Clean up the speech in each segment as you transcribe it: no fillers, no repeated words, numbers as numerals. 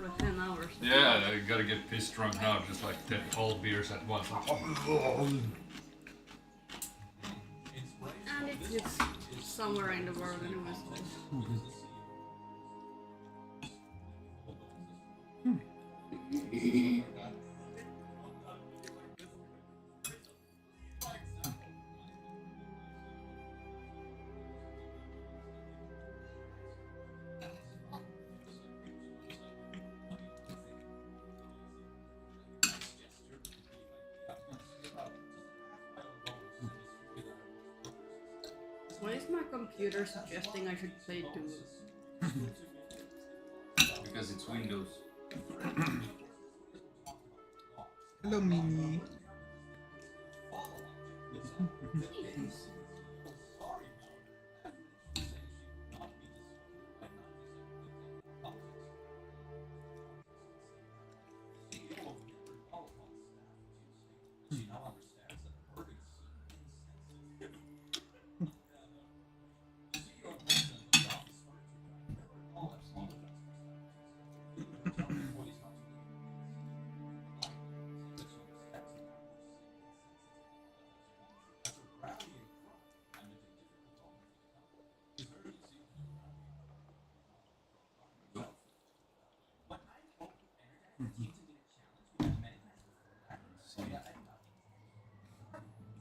for 10 hours. Yeah, I gotta get pissed drunk now, just like 10 cold beers at once. And it's somewhere in the world anyway. Why is my computer suggesting I should play Doom? Because it's Windows. Hello, Mimi.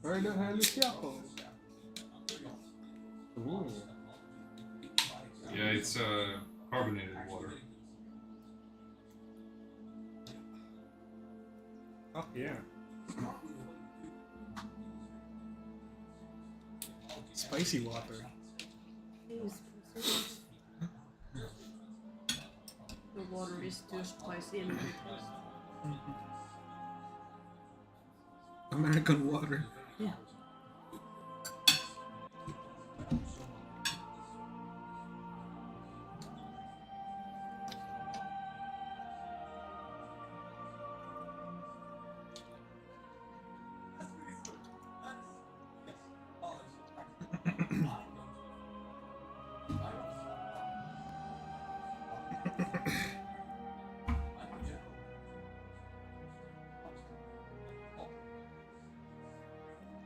Where the hell is Yako? Ooh. Yeah, it's carbonated water. Oh, yeah. Spicy water. The water is too spicy and American water. yeah.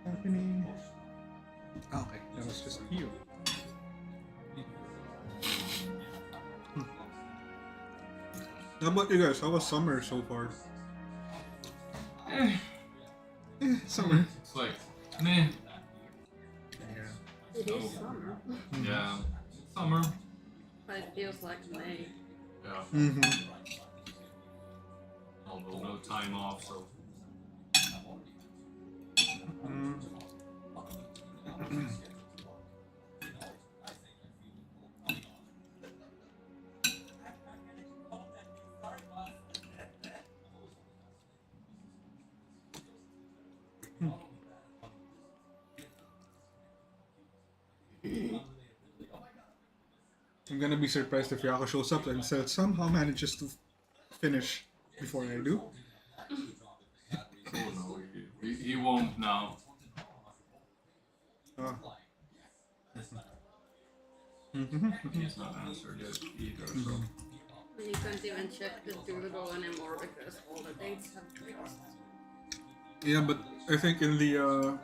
Happening. Okay, that was just you. How about you guys? How was summer so far? Summer. It's like, meh. It is summer. Yeah, summer. But it feels like May. Yeah. Mm-hmm. Although no time off, so. I'm gonna be surprised if Yako shows up and somehow manages to finish before I do. Oh no, he won't now. He's not answered yet either, so. You can't even check the doodle anymore because all the dates have fixed. Yeah, but I think in the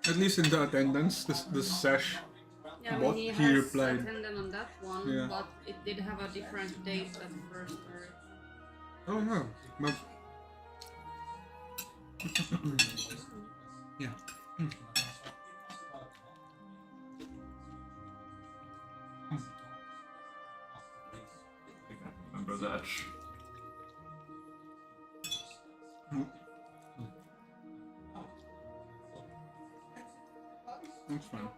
at least in the attendance, the sesh Yeah, bot, he he has replied. attended on that one, Yeah. but it did have a different date at first. Oh yeah, but yeah. Remember that. That's fine.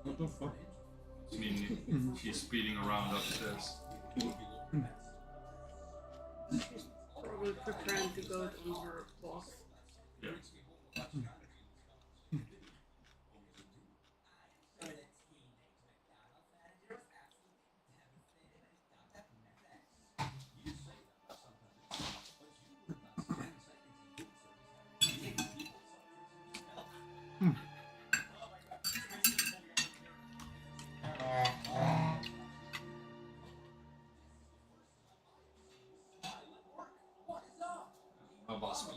What the fuck? I mean, she's speeding around upstairs. She's probably preparing to go on her walk. Yeah. How about speed?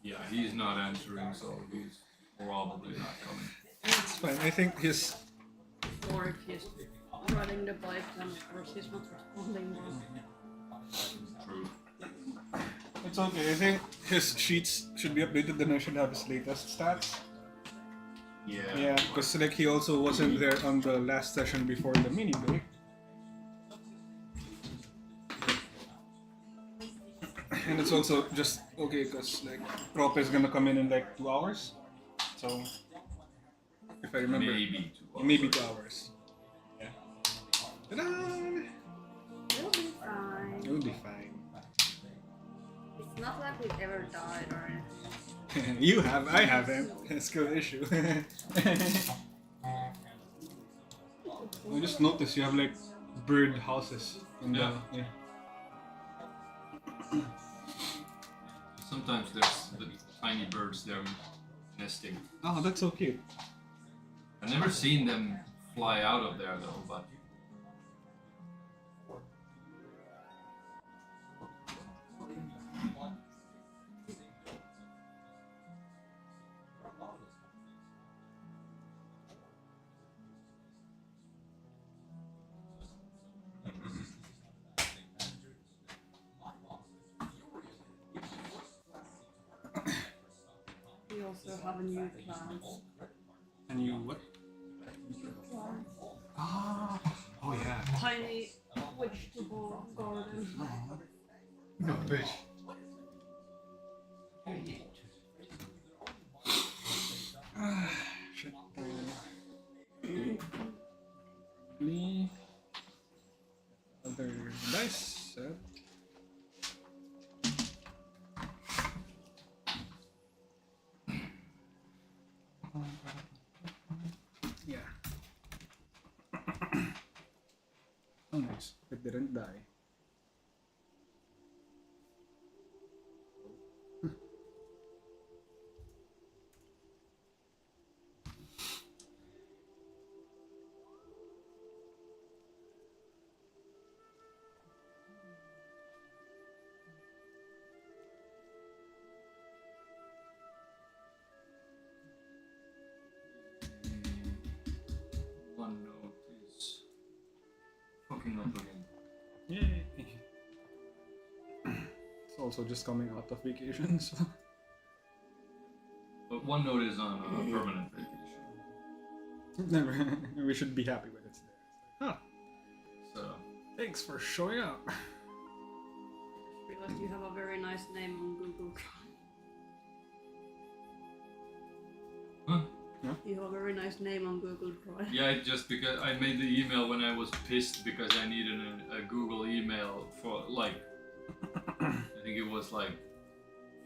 Yeah, he's not answering, so he's probably not coming. It's fine. I think his Or if he's riding the bike, then of course he's not responding well. True. it's okay. I think his sheets should be updated. Then I should have his latest stats. Yeah. Yeah, because like he also wasn't there on the last session before the mini break. And it's also just okay because like Prop is gonna come in like 2 hours. So if I remember, Maybe 2 hours. maybe 2 hours. Yeah. Ta-da! It'll be fine. It will be fine. It's not like we ever died or anything. You have, I haven't. Skill issue. I just noticed you have like bird houses in Yeah. the yeah. Sometimes there's the tiny birds there nesting. Oh, that's so cute. I've never seen them fly out of there though, but We also have a new plant. And you what? Ah, oh yeah. Tiny vegetable garden. No fish. Shit. Me. Other dice set. Yeah. Oh nice. It didn't die. one note is fucking up again. Yay! It's also just coming out of vacation, so. But one note is on a permanent vacation. Never. We should be happy when it's there. It's like, huh, So thanks for showing up. Realized you have a very nice name on Google Drive. huh? You have a very nice name on Google Drive. Yeah, just because I made the email when I was pissed because I needed a Google email for like I think it was like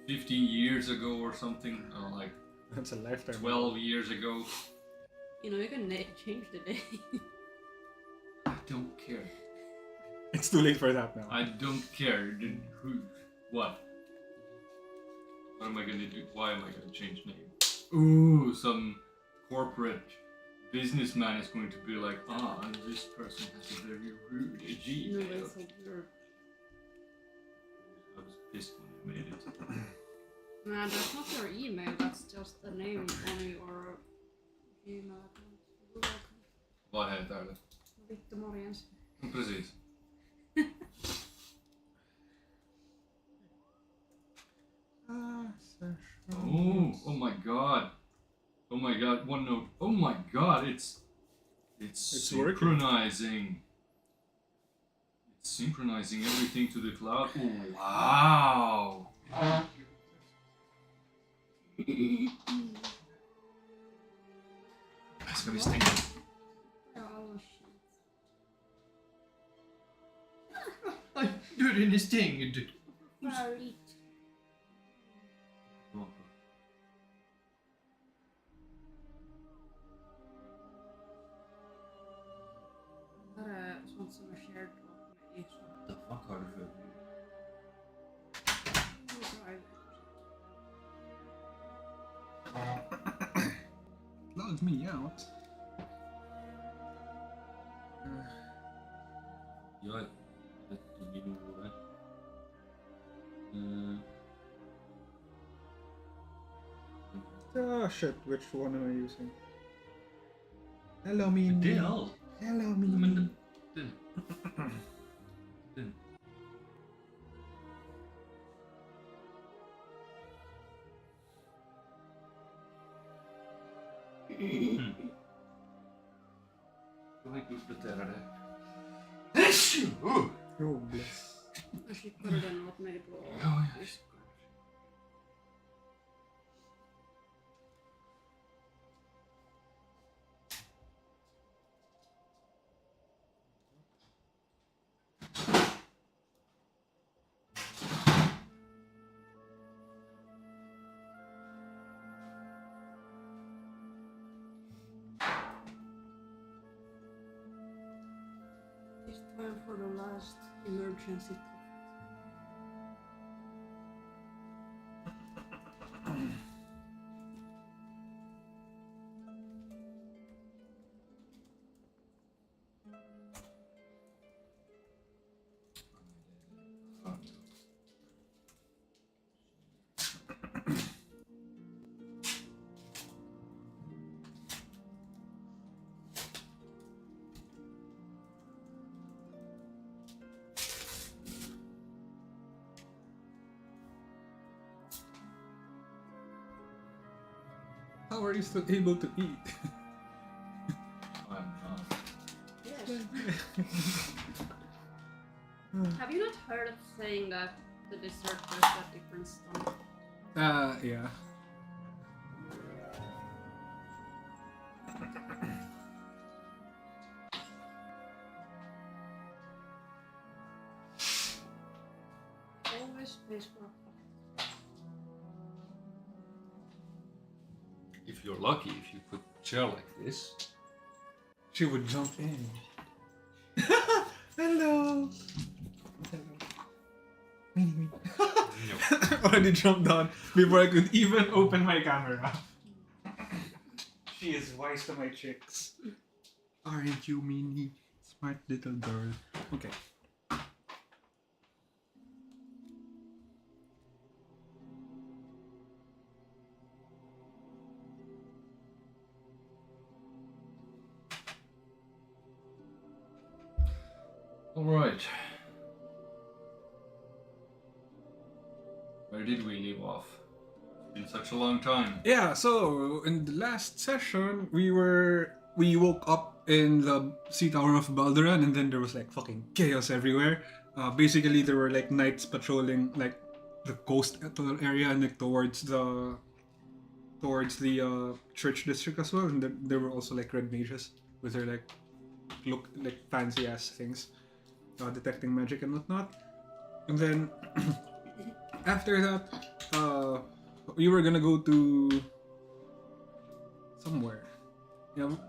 15 years ago or something, or like That's a lifetime. 12 years ago. You know, you can change the name. I don't care. It's too late for that now. I don't care. Who? What? What am I gonna do? Why am I gonna change name? Ooh, some corporate businessman is going to be like, this person has a very rude No, Gmail. that's so weird. I was fist when I made it. Nah, that's not your email, that's just the name on your Gmail account. You're welcome. Vad heter det? Vittu morjens. Precis. Oh my god. Oh my god, OneNote. Oh my god, it's synchronizing. It's synchronizing everything to the cloud. Oh wow. Ska vi stänga? Oh shit. Aj, dörren är stängd. Färdigt. Det här är sånt som är shared åt mig. What the fuck har du för... Logged me out. Jag är ingen orolig. Oh shit, which one am I using? Hello, me. Det är allt. Hello, me. Men den. Den. Jag har inte uppdaterat det. Oh, bless. Jag skickade den åt mig på Ja. Discord. It's time for the last emergency. How are you still able to eat? I'm not. Yes. Have you not heard of saying that the dessert has a different stomach? Yeah. Always space for a If you're lucky, if you put chair like this. She would jump in. Hello. Hello. Already jumped down before I could even open my camera. She is wise to my tricks. Aren't you, Minnie? Smart little girl. Okay. All right. Where did we leave off? It's been such a long time. Yeah, so in the last session, we woke up in the sea tower of Balduran, and then there was like fucking chaos everywhere. Basically, there were like knights patrolling like the coast area and like towards the church district as well, and there were also like red mages with their like fancy ass things, detecting magic and whatnot. And then after that, we were gonna go to somewhere.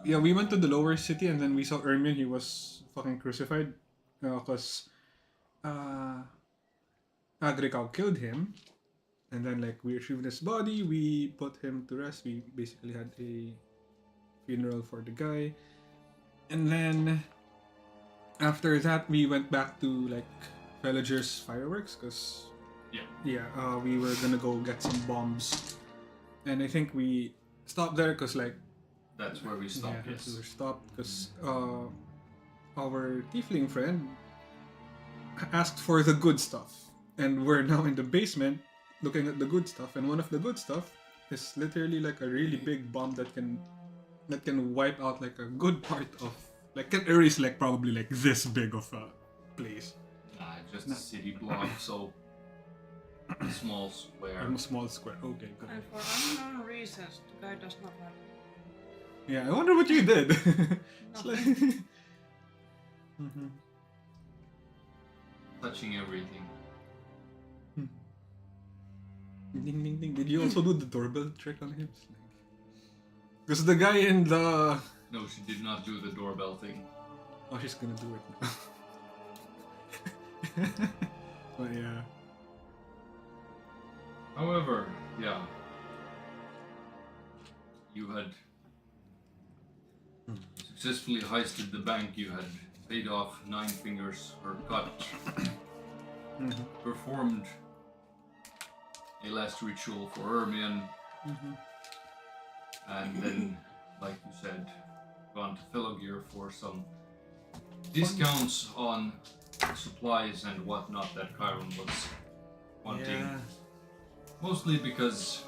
Yeah, we went to the lower city, and then we saw Ermion. He was fucking crucified because Agricau killed him, and then like we retrieved his body. We put him to rest. We basically had a funeral for the guy, and then after that we went back to like Villagers Fireworks because we were gonna go get some bombs, and I think we stopped there because like That's where we stopped. we Yes. stopped because our tiefling friend asked for the good stuff, and we're now in the basement looking at the good stuff, and one of the good stuff is literally like a really big bomb that can wipe out like a good part of like can erase like probably like this big of a place. Just a city block, so a small square. A small square. Okay, good. And for unknown reasons, the guy does not have Yeah, I wonder what you did. It's like... nothing. Mhm. Touching everything. Ding ding ding. Did you also do the doorbell trick on him? Because the guy in the... No, she did not do the doorbell thing. Oh, she's gonna do it now. But yeah. However, yeah. You had successfully heisted the bank, you had paid off Nine Fingers her cut, performed a last ritual for Ermion, and then, like you said, gone to Fellogear for some discounts on supplies and whatnot that Kairon was wanting. Yeah. Mostly because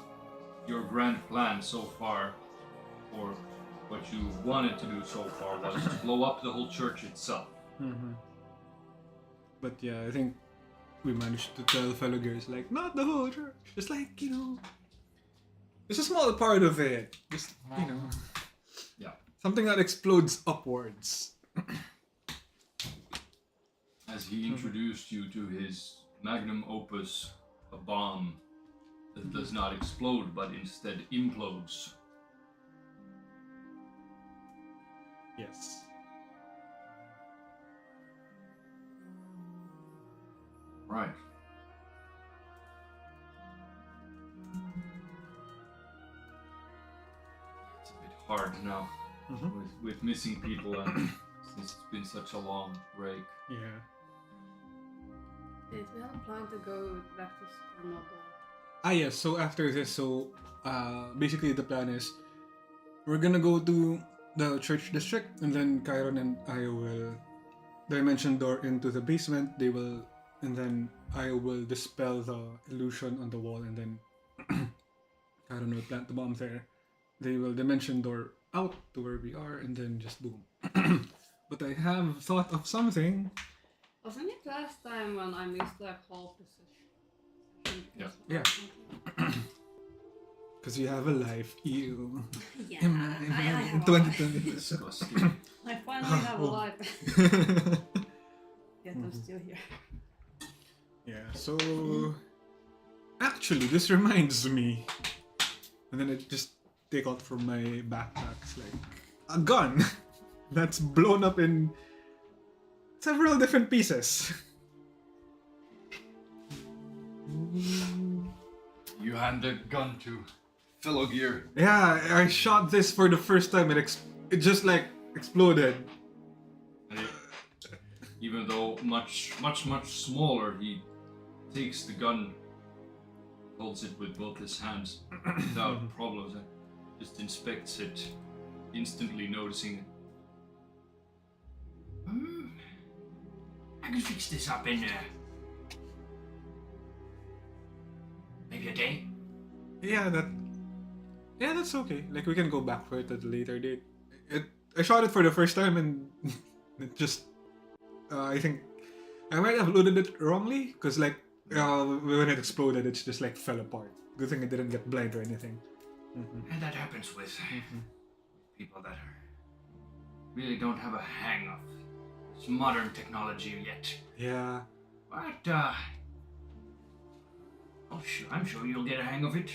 your grand plan so far, or what you wanted to do so far, was to blow up the whole church itself. But yeah, I think we managed to tell fellow gears like, not the whole church. Just like, you know, it's a small part of it. Just, you know, Yeah. something that explodes upwards. As he introduced you to his magnum opus, a bomb that does not explode but instead implodes. Yes. Right. It's a bit hard now with missing people and since it's been such a long break. Yeah. Did we have a plan to go back to Scornubel? Ah yes, so after this, basically the plan is we're gonna go to the church district and then Kairon and I will dimension door into the basement. And then I will dispel the illusion on the wall and then Kairon will plant the bomb there. They will dimension door out to where we are and then just boom. But I have thought of something. Wasn't it last time when I missed the whole position? Yeah. Because you have a life, ew. Yeah, I I have a 2020. Disgusting. I finally have a Oh. life. Yet I'm still here. Yeah, so actually this reminds me. And then I just take out from my backpack it's like a gun that's blown up in several different pieces. You hand the gun to Fellogear. Yeah, I shot this for the first time. It just like exploded. Even though much smaller, he takes the gun, holds it with both his hands without problems, and just inspects it, instantly noticing. I can fix this up in maybe a day. Yeah, that's okay. Like we can go back for it at a later date. I shot it for the first time and it just I think I might have loaded it wrongly because like when it exploded, it's just like fell apart. Good thing I didn't get blind or anything. And that happens with people that really don't have a hang of this modern technology yet. Yeah. But I'm sure you'll get a hang of it.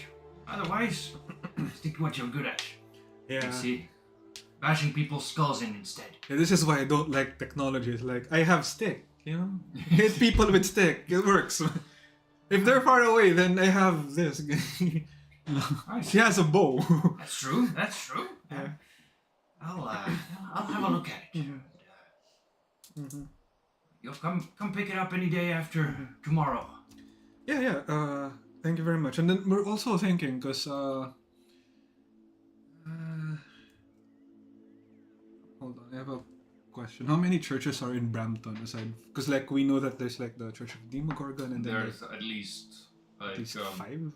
Otherwise, stick to what you're good at. Yeah. See, bashing people's skulls in instead. Yeah, this is why I don't like technology. It's like I have stick, you know? Hit people with stick. It works. If they're far away, then I have this. She has a bow. That's true. That's true. Yeah. I'll have a look at it. You'll come pick it up any day after tomorrow. Yeah. Thank you very much. And then we're also thinking, because hold on, I have a question. How many churches are in Brampton aside? Because like we know that there's like the Church of Demogorgon, and then There's like, at least at least 5,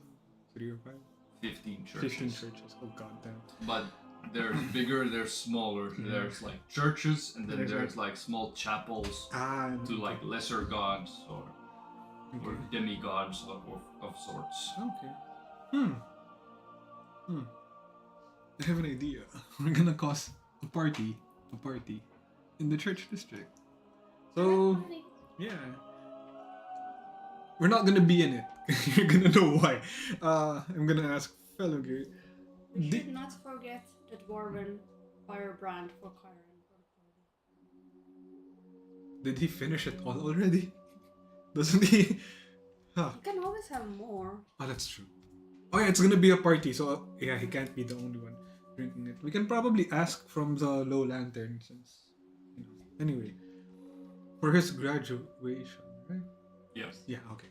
3 or 5, 15 churches. 15 churches. Oh god damn. But there's bigger, there's smaller. There's like churches, and then there's like small chapels to like lesser gods or demigods of sorts. Okay. I have an idea. We're gonna cause a party in the church district. So yeah, we're not gonna be in it. You're gonna know why. I'm gonna ask fellow Gate. We should not forget the dwarven firebrand for Kairon for the party. Did he finish it all already? Doesn't he? Huh. You can always have more. Oh, that's true. Oh yeah, it's gonna be a party, so yeah, he can't be the only one drinking it. We can probably ask from the Low Lantern, since you know. Anyway, for his graduation, right? Yes. Yeah. Okay.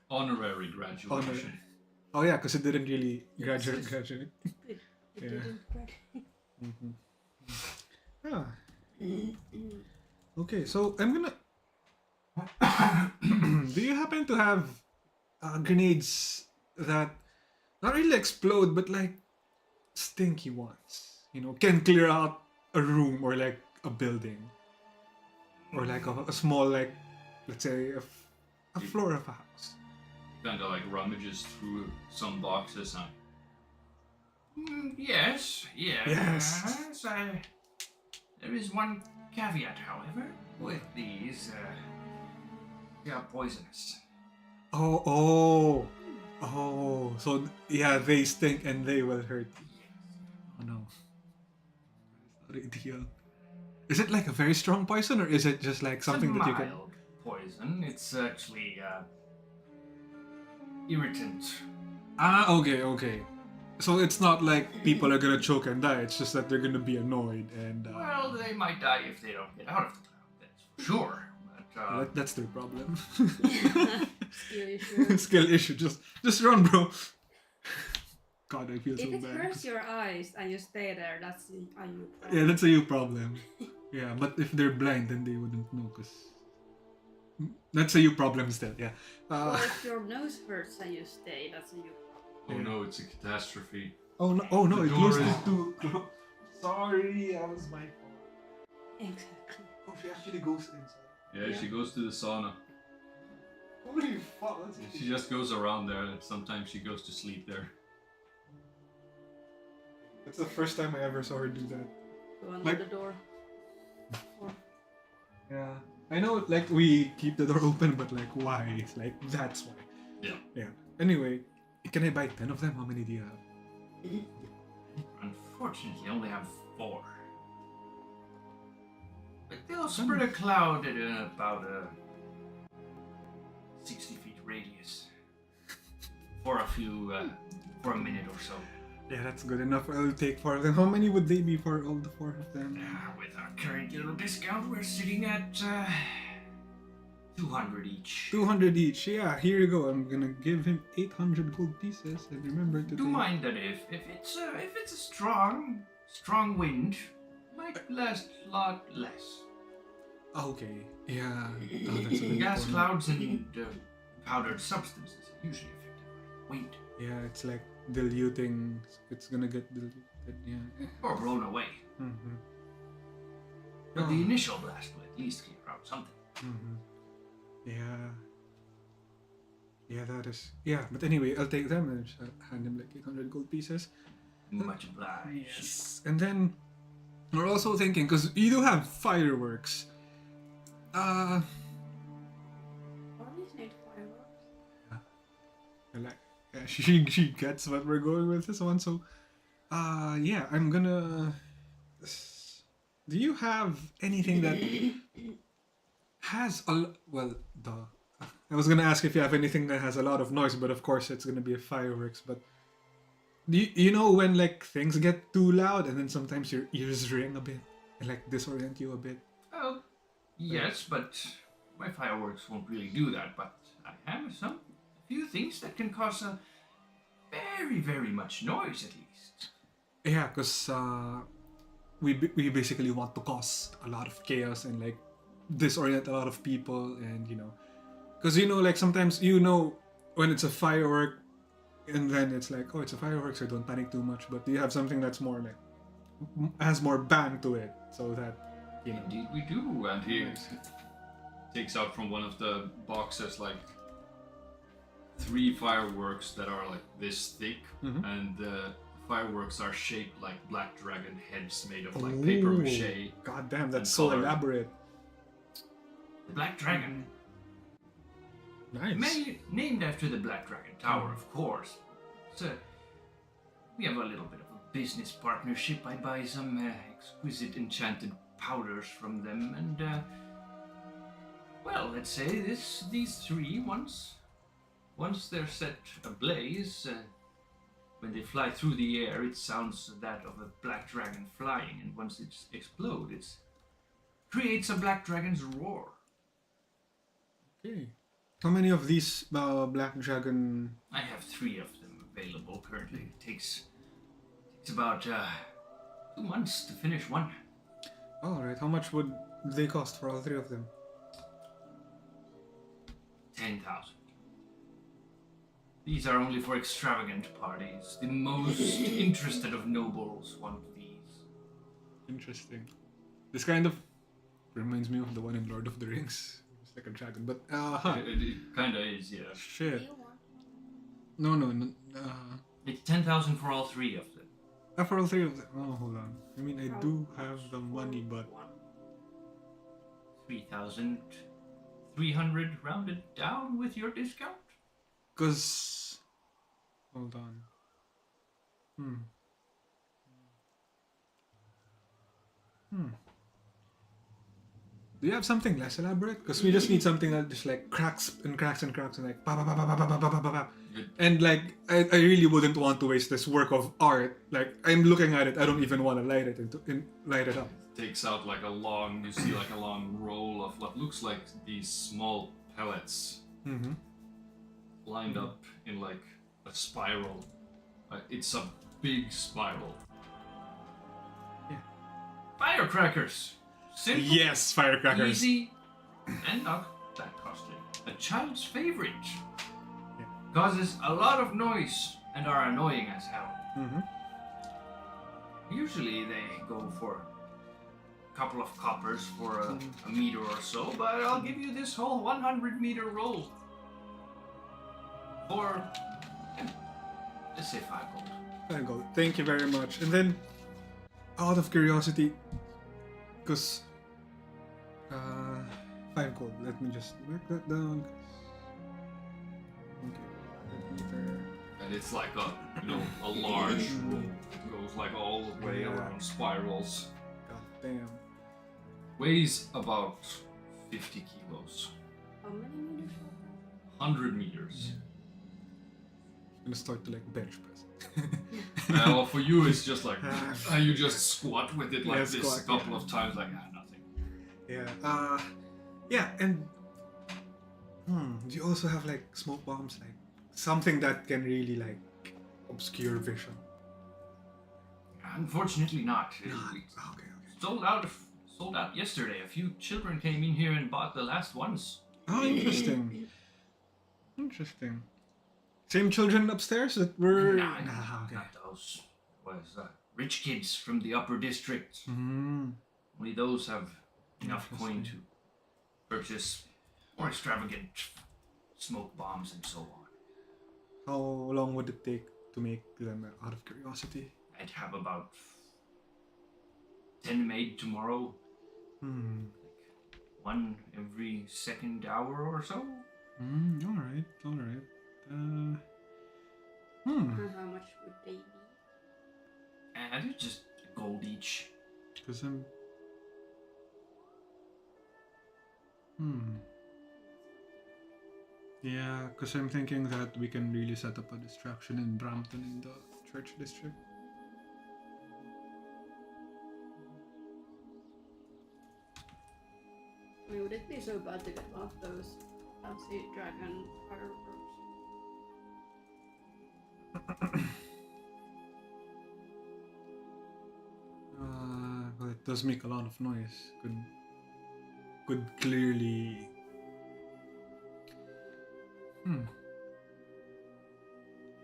Honorary graduation. Oh yeah, because it didn't really graduate. It Yeah. didn't graduate. Ah. Okay, so I'm gonna. Do you happen to have grenades that not really explode, but like stinky ones? You know, can clear out a room or like a building, or like a small, like, let's say a floor of a house. Kind of like rummages through some boxes. Yes. There is one caveat, however, with these. They are poisonous. Oh. So yeah, they stink and they will hurt. Oh no. That's not ideal. Is it like a very strong poison, or is it just like something it's a that you can? mild poison. It's actually irritant. Okay. So it's not like people are gonna choke and die. It's just that they're gonna be annoyed and. Well, they might die if they don't get out of the cloud. That's for sure. But That's their problem. Skill issue. Skill issue. Just run, bro. God, I feel so If it bad. hurts your eyes and you stay there, that's a you problem. Yeah, that's a you problem. Yeah, but if they're blind, then they wouldn't know, cause that's a you problem still. Yeah. Well, if your nose hurts and you stay, that's a you problem. Oh no, it's a catastrophe. Oh no! The It door closed is it too. Sorry, that was my fault. Exactly. Oh, she actually goes inside. Yeah, she goes to the sauna. Holy fuck! She just goes around there, and sometimes she goes to sleep there. That's the first time I ever saw her do that. Go under Like- the door. Or Yeah. I know, like, we keep the door open, but, like, why? It's like, that's why. Yeah. Anyway, can I buy 10 of them? How many do you have? unfortunately, I only have 4. But they'll spread a cloud at about a 60 feet radius for for a minute or so. Yeah, that's good enough. I'll take 4 of them. How many would they be for all the 4 of them? With our current little discount, we're sitting at 200 each. 200 each. Yeah, here you go. I'm gonna give him 800 gold pieces. And remember to Do take... mind that if it's a strong wind, might last a lot less. Okay. Yeah. Oh, that's a good Gas point. clouds and powdered substances are usually affected by wind. Yeah, it's like diluting. It's gonna get diluted. Yeah. Or blown away. Mm-hmm. But the initial blast will at least clear out something. Mm-hmm. Yeah. Yeah, that is. Yeah, but anyway, I'll take them and just hand him like 800 gold pieces. Much obliged. Yes. And then we're also thinking, because you do have fireworks. Parties need fireworks. Like, she gets what we're going with this one. So, yeah, I'm gonna. Do you have anything that has I was gonna ask if you have anything that has a lot of noise, but of course it's gonna be a fireworks. But do you know when like things get too loud and then sometimes your ears ring a bit and like disorient you a bit? Oh, yes, but my fireworks won't really do that. But I have some things that can cause a very, very much noise, at least. Yeah, because we basically want to cause a lot of chaos and like disorient a lot of people, and because like sometimes when it's a firework, and then it's like, oh, it's a firework, so don't panic too much. But you have something that's more like has more bang to it, so that Indeed, we do. And he takes out from one of the boxes like 3 fireworks that are like this thick, and the fireworks are shaped like black dragon heads made of like paper mache. God damn, that's and so colored. elaborate. The Black Dragon. Nice. Named after the Black Dragon Tower, of course. So, we have a little bit of a business partnership. I buy some exquisite enchanted powders from them, and well, let's say these 3 once they're set ablaze, when they fly through the air, it sounds that of a black dragon flying, and once it explodes, it creates a black dragon's roar. Okay. How many of these black dragon? I have 3 of them available currently. It takes about 2 months to finish one. All right. How much would they cost for all 3 of them? 10,000. These are only for extravagant parties. The most interested of nobles want these. Interesting. This kind of reminds me of the one in Lord of the Rings. It's like a dragon, but It kind of is, yeah. Do shit. you want No. It's 10,000 for all 3 of them. For all 3 of them. Oh, hold on. I mean, I do have the money, but 3,300 rounded down with your discount. because hold on. Do you have something less elaborate? Because we just need something that just like cracks and cracks and cracks and like ba ba ba ba ba ba ba ba ba ba. And like I really wouldn't want to waste this work of art. Like I'm looking at it, I don't even want to light it light it up. Takes out like you see like a long roll of what looks like these small pellets lined up in like a spiral. It's a big spiral. Firecrackers! Simple, Yes, firecrackers. easy, and not that costly. A child's favorite. Causes a lot of noise and are annoying as hell. Usually they go for a couple of coppers for a meter or so, but I'll give you this whole 100-meter roll for, let's say 5 gold. I go. Thank you very much. And then, out of curiosity, because 5 gold. Let me just mark that down. Okay. And it's like a large roll. It goes like all the way around spirals. God damn. Weighs about 50 kilos. how many meters? 100 meters. I'm gonna start to like bench press. Well, for you it's just like you just squat with it like Yeah, this squat, a couple of times, like nothing. Yeah. Yeah, and do you also have like smoke bombs, like something that can really like obscure vision? Unfortunately not. Okay. Sold out yesterday. A few children came in here and bought the last ones. Oh, interesting. Interesting. Same children upstairs that were. Nah, not those. It was rich kids from the upper district. Only those have enough coin to purchase more extravagant smoke bombs and so on. How long would it take to make them, out of curiosity? I'd have about 10 made tomorrow. Like 1 every second hour or so. Alright. And how much would they be? And it's just gold each. Because I'm. Yeah, because I'm thinking that we can really set up a distraction in Brampton in the church district. I mean, would it be so bad to get one of those fancy dragon fireworks? Well, it does make a lot of noise. Could clearly.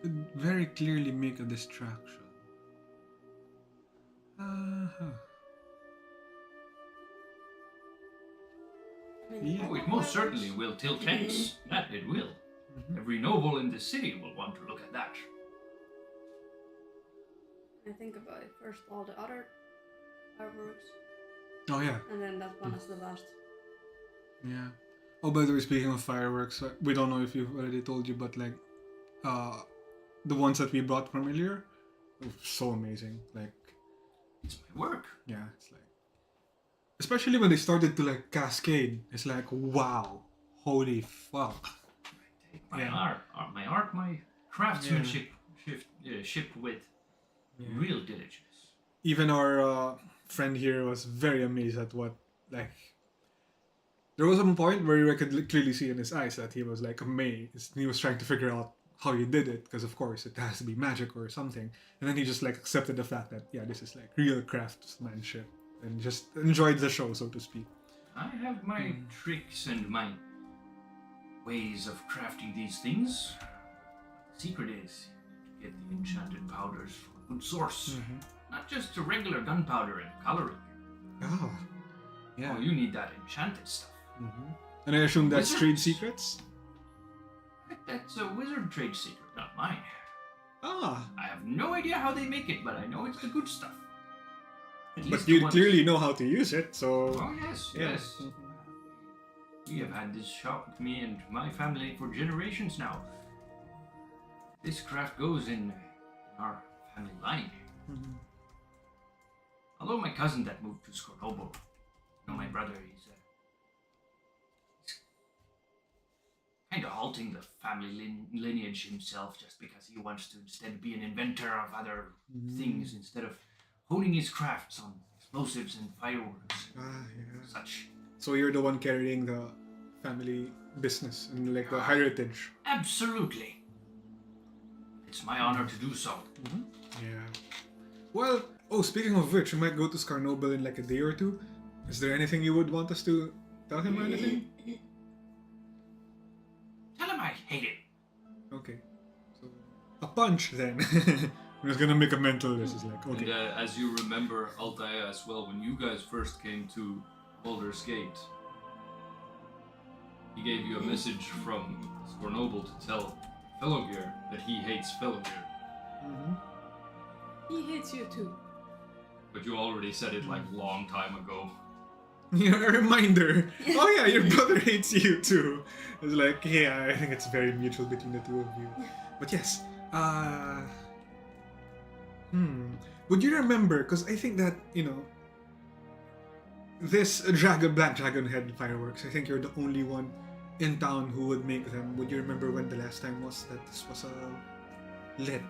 Could very clearly make a distraction. Yeah. Oh, it most certainly will tilt heads. That it will. Every noble in the city will want to look at that. I think about it first, all the other fireworks, Oh yeah. and then that one is the last. Yeah. Oh, by the way, speaking of fireworks, we don't know if you've already told you, but like, the ones that we brought from earlier, were so amazing. Like, It's my work. yeah, it's like, especially when they started to like cascade, it's like, wow, holy fuck. My Yeah. art, my craftsmanship shipped with real diligence. Even our friend here was very amazed at what, like, there was a point where I could clearly see in his eyes that he was like amazed. He was trying to figure out how you did it, because of course it has to be magic or something. And then he just like accepted the fact that, yeah, this is like real craftsmanship, and just enjoyed the show, so to speak. I have my tricks and my ways of crafting these things. The secret is to get the enchanted powders from a good source. Not just a regular gunpowder and coloring. Oh, yeah. Oh, you need that enchanted stuff. And I assume that's Wizards. trade secrets? That's a wizard trade secret, not mine. Ah, I have no idea how they make it, but I know it's the good stuff. At least but the you ones- clearly know how to use it, so... Oh yes, Yeah. yes. We have had this shop with me and my family for generations now. This craft goes in our family line. Although my cousin that moved to Scornubel, my brother, he's kind of halting the family lineage himself just because he wants to instead be an inventor of other things instead of honing his crafts on explosives and fireworks and such. So you're the one carrying the family business and like the heritage. Absolutely. It's my honor to do so. Yeah. Well, oh, speaking of which, we might go to Scornubel in like a day or two. Is there anything you would want us to tell him or anything? Tell him I hate it. Okay. So, a punch then. I'm just gonna make a mental list. It's like, okay. And as you remember, Altair as well, when you guys first came to Baldurs Gate, he gave you a message from Scornubel to tell Fellowgear that he hates Fellowgear. He hates you too. But you already said it like long time ago. Yeah, a reminder. Oh yeah, your brother hates you too. It's like, yeah, I think it's very mutual between the two of you. But yes, would you remember? Because I think that, you know, this black dragon head fireworks, I think you're the only one in town who would make them. Would you remember when the last time was that this was lit?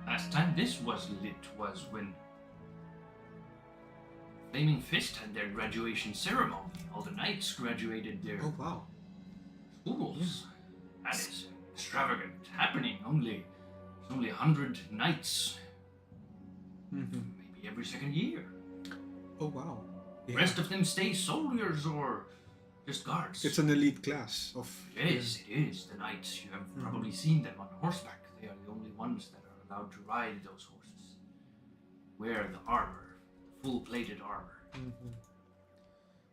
Last time this was lit was when Flaming Fist had their graduation ceremony. All the knights graduated their Oh wow. schools. That is extravagant happening. Only 100 knights, maybe every second year. Oh wow. The Yeah. rest of them stay soldiers or just guards. It's an elite class of. Yes, it is. The knights, you have probably seen them on horseback. They are the only ones that are allowed to ride those horses. Wear the armor, full-plated armor.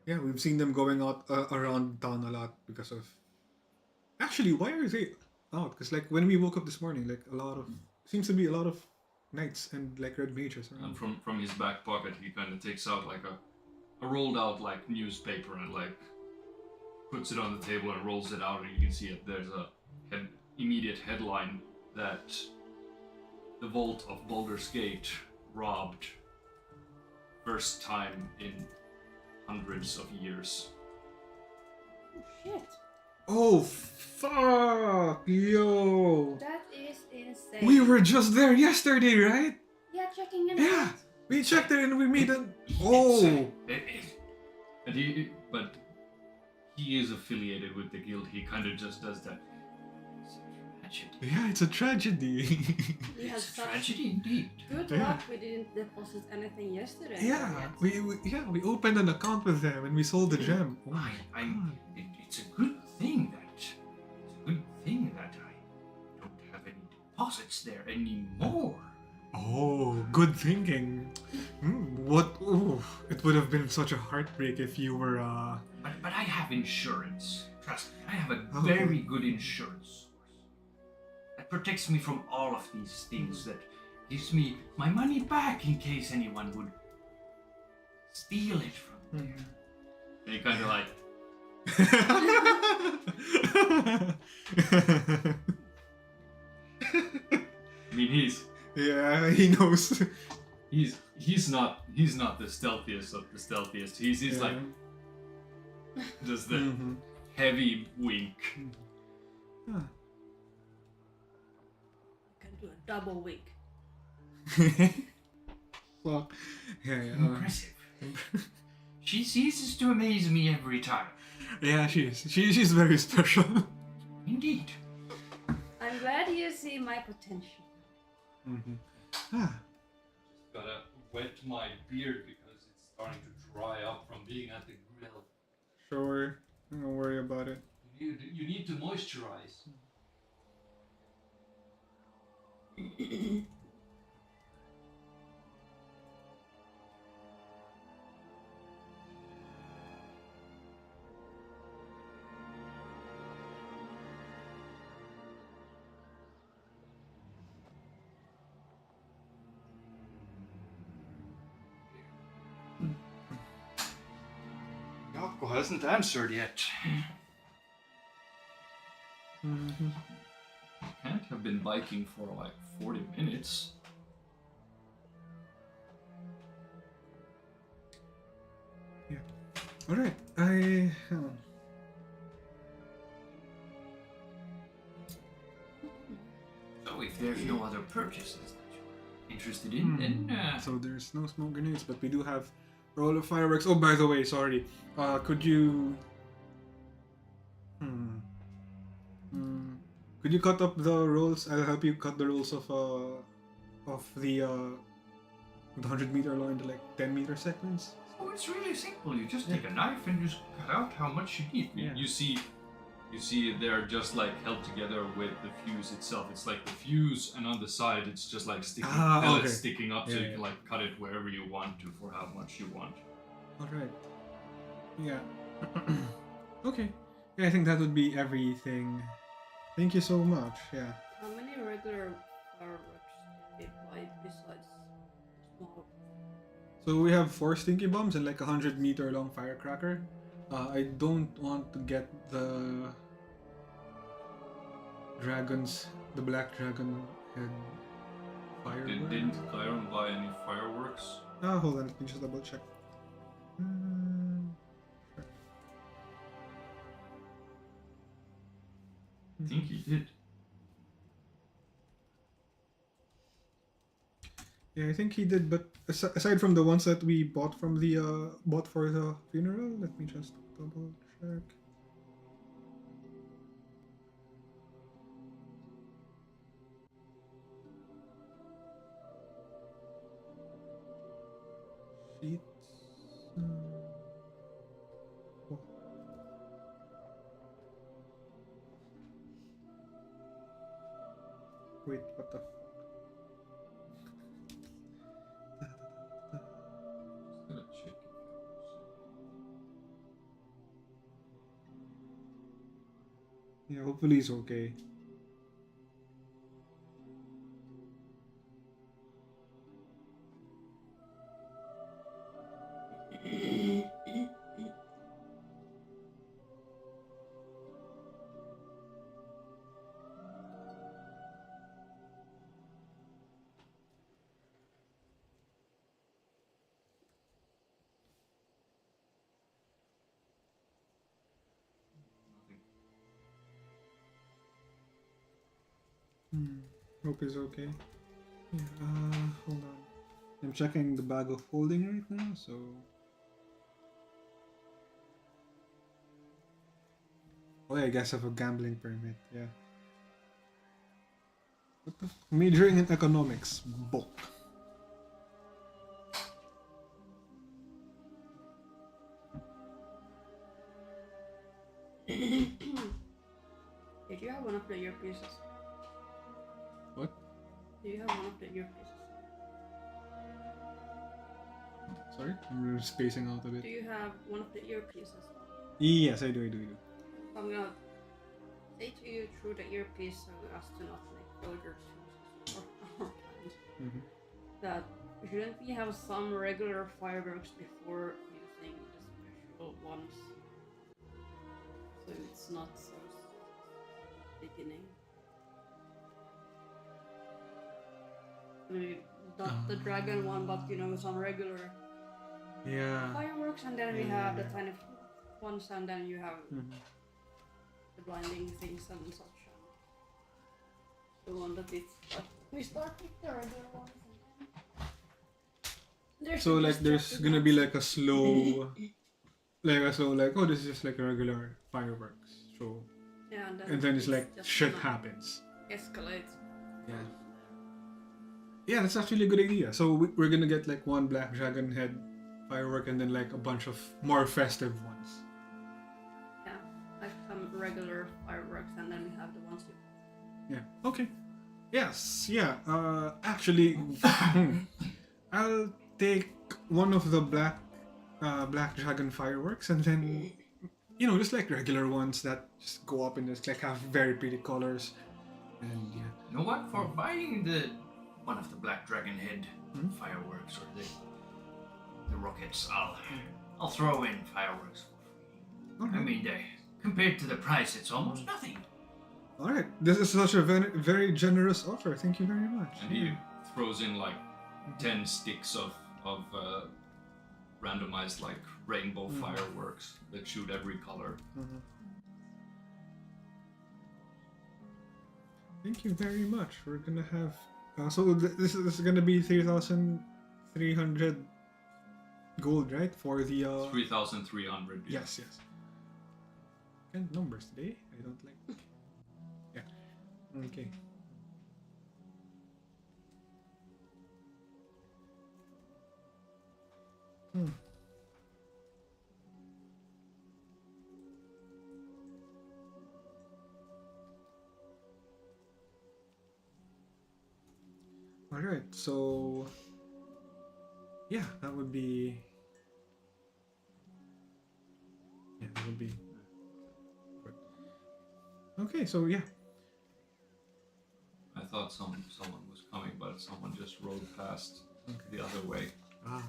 Yeah, we've seen them going out around town a lot because of. Actually, why are they out? Because like when we woke up this morning, like seems to be a lot of knights and like red mages around. And from his back pocket, he kind of takes out like a rolled out like newspaper and like puts it on the table and rolls it out, and you can see it. There's a immediate headline that the vault of Baldurs Gate robbed first time in hundreds of years. Oh shit. Oh fuck, yo! That is insane. We were just there yesterday, right? Yeah, checking it Yeah, out. we checked it and we made a. Oh, And he is affiliated with the guild. He kind of just does that. Tragedy. Yeah, it's a tragedy. We had It's a such tragedy indeed. good Yeah. luck we didn't deposit anything yesterday. Yeah, yet. we opened an account with them and we sold the gem. Oh my God. It's a good thing that I don't have any deposits there anymore. Oh, good thinking. What? Ooh, it would have been such a heartbreak if you were. But I have insurance. Trust me, I have a Okay. very good insurance source that protects me from all of these things. That gives me my money back in case anyone would steal it from me. And he kind of like, I mean, Yeah, he knows. he's not the stealthiest of the stealthiest. He's Yeah. like just the Mhm. heavy wink. Huh. Can do a double week. Well, yeah. Impressive. She ceases to amaze me every time. Yeah, she is. She's very special. Indeed. I'm glad you see my potential. Ah, Gotta wet my beard because it's starting to dry up from being at the grill. sure. Don't worry about it. You need to moisturize. Yoko hasn't answered yet. Can't have been biking for like 40 minutes. All right. So if there's no other purchases that you're interested in, then So there's no smoke grenades, but we do have roll of fireworks. Oh, by the way, sorry. Could you? Could you cut up the rolls? I'll help you cut the rolls of the 100-meter line to like 10-meter segments. oh, it's really simple. You just take a knife and just cut out how much you need. Yeah. You see they're just like held together with the fuse itself. It's like the fuse, and on the side it's just like pellets okay. sticking up, so Yeah, you yeah. can like cut it wherever you want to for how much you want. All right. Yeah. Okay. Yeah, I think that would be everything. Thank you so much. Yeah. How many regular fireworks did we buy besides small? So we have 4 stinky bombs and like a 100-meter long firecracker. I don't want to get the dragons, the black dragon head firework. Didn't Kairon buy any fireworks? Hold on, let me just double check. I think he did. Yeah, I think he did, but aside from the ones that we bought from the bought for the funeral, let me just double check. Sheets. Oh. Wait, what the? Just gonna check if Yeah, hopefully he's okay. Hope he's okay. Yeah, hold on. I'm checking the bag of holding right now, so... Oh yeah, I guess I have a gambling permit, yeah. What the majoring in economics book. Did you have one of the earpieces? What? Do you have one of the earpieces? Sorry? I'm spacing out a Do bit. you have one of the earpieces? Yes, I do. I'm gonna say to you through the earpiece so as to not like vulgar choices or plans. Mm-hmm. That shouldn't we have some regular fireworks before using the special ones? So it's not so beginning. Maybe not the dragon one, but you know, some regular Yeah. fireworks, and then we have the Yeah. tiny ones, and then you have Mm-hmm. the blinding things and such. The one that is. We start with the regular ones. So like there's gonna be like a slow oh, this is just like a regular fireworks show. Yeah, And then it's like just shit gonna happens. escalate. Yeah. Yeah, that's actually a good idea. So we're gonna get like one black dragon head firework and then like a bunch of more festive ones. Yeah, like some regular fireworks, and then we have the ones you. Yeah. Okay. Yes. Yeah. Actually, I'll take one of the black dragon fireworks, and then just like regular ones that just go up and just like have very pretty colors, and yeah. You know what? For buying one of the black dragon head fireworks or the rockets, I'll throw in fireworks for free. Okay. I mean, compared to the price, it's almost nothing. All right. This is such a very generous offer. Thank you very much. And he throws in like 10 sticks of randomized like rainbow fireworks that shoot every color. Mhm. Thank you very much. We're gonna have this is gonna be 3,300 gold, right? For the 3,300. yes. And numbers today. I don't like. Yeah. Okay. All right. So yeah, that would be. Yeah, that would be. Good. Okay, so yeah. I thought someone was coming, but someone just rode past the other way. Ah.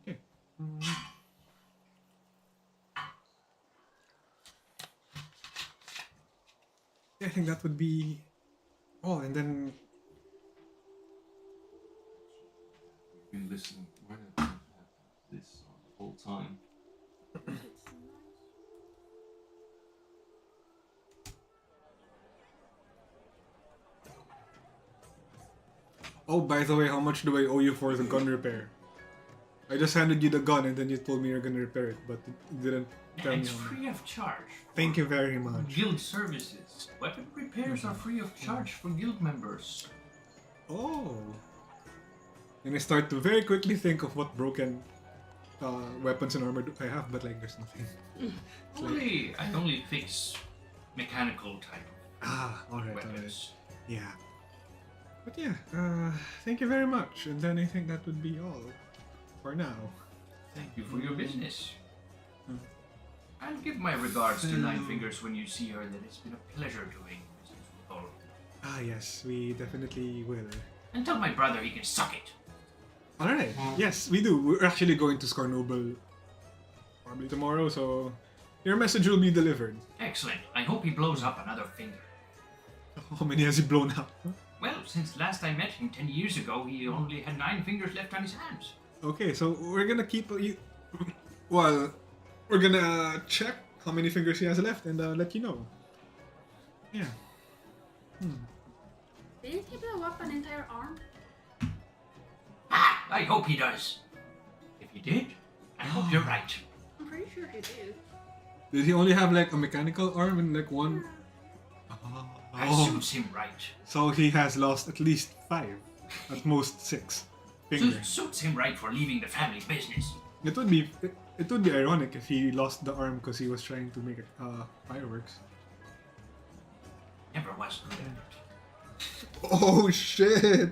Okay. Yeah, I think that would be all, and then Been listening. Why did I have this on the whole time? oh, by the way, how much do I owe you for the gun repair? I just handed you the gun, and then you told me you're gonna repair it, but it didn't tell me It's how much. free of charge. Thank you very much. Guild services. Weapon repairs are free of charge for guild members. Oh. And I start to very quickly think of what broken weapons and armor do I have, but like there's nothing. I only fix mechanical type Alright. weapons. Yeah. But yeah, thank you very much. And then I think that would be all for now. Thank you for your business. I'll give my regards to Nine Fingers when you see her that it's been a pleasure doing business with all of you. Ah, yes, we definitely will. And tell my brother he can suck it. Alright, yes, we do. We're actually going to Scornubel probably tomorrow, so your message will be delivered. Excellent. I hope he blows up another finger. How many has he blown up? Well, since last I met him 10 years ago, he only had 9 fingers left on his hands. Okay, so we're gonna keep you. Well, we're gonna check how many fingers he has left and let you know. Yeah. Didn't he blow up an entire arm? I hope he does. If he did, I hope you're right. I'm pretty sure he did. Did he only have like a mechanical arm and like one? Ah. That Oh. suits him right. So he has lost at least 5, at most 6 fingers. Suits him right for leaving the family business. It would be ironic if he lost the arm because he was trying to make fireworks. Never was good at it. Oh shit!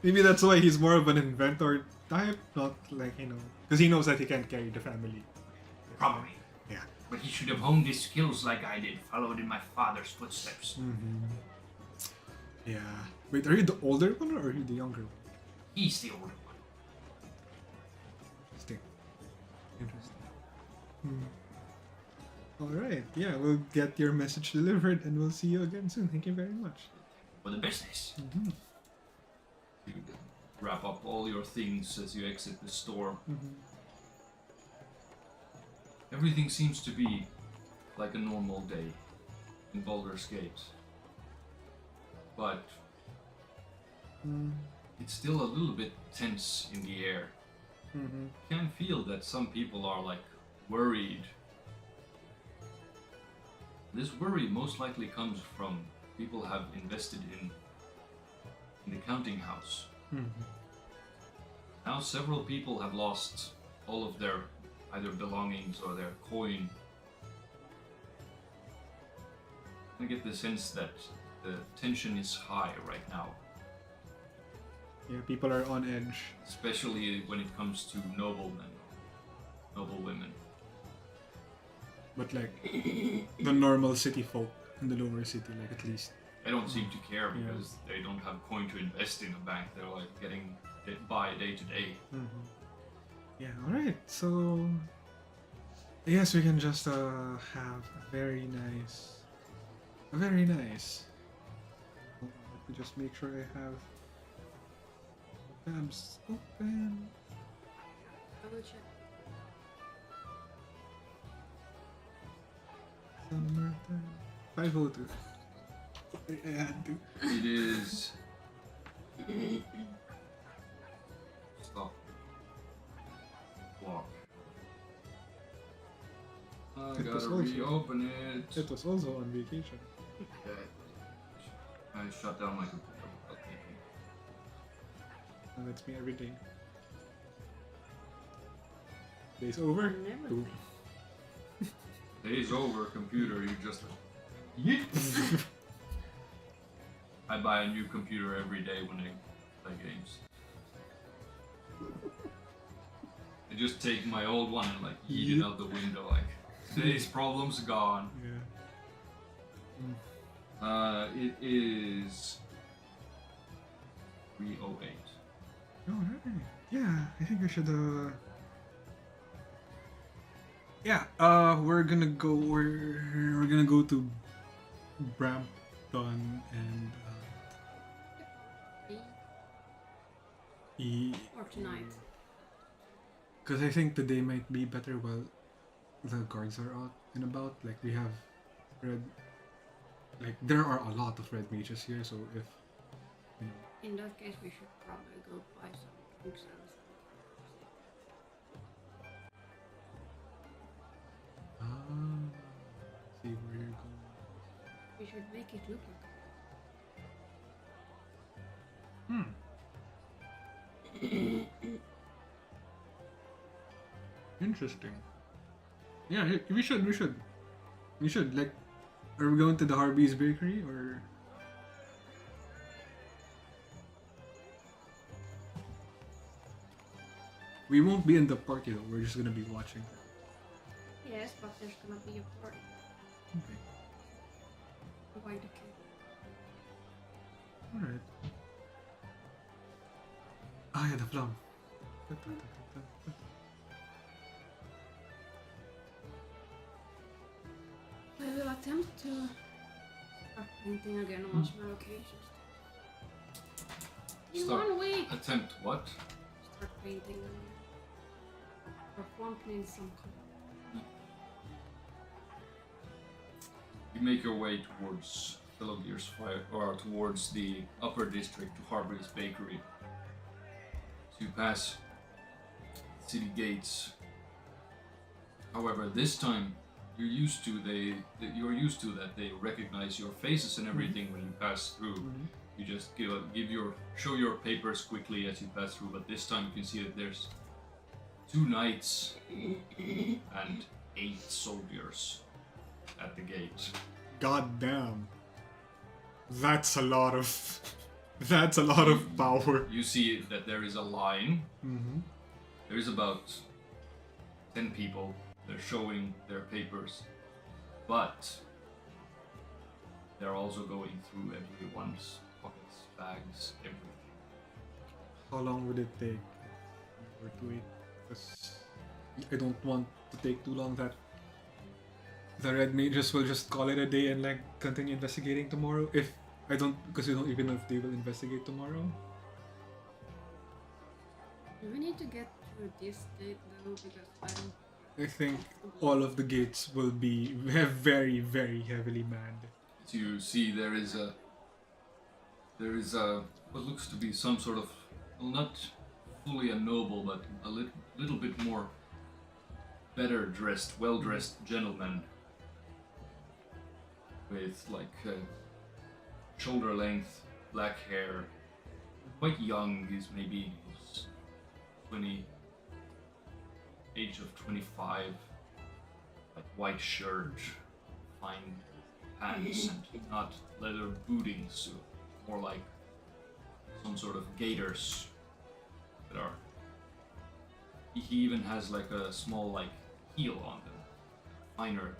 Maybe that's why he's more of an inventor type, not like because he knows that he can't carry the family. Probably. Yeah. But he should have honed his skills like I did, followed in my father's footsteps. Yeah. Wait, are you the older one or are you the younger one? He's the older one. Interesting. Alright, yeah, we'll get your message delivered and we'll see you again soon. Thank you very much. For the business. You wrap up all your things as you exit the store. Everything seems to be like a normal day in Baldur's Gate. But it's still a little bit tense in the air. You can feel that some people are like worried. This worry most likely comes from people have invested in the counting house. Now several people have lost all of their either belongings or their coin. I get the sense that the tension is high right now. Yeah, people are on edge. Especially when it comes to noblemen, noble women. But like the normal city folk in the lower city, like at least. They don't seem to care Yeah. because they don't have coin to invest in a bank. They're like getting by day to day. Yeah, alright, so I guess we can just have a very nice. Let me just make sure I have tabs open. I will check. Summertime. 502. I had to. It is. Stop. Block. I It was gotta also- reopen it. It was also on vacation. Okay. I shut down my computer without thinking. And that's me every day. Day's over. Never Ooh. Day's over, computer. You just. I buy a new computer every day when I play games. I just take my old one and like eat it out the window. Like today's problem's gone. Yeah. It is 3:08. Alright. Yeah, I think I should yeah, we're gonna go to Brampton and Or tonight. because I think the day might be better while the guards are out and about. Like we have red, like there are a lot of red mages here. So if In that case, we should probably go buy some drinks and see where you're going. we should make it look like. Interesting. Yeah, we should. Like, are we going to the Harvey's Bakery or? We won't be in the party though. We're just gonna be watching. Yes, but there's gonna be a party. Okay. Why the cake? All right. Ah, yeah, the plum. I will attempt to start painting again on small occasions. In Start. 1 week! Attempt what? Start painting or plumping some color. You make your way towards Philogir's Fire, or towards the upper district to Harvey's Bakery. So you pass city gates. However, this time you're used to that they recognize your faces and everything when you pass through. You just show your papers quickly as you pass through, but this time you can see that there's 2 knights and 8 soldiers at the gate. God damn. That's a lot of power. You see that there is a line. Mm-hmm. There's about 10 people. They're showing their papers, but they're also going through everyone's pockets, bags, everything. How long would it take for to wait? Because I don't want to take too long. That the red mages will just call it a day and like continue investigating tomorrow. If I don't, because we don't even know if they will investigate tomorrow. Do we need to get through this gate though? Because I don't. I think all of the gates will be very, very heavily manned. As you see, there is a what looks to be some sort of, well, not fully a noble, but a little bit more better dressed, well dressed gentleman with like shoulder length black hair, quite young. He's maybe 20. Age of 25, like white shirt, fine pants, and not leather booting suit, more like some sort of gaiters that are. He even has like a small like heel on them, minor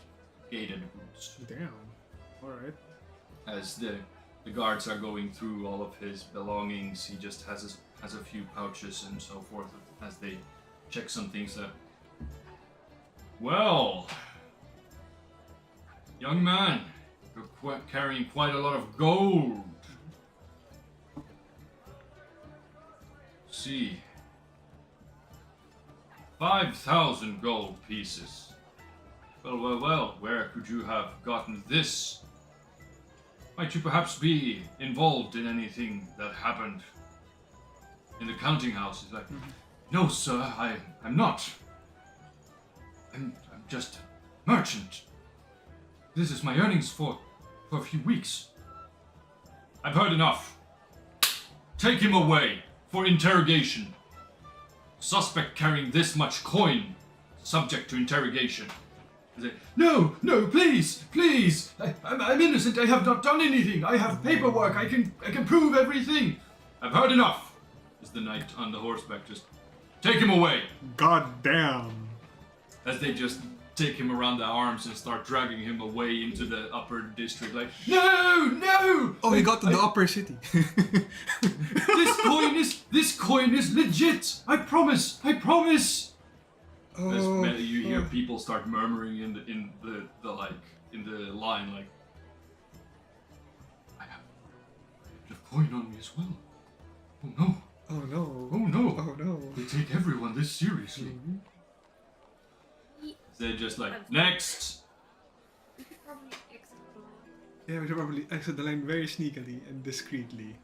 gated boots. Damn. Alright. As the guards are going through all of his belongings, he just has a few pouches and so forth as they check some things that. Well, young man, you're carrying quite a lot of gold. See, 5,000 gold pieces. Well, where could you have gotten this? Might you perhaps be involved in anything that happened in the counting house? He's like, no, sir, I'm not. I'm just a merchant. This is my earnings for a few weeks. I've heard enough. Take him away for interrogation. Suspect carrying this much coin, subject to interrogation. He's like, no, please. I'm innocent. I have not done anything. I have paperwork. I can prove everything. I've heard enough. Is the knight on the horseback just take him away? God damn. As they just take him around the arms and start dragging him away into the upper district, like, no! Oh, he got to the upper city. This coin is legit. I promise. Oh, You hear people start murmuring in the line, like, I have the coin on me as well. Oh no! Oh no! They take everyone this seriously. Mm-hmm. They're just like, next! We should probably exit the line. Yeah, we should probably exit the line very sneakily and discreetly.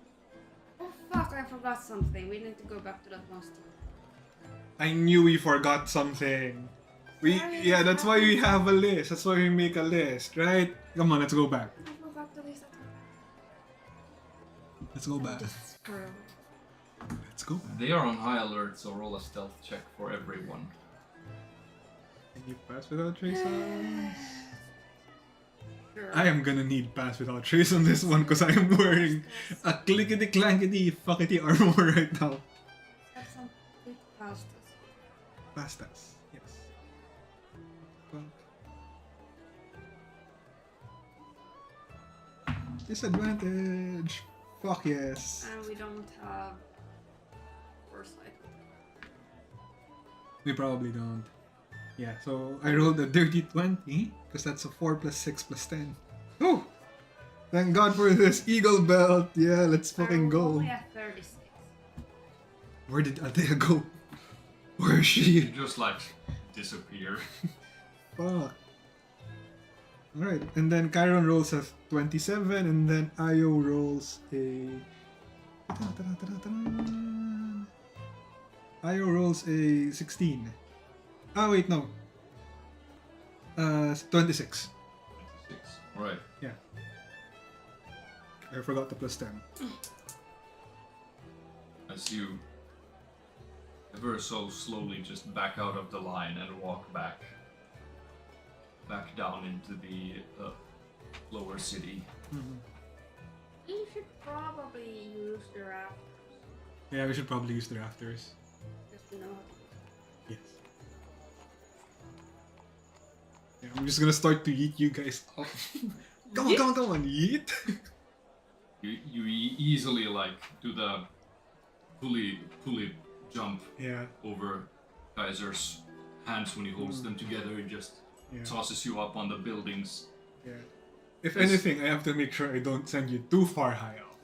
Oh fuck, I forgot something. We need to go back to that monster. I knew we forgot something. Yeah, that's why we have a list. That's why we make a list, right? Come on, let's go back. Let's go back to this. Let's go back. Squirrel. Let's go back. They are on high alert, so roll a stealth check for everyone. Can you pass without trace on? Sure. I am gonna need pass without trace on this one because I am wearing a clickety clankety fuckety armor right now. Have some big pastas. Pastas, yes. Disadvantage. Fuck yes. And we don't have foresight. We probably don't. Yeah, so I rolled a dirty 20 because that's a 4 plus 6 plus 10. Oh! Thank God for this eagle belt. Yeah, let's fucking go. Only at 36. Where did Althea go? Where is You she? just like disappear. Fuck. Alright, and then Kairon rolls a 27, and then Ayo rolls a... Ayo rolls a 16. Ah, wait, no. 26. 26. Alright. Yeah. I forgot the plus 10. As you ever so slowly just back out of the line and walk back down into the lower city. Mm-hmm. You should probably use the rafters. Yeah, we should probably use the rafters. Because we know how to do Yes. Yeah, I'm just gonna start to yeet you guys up. Come on, yeet! You easily like do the pulley jump Yeah, over Kaiser's hands when he holds them together and just yeah, tosses you up on the buildings. yeah. If Yes. anything, I have to make sure I don't send you too far high up.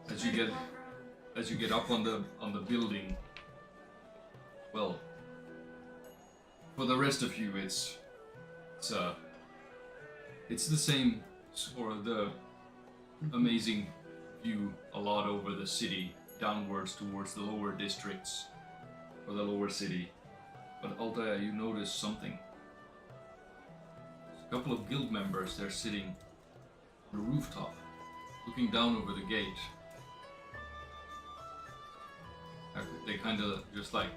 As you get up on the building. Well, for the rest of you, it's the same, or the amazing view a lot over the city, downwards towards the lower districts, or the lower city. But Altair, you notice something. A couple of guild members, they're sitting on the rooftop, looking down over the gate. They kind of just like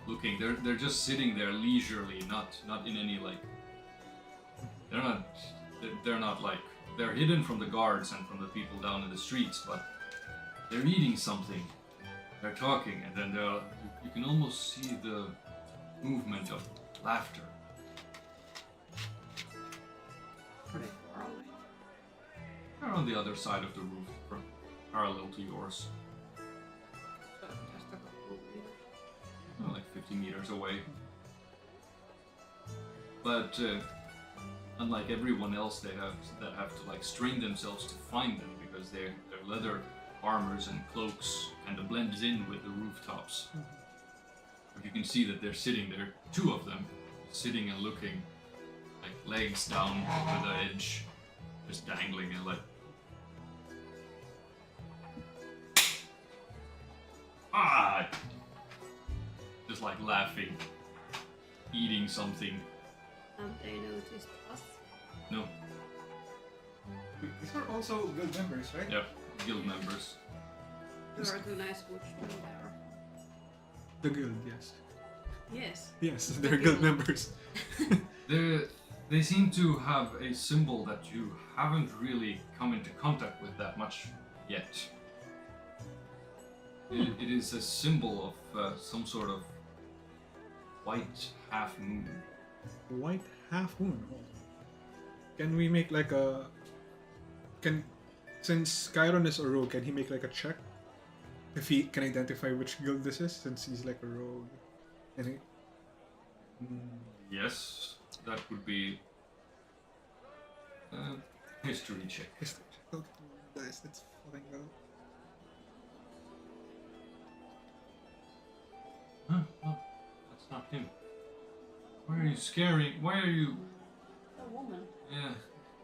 looking. They're just sitting there leisurely, not in any like. They're not like they're hidden from the guards and from the people down in the streets, but they're eating something. They're talking, and then you can almost see the movement of laughter. pretty far away. They're on the other side of the roof, parallel to yours. So just a couple of meters. Like 50 meters away. But unlike everyone else, that have to like strain themselves to find them because their leather armors and cloaks kind of blends in with the rooftops. But you can see that they're sitting there, two of them, sitting and looking, like legs down over the edge, just dangling and like. Ah! Just like laughing, eating something. They noticed us. No, These are also guild members, right? yeah, guild members. You recognize which one The guild, yes. they are. Yes. Yes, they're guild guild. members. They seem to have a symbol that you haven't really come into contact with that much yet. It is a symbol of some sort of white half moon. White half moon. Hold on. Can we make like a? Since Kairon is a rogue, can he make like a check? If he can identify which guild this is, since he's like a rogue. Any? Yes, that would be a history check. Guys, let's fucking go. Huh? No, that's not him. Why are you scaring? Why are you? A woman. Yeah.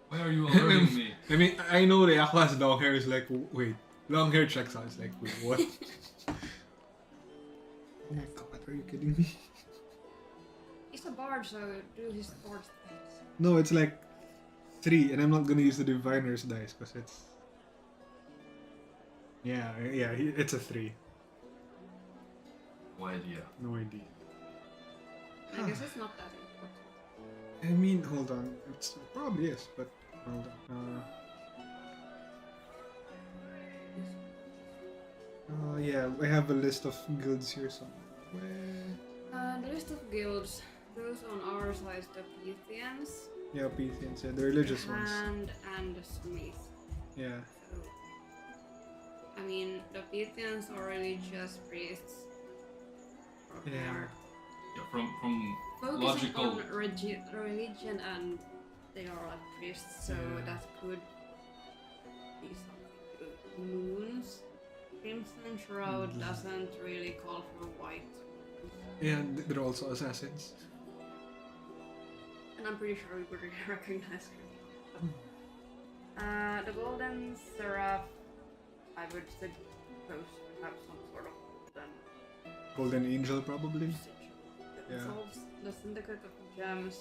Why are you alerting me? I mean, I know the Aqua has long hair. Is like, wait, long hair checks out. It's like, wait, what? Oh my god, are you kidding me? He's a bard, so do his bard things. No, it's like 3, and I'm not gonna use the diviner's dice because it's. Yeah, it's a 3. No idea. No idea. I guess it's not that important. I mean, hold on. It probably is, but hold on. Yeah, I have a list of guilds here somewhere. The list of guilds. Those on our side, the Pythians, Yeah, Pythians, yeah, the religious ones. and the Smith. Yeah. So, I mean, the Pythians are religious priests. Yeah. Yeah, from Focusing logical. on religion, and they are like priests, so Yeah. that could be something good. Moons. Crimson Shroud doesn't really call for white. Yeah, and they're also assassins. And I'm pretty sure we would recognize him. The Golden Seraph, I would suppose, would have some sort of golden Golden Angel, probably. sigil. Yeah. solves the syndicate of gems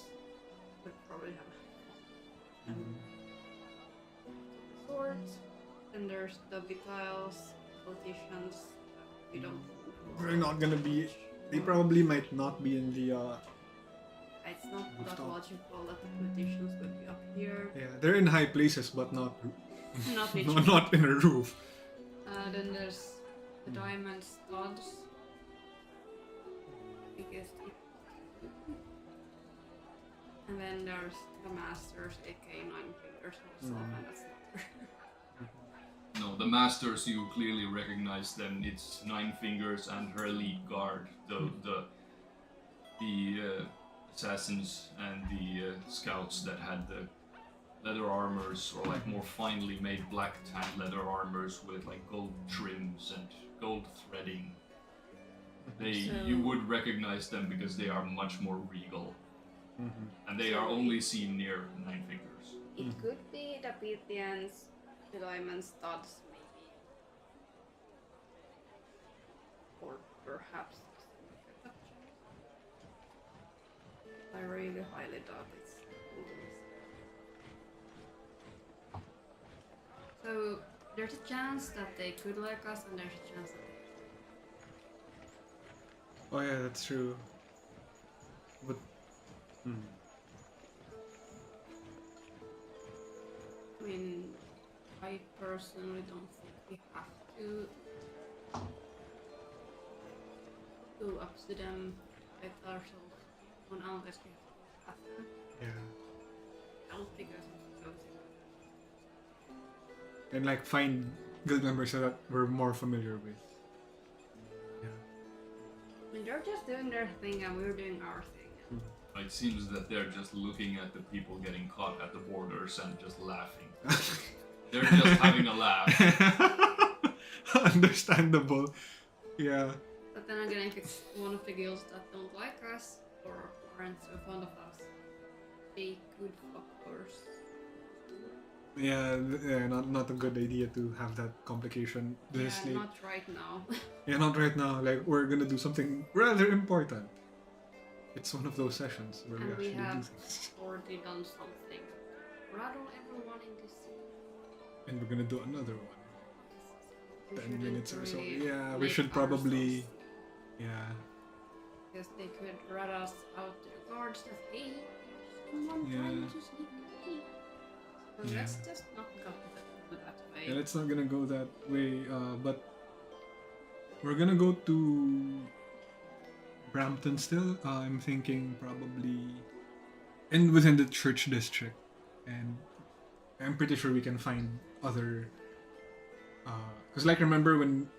would probably have swords. And there's the Vitiles, politicians. We don't know. We're not gonna be. They probably might not be in the. It's not that Rooftop. logical that the politicians would be up here. Yeah, they're in high places, but not. Not no, literally. not in a roof. Then there's the diamond studs. Biggest. And then there's the masters, aka 9 fingers also, and that's not No, the masters, you clearly recognize them. It's 9 Fingers and her elite guard, the assassins and the scouts that had the leather armors, or like more finely made black tan leather armors with like gold trims and gold threading. You would recognize them because they are much more regal, and they are only seen near 9 Fingers. It could be the Pythians, the diamond studs, maybe. Or perhaps. I really highly doubt it's so there's a chance that they could like us, and there's a chance that they Oh yeah, that's true. But. I mean, I personally don't think we have to go up to them with ourselves unless we have to. Yeah. I don't think there's so. And like find guild members that we're more familiar with. Yeah. I mean, they're just doing their thing and we're doing our thing. It seems that they're just looking at the people getting caught at the borders and just laughing. They're just having a laugh. Understandable. Yeah. But then again, if it's one of the guilds that don't like us or aren't so fond of us, they could fuck worse. Yeah, not a good idea to have that complication this Yeah, late. not right now. Yeah, not right now. Like, we're gonna do something rather important. It's one of those sessions where we And we actually do have things. already done something. Rattle everyone in this. And we're gonna do another one. We 10 shouldn't minutes or so. really Yeah, we make should probably. ourselves- Yeah. Because they could rat us out to the guards that, hey, someone Yeah. trying to sneak me. So Yeah. let's just not go that way. Yeah, it's not gonna go that way, but we're gonna go to Brampton still. I'm thinking probably within the church district, and I'm pretty sure we can find other. Because like remember when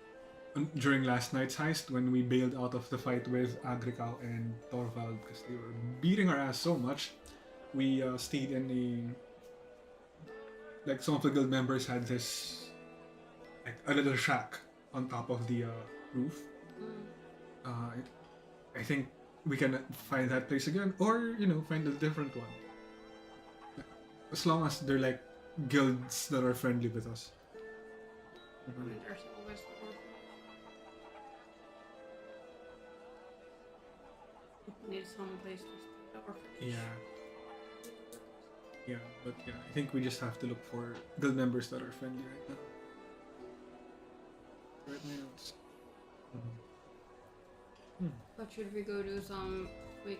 during last night's heist when we bailed out of the fight with Agrikal and Torvald because they were beating our ass so much, we stayed in like some of the guild members had this like a little shack on top of the roof. I think we can find that place again, or find a different one. As long as they're like guilds that are friendly with us. I mean, there's always more. We need some place to stay our fish. Yeah, but yeah, I think we just have to look for guild members that are friendly right now. Right now, it's. But should we go do some quick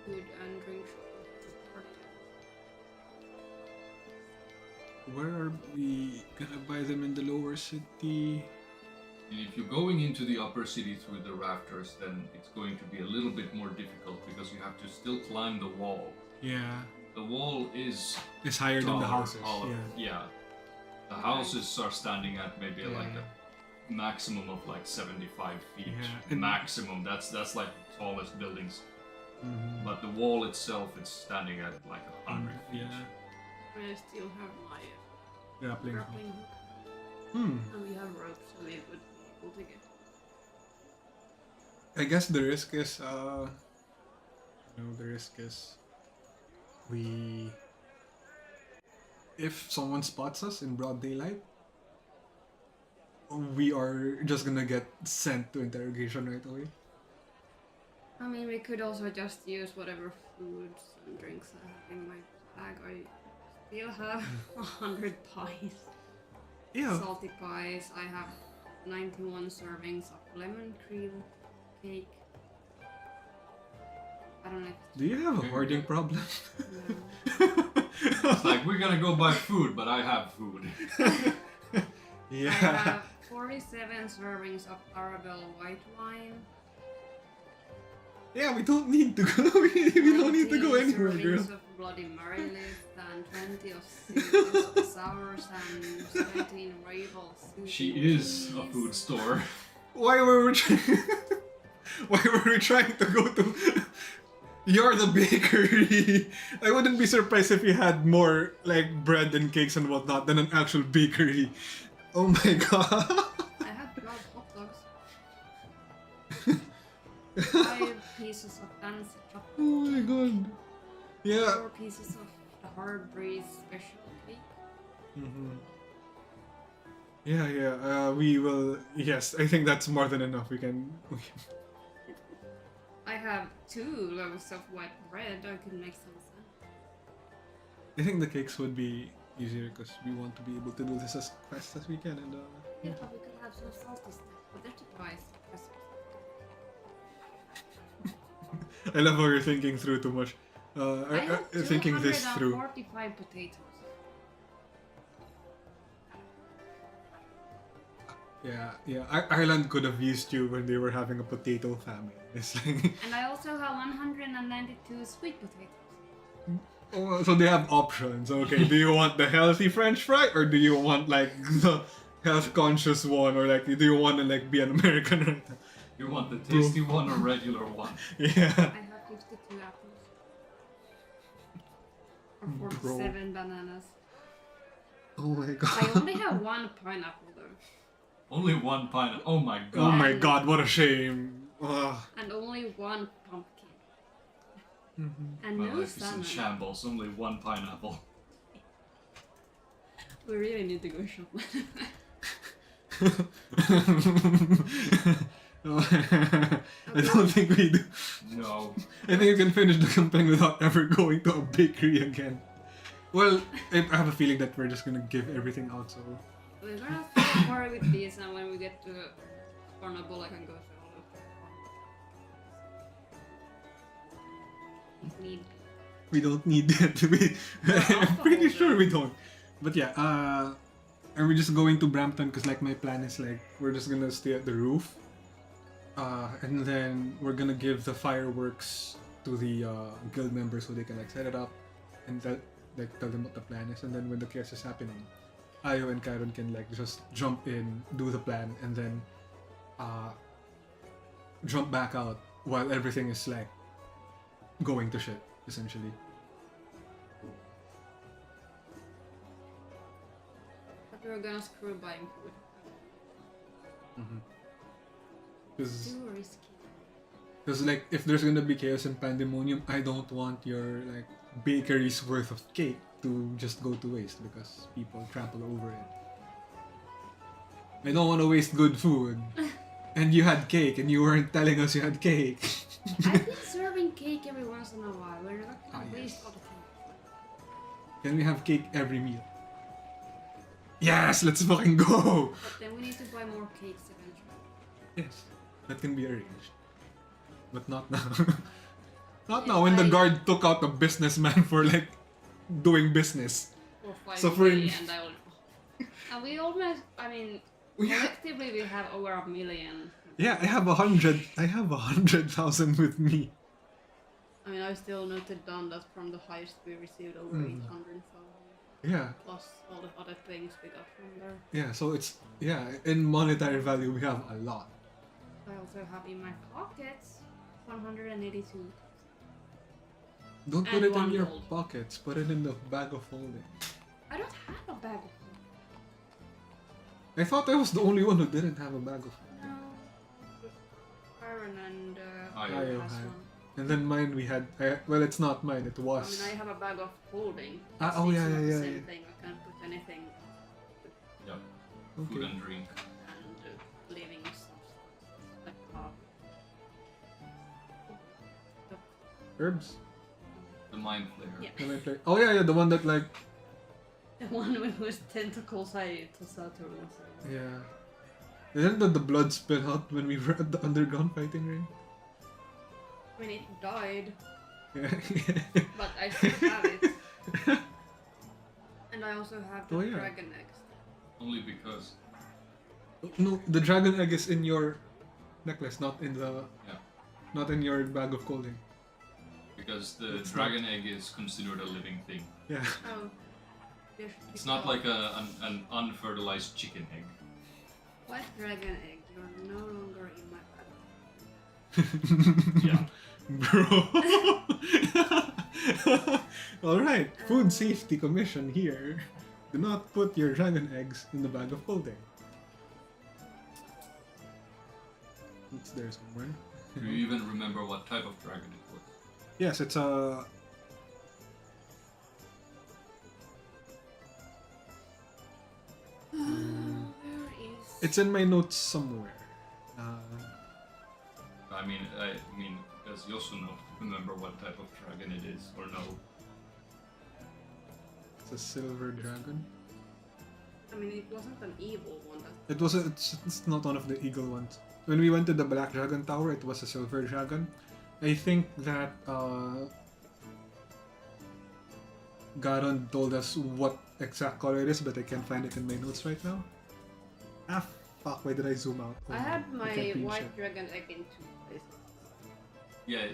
food and drink shopping? Where are we gonna buy them in the lower city? And if you're going into the upper city through the rafters, then it's going to be a little bit more difficult because you have to still climb the wall. Yeah, The wall is it's higher than the taller, houses. taller. Yeah. The houses are standing at maybe like Yeah. a maximum of like 75 feet. Yeah, and- Maximum. That's like the tallest buildings. Mhm. But the wall itself, it's standing at like 100 feet. Yeah. I still have my Grappling. grappling hook. And we have ropes, so we would be able to get. I guess the risk is if someone spots us in broad daylight, we are just gonna get sent to interrogation right away. I mean, we could also just use whatever foods and drinks I have in my bag. I still have 100 pies. Yeah. Salty pies. I have 91 servings of lemon cream cake. I don't know if Do you have a hoarding problem? no. It's like, we're gonna go buy food, but I have food. I Yeah. have 47 servings of Arabelle white wine. Yeah, we don't need to go. we don't need to go 19 anywhere, girl. servings of Bloody Mary list and 20 of Caesar's sours and 17 Ravel. She is a food store. Why were we Why were we trying to go to? You're the bakery. I wouldn't be surprised if you had more like bread and cakes and whatnot than an actual bakery. Oh my god. I have 12 hot dogs. 5 pieces of fancy chocolate. Oh my god. Yeah. 4 pieces of the hard breeze special cake. Mm-hmm. Yeah. We will. Yes, I think that's more than enough. We can. I have 2 loaves of white bread. I could make some sense. I think the cakes would be easier because we want to be able to do this as fast as we can. And Yeah, but we could have some salty stuff. But there's the price. I love how you're thinking through too much. I have Thinking this through. 245 potatoes. Yeah. Ireland could have used you when they were having a potato famine. It's like, And I also have 192 sweet potatoes. oh, so they have options. Okay, do you want the healthy French fry or do you want like the health conscious one, or like do you want to like be an American right now? You want the tasty one or regular one? Yeah. I have 52 apples. Or 47 bananas. Oh my god. I only have 1 pineapple though. Only one pineapple. Oh my Oh god. my god, what a shame. Ugh. And only 1 pumpkin. Mhm. And My no life is in salmon. shambles. Only one pineapple. We really need to go shop. I don't think we do. No. I think you can finish the campaign without ever going to a bakery again. Well, I have a feeling that we're just gonna give everything out, so... We're gonna start more with these, and when we get to Scornubel, I can go through all of them. If need be. We don't need that to be... I'm pretty sure we don't. But yeah, are we just going to Brampton? Because like my plan is like, we're just gonna stay at the roof. And then we're gonna give the fireworks to the guild members so they can like set it up and tell them what the plan is. And then when the chaos is happening, Ayo and Kairon can like just jump in, do the plan, and then jump back out while everything is like going to shit, essentially. But we're gonna screw buying food. Because Too risky. like if there's gonna be chaos and pandemonium, I don't want your like bakery's worth of cake to just go to waste because people trample over it. I don't want to waste good food. And you had cake and you weren't telling us you had cake. I've been serving cake every once in a while. We're not gonna waste Yes. all the time. Can we have cake every meal? Yes, let's fucking go! But then we need to buy more cakes eventually. Yes, that can be arranged. But not now. Not now when the guard took out a businessman for like doing business. Or 5 So for- million, and I will. And we almost, I mean, collectively we have over 1 million. Yeah, I have 100,000 with me. I mean, I still noted down that from the highest we received over 800,000. Yeah, Plus all the other things we got from there. yeah, so it's, in monetary value we have a lot. I also have in my pockets 182. Don't put And it in one your gold. pockets, put it in the bag of holding. I don't have a bag of I thought I was the only one who didn't have a bag of holding. No. Kairon and Ayo has had. one. And then mine we had, well it's not mine, it I was. mean, I have a bag of holding. Ah, It's oh, yeah, not yeah, the yeah, same yeah. thing. I can't put anything Yep. Okay. Food and drink. and living substance like Herbs? The mind flayer. Yeah. Can I play? Oh yeah, the one that like The one with whose tentacles I tossed out to myself. yeah. Isn't that the blood spit out when we were at the underground fighting ring? I mean, it died, Yeah. but I still have it. And I also have the Oh, yeah. dragon eggs. Only because. No, the dragon egg is in your necklace, not in the Yeah. not in your bag of clothing. Because the It's dragon egg is considered a living thing. Yeah. Oh. there should be It's not called like an unfertilized chicken egg. White dragon egg, you're no longer in my bag. Yeah. Bro. Alright, Food Safety Commission here. Do not put your dragon eggs in the bag of clothing. It's there somewhere. Do you even remember what type of dragon it was? Yes, it's a. Where is... It's in my notes somewhere. I mean, does Yosuno remember what type of dragon it is, or no? It's a silver dragon. I mean, it wasn't an evil one. That... It was. It's not one of the eagle ones. When we went to the Black Dragon Tower, it was a silver dragon. I think that Garon told us what exact color it is, but I can't find it in my notes right now. Ah, fuck! Why did I zoom out? I had can't my read white shit. dragon egg in 2 places. Yeah,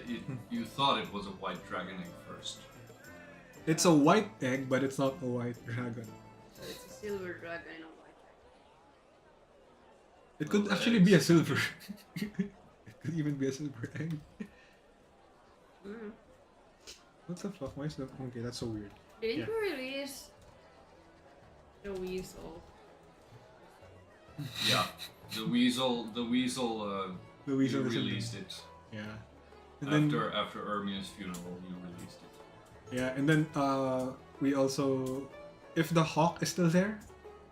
you thought it was a white dragon egg first. It's a white egg, but it's not a white dragon. So it's a silver dragon and a white It Well, could the actually be a eggs. silver. It could even be a silver egg. egg. Mm. What the fuck? Why is that? Okay, that's so weird. Didn't Yeah. you release the weasel? Yeah, the weasel. The You weasel is in released it the- Yeah. And after Ermion's funeral. You released it. yeah, and then we also, if the hawk is still there.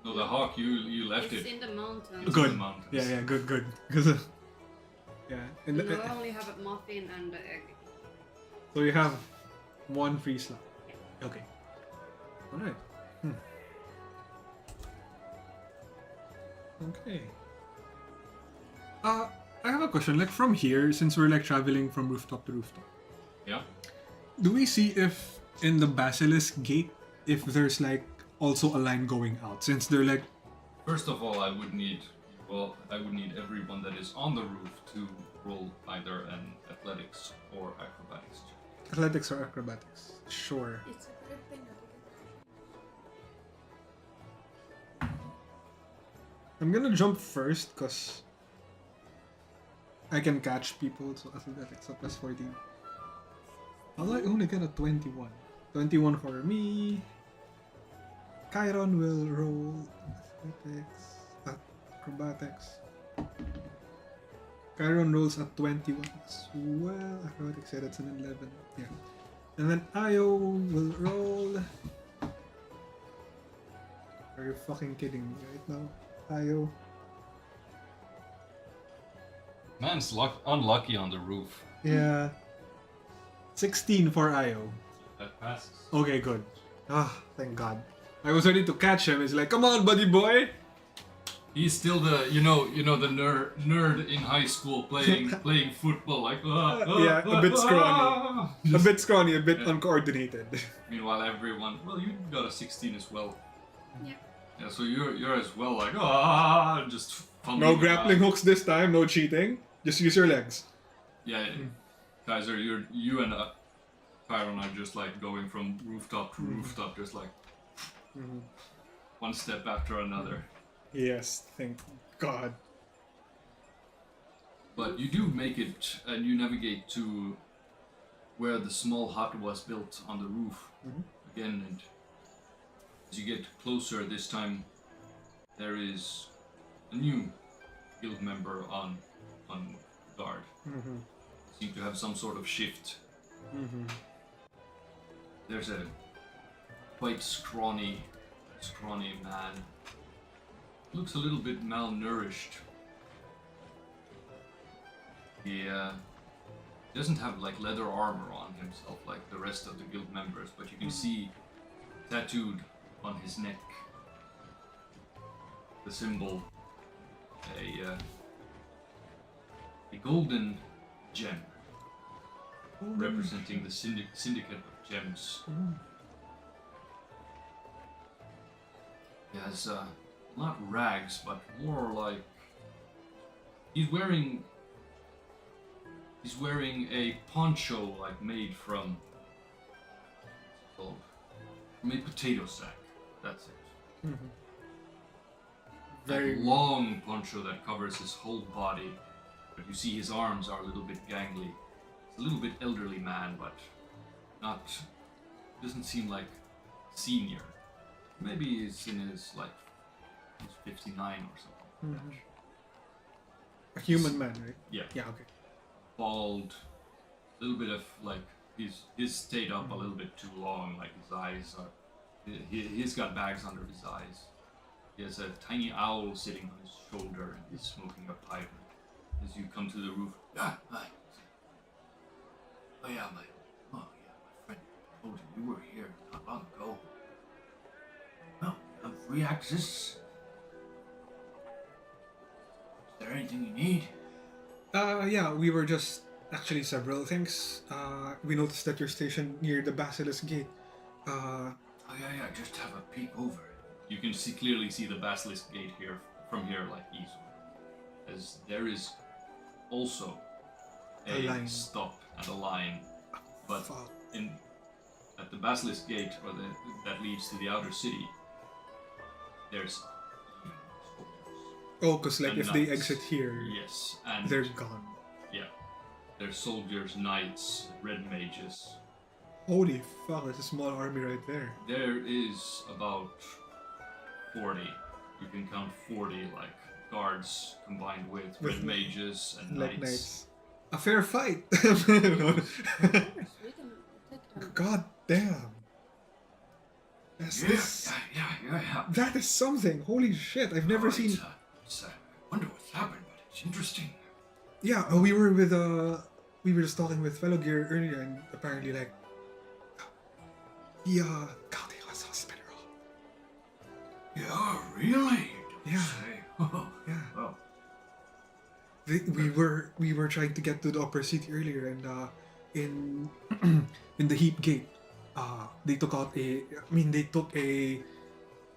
No, the hawk. You left It's it. in the mountains. It's Good. in the mountains. Yeah, good. Because yeah, and And I only have a muffin and the egg. so you have one free slot. Yeah. Okay. All right. Okay. I have a question. Like from here, since we're like traveling from rooftop to rooftop, Yeah. do we see if in the Basilisk Gate if there's like also a line going out? Since they're like First of all, I would need everyone that is on the roof to roll either an athletics or acrobatics check. athletics or acrobatics. Sure. It's a good thing that I'm gonna jump first because I can catch people, so athletics a plus 14. How do I only get a 21? 21 for me. Kairon will roll athletics, acrobatics. Kairon rolls a 21 as well. Acrobatics, yeah, that's an 11. Yeah. And then Ayo will roll. Are you fucking kidding me right now? Ayo. Man's unlucky on the roof. Yeah. 16 for Ayo. That passes. Okay, good. Ah, thank God. I was ready to catch him. It's like, come on, buddy boy. He's still the the nerd in high school playing football like Yeah, a bit scrawny. A bit scrawny, a bit uncoordinated. Meanwhile, everyone, well, you got a 16 as well. Yeah. Yeah, so you're as well like just fumbling No grappling around. hooks this time, no cheating. Just use your legs. Yeah, Kaiser, you and Kairon are just like going from rooftop to rooftop, just like one step after another. Yes, thank God. But you do make it, and you navigate to where the small hut was built on the roof again. And as you get closer, this time there is a new guild member on guard. Seem to have some sort of shift. There's a quite scrawny man. Looks a little bit malnourished. He doesn't have like leather armor on. on himself like the rest of the guild members, but you can see tattooed on his neck the symbol, a golden gem representing the syndicate of gems. He has not rags, but more like he's wearing a poncho like made from made potato sack. That's it. Mm-hmm. A long poncho that covers his whole body, but you see his arms are a little bit gangly. He's a little bit elderly man, but not. Doesn't seem like senior. Maybe he's in his he's 59 or something. Mm-hmm. A human man, right? Yeah. Yeah. Okay. Bald, a little bit of he's stayed up a little bit too long. Like his eyes are. He's got bags under his eyes. He has a tiny owl sitting on his shoulder, and he's smoking a pipe. As you come to the roof, Hi. My friend told you were here not long ago. Well, you have free access. Is there anything you need? Yeah, we were just actually several things. We noticed that you're stationed near the Basilisk Gate. Just have a peek over. you can clearly see the Basilisk Gate here from here, like easily, as there is also A line. stop and a line, but Fuck. at the Basilisk Gate, or that leads to the outer city, there's Oh, because like and if they knights. exit here, yes, and they're gone. yeah, there's soldiers, knights, red mages. Holy fuck, that's a small army right there. There is about 40. You can count 40 like guards combined with With red mages and Like knights. knights. A fair fight! Yes, we can take them. God damn. That's this. Yeah. That is something. Holy shit, I've never seen. I wonder what's happened, but it's interesting. Yeah, we were just talking with fellow gear earlier, and apparently like God, he was hospital. Yeah, really? Don't Yeah. say. Oh, Yeah. well, We were trying to get to the upper city earlier, and in in the Heap Gate, they took a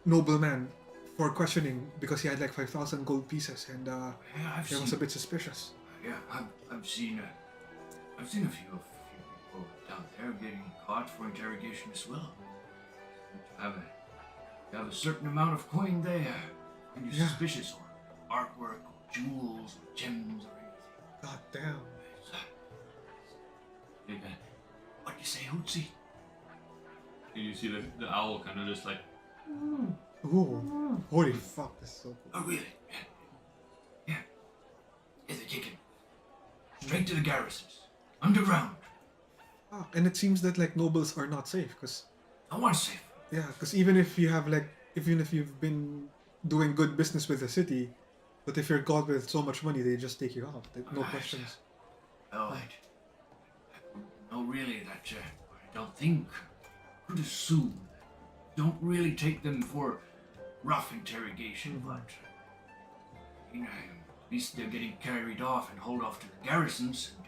nobleman for questioning because he had like 5,000 gold pieces, and yeah, I've it was a seen. bit suspicious. Yeah, I've seen a few people down there getting caught for interrogation as well. You have a certain amount of coin there, and you're Yeah. suspicious, or artwork, or jewels, or gems, or anything. God damn. What do you say, Hootsie? And you see the owl kind of just like, Ooh, holy fuck, that's so cool. Oh, really? Yeah. Yeah, they take him straight to the garrisons, underground. And it seems that like nobles are not safe, because I want to say. even if you've been doing good business with the city, but if you're caught with so much money, they just take you out. No Right. questions. Oh, I know really that I don't think. I could assume that don't really take them for rough interrogation, but at least they're getting carried off and hauled off to the garrisons. And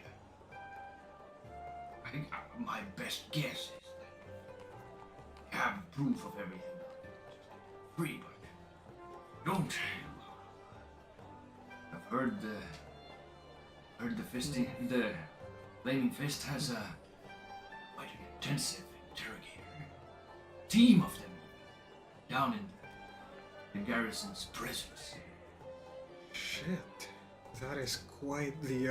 I think my best guess is that they have proof of everything. Just free, but don't. I've heard the Flaming Fist has a quite an intensive interrogator team of them down in the garrison's presence. Shit, that is quite the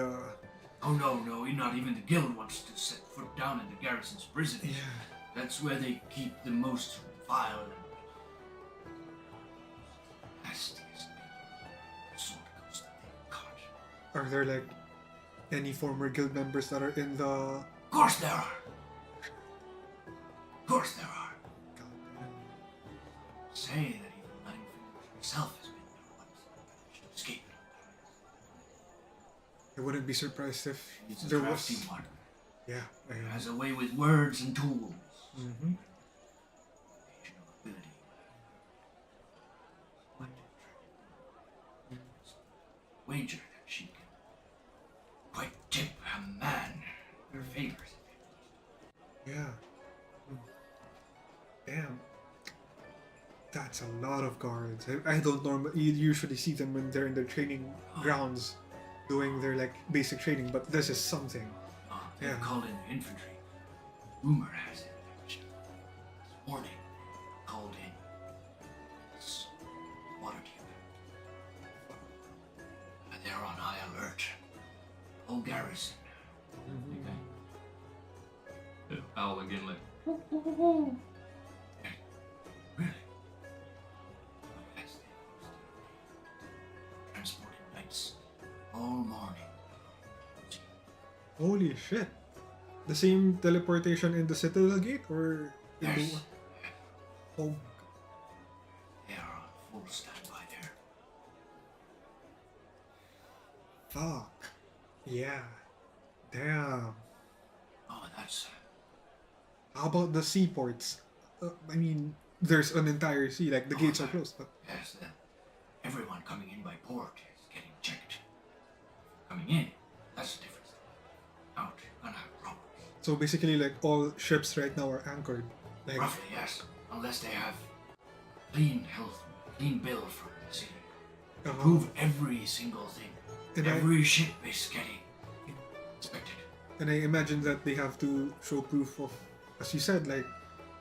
Oh no, not even the guild wants to set foot down in the garrison's prison. yeah. That's where they keep the most vile and nastiest sorts that they've caught. Are there like any former guild members that are in the? Of course there are. Of course there are. God damn. Say that even NatFinn himself has been there once and managed to escape it. I wouldn't be surprised if He's a there crafty was. one. Yeah. Has a way with words and tools. Mm-hmm. Asian ability. Quite wager that she can quite tip a man her favors. Yeah. Damn. That's a lot of guards. I don't normally usually see them when they're in their training grounds doing their like basic training, but this is something. They've Yeah. called in the infantry. Rumor has it that this morning called in this water deep. They're on high alert. Whole garrison. Okay. The owl again, like, Really? Yes, they transported knights all morning. Holy shit. The same teleportation in the Citadel Gate or in Yes. the Oh They are on full standby there. fuck. Yeah. Damn. Oh, that's How about the seaports? I mean, there's an entire sea, like the gates are closed, but yes. Everyone coming in by port is getting checked. Coming in, that's the difference. Out, you're gonna have problems. so basically like all ships right now are anchored. Like Roughly, yes. Unless they have clean bill from the city. Prove every single thing. And Every ship is getting inspected. and I imagine that they have to show proof of, as you said, like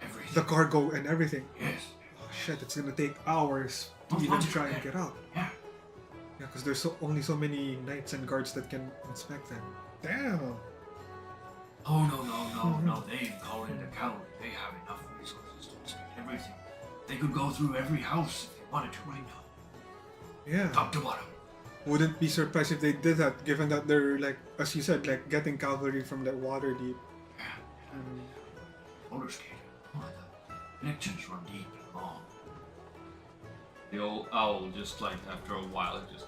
Everything. the cargo and everything. Yes. Oh shit, it's gonna take hours to Not even much, try and yeah. get out. Yeah. Yeah, because there's only so many knights and guards that can inspect them. Damn. Oh, no. They've called in the cavalry. They have enough resources to inspect everything. They could go through every house if they wanted to right now. Yeah. Top to bottom. Wouldn't be surprised if they did that, given that they're like, as you said, like getting cavalry from the water deep. Yeah. Mm. Baldurs Gate. Oh, the connections run deep and long. the old owl just like after a while it's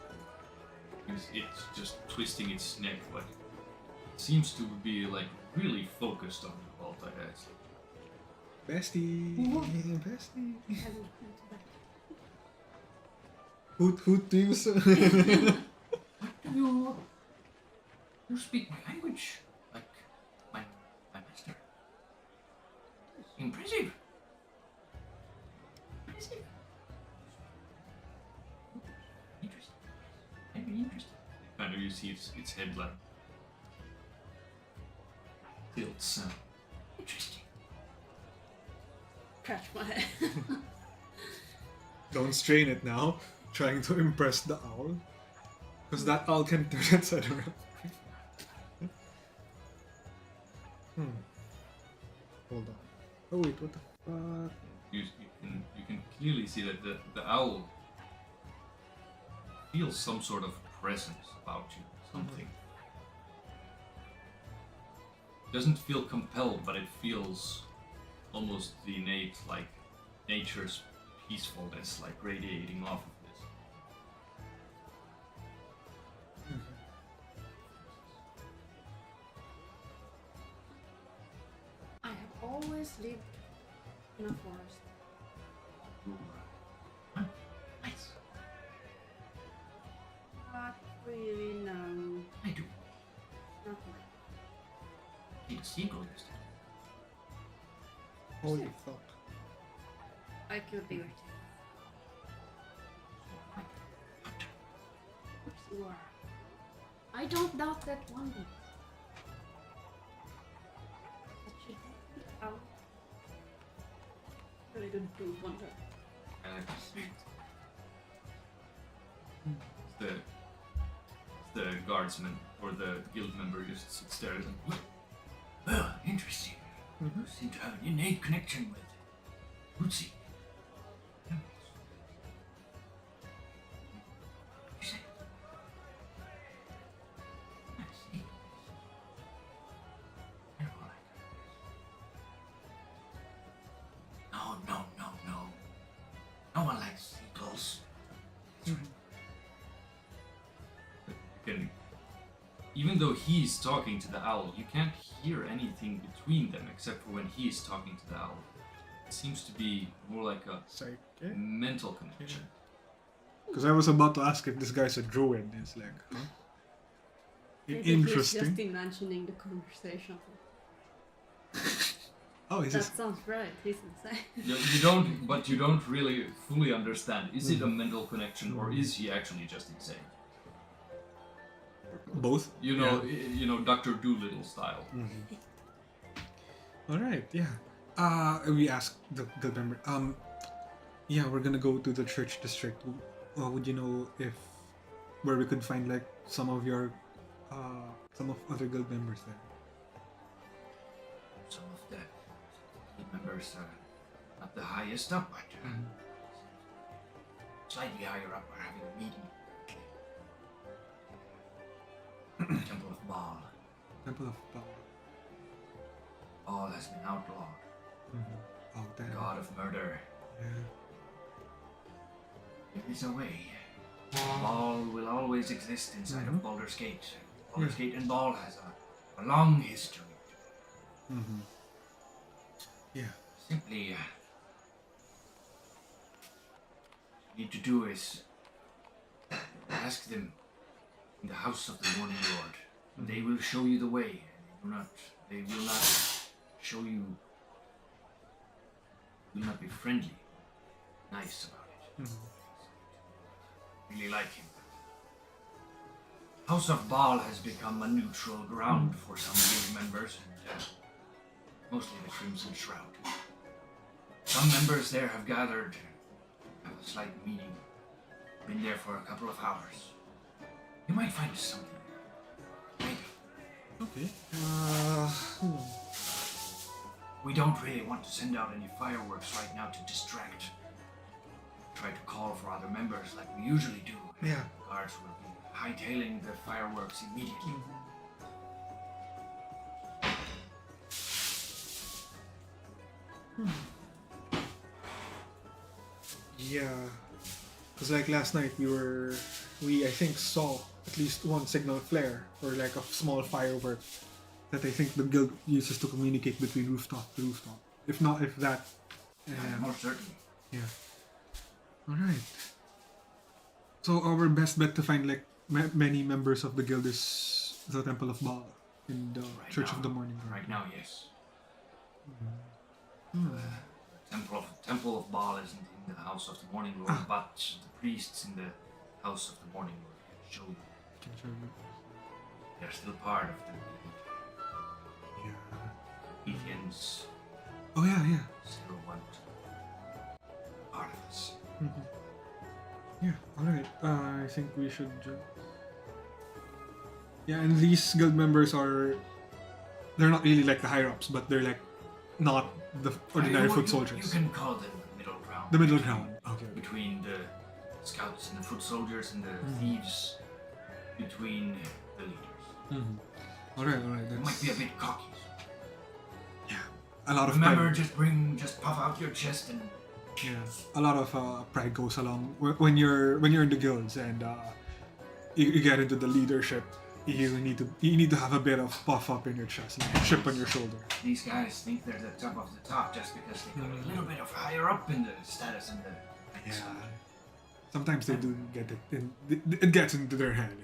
just twisting its neck, but it seems to be like really focused on the multi-heads. Bestie. Bestie. Hasn't come to that. Hoot teams. You speak my language like my master. Impressive. Interesting. Very interesting. Kind of you see its head like tilts. Interesting. Catch my head. Don't strain it now, trying to impress the owl. Because that owl can turn its head around. Hold on. Oh wait, what the fuck? You can clearly see that the owl feels some sort of presence about you, something. Doesn't feel compelled, but it feels almost the innate, like nature's peacefulness, like radiating off of this. I have always lived in a forest. Nice. Not really, no. I do. Not much. Keep a seagull yesterday. Holy fuck. I could be with you. Of course you are. I don't doubt that one bit. But she did it out. Really didn't do wonder. I like to see the guardsman or the guild member just sits there and Well, interesting. You seem to have an innate connection with Lucy. You say? I see. I don't like her. No. No one likes seagulls. you can even though he's talking to the owl, you can't hear anything between them except for when he's talking to the owl. It seems to be more like a Psychic? mental connection. Because I was about to ask if this guy's a druid. It's like, huh? Maybe he's just Interesting. imagining the conversation. Oh, is That this? sounds right. He's insane. You don't really fully understand. Is it a mental connection or is he actually just insane? Both? You know, Dr. Doolittle style. Alright, yeah. We asked the guild member, yeah, we're gonna go to the church district. Would you know if where we could find like some of other guild members there? Some of the guild members are not the highest up, but slightly higher up are having a meeting. Temple of Baal. Temple of Baal. Baal has been outlawed. Oh, damn. God of murder. Yeah. There is a way. Baal will always exist inside of Baldurs Gate. Baldurs Gate and Baal has a long history. Yeah. Simply, what you need to do is ask them in the house of the Morning Lord. And they will show you the way. And they will not show you. Will not be friendly, nice about it. Really like him. House of Baal has become a neutral ground for some guild members, and mostly the Crimson Shroud. Some members there have gathered, have a slight meeting, been there for a couple of hours. You might find something. Maybe. Okay. We don't really want to send out any fireworks right now to distract. Try to call for other members like we usually do. Yeah. The guards will be hightailing the fireworks immediately. Yeah. Because like last night we I think saw at least one signal flare or like a small firework that I think the guild uses to communicate between rooftop to rooftop. If that. Most certainly. Yeah. Alright. So our best bet to find like many members of the guild is the Temple of Baal in the Right Church now. of the Morning Lord. Right now, yes. Temple of Baal isn't in the house of the Morning Lord, but the priests in the house of the Morning Lord can show you. Can show you. They're still part of the Yeah. Ethians. Oh yeah. Still want part of us. Yeah, alright. I think we should. Yeah, and these guild members they're not really like the higher ups, but they're like not the ordinary foot soldiers. You can call them the middle ground. The middle ground. Okay. Between the scouts and the foot soldiers and the thieves. Between the leaders. Alright. You might be a bit cocky. A lot of Remember, pride. just puff out your chest and. Yeah, a lot of pride goes along when you're in the guilds and you get into the leadership. You need to have a bit of puff up in your chest, like a chip on your shoulder. These guys think they're the top of the top just because they got a little bit of higher up in the status and the. Yeah. Sometimes they do get it. It gets into their head.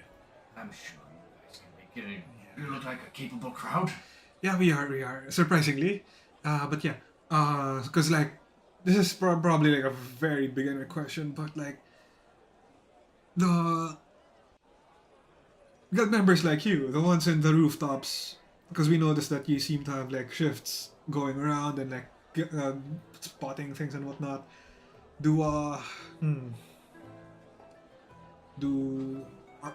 I'm sure you guys can make it. You look like a capable crowd. Yeah, we are surprisingly, but yeah, because like this is probably like a very beginner question, but like the guild members like you, the ones in the rooftops, because we noticed that you seem to have like shifts going around and like spotting things and whatnot.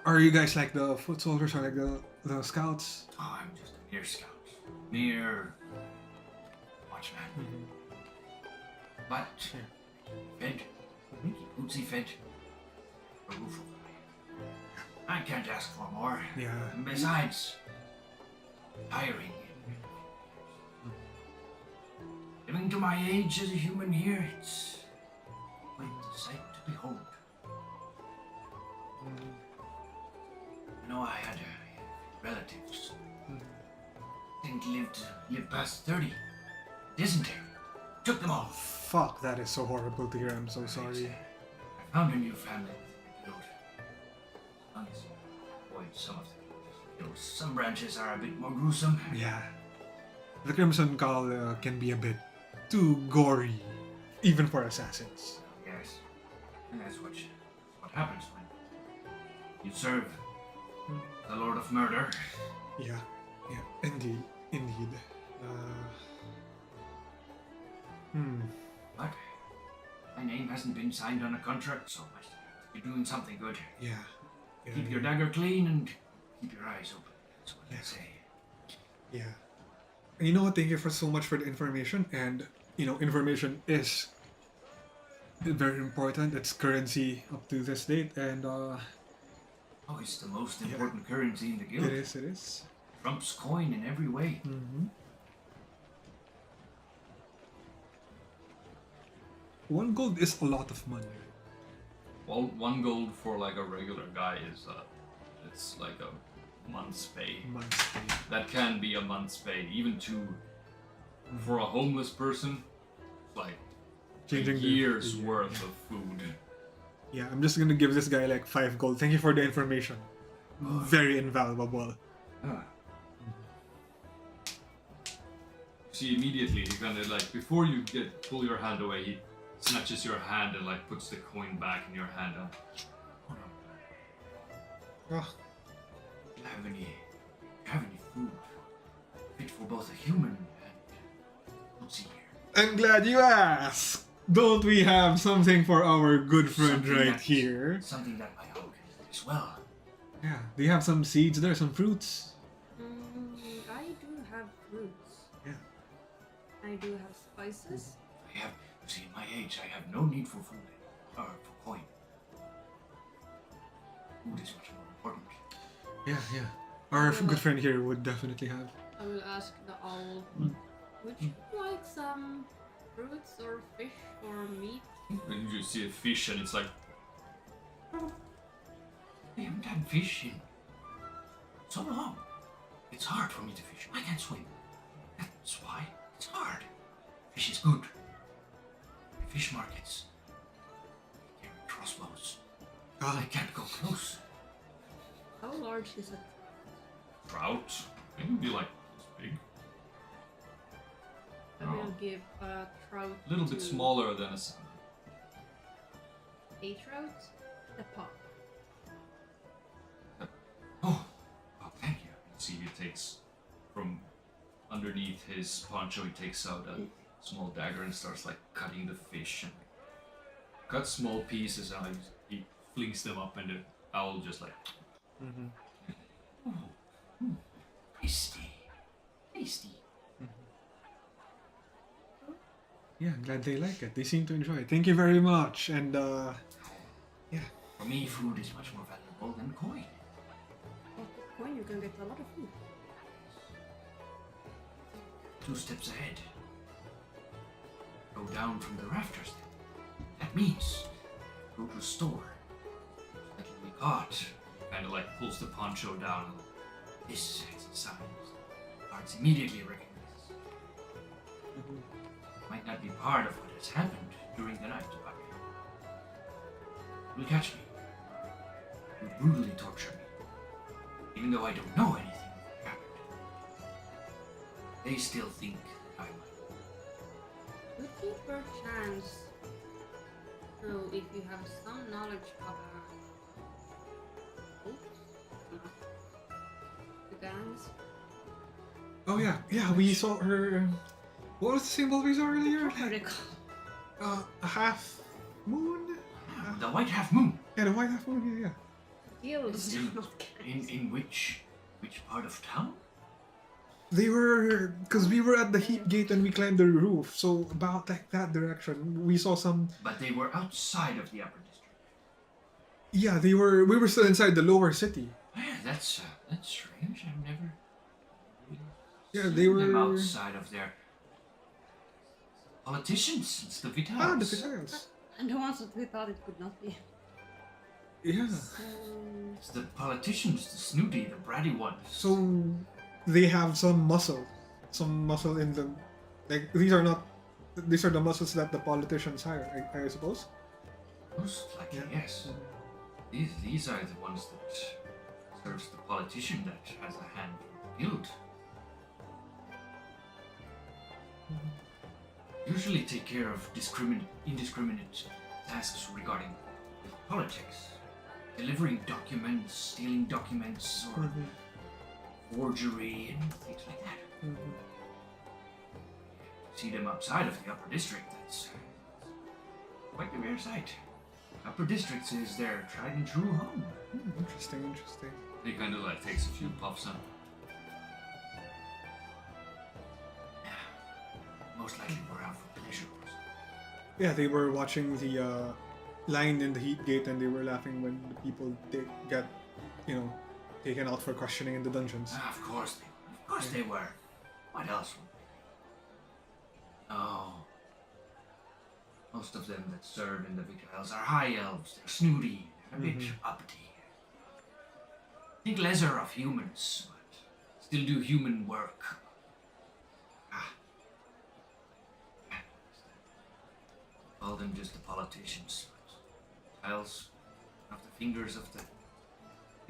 Are you guys like the foot soldiers or like the scouts? Oh, I'm just a mere scout. Mere watchman. But fed, Bootsy fed, a roof over my head. I can't ask for more. Yeah. And besides, tiring. Living to my age as a human here, it's quite a sight to behold. You know, I had relatives. Didn't live past 30. Dysentery. Took them all. Fuck, that is so horrible to hear. I'm so sorry. I found a new family. Killed. Honestly, avoid some of them. Some branches are a bit more gruesome. Yeah. The Crimson Call can be a bit too gory, even for assassins. Yes. And that's what happens when you serve the Lord of Murder. Yeah, indeed. But my name hasn't been signed on a contract, so I should be doing something good. Yeah. Keep your dagger clean and keep your eyes open. That's what I say. Yeah. And you know what? Thank you for so much for the information. And information is very important. It's currency up to this date, and Oh, it's the most important currency in the guild. it is. Trumps coin in every way. Mm-hmm. 1 gold is a lot of money. Well, 1 gold for like a regular guy is it's like a month's pay. That can be a month's pay. Even 2 for a homeless person, like Changing a the- year's yeah. worth of food. Yeah, I'm just gonna give this guy like 5 gold. Thank you for the information. Very invaluable. See, immediately he kind of like before you pull your hand away, he snatches your hand and like puts the coin back in your hand. And, Oh, Do you have any food fit for both a human and Tutsi here? I'm glad you asked. Don't we have something for our good friend Something right that- here? Something that my own can eat as well. Yeah. Do you have some seeds there? Some fruits? I do have fruits. Yeah. I do have spices. In my age, I have no need for food or for coin. Food is much more important. Yeah. Our good friend here would definitely have. I will ask the owl. Would you like some fruits or fish or meat? and you see a fish and it's like I haven't had fish in so long. It's hard for me to fish. I can't swim. That's why it's hard. Fish is good. Fish markets. They carry crossbows. I can't go close. How large is it? trout. It would be like this big. I will give a trout. A little bit to smaller than a salmon. A trout, a pop. Oh, thank you. See, he takes from underneath his poncho, he takes out a small dagger and starts like cutting the fish and cuts small pieces and he flings them up and the owl just like Tasty. Tasty. Yeah, I'm glad they like it. They seem to enjoy it. Thank you very much. And For me, food is much more valuable than coin. With coin, you can get a lot of food. 2 steps ahead. Go down from the rafters. That means go to a store. That will be caught. kind of like pulls the poncho down. This has a sign. Guards immediately recognize. Might not be part of what has happened during the night, but will catch me. Will brutally torture me. Even though I don't know anything of what happened. They still think that I'm Would you perchance know if you have some knowledge of the gangs? oh yeah, we saw her. What was the symbol we saw earlier? What are they called? A half moon. the White Half Moon. Yeah, the white half moon. Yeah. Guilds, In- not gangs. In which part of town? They were, because we were at the heat gate and we climbed the roof, so about like that direction. We saw some. But they were outside of the upper district. Yeah, they were. We were still inside the lower city. Yeah, that's strange. I've never. Yeah, seen they them were. outside of their politicians. It's the Vitals. Ah, the Vitals. And the ones that we thought it could not be. Yeah. So, It's the politicians, the snooty, the bratty ones. So they have some muscle in them. Like these are the muscles that the politicians hire, I suppose. Most likely, Yeah. yes. These are the ones that serves the politician that has a hand for the guild. Usually take care of indiscriminate tasks regarding politics. Delivering documents, stealing documents, or forgery and things like that. See them outside of the upper district, that's quite a rare sight. Upper districts is their tried and true home. Interesting. He kind of like takes a few puffs on. Most likely we're out for pleasure. Yeah, they were watching the line in the heat gate and they were laughing when the people get, taken out for questioning in the dungeons. Of course they were. Of course they were. What else would they? Oh. Most of them that serve in the Victuals are high elves. They're snooty. They're a bit uppity. Think lesser of humans, but still do human work. Call them just the politicians. Tiles of the fingers of the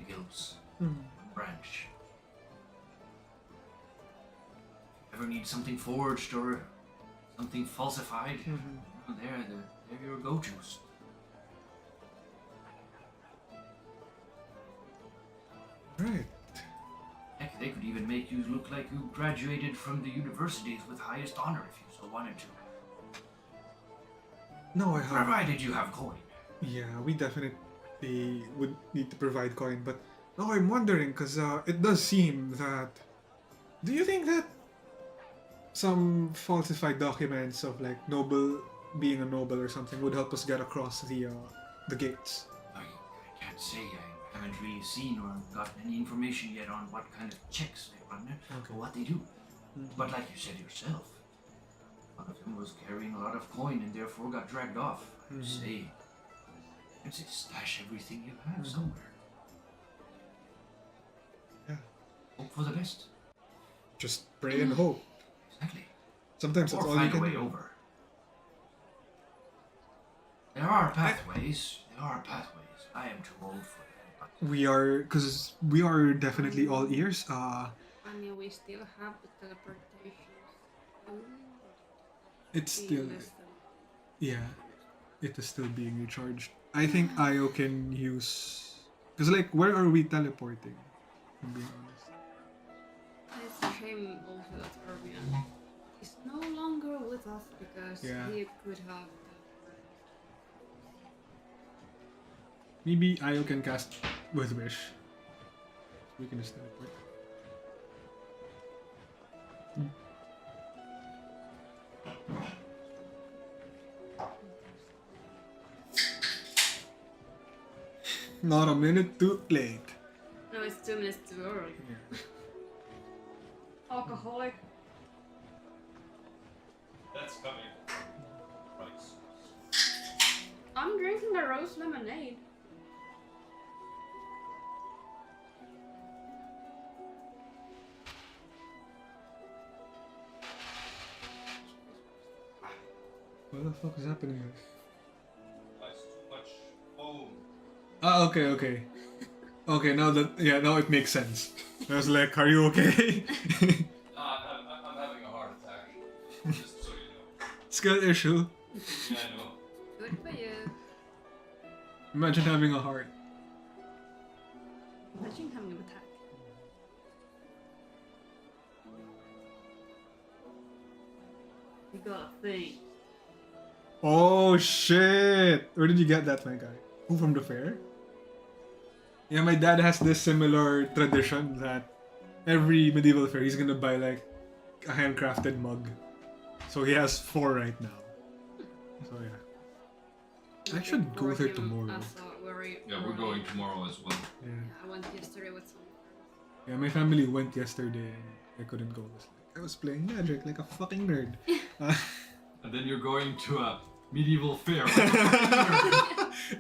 guilds. One branch. Ever need something forged or something falsified? They're your go-tos. Right. Heck, they could even make you look like you graduated from the universities with highest honor if you so wanted to. No, I have. Provided you have coin. Yeah, we definitely would need to provide coin, but now I'm wondering because it does seem that. Do you think that some falsified documents of like being a noble or something would help us get across the gates? I can't say. I haven't really seen or gotten any information yet on what kind of checks they run or what they do. But like you said yourself, one of them was carrying a lot of coin and therefore got dragged off. I'd say stash everything you have somewhere. Yeah. Hope for the best. Just pray and hope. Exactly. Sometimes that's Or all you find a can way do. over. There are pathways. I am too old for them. We are definitely all ears. I mean, we still have the teleportation. It's We still list them. yeah, it is still being recharged. I think Io can use because like where are we teleporting? I'm being honest. It's a shame also that Ermion is no longer with us because Yeah. he could have. Maybe Io can cast with Wish. We can just teleport. Not a minute too late. No, it's 2 minutes too early. Yeah. Alcoholic. That's coming. I'm drinking the rose lemonade. What the fuck is happening here? That's too much foam. Ah, okay. Okay, now it makes sense. I was like, are you okay? I'm having a heart attack. Just so you know. Skill issue. Yeah, I know. Good for you. Imagine having a heart. Imagine having an attack. You got a thing. Oh shit! Where did you get that, my guy? Oh, from the fair? Yeah, my dad has this similar tradition that every medieval fair he's gonna buy like a handcrafted mug. So he has 4 right now. So yeah. I should go there tomorrow. Yeah, we're going tomorrow as well. Yeah. I went yesterday with some friends. Yeah, my family went yesterday and I couldn't go. I was playing Magic like a fucking nerd. And then you're going to a medieval fair.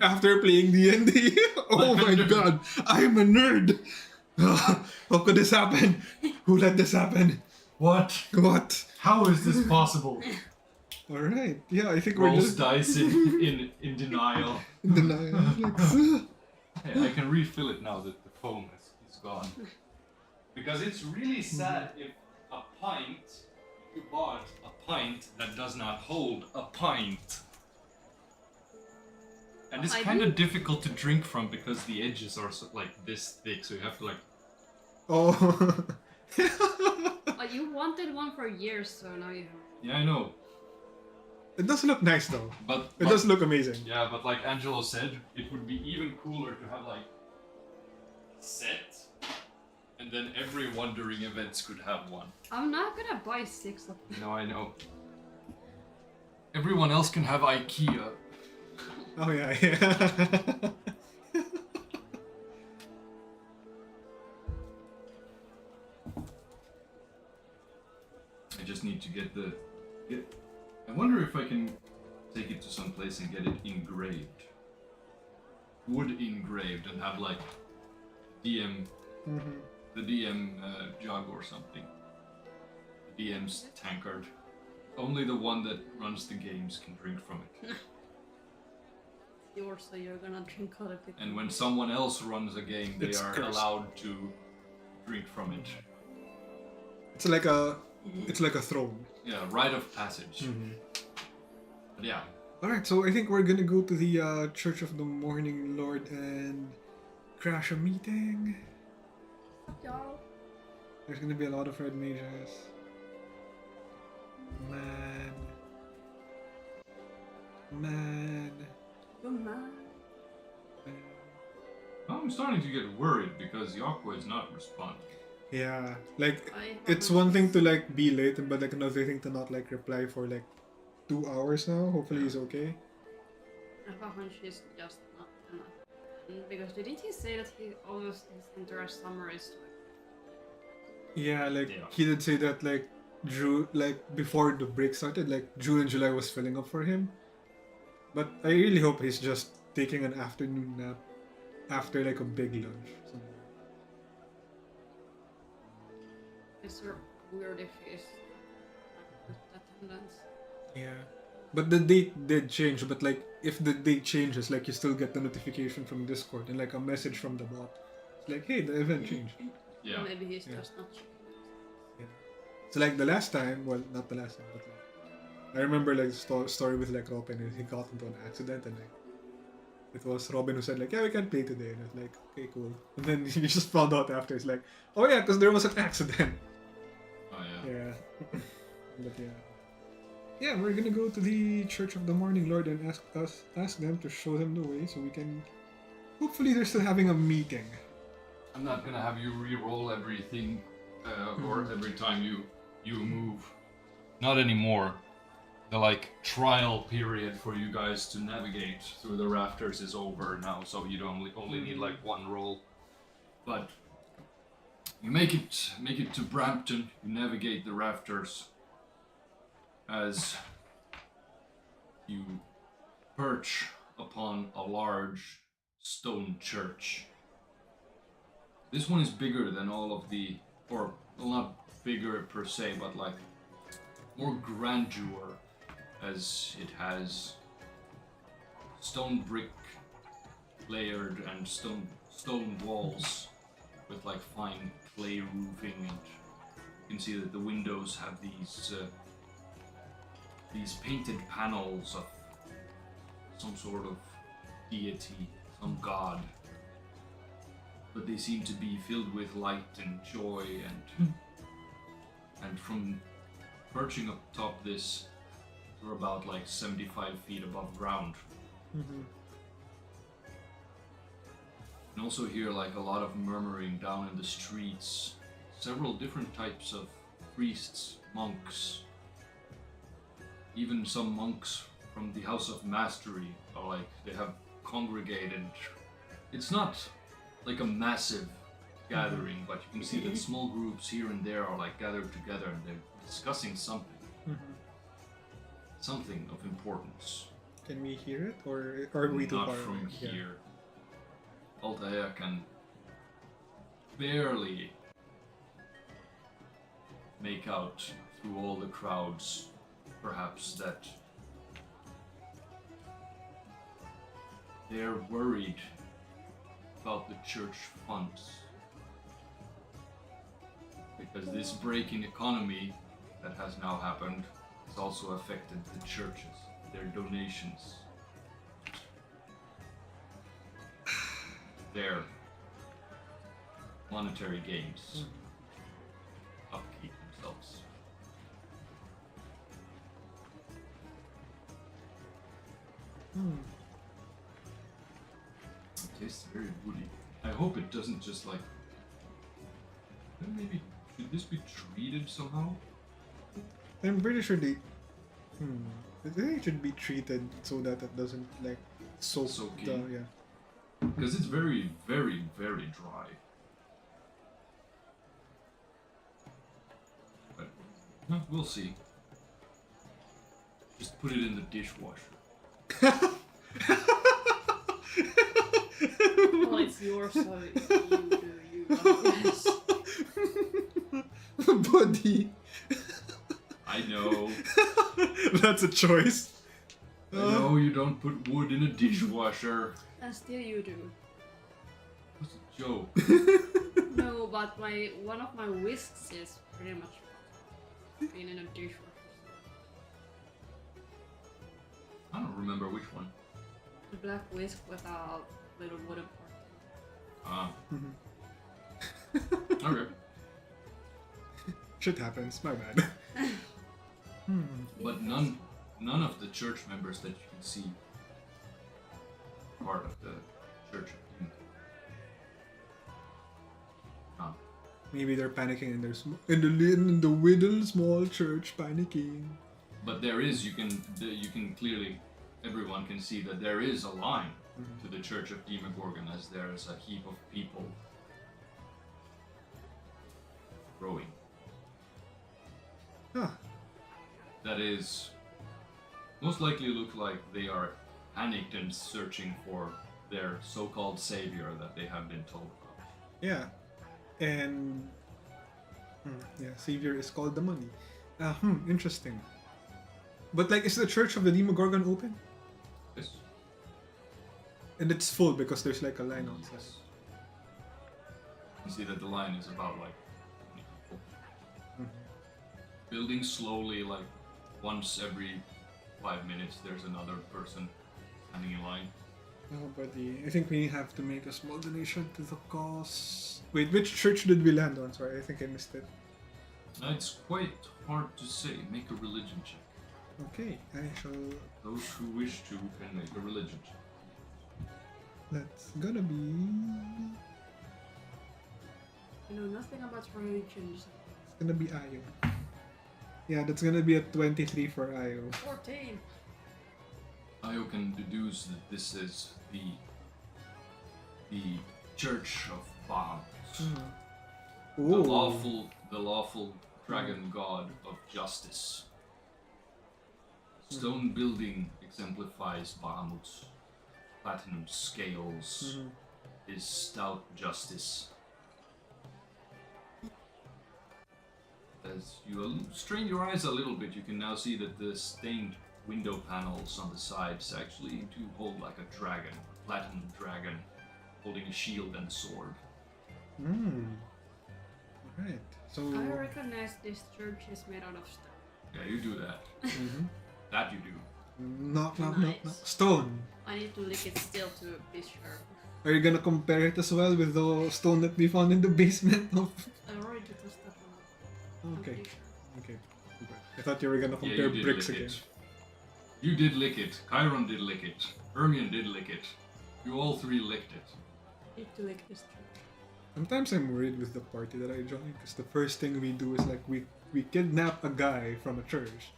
After playing D&D? Oh Like a my nerd. god, I'm a nerd! How could this happen? Who let this happen? What? What? How is this possible? Alright, yeah, I think we're Rolls just dice in denial. in denial. Like, Hey, I can refill it now that the foam is gone. Because it's really sad if you bought a pint that does not hold a pint. And it's I kind of didn't- difficult to drink from because the edges are like this thick, so you have to like. oh. But you wanted one for years, so now you have. Yeah, I know, It does look nice though. but It does look amazing. Yeah, but like Angelo said, it would be even cooler to have like set, and then every Wandering Events could have one. I'm not gonna buy 6 of them. No, I know. Everyone else can have IKEA. Oh yeah, yeah. I just need to get the. I wonder if I can take it to some place and get it engraved. Wood engraved and have like DM, Mhm. the DM jug or something. The DM's tankard. Only the one that runs the games can drink from it. Yours, so you're gonna drink out of it. And when someone else runs a game, they It's are cursed. allowed to drink from it. It's like a throne. Yeah, rite of passage. Mm-hmm. But yeah, Alright, so I think we're gonna go to the Church of the Morning Lord and crash a meeting. Y'all. There's gonna be a lot of red mages. Man. You're mad. I'm starting to get worried because Yakwa is not responding. Yeah, like I it's haven't- one thing to like be late, but like another thing to not like reply for like 2 hours now. Hopefully he's okay. I have a hunch he's just not enough. Because didn't he say that he always his entire summer is Yeah, like Yeah. he did say that like June, like before the break started, like June and July was filling up for him. But I really hope he's just taking an afternoon nap after like a big lunch. it's sort of weird if he's with attendance. Yeah. But the date did change, but like if the date changes, like you still get the notification from Discord and like a message from the bot. It's like, hey, the event changed. Yeah. Maybe he's Yeah. just not checking. So like the last time, well, not the last time, but like I remember like the story with like Robin, and he got into an accident, and like it was Robin who said like, yeah, we can't play today, and I was like, okay, cool. And then he just found out after, it's like, oh yeah, because there was an accident. Oh yeah. Yeah. But yeah. Yeah, we're gonna go to the Church of the Morning Lord and ask them to show them the way, so we can. Hopefully, they're still having a meeting. I'm not gonna have you re-roll everything or every time you move. Not anymore. The like trial period for you guys to navigate through the rafters is over now, so you only need like one roll. But you make it to Brampton. You navigate the rafters as you perch upon a large stone church. This one is bigger than all of the, or well, not bigger per se, but like more grandeur, as it has stone brick layered and stone walls with like fine clay roofing, and you can see that the windows have these painted panels of some sort of deity, some god. But they seem to be filled with light and joy, and from perching up top this, we're about like 75 feet above ground. Mm-hmm. And also hear like a lot of murmuring down in the streets. Several different types of priests, monks, even some monks from the House of Mastery are like, they have congregated. It's not like a massive gathering, but you can see that small groups here and there are like gathered together and they're discussing something. Mm-hmm. Something of importance. Can we hear it, or are we too Not far from away? Yeah. here. Altair can barely make out through all the crowds, perhaps, that they're worried about the church funds. Because this break in economy that has now happened has also affected the churches, their donations, their monetary gains, upkeep themselves. It tastes very woody. I hope it doesn't just like. Maybe should this be treated somehow? I'm pretty sure they. I think it should be treated so that it doesn't like soak the in. yeah. Because it's very, very, very dry. But we'll see. Just put it in the dishwasher. Well, it's yours, so you do you. I guess. Buddy. I know. That's a choice. I know you don't put wood in a dishwasher. And still you do. What's a joke? No, but one of my whisks is pretty much been in a dishwasher. I don't remember which one. The black whisk with a little wooden part. Okay. Shit happens. My bad. But none of the church members that you can see are part of the church. Maybe they're panicking in their in the little small church panicking. But there is, you can clearly, everyone can see that there is a line to the Church of Demogorgon, as there is a heap of people growing. Huh. That is most likely look like they are panicked and searching for their so-called savior that they have been told about. Yeah. And yeah, savior is called the money. Interesting. But like, is the Church of the Demogorgon open? Yes. And it's full because there's like a line outside. Yes. You see that the line is about like 20 people. Building slowly, like once every 5 minutes there's another person standing in line. Oh, buddy. I think we have to make a small donation to the cause. Wait, which church did we land on? Sorry, I think I missed it. It's quite hard to say. Make a religion check. Okay, I shall. Those who wish to can make a religion check. That's gonna be. I know nothing about religions. It's gonna be Ayo. Yeah, that's gonna be a 23 for Ayo. 14. Io can deduce that this is the Church of Bahamut, the lawful dragon god of justice. Stone building exemplifies Bahamut's platinum scales, his stout justice. As you strain your eyes a little bit, you can now see that the stained window panels on the sides actually do hold like a dragon, a platinum dragon, holding a shield and a sword. Right. So. I recognize this church is made out of stone. Yeah, you do that. That you do. Knock. Nice. Stone. I need to lick it still to be sure. Are you gonna compare it as well with the stone that we found in the basement of? I already touched that one. Okay. I'm pretty sure. Okay. I thought you were gonna compare you did bricks lick again. it. You did lick it. Kairon did lick it. Ermion did lick it. You all three licked it. I need to lick this church. Sometimes I'm worried with the party that I join because the first thing we do is like we kidnap a guy from a church,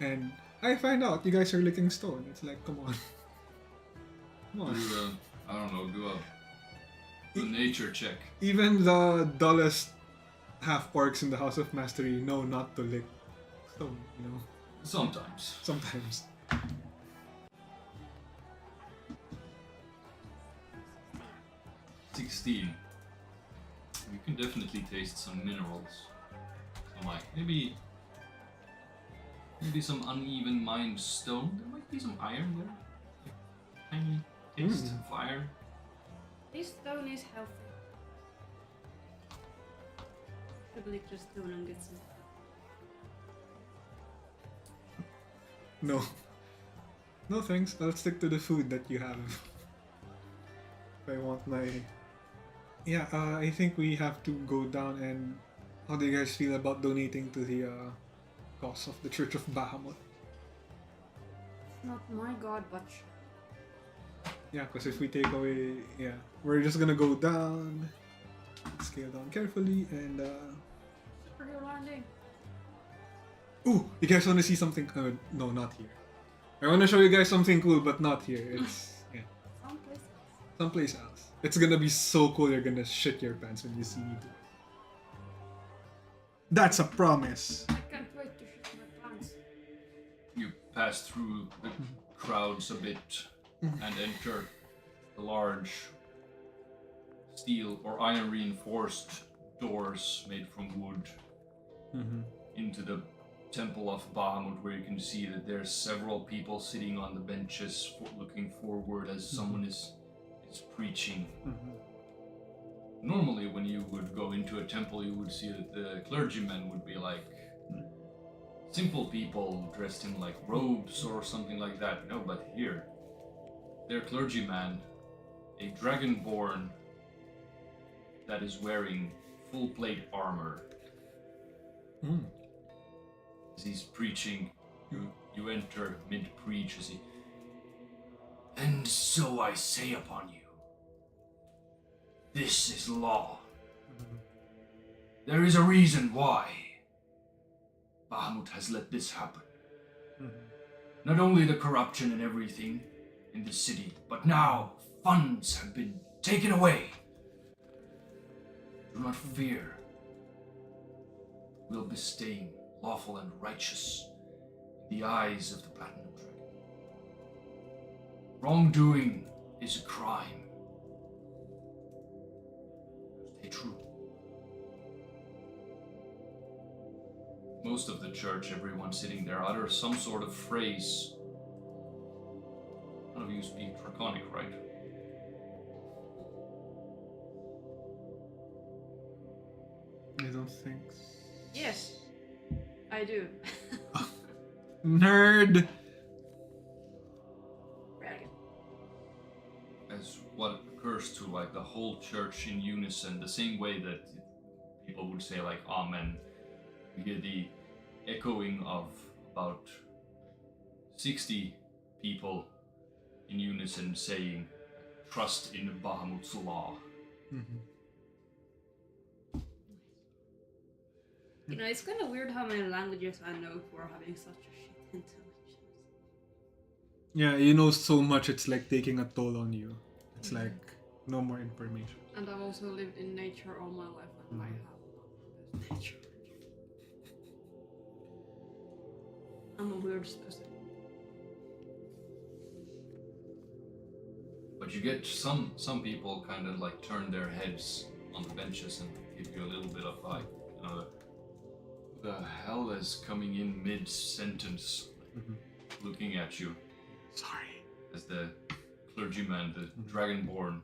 and I find out you guys are licking stone. It's like, come on, come on. Do I don't know. Do a nature check. Even the dullest half orcs in the House of Mastery know not to lick stone. You know, Sometimes. sometimes. 16. You can definitely taste some minerals. So like maybe some uneven mined stone. There might be some iron there. Like, tiny taste of iron. This stone is healthy. Should lick the stone and get some. No. No thanks, I'll stick to the food that you have. If I want my... Yeah, I think we have to go down and... How do you guys feel about donating to the cause of the Church of Bahamut? It's not my god, but Yeah, because if we take away... Yeah, we're just gonna go down, scale down carefully, and... superhero landing. Ooh, you guys want to see something? No, not here. I want to show you guys something cool, but not here. It's someplace else. It's gonna be so cool. You're gonna shit your pants when you see me do it. That's a promise. I can't wait to shit my pants. You pass through the crowds a bit and enter the large steel or iron reinforced doors made from wood into the Temple of Bahamut, where you can see that there's several people sitting on the benches looking forward as someone is preaching. Normally when you would go into a temple, you would see that the clergymen would be like simple people dressed in like robes or something like that. No, but here, their clergyman, a dragonborn that is wearing full plate armor. As he's preaching, you enter mid-preach as he... And so I say upon you, this is law. There is a reason why Bahamut has let this happen. Not only the corruption and everything in the city, but now funds have been taken away. Do not fear. We'll be staying lawful and righteous in the eyes of the Platinum Dragon. Wrongdoing is a crime. Stay true. Most of the church, everyone sitting there, utters some sort of phrase. None of you speak Draconic, right? I don't think so. Yes, I do. Nerd! Dragon. As what occurs to like the whole church in unison, the same way that people would say like Amen. You hear the echoing of about 60 people in unison saying, trust in Bahamut's law. You know, it's kind of weird how many languages I know for having such a shit intelligence. Yeah, you know so much, it's like taking a toll on you. It's like, no more information. And I've also lived in nature all my life, and I have not the best nature. I'm a weird person. But you get some people kind of like turn their heads on the benches and give you a little bit of like, you know, the hell is coming in mid-sentence, looking at you. Sorry. As the clergyman, the dragonborn in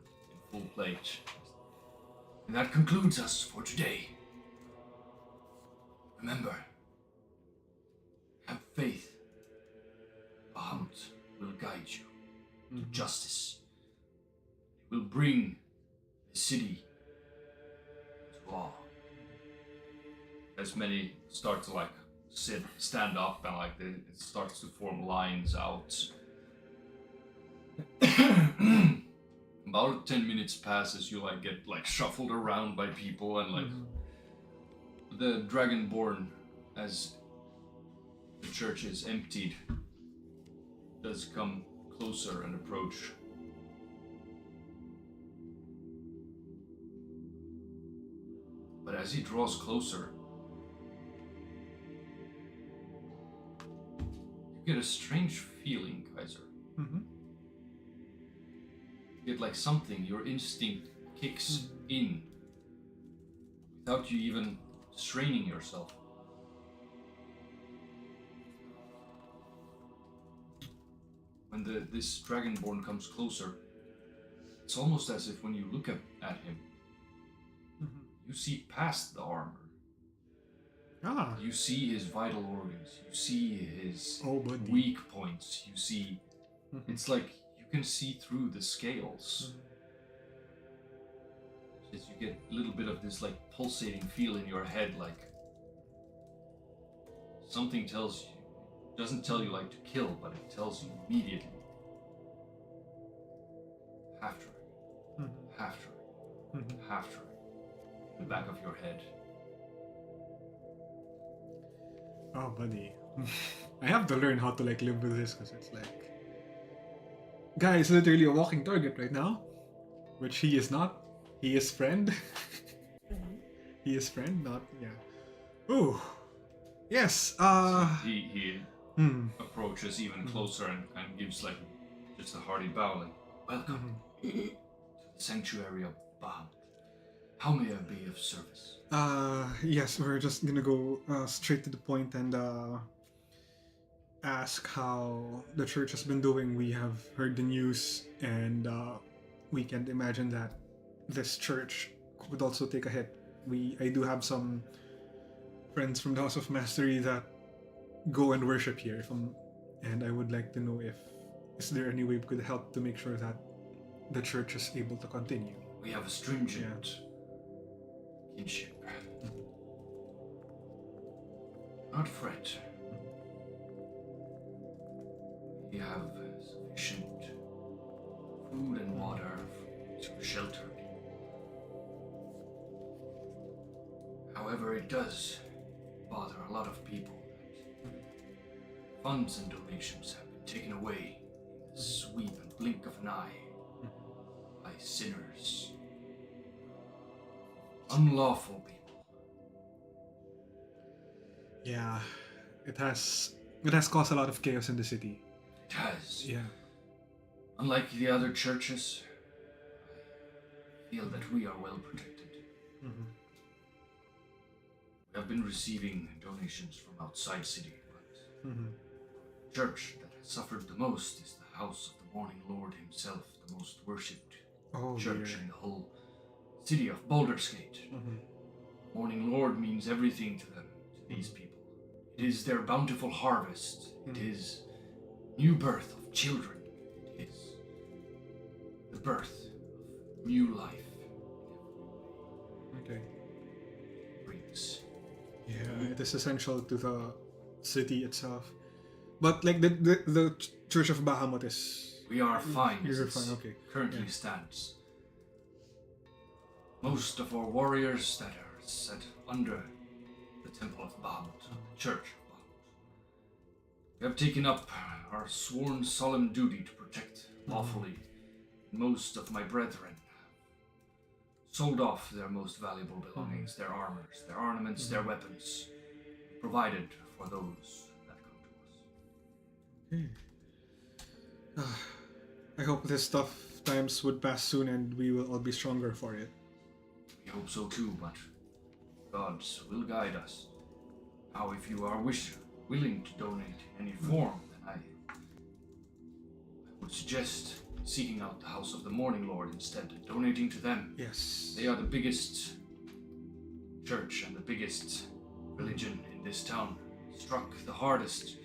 full plate. And that concludes us for today. Remember, have faith. Bahamut will guide you to justice. It will bring the city to law. As many start to like stand up and like it starts to form lines out. About 10 minutes pass as you like get like shuffled around by people and like the dragonborn, as the church is emptied, does come closer and approach. But as he draws closer, you get a strange feeling, Kaiser. You get like something, your instinct kicks in without you even straining yourself. When this Dragonborn comes closer, it's almost as if when you look at him, you see past the armor. Ah. You see his vital organs. You see his buddy. weak points. You see, it's like you can see through the scales. As you get a little bit of this like pulsating feel in your head, like something tells you, doesn't tell you like to kill, but it tells you immediately. Have to, have to, have to. In the back of your head. Oh, buddy. I have to learn how to like live with this because it's like, guy is literally a walking target right now, which he is not. He is friend. He is friend, not Ooh, yes. He approaches even closer and gives like just a hearty bow, like, welcome to the sanctuary of Bahamut. How may I be of service? Yes, we're just gonna go straight to the point and ask how the church has been doing. We have heard the news, and we can't imagine that this church would also take a hit. I do have some friends from the House of Mastery that go and worship here, and I would like to know is there any way we could help to make sure that the church is able to continue. We have a stringent kinship. Not fret. We have sufficient food and water to shelter people. However, it does bother a lot of people that funds and donations have been taken away in the sweep and blink of an eye by sinners. Unlawful people. Yeah, it has caused a lot of chaos in the city. It has. Yeah. Unlike the other churches, I feel that we are well protected. We have been receiving donations from outside city, but the church that has suffered the most is the House of the Morning Lord himself, the most worshipped church in the whole city of Baldurs Gate. Morning Lord means everything to them, to these people. It is their bountiful harvest. It is new birth of children. It is the birth of new life. Okay. Brings. Yeah, it is essential to the city itself. But like the Church of Bahamut is. We are fine as You're it fine, okay. currently stands. Most of our warriors that are set under the Temple of Bahamut, the Church of Bahamut, we have taken up our sworn solemn duty to protect lawfully. Most of my brethren sold off their most valuable belongings, their armors, their ornaments, their weapons, provided for those that come to us. I hope this tough times would pass soon and we will all be stronger for it. We hope so too, but gods will guide us. Now, if you are willing to donate in any form, then I would suggest seeking out the House of the Morning Lord instead, and donating to them. Yes. They are the biggest church and the biggest religion in this town, struck the hardest.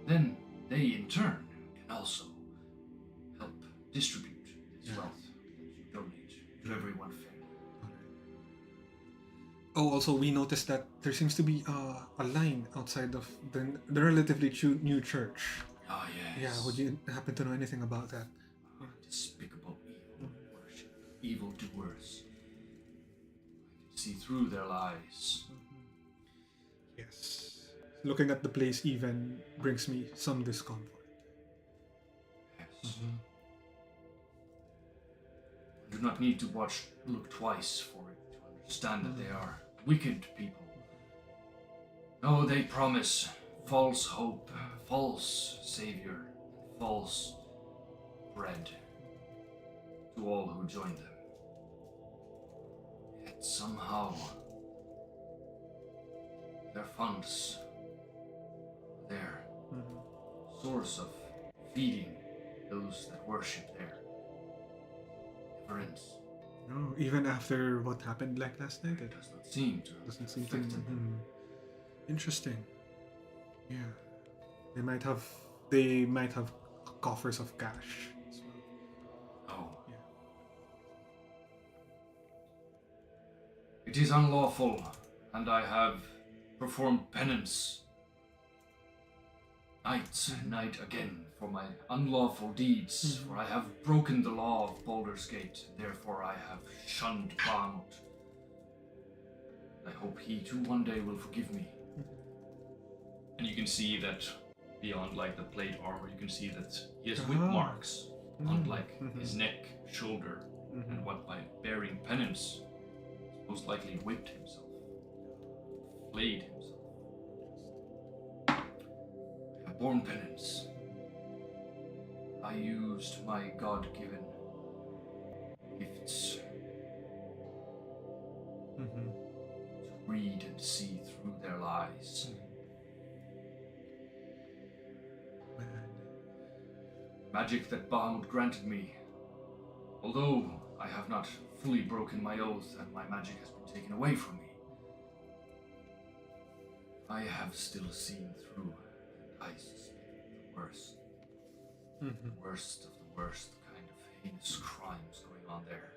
Then they, in turn, can also help distribute this wealth that you donate to everyone fairly. Oh, also we noticed that there seems to be a line outside of the relatively new church. Ah, yes. Yeah, would you happen to know anything about that? Despicable evil worship, evil doers. I can see through their lies. Yes. Looking at the place even brings me some discomfort. Yes. I do not need to look twice for it to understand that they are wicked people. No, they promise false hope, false savior, false bread to all who join them. somehow their funds, their source of feeding those that worship there, never ends. No, even after what happened like last night, it Does not seem to doesn't seem to. affect them. Interesting. Yeah, they might have coffers of cash as well. Oh. Yeah. It is unlawful, and I have performed penance night and night again for my unlawful deeds, for I have broken the law of Baldurs Gate, and therefore I have shunned Bahamut. I hope he too one day will forgive me. And you can see that beyond like the plate armor, you can see that he has whip marks on like his neck, shoulder, and what by bearing penance, most likely whipped himself, flayed himself. I have borne penance. I used my God-given gifts to read and see through their lies. Magic that Bahamut granted me. Although I have not fully broken my oath and my magic has been taken away from me, I have still seen through, and I suspect the worst. The worst of the worst kind of heinous crimes going on there.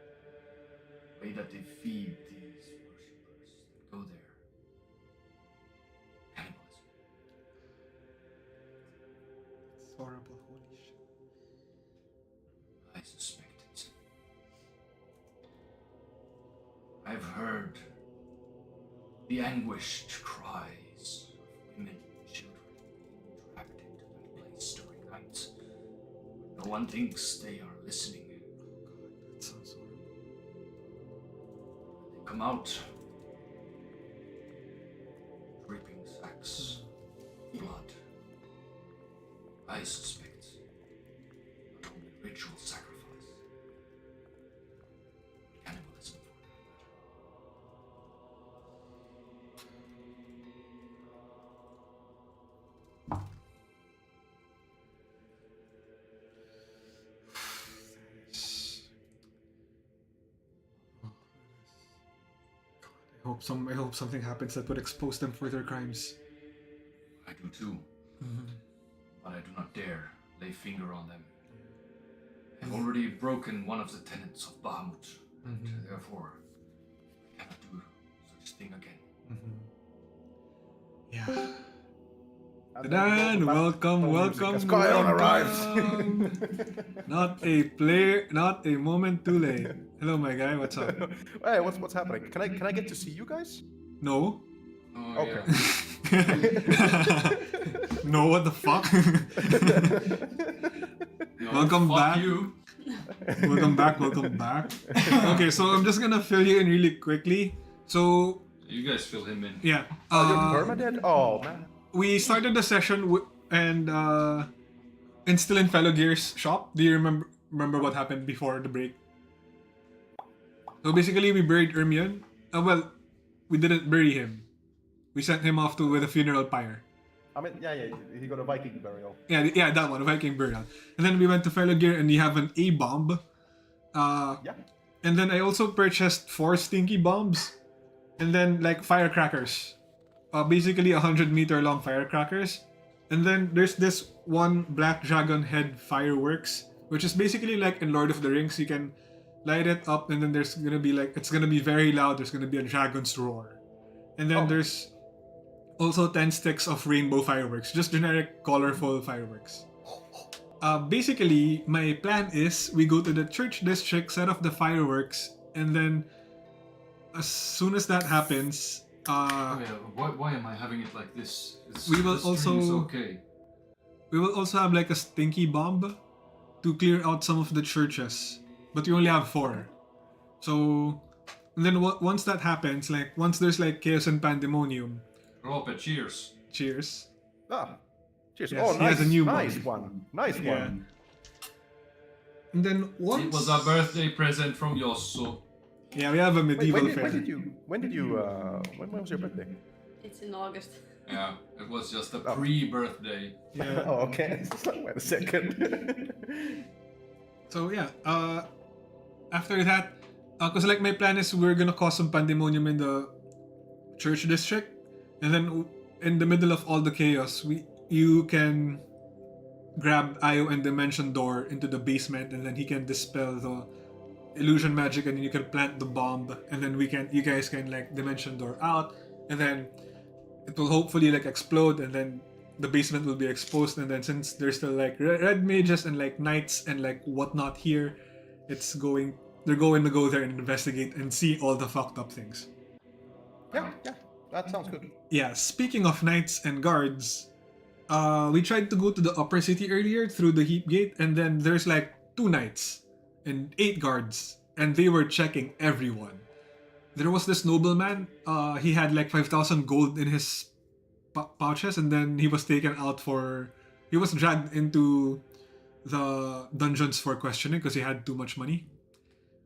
The way that they feed these worshippers that go there. Cannibalism. It's horrible. Holy shit. I suspect it. I've heard the anguished cries of women and children being dragged into that place during night. No one thinks they are listening. That sounds horrible. They come out, dripping sacks of blood. I suspect not only ritual sacrifice, but cannibalism for that I hope something happens that would expose them for their crimes. I do too, but I do not dare lay finger on them. I've already broken one of the tenets of Bahamut, and therefore I cannot do such thing again. Yeah. Dan, welcome. As Kairon arrives. Not a moment too late. Hello, my guy. What's up? Hey, what's happening? Can I get to see you guys? No. Oh, Okay. yeah. No. What the fuck? No, Welcome fuck back. You. Welcome back. Okay, so I'm just gonna fill you in really quickly. So You guys fill him in. yeah, You're permanent? Oh man. we started the session and still in Fellow Gear's shop. Do you remember what happened before the break? So basically, we buried Ermion. Well, we didn't bury him. We sent him off with a funeral pyre. I mean, yeah, he got a Viking burial. Yeah, that one, a Viking burial. And then we went to Fellow Gear and we have an A bomb. Yeah. And then I also purchased 4 stinky bombs. And then like firecrackers. Basically 100-meter long firecrackers. And then there's this one black dragon head fireworks, which is basically like in Lord of the Rings. You can light it up and then there's gonna be like, it's gonna be very loud. There's gonna be a dragon's roar. And then there's also 10 sticks of rainbow fireworks, just generic colorful fireworks. Basically, my plan is we go to the church district, set off the fireworks, and then as soon as that happens, Oh yeah. Why am I having it like this? We will the stream's also- okay. we will also have like a stinky bomb to clear out some of the churches, but we only have 4. So, and then once that happens, like once there's like chaos and pandemonium, Rope, cheers. cheers. Ah. Cheers. Yes, Oh, he nice. has a new nice one. one. Nice Yeah. one. And then once It was a birthday present from Yosso. Yeah, we have a Wait, medieval when fair. when was your birthday? It's in August. Yeah, it was just a Oh. pre-birthday. Yeah. Oh, okay. It's like, wait a second. So yeah, after that, cause like my plan is we're gonna cause some pandemonium in the church district, and then in the middle of all the chaos, you can grab Io and Dimension Door into the basement, and then he can dispel the illusion magic, and then you can plant the bomb, and then you guys can like Dimension Door out, and then it will hopefully like explode, and then the basement will be exposed, and then since there's still like red mages and like knights and like whatnot here, they're going to go there and investigate and see all the fucked up things. Yeah, that sounds good. Yeah, speaking of knights and guards, we tried to go to the upper city earlier through the heap gate, and then there's like 2 knights and 8 guards, and they were checking everyone. There was this nobleman, he had like 5,000 gold in his pouches, and then he was dragged into the dungeons for questioning because he had too much money.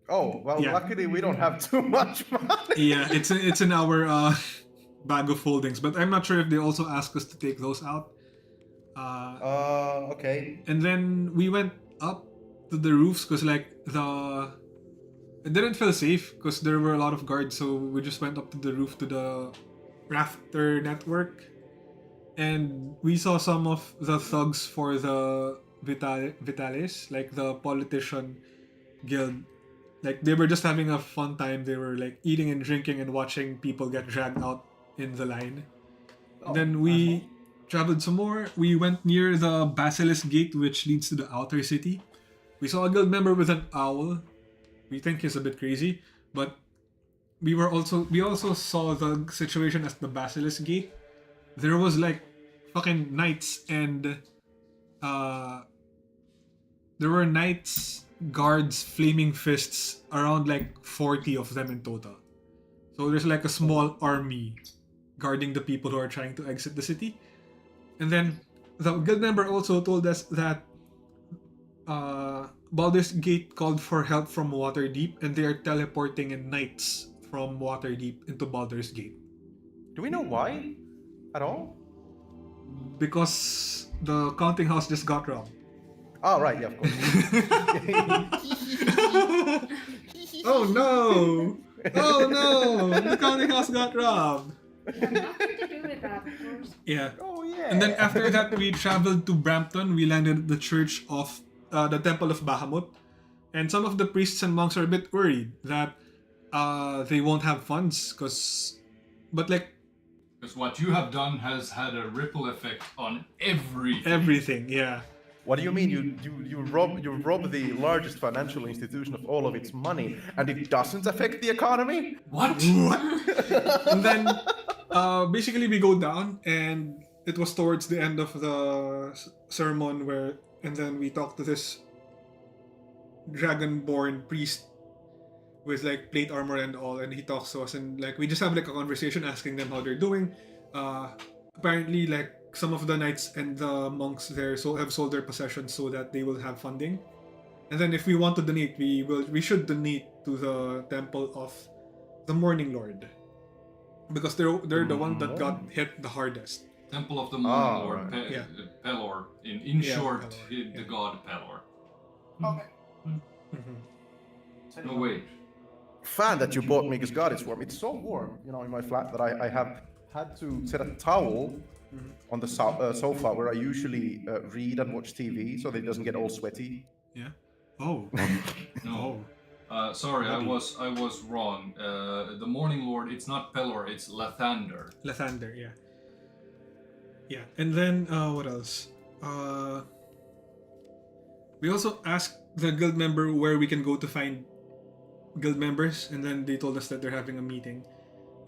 Oh, well, Yeah. luckily we don't have too much money. Yeah, it's in our bag of holdings, but I'm not sure if they also asked us to take those out. Okay. And then we went up to the roofs because like it didn't feel safe because there were a lot of guards, so we just went up to the roof to the rafter network, and we saw some of the thugs for the Vitalis, like the politician guild. Like they were just having a fun time. They were like eating and drinking and watching people get dragged out in the line. Oh, Then we traveled some more. We went near the Basilisk Gate, which leads to the outer city. We saw a guild member with an owl. We think he's a bit crazy, but we also saw the situation at the Basilisk Gate. There was like fucking knights and there were knights, guards, flaming fists, around like 40 of them in total. So there's like a small army guarding the people who are trying to exit the city. And then the guild member also told us that Baldurs Gate called for help from Waterdeep, and they are teleporting in knights from Waterdeep into Baldur's Gate. Do we know why? At all? Because the counting house just got robbed. Oh, right, yeah, of course. Oh no! Oh no! The counting house got robbed! Nothing to do with that, of course. Yeah. Oh, yeah. And then after that, we traveled to Brampton. We landed at the church of the Temple of Bahamut. And some of the priests and monks are a bit worried that they won't have funds because what you have done has had a ripple effect on everything. everything, yeah. What do you mean? You rob the largest financial institution of all of its money, and it doesn't affect the economy? What? And then basically we go down, and it was towards the end of the sermon and then we talked to this dragonborn priest with like plate armor and all, and he talks to us, and like we just have like a conversation asking them how they're doing. Apparently like some of the knights and the monks there have sold their possessions so that they will have funding. And then if we want to donate, we should donate to the temple of the Morning Lord, because they're the one that got hit the hardest. Temple of the Morning Lord, right. Yeah. Pelor. In Yeah, short, Pelor, the yeah. god Pelor. Okay. Mhm. No, wait. Fan that you bought me because God, it's warm. It's so warm, in my flat that I have had to set a towel on the sofa where I usually read and watch TV so that it doesn't get all sweaty. Yeah. Oh. No. Oh. Sorry, I Maybe. was wrong. The Morning Lord, it's not Pelor, it's Lathander. Lathander, yeah. Yeah, and then what else? We also asked the guild member where we can go to find guild members, and then they told us that they're having a meeting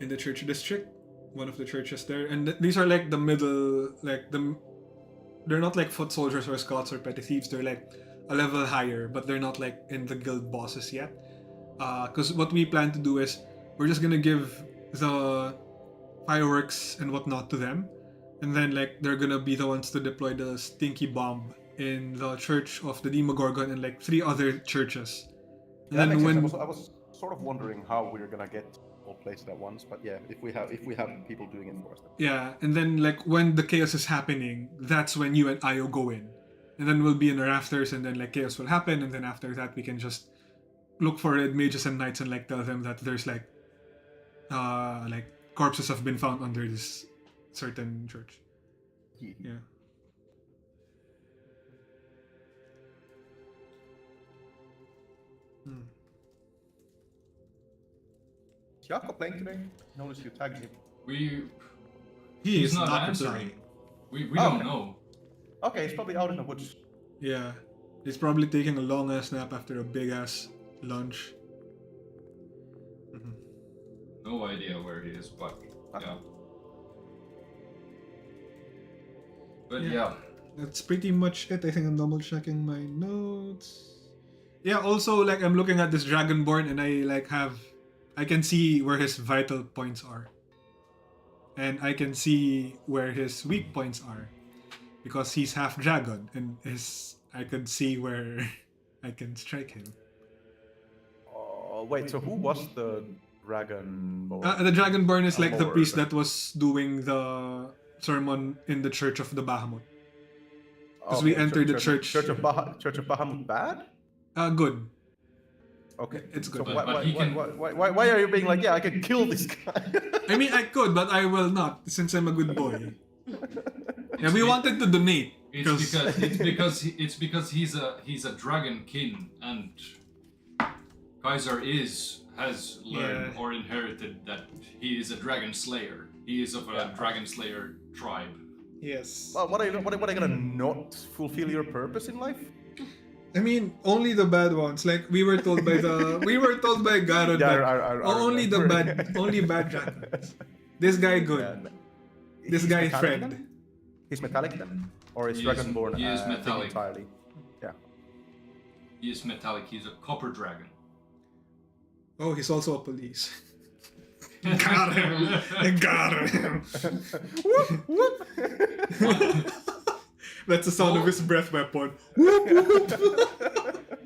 in the church district, one of the churches there. And these are like the middle, they're not like foot soldiers or scouts or petty thieves. They're like a level higher, but they're not like in the guild bosses yet. Because what we plan to do is we're just gonna give the fireworks and whatnot to them, and then like they're gonna be the ones to deploy the stinky bomb in the church of the Demogorgon and like 3 other churches. And That then makes when sense. I was sort of wondering how we're gonna get all places at once. But yeah, if we have people doing it for us. Then. Yeah, and then like when the chaos is happening, that's when you and Io go in. And then we'll be in the rafters, and then like chaos will happen, and then after that we can just look for red mages and knights and like tell them that there's like corpses have been found under this certain church. Yeah. Is Jakob playing today? Notice you tagged him. He's is not not answering. replying. We don't know. Okay, he's probably out in the woods. Yeah. He's probably taking a long ass nap after a big ass lunch. No idea where he is, but yeah. But yeah. That's pretty much it. I think I'm double checking my notes. Yeah, also like I'm looking at this Dragonborn and I can see where his vital points are. And I can see where his weak points are. Because he's half dragon and I could see where I can strike him. Oh, wait, so who was the Dragonborn? The Dragonborn is like the Lord. priest that was doing the sermon in the Church of the Bahamut. Because we entered the church. Church of Bahamut bad? Good. Okay. It's good. So But he can- why are you being like, yeah, I can kill this guy? I mean, I could, but I will not, since I'm a good boy. Yeah, we wanted to donate. It's because he's a dragon kin, and Kaiser has learned or inherited that he is a dragon slayer. He is of a dragon slayer tribe. Yes. Well, what are you gonna not fulfill your purpose in life? I mean, only the bad ones. Like we were told by Garrod that only bad dragons. This guy good. Yeah, This he's guy metallic friend. then? He's metallic then, or is He is- Dragonborn he is thing metallic. entirely? Yeah. He is metallic. He's a copper dragon. Oh, he's also a police. Got him! I got him! That's the sound of his breath weapon.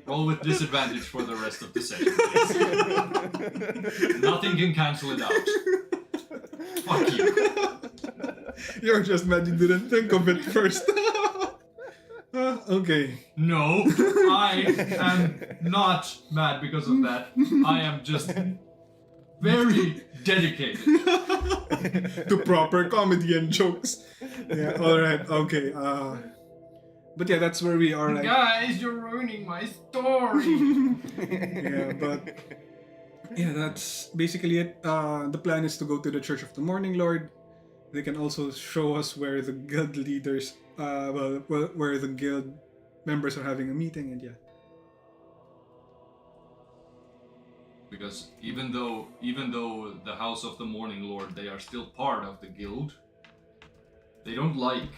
Roll with disadvantage for the rest of the session, please. Nothing can cancel it out. Fuck you. You're just mad you didn't think of it first. Okay. No, I am not mad because of that. I am just very dedicated. To proper comedy and jokes. Yeah, alright, okay. But yeah, that's where we are. Like, Guys, you're ruining my story. yeah, but yeah, that's basically it. The plan is to go to the Church of the Morning Lord. They can also show us where the guild leaders, where the guild members are having a meeting, and yeah. Because even though the House of the Morning Lord, they are still part of the guild, they don't like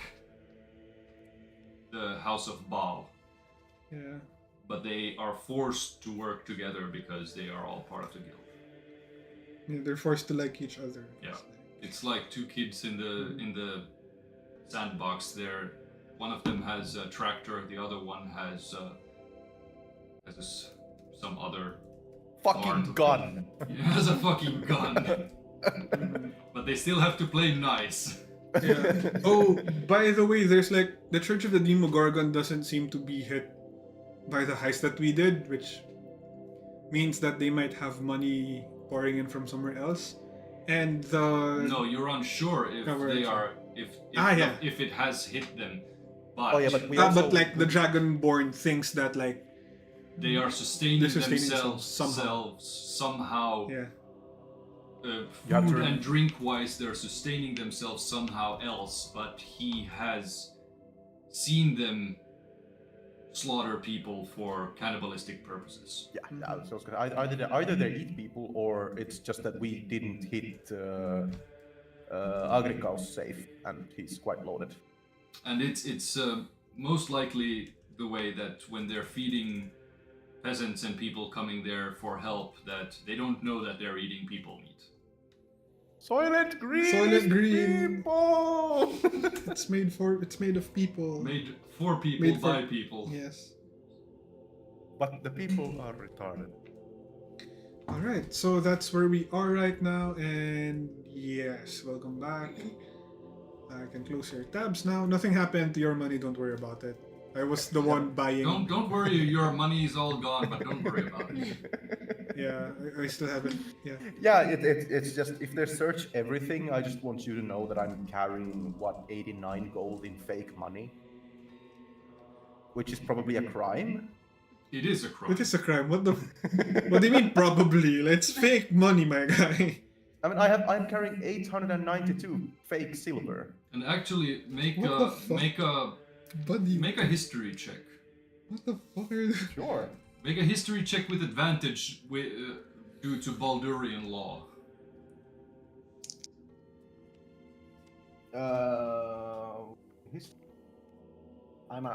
the House of Baal. Yeah. But they are forced to work together because they are all part of the guild. Yeah, they're forced to like each other. Yeah. It's like two kids in the sandbox there. One of them has a tractor, the other one has some other Fucking gun. He has a fucking gun. But they still have to play nice. Yeah. Oh, by the way, there's like the Church of the Demogorgon doesn't seem to be hit by the heist that we did, which means that they might have money pouring in from somewhere else. And the No, you're unsure if No, we're they unsure. are if it has hit them. But Oh yeah, but we also... but like the Dragonborn thinks that like they are sustaining, They're sustaining themselves somehow. somehow. yeah. You have Food to and drink wise, they're sustaining themselves somehow else, but he has seen them slaughter people for cannibalistic purposes. Yeah, I was just gonna, either they eat people, or it's just that we didn't hit Agrika's safe, and he's quite loaded. And it's most likely the way that when they're feeding peasants and people coming there for help, that they don't know that they're eating people meat. Soylent Green. Soylent Green. People. It's made of people. Made for people, Made for- by people. Yes. But the people are retarded. Alright, so that's where we are right now, and yes, welcome back. I can close your tabs now. Nothing happened to your money, don't worry about it. I was the one buying. Don't worry, your money is all gone, but don't worry about it. Yeah, I still haven't. Yeah. Yeah, it's just if they search everything, I just want you to know that I'm carrying 89 gold in fake money, which is probably a crime. It is a crime. It is a crime. What the? What do you mean? Probably. It's fake money, my guy. I mean, I'm carrying 892 fake silver. And actually, make What the fuck? Buddy. make a history check. What the fuck are you? Sure. Make a history check with advantage due to Baldurian law. I'm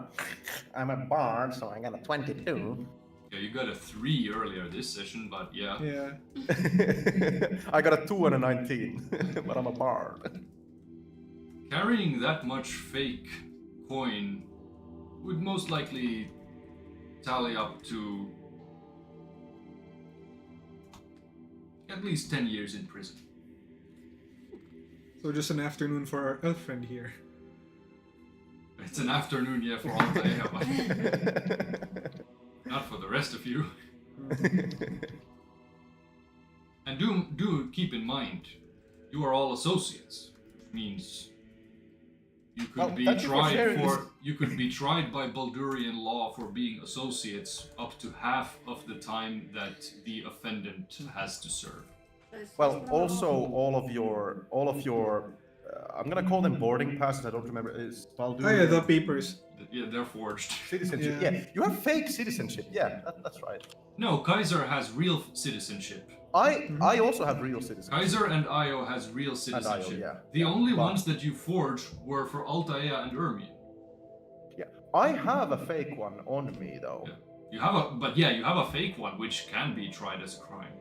a bard, so I got a 22. Yeah, you got a 3 earlier this session, but yeah. Yeah. I got a 2 and a 19, but I'm a bard. Carrying that much fake coin would most likely tally up to at least 10 years in prison. So just an afternoon for our elf friend here. It's an afternoon, yeah, for Altair, but not for the rest of you. And do keep in mind, you are all associates, which means you could be thank you for tried sharing this. you could be tried by Baldurian law for being associates up to half of the time that the offendant has to serve. Well, also all of your I'm gonna call them boarding passes. I don't remember. Is Baldur? Oh yeah, the papers. Yeah, they're forged. Citizenship. Yeah. Yeah, you have fake citizenship. Yeah, that's right. No, Kaiser has real citizenship. I also have real citizenship. Kaiser and Io has real citizenship. yeah. The Yeah, only but- ones that you forged were for Altair and Ermion. Yeah, I have a fake one on me though. Yeah. You have a fake one which can be tried as a crime.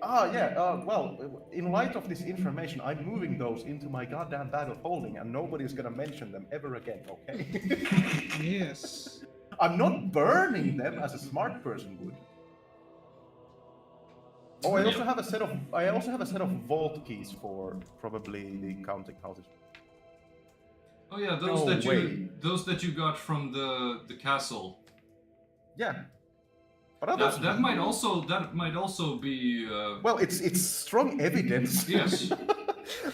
Well, in light of this information, I'm moving those into my goddamn bag of holding, and nobody's gonna mention them ever again. Okay? Yes. I'm not burning them as a smart person would. Oh, I also have a set of vault keys for probably the counting houses. Oh yeah, those that you got from the castle. Yeah. But others, That might also be. well, it's strong evidence. Yes.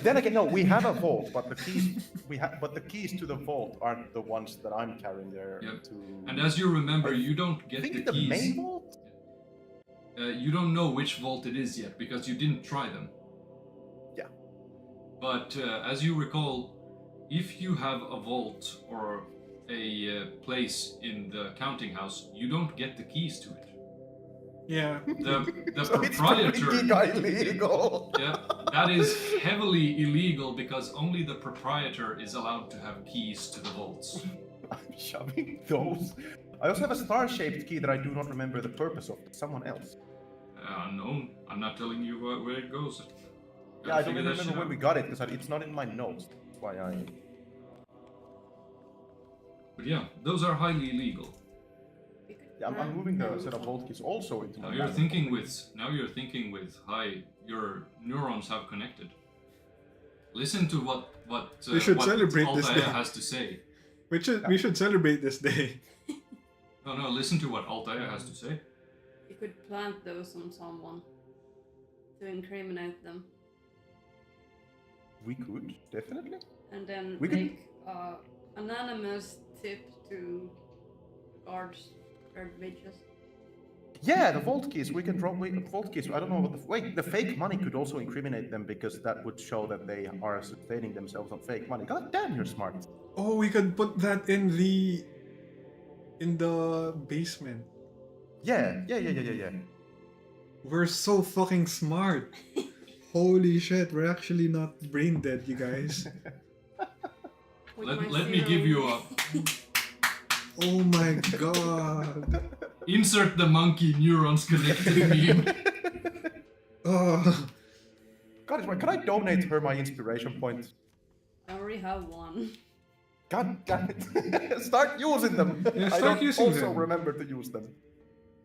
Then again, no, we have a vault, but the keys to the vault aren't the ones that I'm carrying there. Yep. To... And as you remember, you don't I get think the the keys. main vault. You don't know which vault it is yet because you didn't try them. Yeah. But as you recall, if you have a vault or a place in the counting house, you don't get the keys to it. Yeah. The So it's proprietor. pretty illegal. Yeah, that is heavily illegal because only the proprietor is allowed to have keys to the vaults. I'm shoving those. I also have a star-shaped key that I do not remember the purpose of. Someone else. Unknown. I'm not telling you where it goes. Yeah, I don't figure that remember shit when out. we got it because it's not in my notes. That's why I. But yeah, those are highly illegal. Yeah, I'm moving the set of vault keys also into my. Now you're bag. thinking with, hi, your neurons have connected. Listen to what We should what celebrate this Altair day. has to say. We should celebrate this day. No, listen to what Altair has to say. You could plant those on someone to incriminate them, We could definitely. and then We could- make anonymous tip to guards or bitches. Yeah, the vault keys. We can drop vault keys. I don't know what the fake money could also incriminate them because that would show that they are sustaining themselves on fake money. God damn, you're smart. Oh, we could put that in the basement. Yeah. We're so fucking smart. Holy shit, we're actually not brain dead, you guys. With my Let me give you a Oh my god. insert the monkey neurons connected meme. Oh. God, can I donate her my inspiration point? I already have one. God damn it! Start using them. Yeah, I start don't using also them. remember to use them.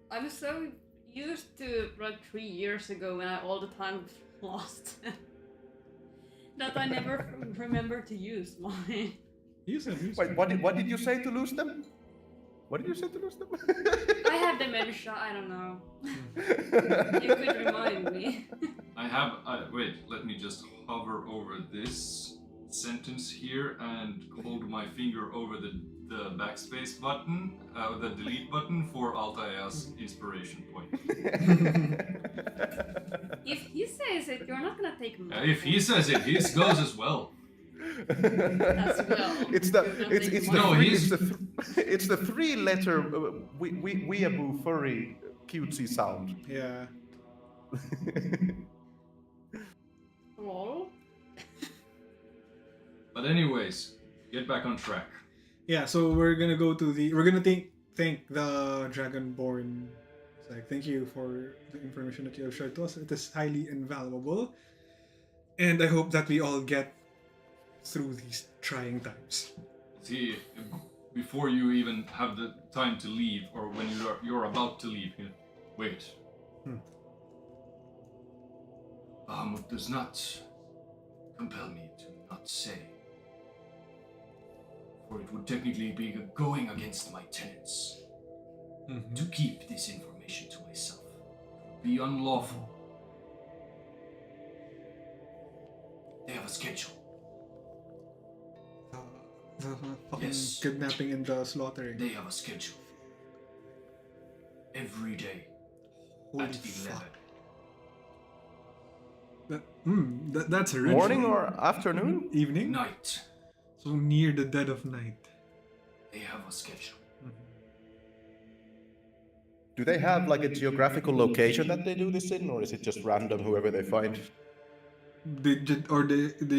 I'm so used to, like 3 years ago, when I all the time lost that I never remember to use mine. Use them. Wait, what did you say to lose them? What did you say to lose them? I have dementia, I don't know. You could remind me. I have. Wait, let me just hover over this sentence here and hold my finger over the backspace button, the delete button for Altair's inspiration point. If he says it, you're not gonna take mine. If he says it, his goes as well. As well. It's the three-letter weeaboo furry cutesy sound. Yeah. Lol. But anyways, get back on track. Yeah, so we're gonna thank the Dragonborn. It's like, thank you for the information that you have shared to us. It is highly invaluable. And I hope that we all get through these trying times. See, before you even have the time to leave, or when you're about to leave, wait. Bahamut does not compel me to not say, for it would technically be going against my tenets to keep this information to myself. It would be unlawful. They have a schedule. The fucking Yes. kidnapping and the slaughtering. They have a schedule. Every day Holy at 11. fuck. That's a ritual. Morning or afternoon? Evening? Night, So near the dead of night. they have a schedule. Do they have like a geographical location that they do this in, or is it just random whoever they find? They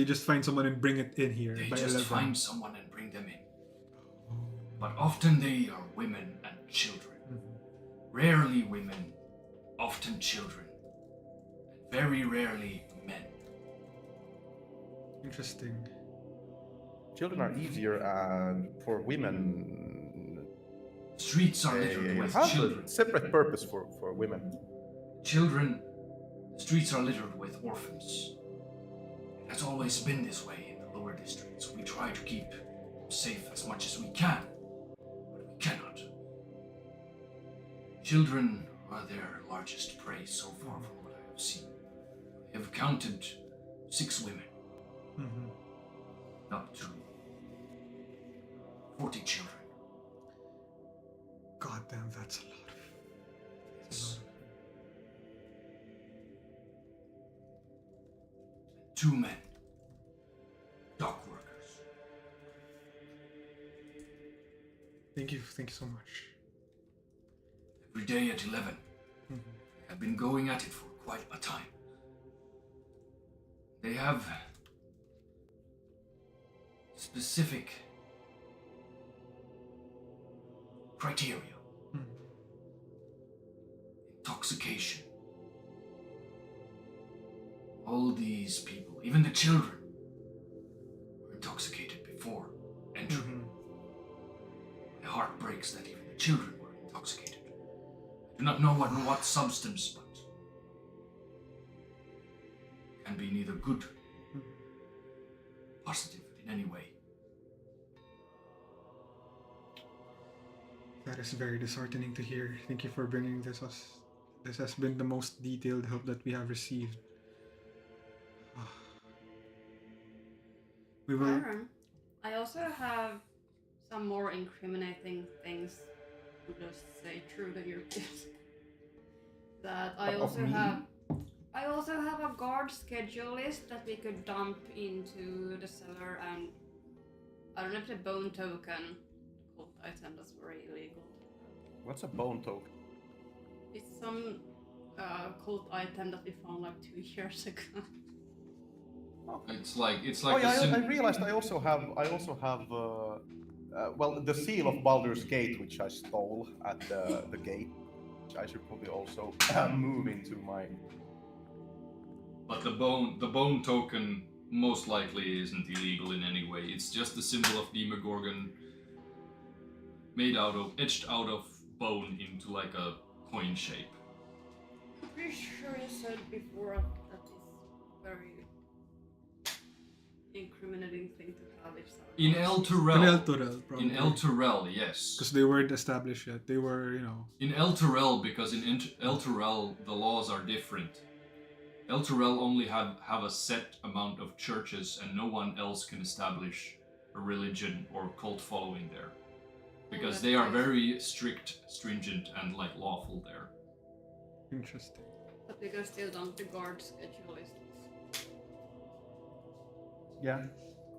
just find someone and bring it in here They by just 11. find someone and bring them in. But often they are women and children. Rarely women, often children. And very rarely men. Interesting. Children are easier, and for women, Streets are they littered with have children. a separate purpose for women. Children, the streets are littered with orphans. It has always been this way in the lower districts. We try to keep them safe as much as we can, but we cannot. Children are their largest prey so far from what I have seen. I have counted 6 women, up to 40 children. God damn, that's a lot. Yes. 2 men, dock workers. Thank you so much. Every day at 11. They have been going at it for quite a time. They have specific criteria. Intoxication. All these people, even the children, were intoxicated before entering. My heart breaks that even the children were intoxicated. I do not know what substance, but can be neither good, positive in any way. That is very disheartening to hear. Thank you for bringing this us. This has been the most detailed help that we have received. We will. Kairon, I also have some more incriminating things to just say true to your kids. That I Of also me? have a guard schedule list that we could dump into the cellar, and I don't know if the bone token, cult item, that's very illegal. What's a bone token? It's some cult item that we found like 2 years ago. It's like Oh yeah, a I realized I also have well, the seal of Baldurs Gate, which I stole at the gate, which I should probably also move into my. But the bone token most likely isn't illegal in any way. It's just the symbol of Demogorgon etched out of bone into like a coin shape. pretty sure you said before that is very incriminating thing to have if someone In Elturel. Elturel, probably. In Elturel, yes. Because they weren't established yet. They were, In Elturel, because in Elturel the laws are different. Elturel only have a set amount of churches, and no one else can establish a religion or cult following there, because they are very strict, stringent, and like lawful there. Interesting. But they can still dump the guard schedule is. Yeah.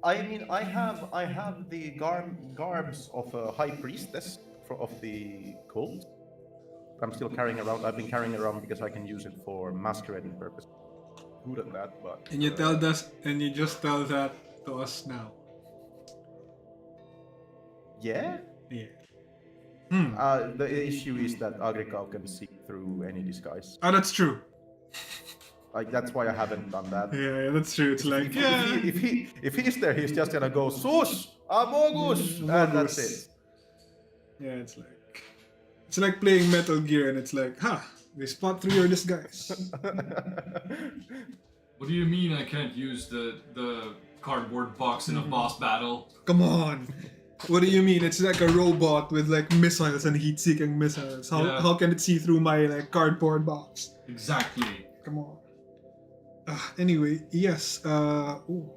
I mean, I have the garbs of a high priestess of the cult. I'm still carrying around. I've been carrying around because I can use it for masquerading purpose. Good at that, but. And you just tell that to us now. Yeah. Yeah. The issue is that Agrikal can see through any disguise. Oh, that's true. Like that's why I haven't done that. Yeah, that's true. It's like, If he's there, he's just gonna go Sus Amogus, and that's it. Yeah, it's like playing Metal Gear, and it's like, they spot through your disguise. What do you mean I can't use the cardboard box in a boss battle? Come on. What do you mean? It's like a robot with like missiles and heat-seeking missiles. How can it see through my like cardboard box? Exactly. Come on. Anyway, yes. Ooh.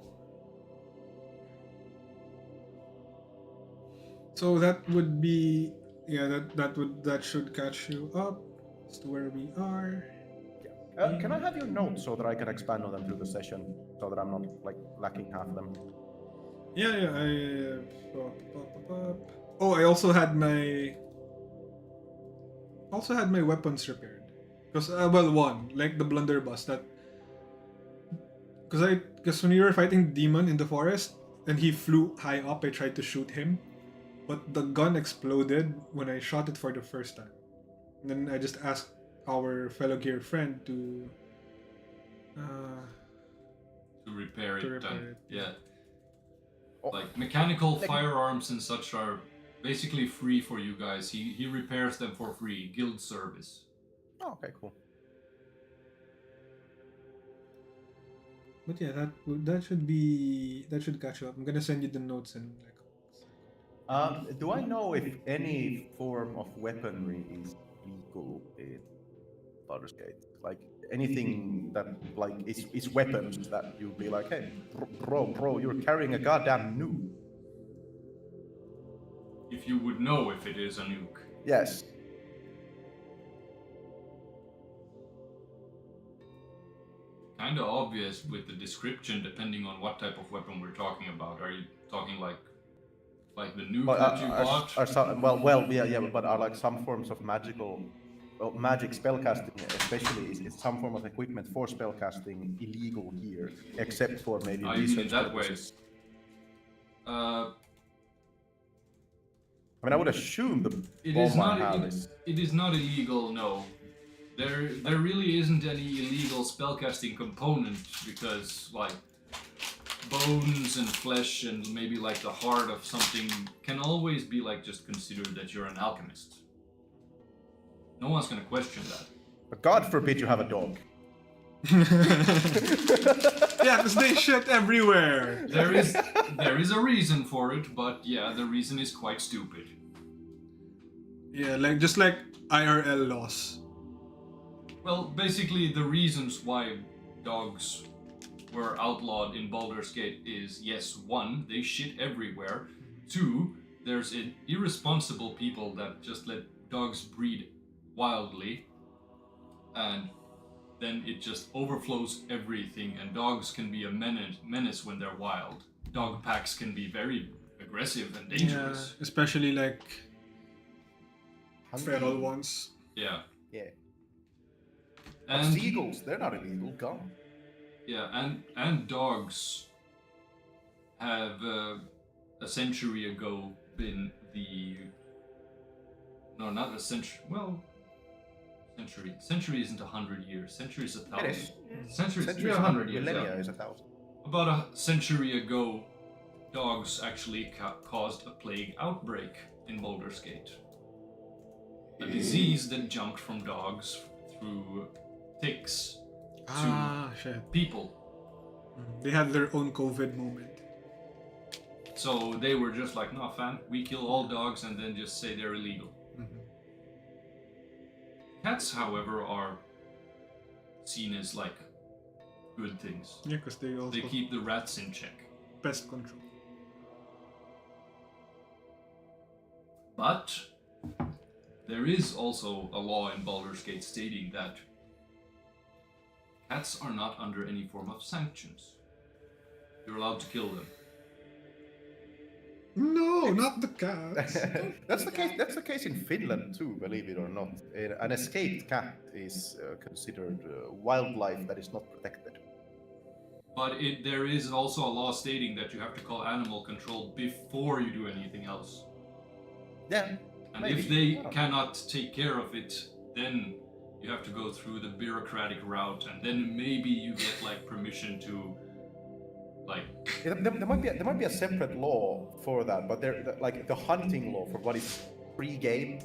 So that would be, that should catch you up as to where we are. Can I have your notes so that I can expand on them through the session, so that I'm not like lacking half of them? Yeah. Oh, I also had my weapons repaired. Because one, like the blunderbuss that. Because when you were fighting the demon in the forest and he flew high up, I tried to shoot him, but the gun exploded when I shot it for the first time. And then I just asked our fellow gear friend to repair it. Yeah. Oh. Like mechanical firearms and such are basically free for you guys. He repairs them for free, guild service. Oh, okay, cool. But yeah, that should catch you up. I'm gonna send you the notes and like. Do I know if any form of weaponry is legal in Baldur's Gate? Like anything that like is weapons that you'd be like, hey, bro, you're carrying a goddamn nuke. If you would know if it is a nuke. Yes. Kind of obvious with the description, depending on what type of weapon we're talking about. Are you talking like the nuke that you bought? But are like some forms of magic spellcasting, especially is some form of equipment for spellcasting illegal here, except for maybe research purposes. I mean, I would assume it is not illegal, no. There really isn't any illegal spellcasting component, because like bones and flesh and maybe like the heart of something can always be like just considered that you're an alchemist. No one's gonna question that. But God forbid you have a dog. Yeah, because they shit everywhere. There is a reason for it, but yeah, the reason is quite stupid. Yeah, just like IRL laws. Well, basically the reasons why dogs were outlawed in Baldur's Gate is, yes, 1, they shit everywhere. 2, there's irresponsible people that just let dogs breed wildly, and then it just overflows everything, and dogs can be a menace when they're wild. Dog packs can be very aggressive and dangerous. Yeah, especially like feral ones. Yeah. Yeah. And seagulls, they're not illegal, gone. Yeah, and dogs have a century ago been not a century. Well, century isn't 100 years. Century is 1,000. It is. Century is 100 years. millennia Yeah. is 1,000. About a century ago, dogs actually caused a plague outbreak in Baldur's Gate. A disease that jumped from dogs through ticks Ah, shit. people. They had their own COVID moment. So they were just like, nah, fam, we kill all dogs and then just say they're illegal. Cats, however, are seen as like good things. Yeah, because they also They keep the rats in check. pest control. But there is also a law in Baldur's Gate stating that cats are not under any form of sanctions. You're allowed to kill them. No, not the cats. That's the case. That's the case in Finland too, believe it or not. An escaped cat is considered wildlife that is not protected. But there is also a law stating that you have to call animal control before you do anything else. Yeah. And maybe. if they I don't know. cannot take care of it, then you have to go through the bureaucratic route, and then maybe you get like permission to, like, Yeah, there might be a separate law for that, but like the hunting law for what is pre-game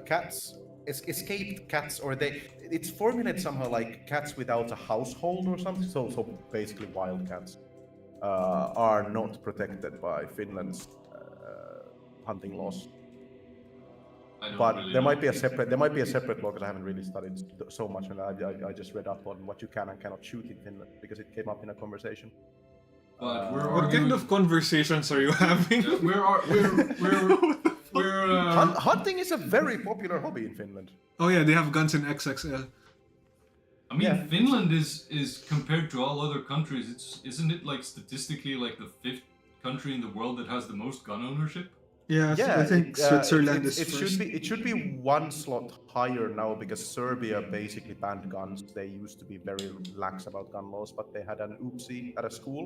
cats, escaped cats, or it's formulated somehow like cats without a household or something. So basically, wild cats are not protected by Finland's hunting laws. I don't But really there know. might be a separate law because I haven't really studied so much, and I just read up on what you can and cannot shoot in Finland because it came up in a conversation. But we're What kind arguing- of conversations are you having? Hunting is a very popular hobby in Finland. Oh yeah, they have guns in XXL. I mean, Yeah. Finland is compared to all other countries. Isn't it like statistically like the 5th country in the world that has the most gun ownership? Yeah, I think Switzerland is it first. should be one slot higher now because Serbia basically banned guns. They used to be very lax about gun laws, but they had an oopsie at a school,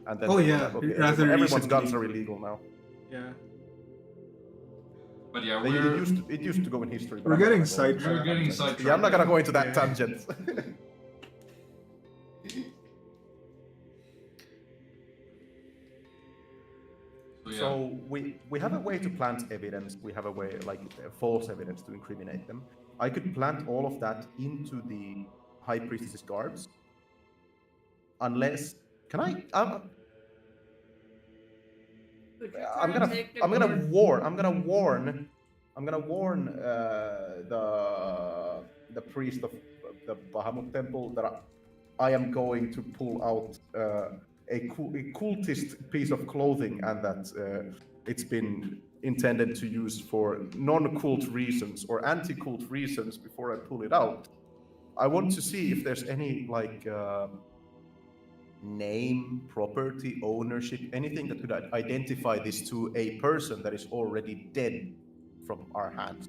and then Oh, they were yeah, like, okay, rather everyone's recently. guns are illegal now. Yeah. But yeah, It used to go in history. But We're I'm not getting gonna go into sidetracked. We're getting that tangent. sidetracked. Yeah, I'm not gonna go into that Yeah. tangent. So we have a way to plant evidence. We have a way like false evidence to incriminate them. I could plant all of that into the high priestess's guards, unless can I? Could you I'm try gonna to take the I'm gonna guard- warn the priest of the Bahamut temple that I am going to pull out a cultist piece of clothing, and that it's been intended to use for non-cult reasons or anti-cult reasons before I pull it out. I want to see if there's any like name, property, ownership, anything that could identify this to a person that is already dead from our hands.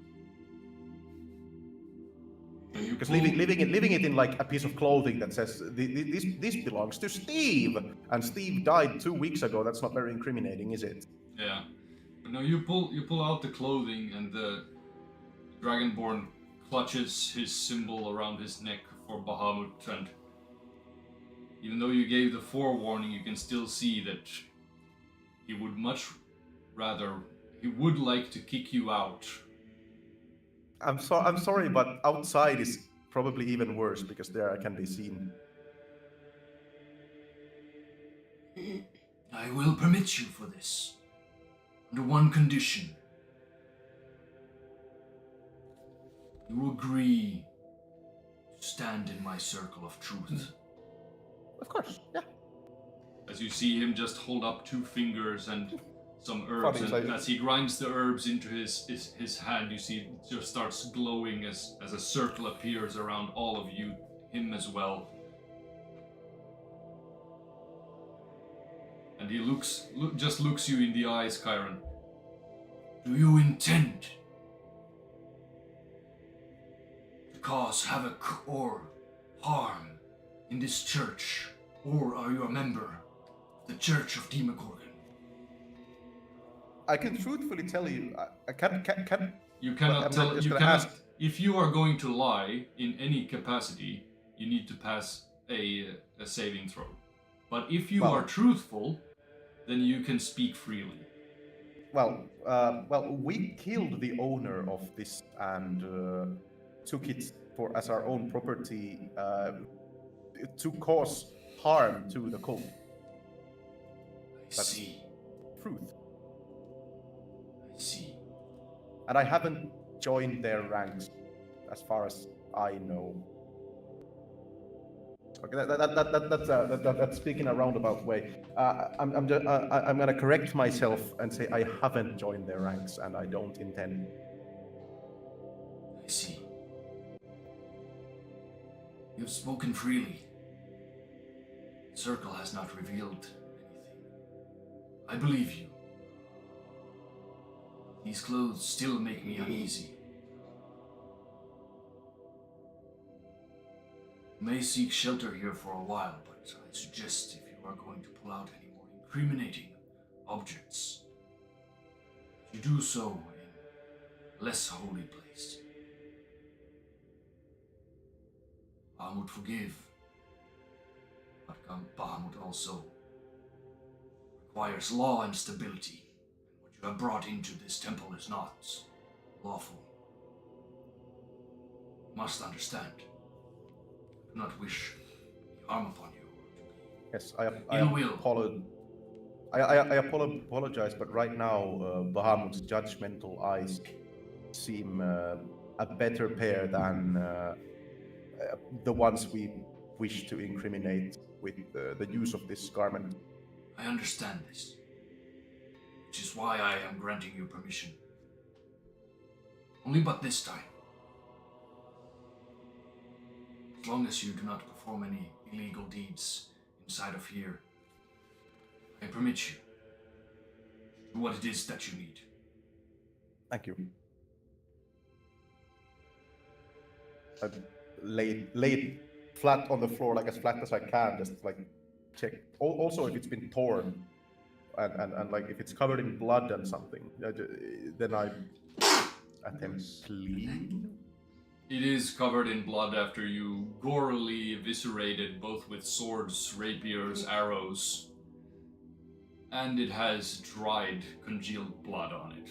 Because leaving it in like a piece of clothing that says this belongs to Steve, and Steve died 2 weeks ago. That's not very incriminating, is it? Yeah. But no, you pull out the clothing, and the Dragonborn clutches his symbol around his neck for Bahamut, and even though you gave the forewarning, you can still see that he would much rather, he would like to kick you out. I'm sorry, but outside is probably even worse because there I can be seen. I will permit you for this. Under one condition. You agree to stand in my circle of truth. Of course, yeah. As you see him just hold up 2 fingers and some herbs, Funny, and so- as he grinds the herbs into his hand, you see it just starts glowing as a circle appears around all of you, him as well. And he just looks you in the eyes, Kairon. Do you intend to cause havoc or harm in this church? Or are you a member of the Church of Demogorgon? I can truthfully tell you, I can. You I'm cannot tell. just You gonna cannot. ask- If you are going to lie in any capacity, you need to pass a saving throw. But if you Well- are truthful, then you can speak freely. Well, we killed the owner of this and took it for as our own property to cause harm to the cult. I see. Truth. I see. And I haven't joined their ranks, as far as I know. Okay, that's speaking a roundabout way. I'm gonna correct myself and say I haven't joined their ranks, and I don't intend. I see. You have spoken freely. The circle has not revealed anything. I believe you. These clothes still make me uneasy. You may seek shelter here for a while, but I suggest if you are going to pull out any more incriminating objects, you do so in a less holy place. Bahamut forgive, but Bahamut also requires law and stability, and what you have brought into this temple is not lawful. You must understand. I do not wish harm upon you. Yes, Ill will. I apologize, but right now Bahamut's judgmental eyes seem a better pair than the ones we wish to incriminate with the use of this garment. I understand this, which is why I am granting you permission. Only but this time. As long as you do not perform any illegal deeds inside of here, I permit you to do what it is that you need. Thank you. I laid flat on the floor, like as flat as I can, just like check. Also, if it's been torn, and like if it's covered in blood and something, then I attempt clean. It is covered in blood after you gorily eviscerated both with swords, rapiers, arrows, and it has dried, congealed blood on it.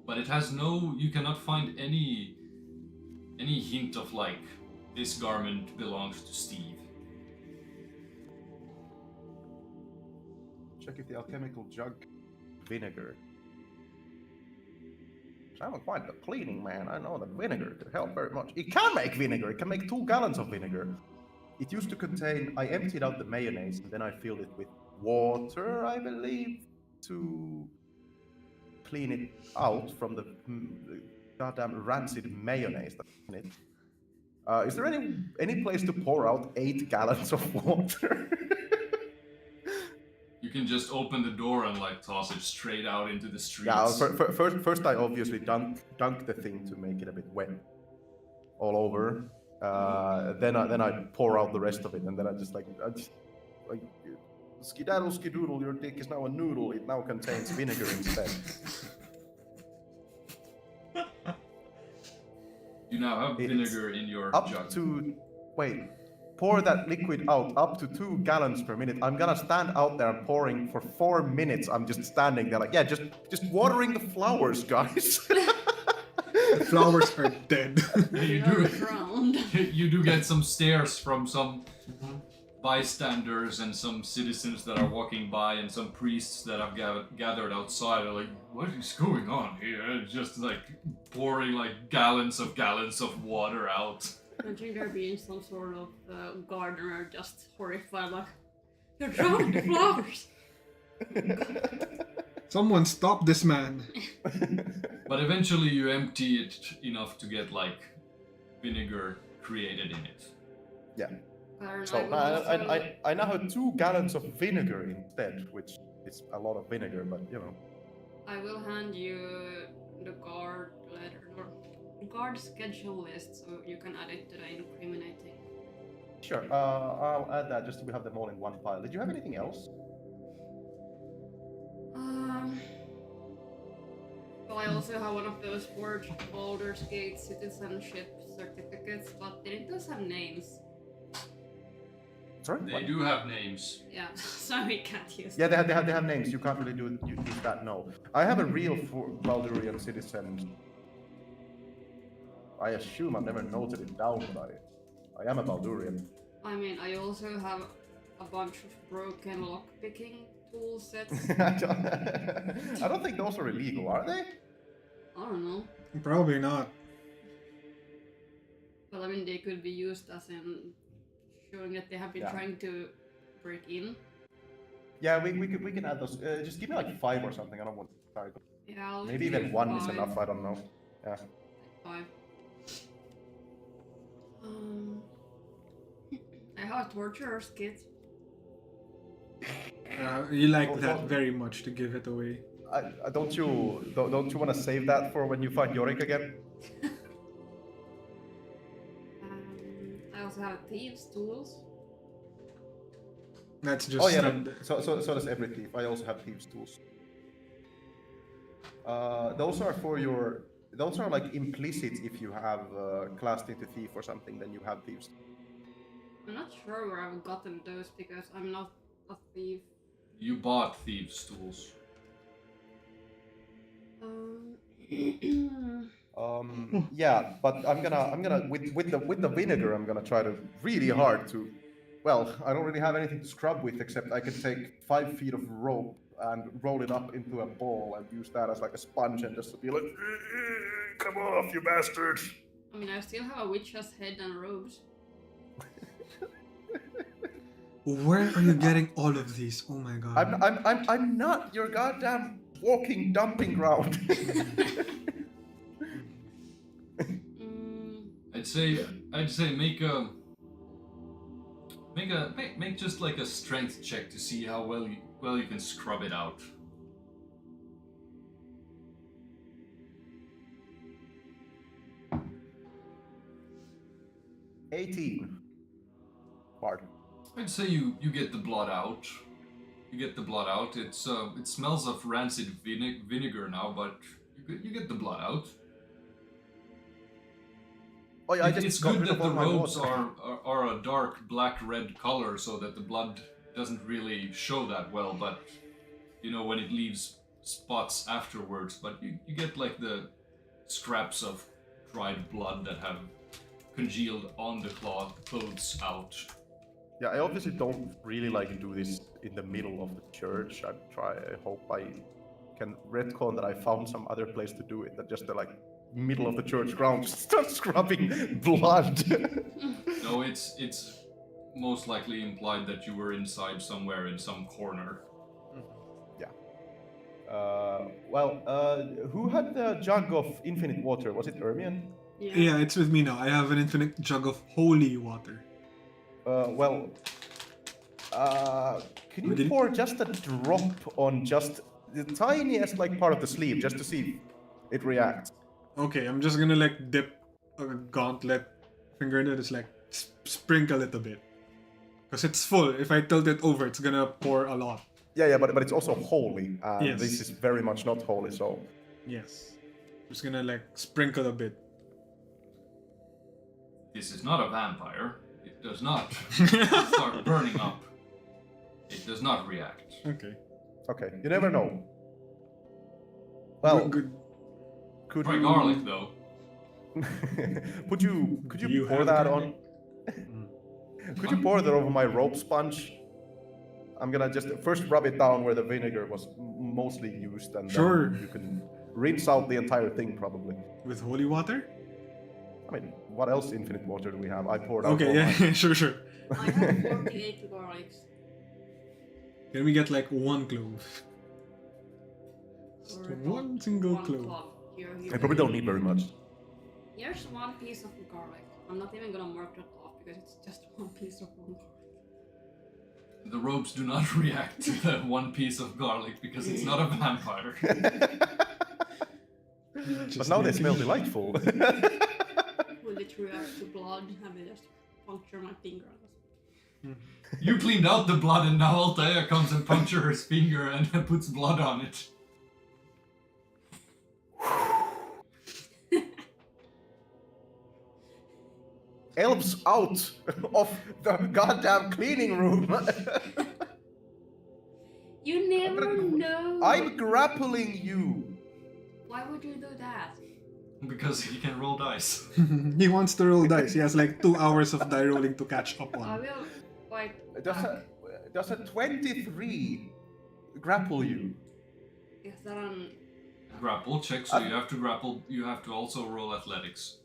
But it has you cannot find any hint of like, this garment belongs to Steve. Check if the alchemical jug vinegar. I'm quite a cleaning man. I know that vinegar could help very much. It can make vinegar. It can make 2 gallons of vinegar. It used to contain. I emptied out the mayonnaise and then I filled it with water, I believe, to clean it out from the goddamn rancid mayonnaise that's in it. Is there any place to pour out 8 gallons of water? You can just open the door and like toss it straight out into the streets. Yeah, first I obviously dunk the thing to make it a bit wet all over. Then I pour out the rest of it, and then I just like skidaddle skidoodle, your dick is now a noodle. It now contains vinegar instead. You now have vinegar in your jug. Pour that liquid out up to 2 gallons per minute. I'm gonna stand out there pouring for 4 minutes. I'm just standing there like, yeah, just watering the flowers, guys. The flowers are dead. You do get some stares from some bystanders and some citizens that are walking by and some priests that have gathered outside. Are like, what is going on here? It's just like pouring like gallons of water out. I think there being some sort of gardener just horrified, like, you're drowning the flowers! Someone stop this man. But eventually you empty it enough to get like vinegar created in it. Yeah. Kairon, So I now have 2 gallons of vinegar instead, which is a lot of vinegar, but you know. I will hand you the guard letter, or guard schedule list, so you can add it to the incriminating. Sure, I'll add that just so we have them all in one file. Did you have anything else? Well, I also have one of those forged Baldurs Gate citizenship certificates, but didn't those have names? Sorry? They What? do have names. Yeah, so we can't use Yeah, they have names. You can't really use that, no. I have a real Baldurian citizen I assume I've never noted it down, but I am a Baldurian. I mean, I also have a bunch of broken lockpicking tool sets. I don't think those are illegal, are they? I don't know. Probably not. But I mean, they could be used as in showing that they have been trying to break in. Yeah, we can add those. Just give me like 5 or something. I don't want. Sorry. Yeah, I'll Maybe give you even 1 is 5. enough. I don't know. Yeah. 5. I have a torturer's kit. You like that very much to give it away. Don't you want to save that for when you find Yorick again? I also have thieves' tools. That's just. Oh yeah, so does every thief. I also have thieves' tools. Those are for your. Those are like implicit if you have classed into thief or something, then you have thieves. I'm not sure where I've gotten those because I'm not a thief. You bought thieves' tools. Yeah, but I'm gonna with the vinegar I'm gonna try to really hard to. Well, I don't really have anything to scrub with except I can take 5 feet of rope and roll it up into a ball and use that as like a sponge and just to be like, come off, you bastard! I mean, I still have a witch's head and robes. Where are you getting all of these? Oh my god. I'm not your goddamn walking dumping ground. I'd say make just like a strength check to see how well you can scrub it out. $18. Pardon. I'd say you get the blood out. You get the blood out. It smells of rancid vinegar now, but you get the blood out. Oh yeah, It's good that the robes are a dark black-red color so that the blood doesn't really show that well, but you know, when it leaves spots afterwards, but you get like the scraps of dried blood that have congealed on the clothes out. Yeah, I obviously don't really like to do this in the middle of the church. I hope I can retcon that I found some other place to do it, that just the like middle of the church ground just start scrubbing blood. No, it's most likely implied that you were inside somewhere in some corner. Yeah. Who had the jug of infinite water? Was it Ermion? Yeah, it's with me now. I have an infinite jug of holy water. Can you pour just a drop on just the tiniest like part of the sleeve just to see if it reacts? Okay, I'm just gonna like dip a gauntlet finger in it. It's like sprinkle it a bit. Because it's full. If I tilt it over, it's gonna pour a lot. Yeah, but it's also holy. Yes. This is very much not holy, so... Yes. Just gonna like sprinkle a bit. This is not a vampire. It does not start burning up. It does not react. Okay. Okay, you never know. Well, Good. could Try you... garlic though. could you You pour have that garlic? on? Could you pour that over my rope sponge? I'm gonna just first rub it down where the vinegar was mostly used, and Sure. then you can rinse out the entire thing probably. With holy water? I mean, what else infinite water do we have? I poured out Okay, all yeah, mine. I sure. have 48 garlics. Can we get like one clove? Just Or one single one clove. clove. Here, I probably don't need very much. Here's one piece of garlic. I'm not even gonna mark that off because it's just one piece of one garlic. The robes do not react to the one piece of garlic because it's not a vampire. But now they smell delightful. Will it react to blood? I will just puncture my finger. You cleaned out the blood and now Altair comes and punctures his finger and puts blood on it. Elves out of the goddamn cleaning room. You never know. I'm grappling you. Why would you do that? Because he can roll dice. He wants to roll dice. He has like 2 hours of die rolling to catch up I on. will fight Does a 23 grapple you? Is that an... Grapple check, so you have to grapple. You have to also roll athletics.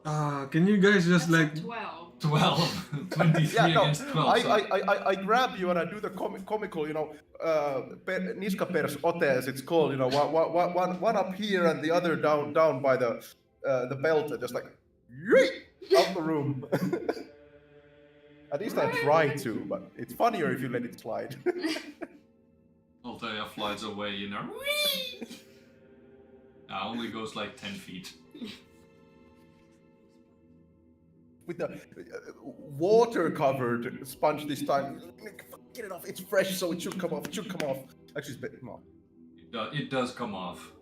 Can you guys just That's like... a 12. 12. 23 against 12. so- I grab you and I do the comical, niska pers ote as it's called, one up here and the other down by the belt, and just like yeet, out the room. At least I try to, but it's funnier if you let it slide. Altair flies away, only goes like 10 feet. With the water-covered sponge this time. Get it off. It's fresh, so it should come off. Actually, it's a bit more. It does come off.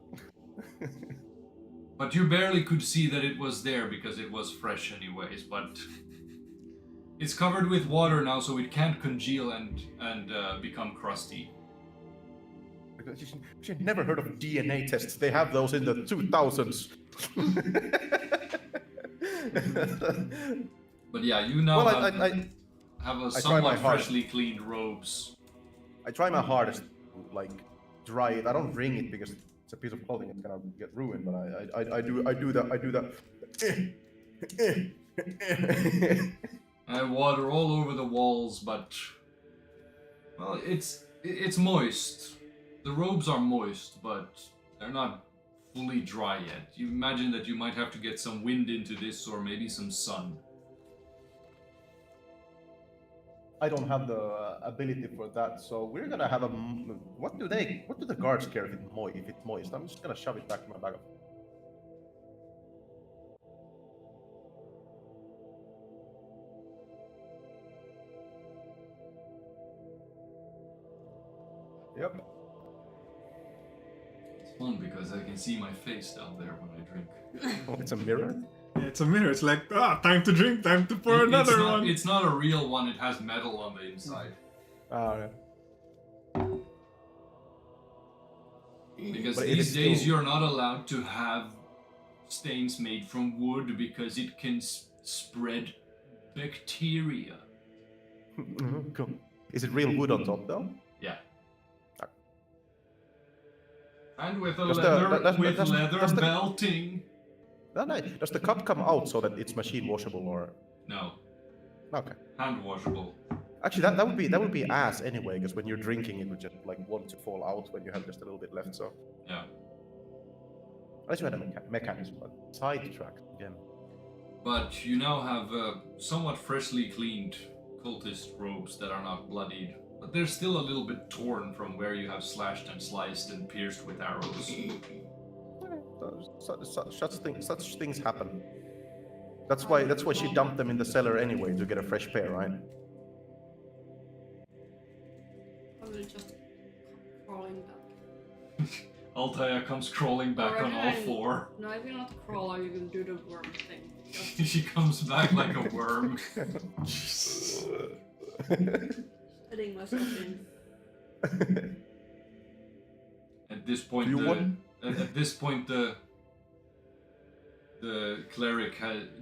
But you barely could see that it was there because it was fresh anyways, but it's covered with water now, so it can't congeal and become crusty. You've never heard of DNA tests. They have those in the 2000s. But yeah, you now Well, have a try my somewhat hardest. freshly cleaned robes. I try my hardest to, dry it. I don't wring it because it's a piece of clothing. It's gonna get ruined. But I do that. I water all over the walls, but well, it's moist. The robes are moist, but they're not fully dry yet. You imagine that you might have to get some wind into this, or maybe some sun. I don't have the ability for that, so we're gonna have a. What do the guards care if it's moist? I'm just gonna shove it back in my bag. Yep. It's fun because I can see my face down there when I drink. Oh, it's a mirror. Yeah, it's a mirror. It's like, time to drink, time to pour another one. It's not a real one. It has metal on the inside. Yeah. Because But it these is days still- you're not allowed to have stains made from wood because it can spread bacteria. Cool. Is it real wood on top though? Yeah. And with a Does the- leather, does- with does- leather does the- belting. Does the cup come out so that it's machine washable or? No, Okay. hand washable. Actually, that would be ass anyway, because when you're drinking, it would just want to fall out when you have just a little bit left. So Yeah. unless you had a mechanism, but sidetrack again. But you now have somewhat freshly cleaned cultist robes that are not bloodied. But they're still a little bit torn from where you have slashed and sliced and pierced with arrows. Such things happen. That's why she dumped them in the cellar anyway, to get a fresh pair, right? I will just come crawling back. Altair comes crawling back on all four. No, I will not crawl, I will do the worm thing. Just She comes back like a worm. putting myself in. At this point, Do you want- at this point, the cleric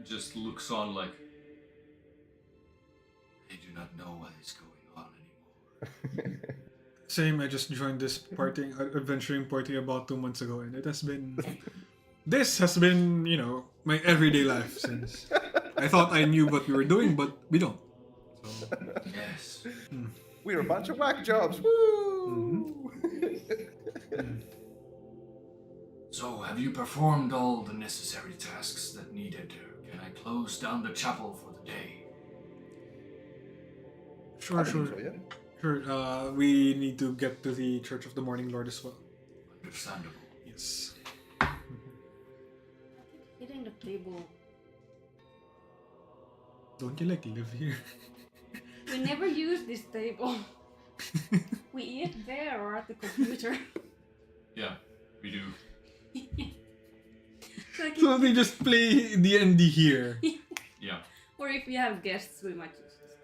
just looks on like, I do not know what is going on anymore. Same, I just joined this party, adventuring party about 2 months ago, and it has been... This has been, my everyday life since. I thought I knew what we were doing, but we don't. So, Yes. We're a bunch of whack jobs. Woo! So, have you performed all the necessary tasks that needed? Can I close down the chapel for the day? sure. So, yeah. Sure, we need to get to the Church of the Morning Lord as well. Understandable. Yes. Hitting the table. Don't you live here? We never use this table. We eat there or at the computer. Yeah, we do. So I So they just play D&D here. Yeah. or if we have guests, we might use this.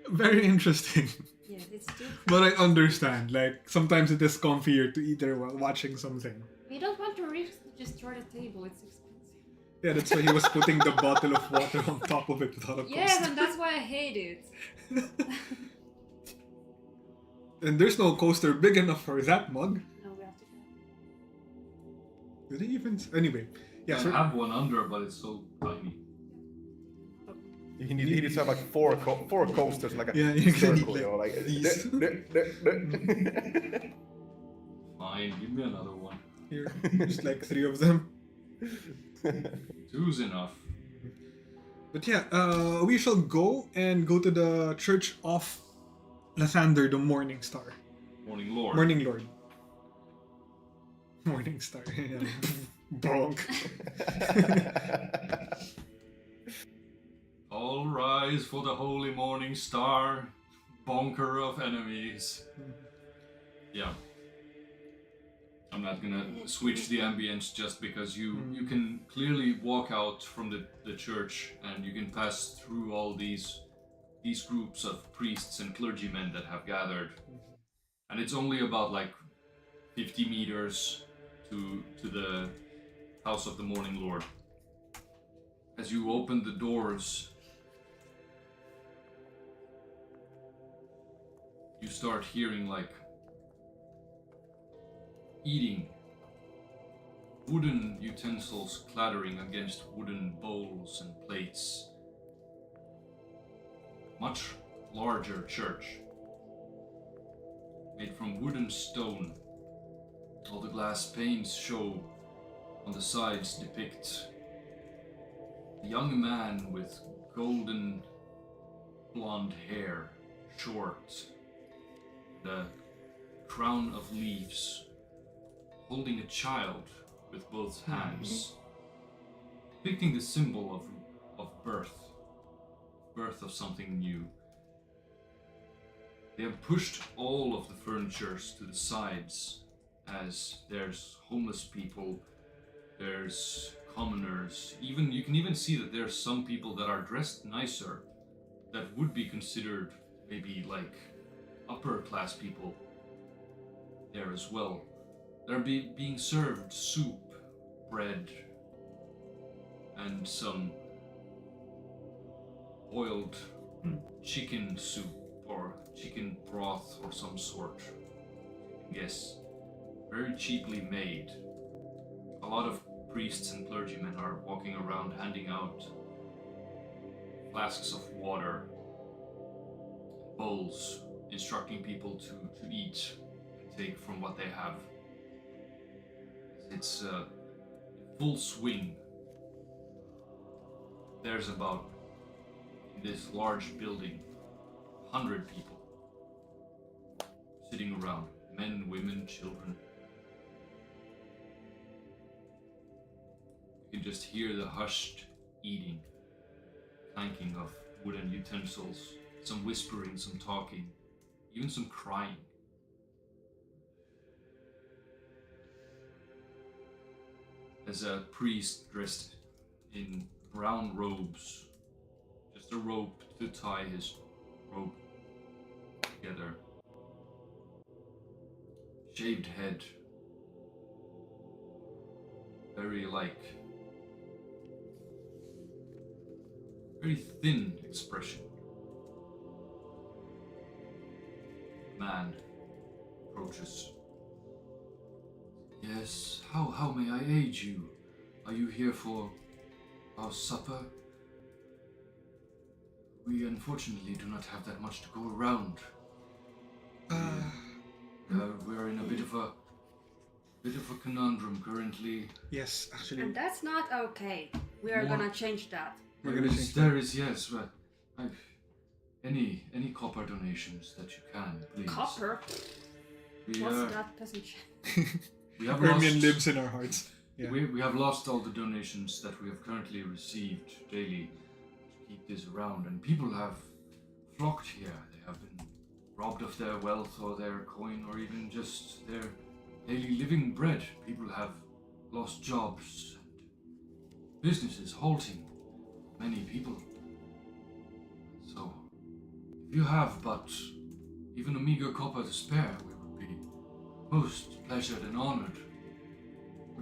Very interesting. Yeah, it's too. But I understand, sometimes it is comfier to eat there while watching something. We don't want to risk destroy the table. It's expensive. Yeah, that's why he was putting the bottle of water on top of it without a coaster. Yes, and that's why I hate it. And there's no coaster big enough for that mug. No, we have to Did he even? Anyway, yeah. I So have one under, but it's so tiny. He needs to have like four coasters, like a Yeah, you're gonna need, circle, you know, like these. Fine, give me another one. here, just like 3 of them. 2's enough. But yeah, we shall go to the Church of Lathander, the Morning Star. Morning Lord. Morning Lord. Morning Star. Yeah. Bonk. All rise for the holy morning star, bonker of enemies. Yeah. I'm not gonna switch the ambience just because you can clearly walk out from the church and you can pass through all these groups of priests and clergymen that have gathered. And it's only about like 50 meters to the house of the Morning Lord. As you open the doors, you start hearing like eating, wooden utensils clattering against wooden bowls and plates. Much larger church, made from wood and stone. All the glass panes show on the sides depict a young man with golden blonde hair, short, the crown of leaves, holding a child with both hands, depicting the symbol of birth of something new. They have pushed all of the furnitures to the sides, as there's homeless people, there's commoners, you can even see that there's some people that are dressed nicer, that would be considered maybe like upper class people there as well. They're being served soup, bread, and some boiled chicken soup or chicken broth or some sort. Yes, very cheaply made. A lot of priests and clergymen are walking around handing out flasks of water, bowls, instructing people to eat and take from what they have. It's full swing. There's about, in this large building, 100 people sitting around, men, women, children. You can just hear the hushed eating, clanking of wooden utensils, some whispering, some talking, even some crying. As a priest dressed in brown robes, just a rope to tie his robe together. Shaved head, very thin expression. Man approaches. Yes, how may I aid you? Are you here for our supper? We unfortunately do not have that much to go around. We're in a bit of a conundrum currently. Yes, actually. And that's not okay. We are gonna change that. We're gonna change There is, yes, but any copper donations that you can, please. Copper? We, What's that peasant? we have Ermion lost, lives in our hearts. Yeah. we have lost all the donations that we have currently received daily to keep this around, and people have flocked here. They have been robbed of their wealth or their coin or even just their daily living bread. People have lost jobs and businesses halting. Many people. So, if you have but even a meager copper to spare, we would be most pleasured and honored.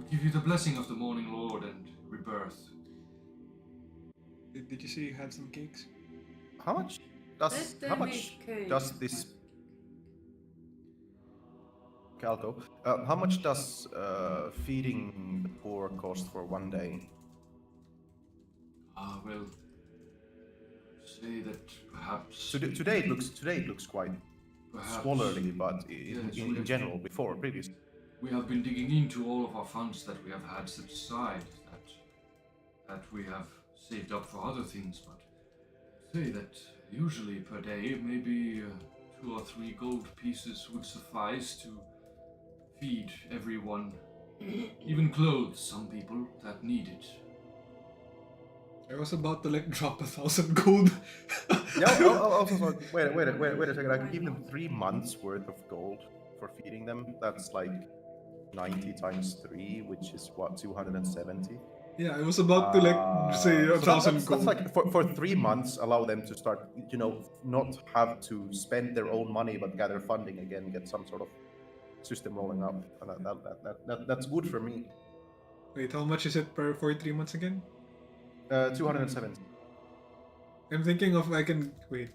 We give you the blessing of the Morning Lord and rebirth. Did you say you had some cakes? How much does this Calco? How much does feeding the poor cost for one day? Well, say that perhaps Today it looks quite scholarly, but in general, previously. We have been digging into all of our funds that we have had set aside, that we have saved up for other things, but say that usually per day, maybe 2 or 3 gold pieces would suffice to feed everyone, even clothe some people that need it. I was about to like drop 1,000 gold. Yeah, also, wait a second. I can give them 3 months worth of gold for feeding them. That's like 90 times 3, which is what, 270? Yeah, I was about to like say 1,000 gold. That's like for 3 months, allow them to start, not have to spend their own money, but gather funding again, get some sort of system rolling up. That's good for me. Wait, how much is it per 43 months again? 270. I'm thinking of I can wait.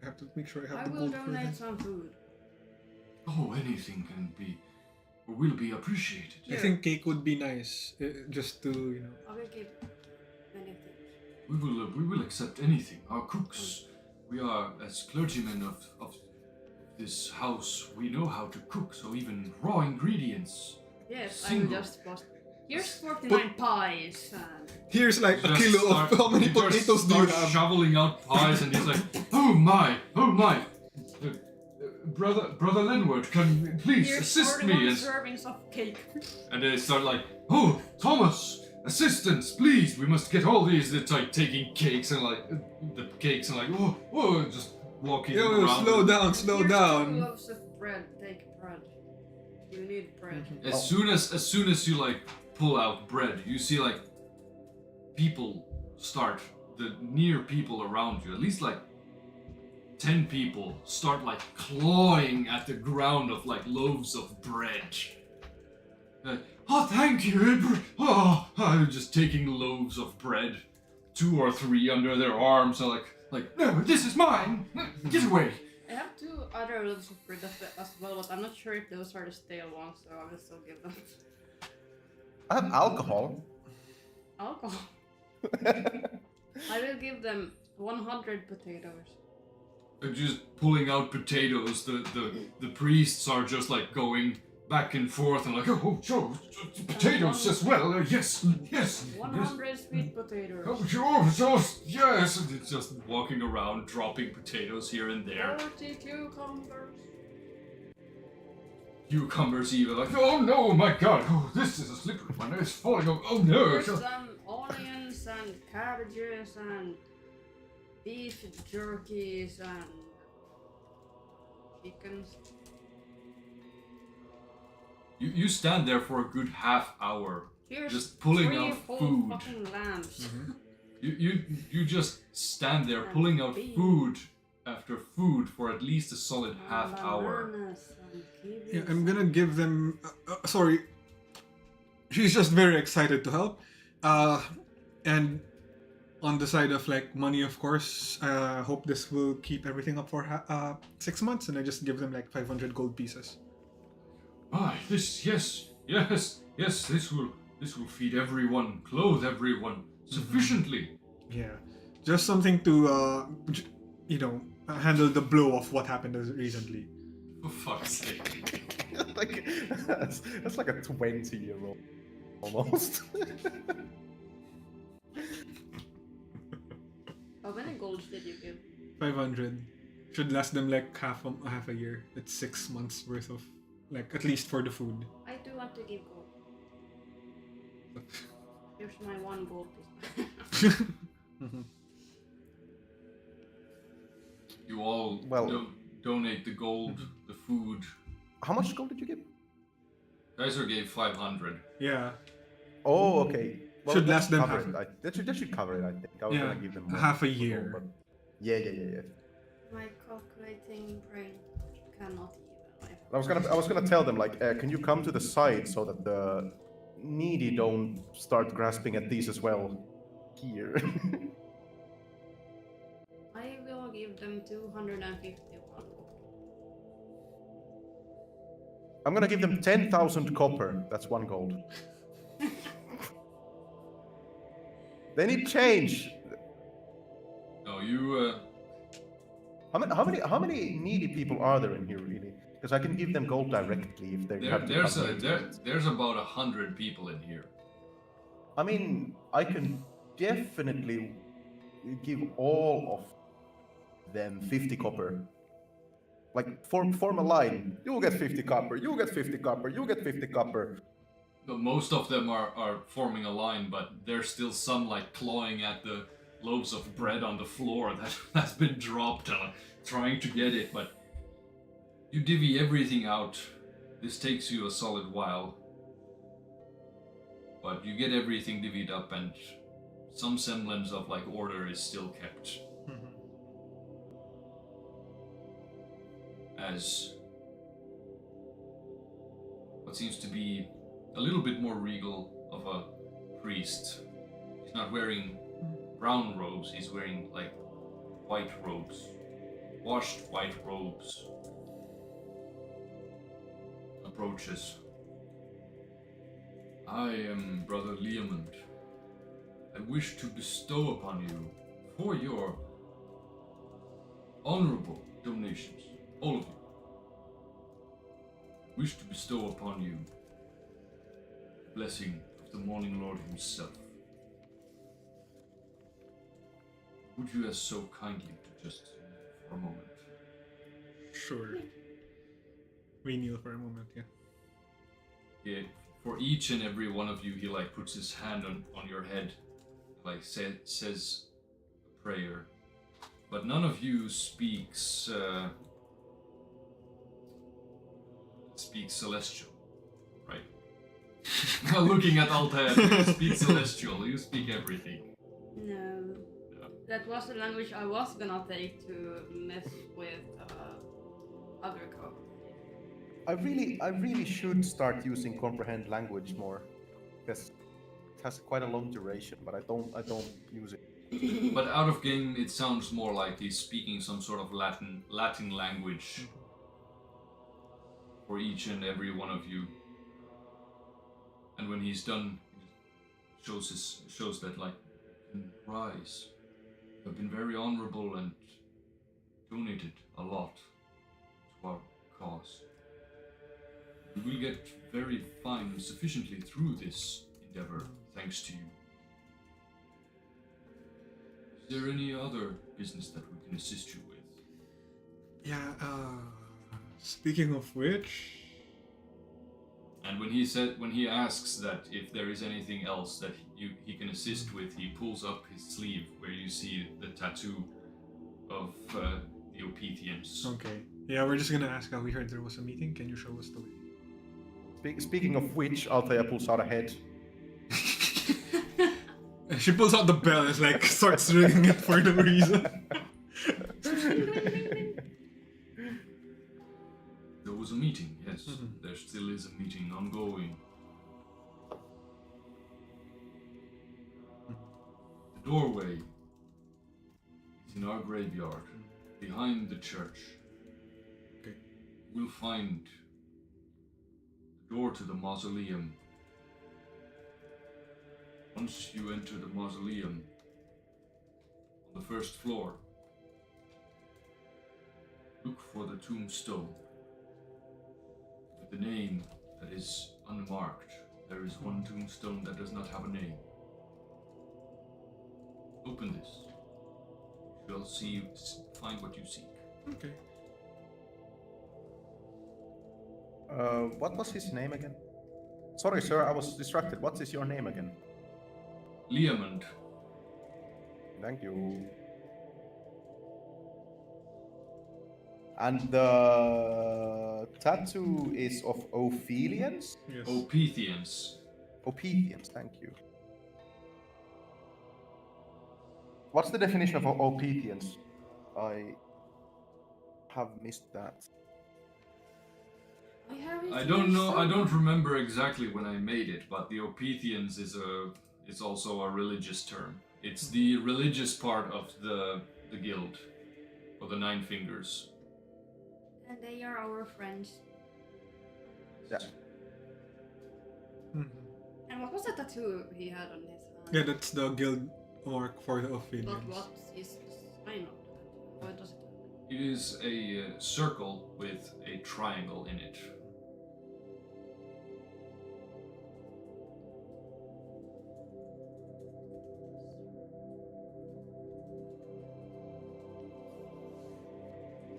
I have to make sure I have the will gold for donate that. some food. Oh, anything can be, or will be appreciated. I think cake would be nice, just to I will give many things. We will accept anything. Our cooks, we are, as clergymen of this house, we know how to cook, so even raw ingredients. Yes, I Single. will just post. Here's 49 pies and... Here's like a Just kilo start- of how many you just potatoes do you start have? shoveling out pies, and he's like, oh my. Brother Lenward, can you please Here's assist 41 me? And, servings of cake. and they start like, oh, Thomas, assistance, please. We must get all these. It's like taking cakes and like the cakes and like, oh, just walking Yo, around. slow down. Here's 2 loaves of bread. Take bread. You need bread. As soon as you like pull out bread, you see like people start, the near people around you, at least like 10 people start like clawing at the ground of like loaves of bread. Oh, thank you. I'm just taking loaves of bread, 2 or 3 under their arms, and like no, this is mine. Get away. I have 2 other loaves of bread as well, but I'm not sure if those are the stale ones, so I will still give them. I have alcohol. Alcohol. I will give them 100 potatoes. And just pulling out potatoes, the priests are just like going back and forth and like, oh, sure, potatoes as well, yes. 100 sweet potatoes. Oh, sure, yes. And it's just walking around, dropping potatoes here and there. 40 cucumbers. Cucumbers even like, oh no, my god, oh, this is a slippery one, it's falling over, oh no. There's some onions and cabbages and beef jerkies and chickens. You stand there for a good half hour, Here's just pulling 3 out full food. fucking lambs. You just stand there And pulling out beef. food after food for at least a solid half hour. Bananas and kiwis. Yeah, I'm gonna give them. Sorry, she's just very excited to help, and on the side of like money, of course, I hope this will keep everything up for 6 months, and I just give them like 500 gold pieces. Yes, this will feed everyone, clothe everyone sufficiently. Yeah, just something to handle the blow of what happened recently. For fuck's sake. Like that's like a 20-year-old almost. How many golds did you give? 500 should last them like half a year. It's 6 months worth of like at least for the food. I do want to give gold. Here's my 1 gold piece. You all donate the gold, the food. How much gold did you give? Kaiser gave 500. Yeah. Oh, okay. Well, Should that last them cover half. it. That should cover it, I think. I was Yeah, gonna give them half a more year. gold, but- Yeah. My calculating brain cannot even. I I was gonna tell them like, can you come to the side so that the needy don't start grasping at these as well here. I will give them 251. I'm gonna give them 10,000 copper. That's 1 gold. They need change. No, you. How many needy people are there in here really? Because I can give them gold directly if they have to There's about 100 people in here. I mean, I can definitely give all of them 50 copper. Like, form a line. You get 50 copper, you get 50 copper, you get 50 copper. But most of them are forming a line, but there's still some like clawing at the loaves of bread on the floor that has been dropped, trying to get it, but you divvy everything out. This takes you a solid while. But you get everything divvied up and some semblance of like order is still kept. As what seems to be a little bit more regal of a priest. He's not wearing brown robes, he's wearing like white robes. Washed white robes. Approaches. I am Brother Leomund. I wish to bestow upon you, for your honorable donations, all of you, wish to bestow upon you the blessing of the Morning Lord himself. Would you as so kindly to just for a moment? Sure. We kneel for a moment, yeah. Yeah, for each and every one of you, he like puts his hand on your head, like says a prayer. But none of you speaks celestial, right? Not looking at Altair, you speak celestial, you speak everything. No. That was the language I was gonna take to mess with other co. I really should start using comprehend language more, because it has quite a long duration, but I don't use it. But out of game, it sounds more like he's speaking some sort of Latin language for each and every one of you. And when he's done, he shows that like you can rise. You have been very honorable and donated a lot to our cause. We will get very fine sufficiently through this endeavor, thanks to you. Is there any other business that we can assist you with? Yeah, speaking of which... And when he asks that if there is anything else that he can assist with, he pulls up his sleeve where you see the tattoo of the Opethians. Okay. Yeah, we're just gonna ask how we heard there was a meeting. Can you show us the way? Speaking of which, Althea pulls out a head. She pulls out the bell and like starts ringing it for no reason. There was a meeting, yes. There still is a meeting ongoing. The doorway is in our graveyard, behind the church. Okay. We'll find the door to the mausoleum. Once you enter the mausoleum, on the first floor, look for the tombstone. With the name that is unmarked. There is one tombstone that does not have a name. Open this. You shall find what you seek. Okay. What was his name again? Sorry, sir, I was distracted. What is your name again? Leomund. Thank you. And the tattoo is of Ophelians? Yes. Opethians. Opethians, thank you. What's the definition of Opethians? I have missed that. I don't know. I don't remember exactly when I made it, but the Opethians is also a religious term. It's the religious part of the guild, or the Nine Fingers. And they are our friends. Yeah. And what was the tattoo he had on his hand? Yeah, that's the guild mark for the But Ophidians. what is the sign of the tattoo? What does it have? It is a circle with a triangle in it.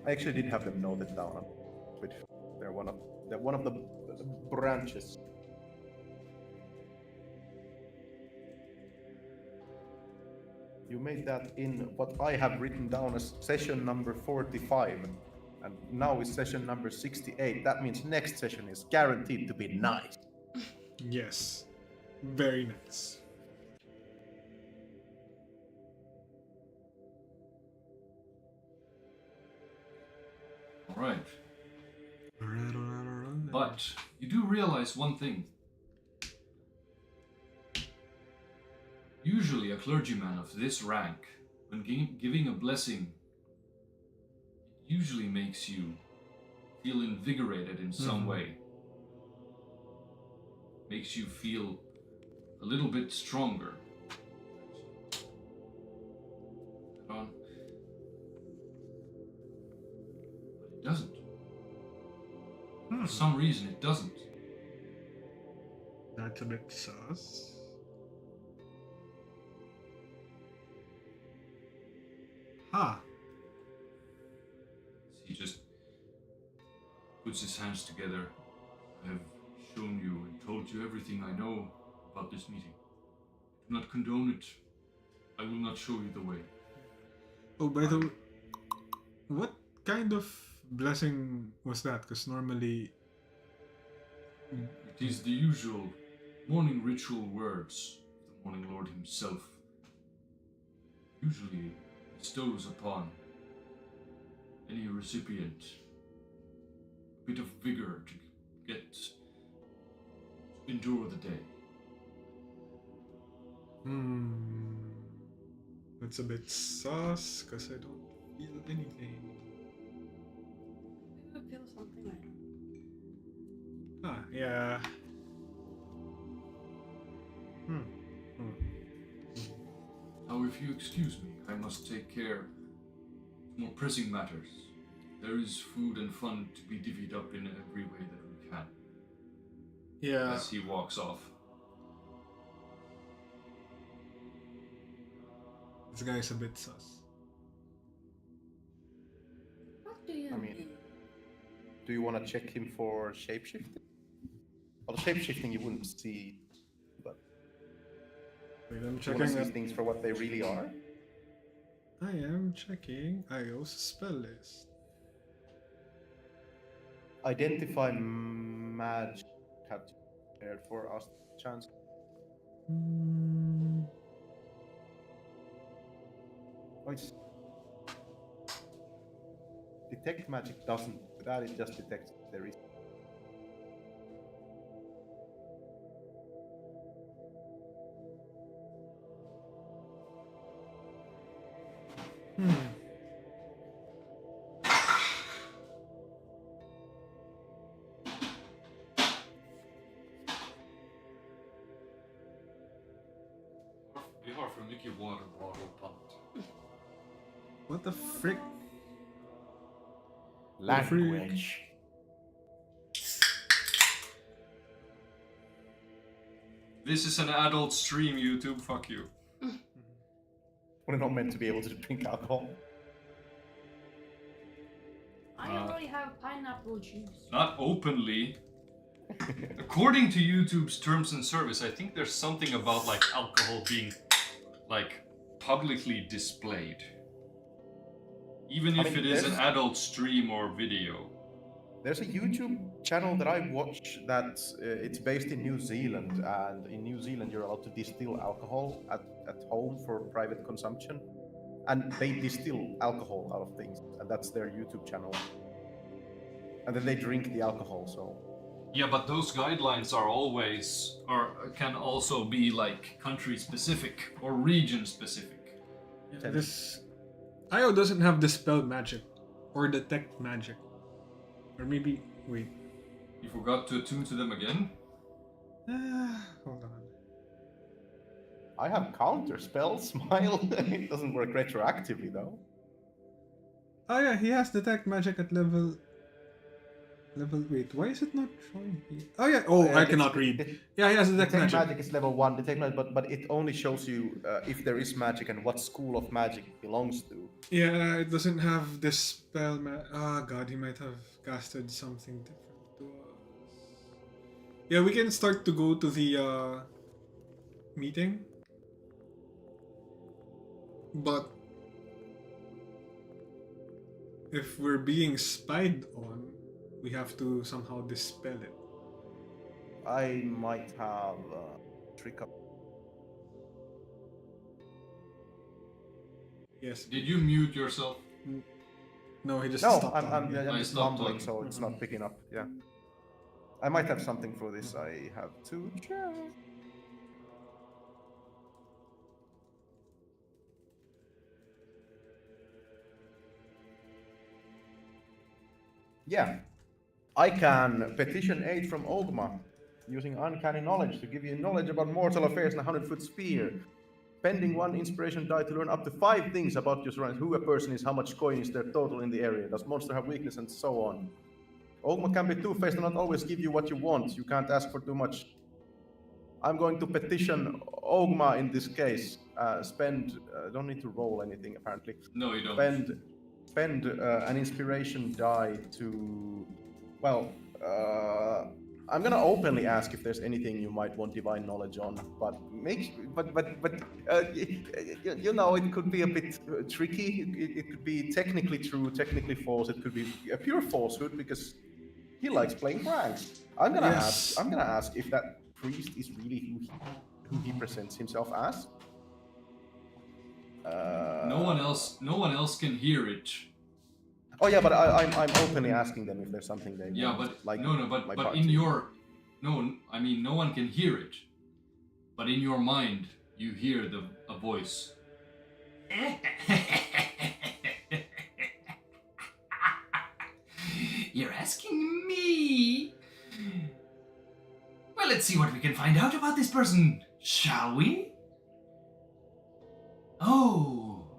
I actually did have them noted down on Twitch. They're one of the branches. You made that in what I have written down as session number 45, and now is session number 68. That means next session is guaranteed to be nice. Yes. Very nice. Alright. Alright. But you do realize one thing. Usually a clergyman of this rank, when giving a blessing, it usually makes you feel invigorated in some way. Makes you feel a little bit stronger. Hold on. But it doesn't. For some reason it doesn't. That's a bit sus. Huh. He just puts his hands together. I have shown you and told you everything I know about this meeting. Do not condone it. I will not show you the way. Oh, by the way, what kind of blessing was that? Because normally... It is the usual morning ritual words of the Morning Lord himself. Usually bestows upon any recipient a bit of vigor to get to endure the day. That's a bit sus, because I don't feel anything. I feel something like Ah, yeah. Now, if you excuse me, I must take care of more pressing matters. There is food and fun to be divvied up in every way that we can. Yeah. As he walks off. This guy's a bit sus. What do you I mean, do you want to check him for shapeshifting? Well, shapeshifting you wouldn't see, but Wait, I'm you want checking to see up. things for what they really are? I am checking Io's spell list. Identify magic have prepared for us chance. Oh, it's... Detect magic doesn't do that, it just detects there is. Vi har för mycket water bottle. What the frick? Language. This is an adult stream, YouTube. Fuck you. We're not meant to be able to drink alcohol. I already have pineapple juice. Not openly. According to YouTube's terms and service, I think there's something about like alcohol being like publicly displayed. Even if it is an adult stream or video. There's a YouTube channel that I watch that it's based in New Zealand, and in New Zealand you're allowed to distill alcohol at home for private consumption, and they distill alcohol out of things, and that's their YouTube channel. And then they drink the alcohol, so... Yeah, but those guidelines can also be like country specific or region specific. This Io doesn't have dispel magic or detect magic, or maybe wait. You forgot to attune to them again? Hold on. I have counter spell, smile. It doesn't work retroactively though. Oh yeah, he has detect magic at level. Wait, why is it not showing here? Oh yeah. Oh, I cannot read. Yeah, he has detect Detect magic. magic is level 1. Detect magic, but it only shows you if there is magic and what school of magic it belongs to. Yeah, it doesn't have dispel. Ah, God, he might have casted something different to us. Yeah, we can start to go to the meeting, but if we're being spied on, we have to somehow dispel it. I might have trick up. Yes. Did you mute yourself? No, he just No, stopped. I'm I just stopped mumbling, talking. so it's not picking up. Yeah, I might have something for this. I have to check. Yeah, I can petition aid from Ogma using uncanny knowledge to give you knowledge about mortal affairs in a 100-foot sphere. Spending 1 inspiration die to learn up to 5 things about your surroundings: who a person is, how much coin is there total in the area, does monster have weakness, and so on. Ogma can be two-faced and not always give you what you want. You can't ask for too much. I'm going to petition Ogma in this case. Don't need to roll anything apparently. No, you don't. Spend an inspiration die to, well, I'm gonna openly ask if there's anything you might want divine knowledge on, but you know, it could be a bit tricky. It could be technically true, technically false. It could be a pure falsehood because he likes playing pranks. I'm gonna ask if that priest is really who he presents himself as. No one else can hear it. Oh yeah, but I'm openly asking them if there's something they Yeah, want. but my but party. in your I mean, no one can hear it. But in your mind, you hear a voice. You're asking me? Well, let's see what we can find out about this person, shall we?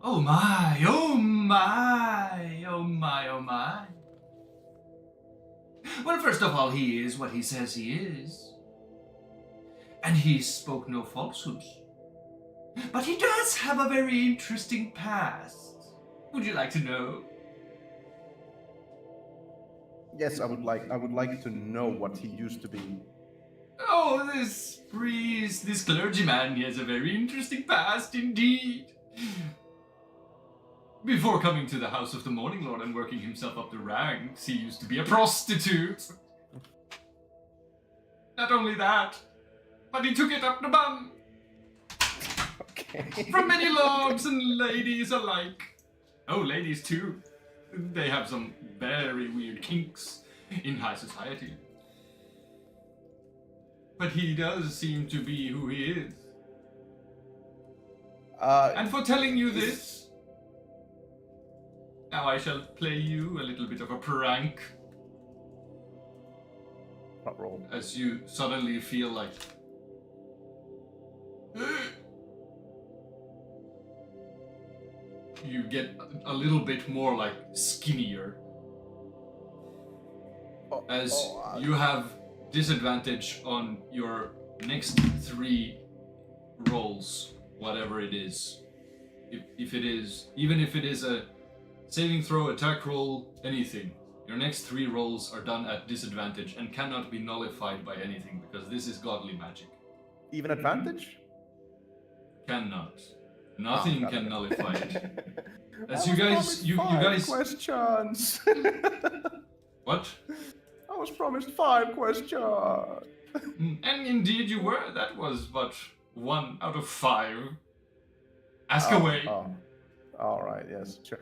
Oh my, oh my, oh my, oh my. Well, first of all, he is what he says he is. And he spoke no falsehoods. But he does have a very interesting past. Would you like to know? Yes, I would like to know what he used to be. Oh, this priest, this clergyman, he has a very interesting past indeed. Before coming to the House of the Morning Lord and working himself up the ranks, he used to be a prostitute. Not only that, but he took it up the bum. Okay. From many lords and ladies alike. Oh, ladies too. They have some very weird kinks in high society. But he does seem to be who he is. And for telling you this, now I shall play you a little bit of a prank. Not roll. As you suddenly feel like you get a little bit more like skinnier as you have disadvantage on your next 3 rolls, whatever it is. If it is, even if it is a saving throw, attack roll, anything, your next 3 rolls are done at disadvantage and cannot be nullified by anything because this is godly magic. Even advantage? Cannot. Nothing can nullify it. As you promised guys, 5 questions. What? I was promised 5 questions. And indeed you were. That was but 1 out of 5. Ask away. Oh. All right. Yes. Sure.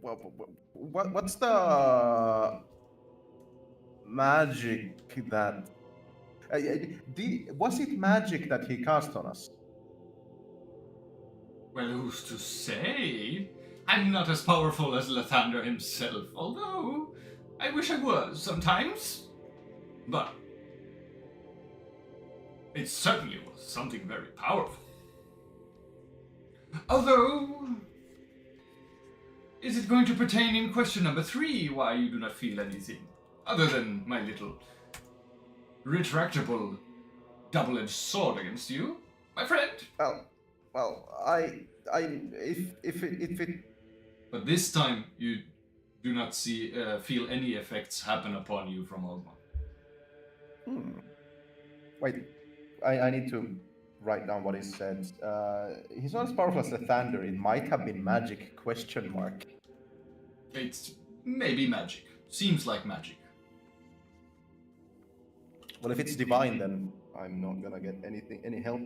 what's the magic that? Was it magic that he cast on us? Well, who's to say? I'm not as powerful as Lathander himself, although I wish I was sometimes. But it certainly was something very powerful. Although, is it going to pertain in question number 3 why you do not feel anything other than my little retractable double-edged sword against you, my friend? If it. But this time you do not feel any effects happen upon you from Olma. Wait, I need to write down what he said. He's not as powerful as the Thunder. It might have been magic, question mark. It's maybe magic. Seems like magic. Well, if it's divine, then I'm not gonna get any help.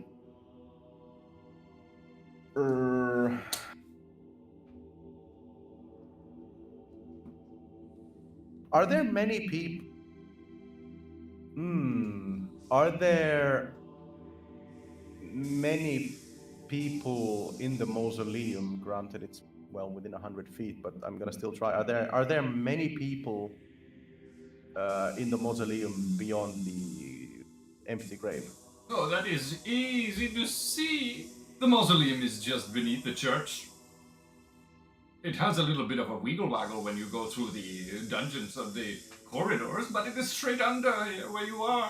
Are there many people? Are there many people in the mausoleum? Granted, it's well within 100 feet, but I'm gonna still try. Are there many people in the mausoleum beyond the empty grave? Oh, that is easy to see. The mausoleum is just beneath the church. It has a little bit of a wiggle-waggle when you go through the dungeons of the corridors, but it is straight under here where you are.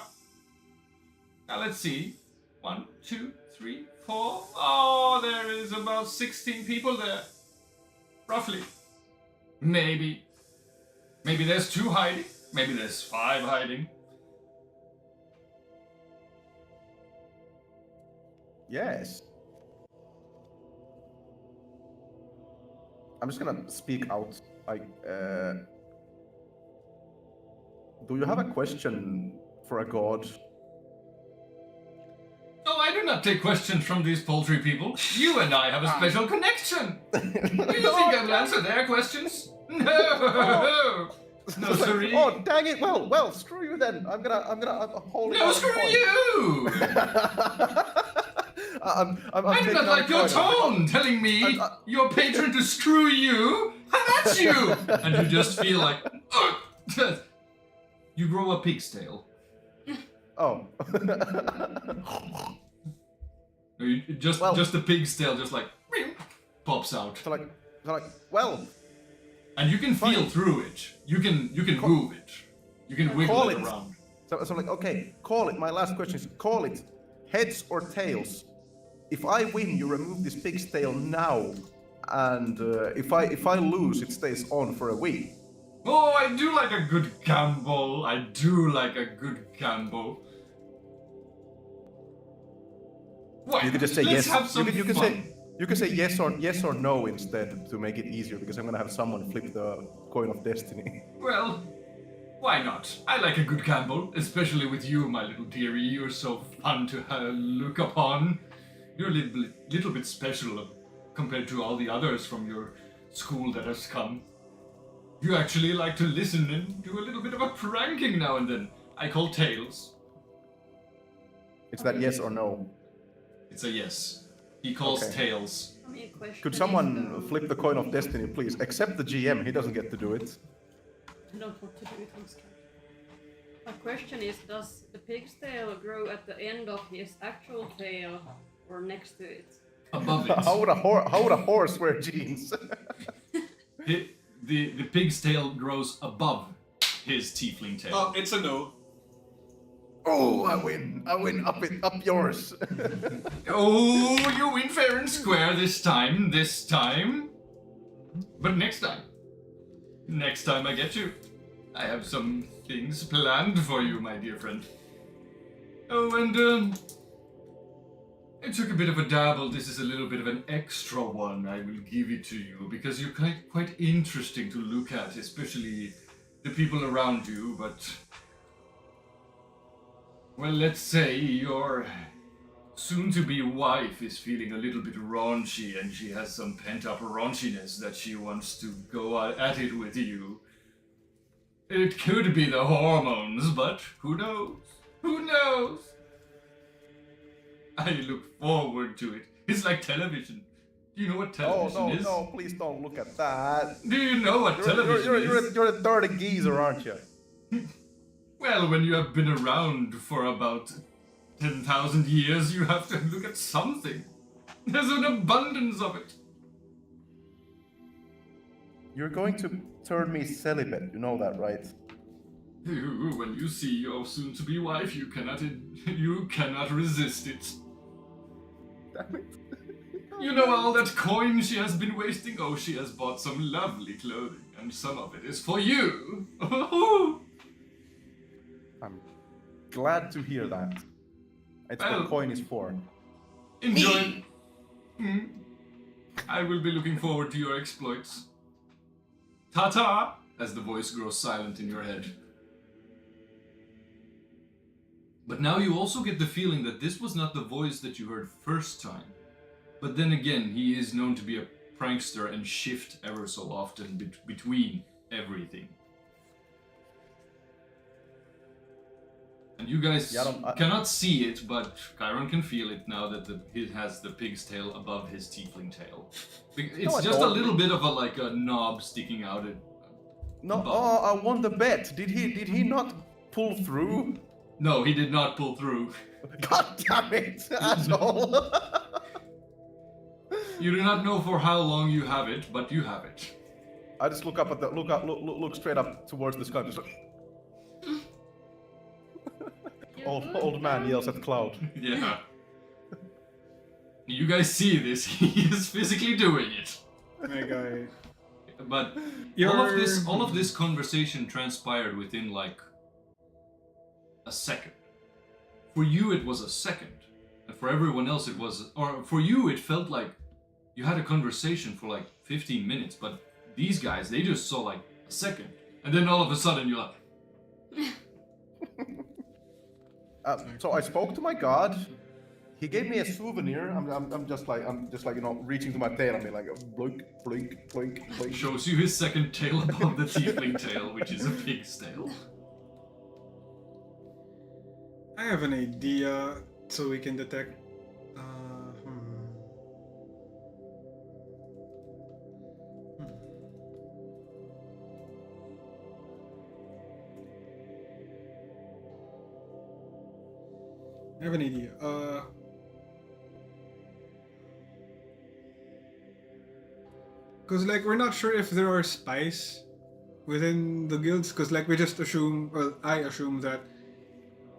Now let's see. 1, 2, 3, 4. Oh, there is about 16 people there. Roughly. Maybe. Maybe there's 2 hiding. Maybe there's 5 hiding. Yes. I'm just gonna speak out. Do you have a question for a god? Oh, I do not take questions from these poultry people. You and I have a special connection. Do you think I will answer their questions? No. No, sorry. Oh, dang it! Well, screw you then. I'm hold it. No, screw you! I'm I do not like your tone, telling me your patron to screw you. How that's you? And you just feel like, you grow a pig's tail. Oh. Just the pig's tail, just like pops out. So like, well. And you can feel through it. You can move it. You can wiggle it around. So I'm like, okay, call it. My last question is, call it heads or tails. If I win, you remove this pig's tail now, and if I lose, it stays on for a week. Oh, I do like a good gamble. I do like a good gamble. What? You could just say Let's yes. Have some fun. You can say yes or no instead to make it easier, because I'm gonna have someone flip the coin of destiny. Well, why not? I like a good gamble, especially with you, my little dearie. You're so fun to look upon. You're a little bit special compared to all the others from your school that has come. You actually like to listen and do a little bit of a pranking now and then. I call tails. It's that yes or no. It's a yes. He calls tails. Could someone flip the coin of destiny, please? Except the GM, he doesn't get to do it. I don't want to do it, I'm scared. My question is, does the pig's tail grow at the end of his actual tail or next to it? Above it. How would a horse wear jeans? The pig's tail grows above his tiefling tail. Oh, it's a no. Oh, I win up yours. Oh, you win fair and square this time. But next time I get you. I have some things planned for you, my dear friend. Oh, and I took a bit of a dabble. This is a little bit of an extra one. I will give it to you because you're quite interesting to look at, especially the people around you, but well, let's say your soon-to-be wife is feeling a little bit raunchy and she has some pent-up raunchiness that she wants to go at it with you. It could be the hormones, but who knows? Who knows? I look forward to it. It's like television. Do you know what television is? No, please don't look at that. Do you know what television is? You're a dirty geezer, aren't you? Well, when you have been around for about 10,000 years, you have to look at something. There's an abundance of it. You're going to turn me celibate, you know that, right? When you see your soon-to-be wife, you cannot resist it. Damn it. You know all that coin she has been wasting? Oh, she has bought some lovely clothing, and some of it is for you. I'm glad to hear that. It's what coin is for. Enjoy. I will be looking forward to your exploits. Ta-ta! As the voice grows silent in your head. But now you also get the feeling that this was not the voice that you heard first time. But then again, he is known to be a prankster and shift ever so often between everything. And you guys cannot see it, but Kairon can feel it now that it has the pig's tail above his tiefling tail. It's just a little bit of a knob sticking out. I won the bet. Did he not pull through? No, he did not pull through. God damn it, asshole! You do not know for how long you have it, but you have it. I just look up at look straight up towards the sky. Just like... old man yells at the cloud. Yeah. You guys see this? He is physically doing it. My guy. But all of this conversation transpired within a second. For you, it was a second, and for everyone else, it was, or for you, it felt like you had a conversation for 15 minutes. But these guys, they just saw a second, and then all of a sudden, you're like. So I spoke to my god. He gave me a souvenir. I'm just like reaching to my tail and be like blink, blink, blink, blink. Shows you his second tail above the tiefling tail, which is a pig's tail. I have an idea so we can detect. I have an idea. Because we're not sure if there are spies within the guilds. Because we just assume, well, I assume that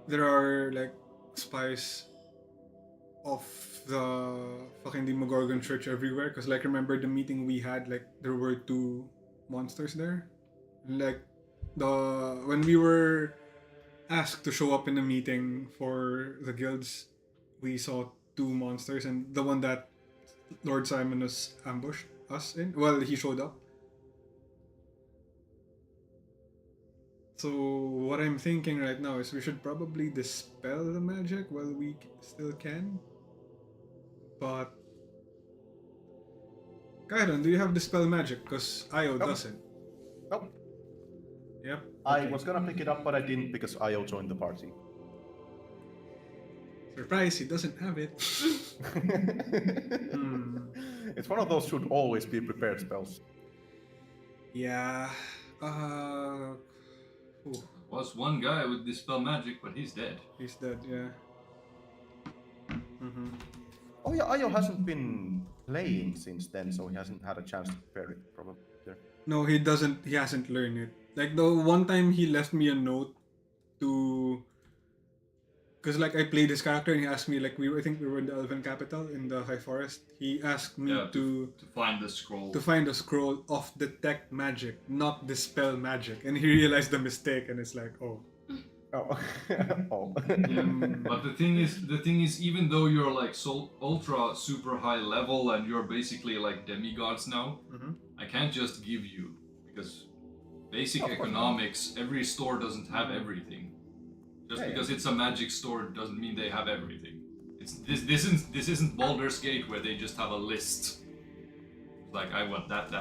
there are spies of the fucking Demogorgon church everywhere. Because remember the meeting we had, there were 2 monsters there. When we were asked to show up in a meeting for the guilds, we saw 2 monsters, and the one that Lord Simonus ambushed us in, well, he showed up. So what I'm thinking right now is we should probably dispel the magic while we still can. But Kairon, do you have dispel magic? Because Io doesn't. Nope. Yep. I was gonna pick it up, but I didn't because Io joined the party. Surprise, he doesn't have it. It's one of those should always be prepared spells. Yeah. Was one guy with dispel magic, but he's dead. He's dead, yeah. Mm-hmm. Oh yeah, Io hasn't been playing since then, so he hasn't had a chance to prepare it, probably. No, he doesn't. He hasn't learned it. The one time he left me a note to, because I played his character and he asked me I think we were in the Elven capital in the High Forest. He asked me to find the scroll. To find a scroll of detect magic, not dispel magic, and he realized the mistake, and it's oh. Oh. But the thing is, even though you're ultra super high level and you're basically demigods now, I can't just give you, because basic economics, every store doesn't have everything. Just because it's a magic store doesn't mean they have everything. This isn't Baldur's Gate where they just have a list. Like I want that.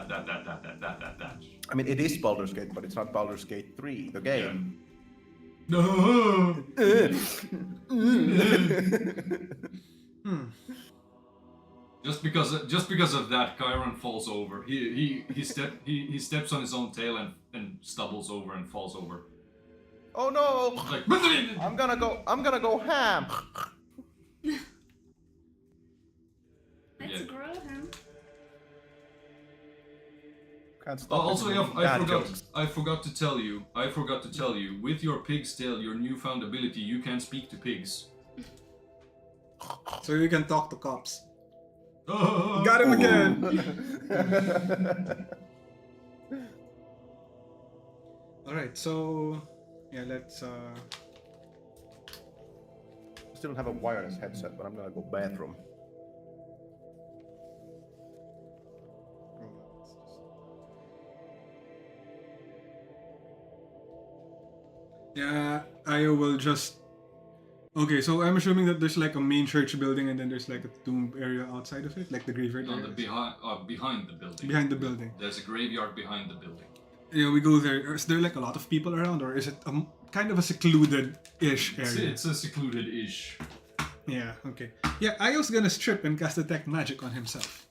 I mean, it is Baldur's Gate, but it's not Baldur's Gate 3, the game. No. Just because of that, Kairon falls over. He steps on his own tail and stumbles over and falls over. Oh no! Like, I'm gonna go ham. Let's Yeah. grow him. Can't stop Also, it. I Dad jokes. forgot to tell you. With your pig's tail, your newfound ability, you can speak to pigs. So you can talk to cops. Oh, Got him again! Alright, so... Yeah, let's... Still don't have a wireless headset, but I'm gonna go bathroom. Yeah, Io will just... Okay, so I'm assuming that there's like a main church building and then there's like a tomb area outside of it, like the graveyard on area. the behind the building. Behind the building. There's a graveyard behind the building. Yeah, we go there. Is there like a lot of people around, or is it kind of a secluded-ish area? It's a secluded-ish. Yeah, okay. Yeah, Io's gonna strip and cast Detect Magic on himself.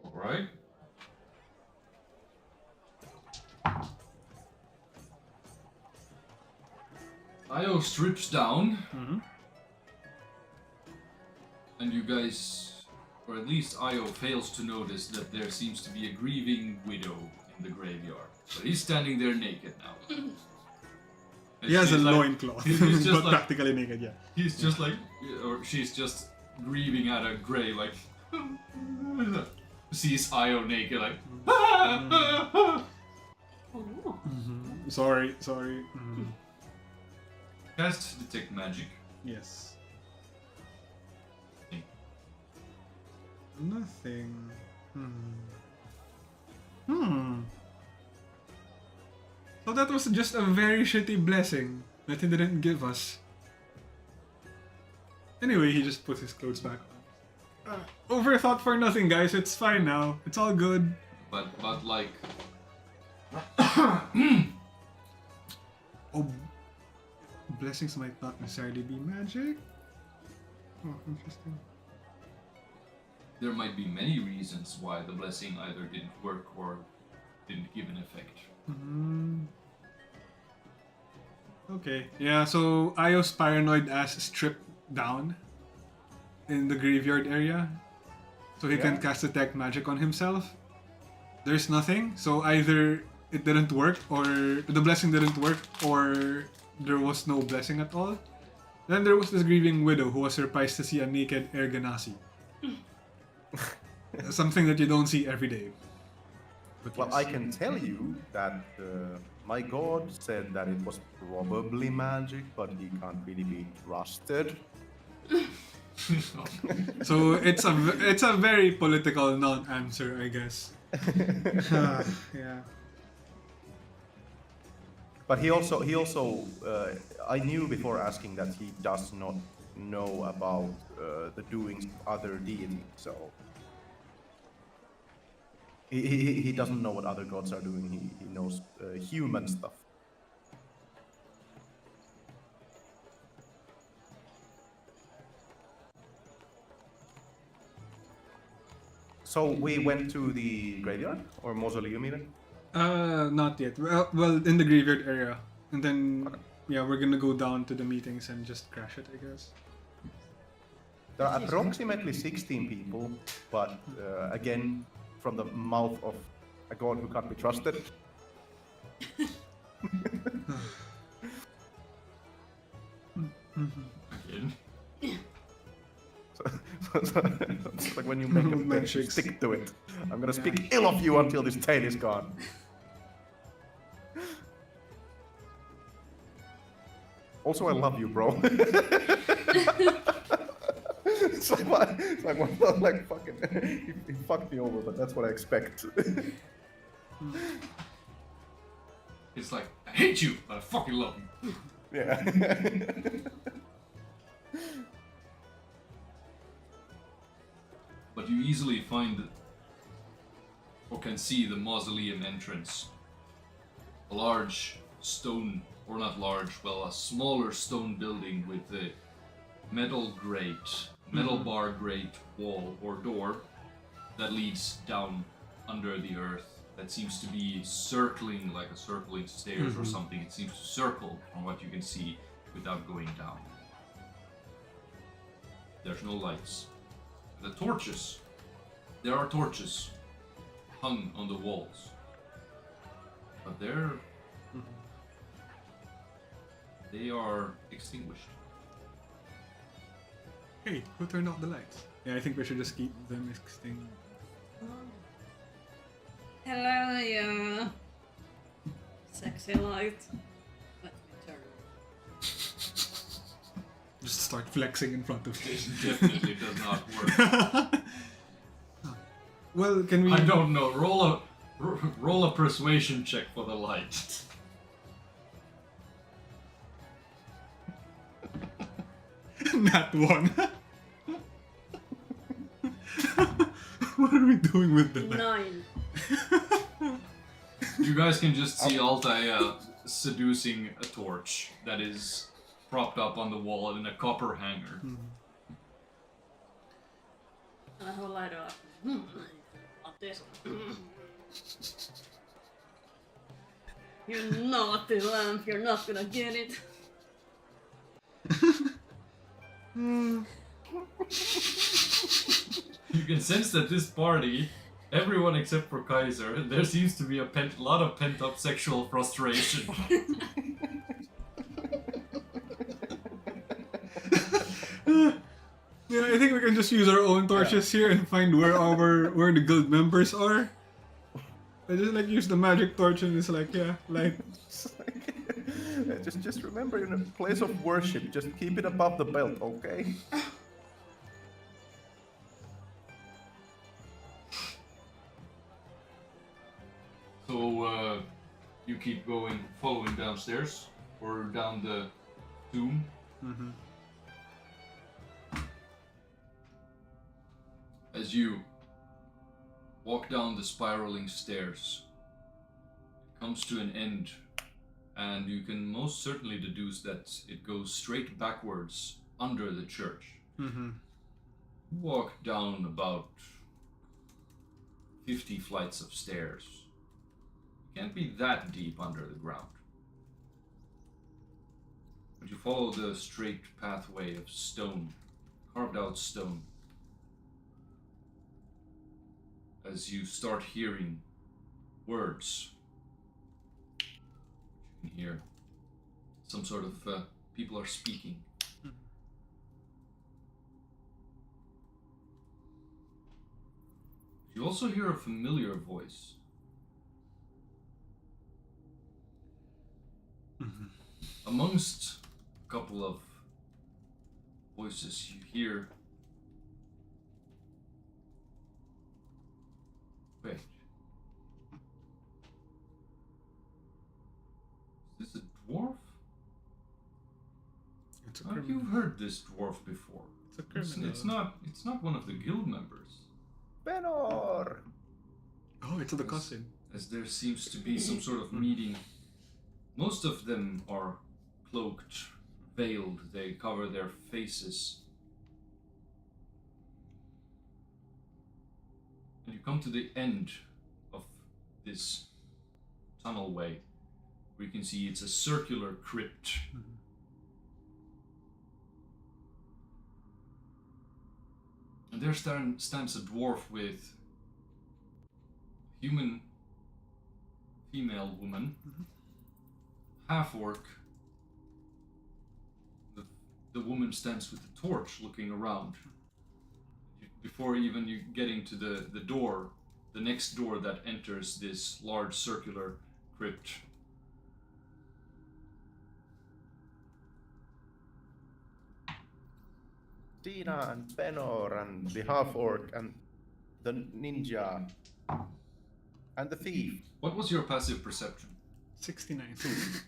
Alright. Io strips down. And you guys, or at least Io fails to notice that there seems to be a grieving widow in the graveyard. But he's standing there naked now. And He has a she's like- loincloth, he's just but like- practically naked, yeah. He's just like, or she's just grieving at a grave, like, sees Io naked, like, Oh no. Sorry. cast Detect Magic. Yes. Nothing. So that was just a very shitty blessing that he didn't give us. Anyway, he just put his clothes back on. Overthought for nothing, guys. It's fine now. It's all good. But like, Oh, blessings might not necessarily be magic. Oh, interesting. there might be many reasons why the blessing either didn't work or didn't give an effect. Okay, yeah, so Io's paranoid ass stripped down in the graveyard area. So he can cast Detect Magic on himself. There's nothing, so either it didn't work, or the blessing didn't work, or there was no blessing at all. Then there was this grieving widow who was surprised to see a naked Air Ganassi. Something that you don't see every day. But Well, yes. I can tell you that my god said that it was probably magic, but he can't really be trusted. So it's a very political non-answer, I guess. Yeah. But he also I knew before asking that he does not know about the doings of other deities, so he doesn't know what other gods are doing. He knows human stuff. So we went to the graveyard or mausoleum even. Not yet. Well, in the graveyard area, and then yeah, we're gonna go down to the meetings and just crash it, I guess. There are approximately 16 people, but again, from the mouth of a god who can't be trusted. Again. So it's like when you make a bet, you Metrics. stick to it. I'm gonna speak ill of you until this tail is gone. Also, I love you, bro. It's like one thought, like fucking, he fucked me over, but that's what I expect. hate you, but I fucking love you. Yeah. But you easily find or can see the mausoleum entrance. A large stone, or not large, well, a smaller stone building with a metal bar grate wall or door that leads down under the earth. That seems to be circling like a circling stairs or something. It seems to circle from what you can see without going down. There's no lights. The torches. There are torches hung on the walls. But they are extinguished. Hey, who turned off the lights? Yeah, I think we should just keep them extinct. Hello, you sexy light. Let me turn. Just start flexing in front of This you. definitely does not work. Well, can we... I don't know. Roll a persuasion check for the light. Not one. What are we doing with the light? 9. You guys can just see Altair seducing a torch that is propped up on the wall in a copper hanger. And I have a lighter up. Not this one. You naughty lamp, you're not gonna get it. You can sense that this party, everyone except for Kaiser, there seems to be a lot of pent-up sexual frustration. Yeah, I think we can just use our own torches here and find where the guild members are. I just like use the magic torch and it's like, yeah, light. just remember, in a place of worship, just keep it above the belt, okay? So, you keep going, following downstairs, or down the tomb. As you walk down the spiraling stairs, it comes to an end, and you can most certainly deduce that it goes straight backwards under the church. You walk down about 50 flights of stairs. It can't be that deep under the ground. But you follow the straight pathway of stone, carved out stone, as you start hearing words. You can hear some sort of people are speaking. You also hear a familiar voice. Amongst a couple of voices, you hear, wait, is this a dwarf? It's a Have criminal. you heard this dwarf before? It's a criminal. It's not one of the guild members. Benor! Oh, it's the cousin. As there seems to be some sort of meeting. Most of them are cloaked, veiled, they cover their faces. And you come to the end of this tunnelway, where you can see it's a circular crypt. And there stands a dwarf with human female woman, half-orc. The woman stands with a torch looking around. Before even you getting to the door, the next door that enters this large circular crypt. Tina and Benor and the half-orc and the ninja and the thief. What was your passive perception? 69.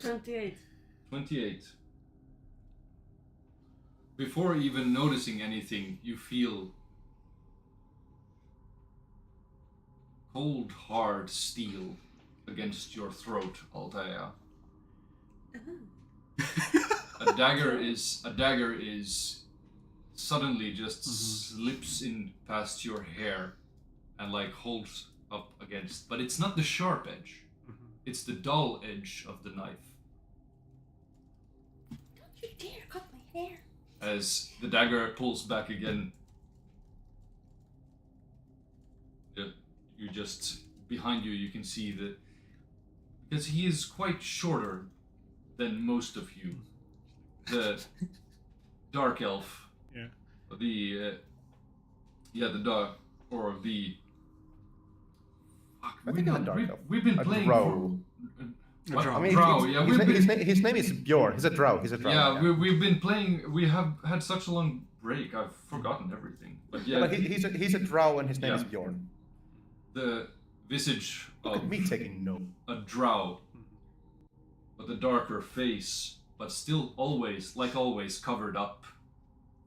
28. 28. Before even noticing anything, you feel cold, hard steel against your throat, Altair. A dagger is suddenly just slips in past your hair and like holds up against, but it's not the sharp edge. It's the dull edge of the knife. Don't you dare cut my hair. As the dagger pulls back again, you just behind you. You can see that because he is quite shorter than most of you. The dark elf. Yeah. The dark or the. Fuck, I think it's a dark elf. we've been A playing drow. for. A drow. I mean, Drow, yeah, his name is Bjorn. He's a drow. Yeah, we've been playing. We have had such a long break. I've forgotten everything. But yeah, But he's a drow, and his name is Bjorn. the visage Look of at me taking note. a drow, with a darker face, but still always, like always, covered up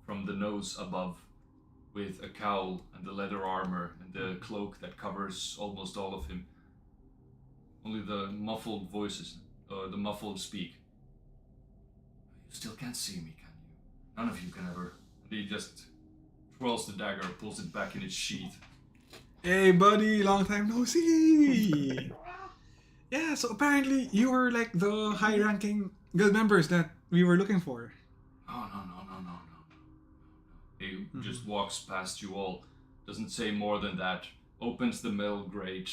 from the nose above, with a cowl and the leather armor and the cloak that covers almost all of him. Only the muffled voices, the muffled speak. You still can't see me, can you? None of you can ever. And he just twirls the dagger, pulls it back in its sheath. Hey, buddy, long time no see. Yeah, so apparently you were like the high-ranking guild members that we were looking for. No. He just walks past you all, doesn't say more than that, opens the metal grate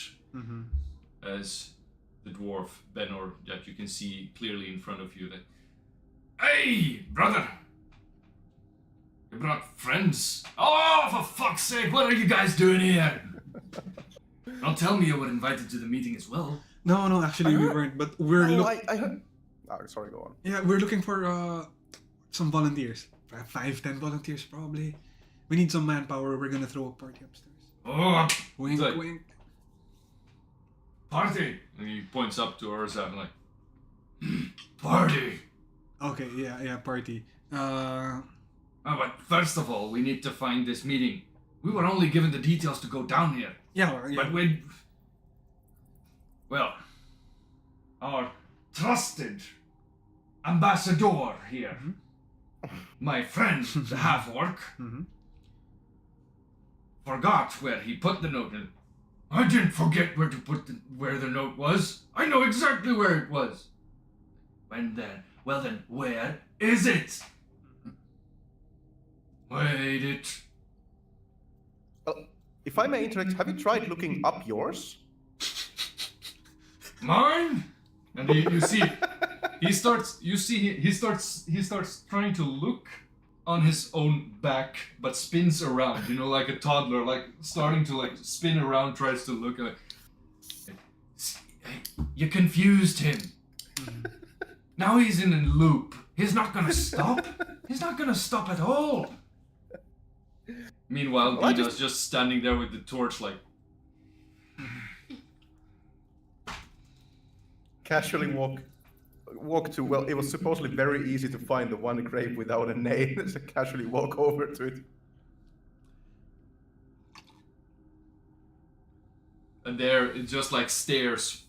as the dwarf, Benor, that you can see clearly in front of you, that, "Hey, brother! You brought friends? Oh, for fuck's sake, what are you guys doing here? Don't tell me you were invited to the meeting as well." No, actually we weren't, but we're I heard. Oh, sorry, go on. Yeah, we're looking for some volunteers. 5-10 volunteers probably. We need some manpower. We're gonna throw a party upstairs. Oh, Wink, like- wink. party! And he points up to Urza and like, party! Okay, yeah, party. Oh, but first of all, we need to find this meeting. We were only given the details to go down here. Yeah. But well, our trusted ambassador here, my friend, the half-orc, forgot where he put the note. And I didn't forget where to put where the note was. I know exactly where it was. Well then, where is it? Wait it. Well, if I may interrupt, have you tried looking up yours? Mine? And you see, he starts trying to look on his own back, but spins around, like a toddler, like starting to like spin around, tries to look at you confused him. Now he's in a loop. He's not gonna stop. He's not gonna stop at all. Meanwhile, Well, Dina's just standing there with the torch, like, Casually walk to. Well, it was supposedly very easy to find the one grave without a name. So casually walk over to it. and there it just like stares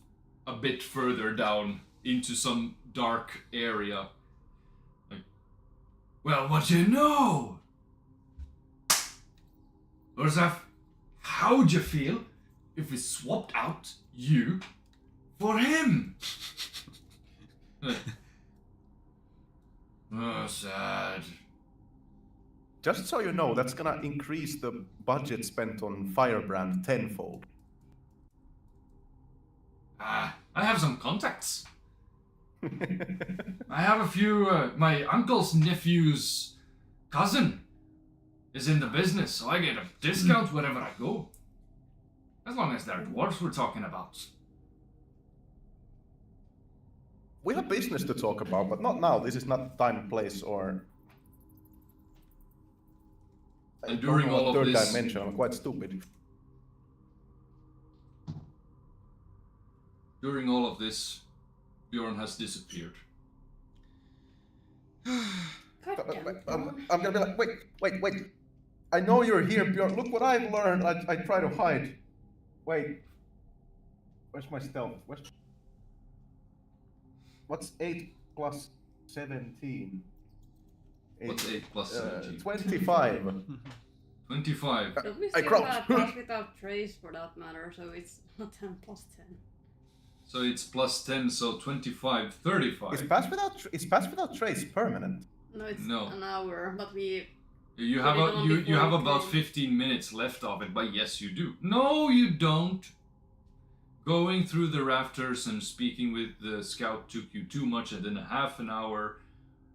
a bit further down into some dark area. Like, well, what you know? Urzaf, how'd you feel if we swapped out you for him? Oh, sad. Just so you know, that's gonna increase the budget spent on Firebrand tenfold. I have some contacts. I have a few, my uncle's nephew's cousin is in the business, so I get a discount wherever I go. As long as they're dwarves we're talking about. We have business to talk about, but not now. This is not time, place, or... And during all of third this... dimension, I'm quite stupid. During all of this, Bjorn has disappeared. I'm gonna be like, wait. I know you're here, Bjorn. Look what I've learned. I try to hide. Wait. Where's my stealth? What's 8 plus 17? What's 8 plus 17? 25. 25. But we I still crouch. have pass without trace for that matter, so it's not 10 plus 10. So it's plus 10, so 25, 35. Is pass without trace permanent? No, it's No. an hour, but we... You have Put it on you have before about it 15 minutes left of it, but yes, you do. No, you don't. Going through the rafters and speaking with the scout took you too much, and then a half an hour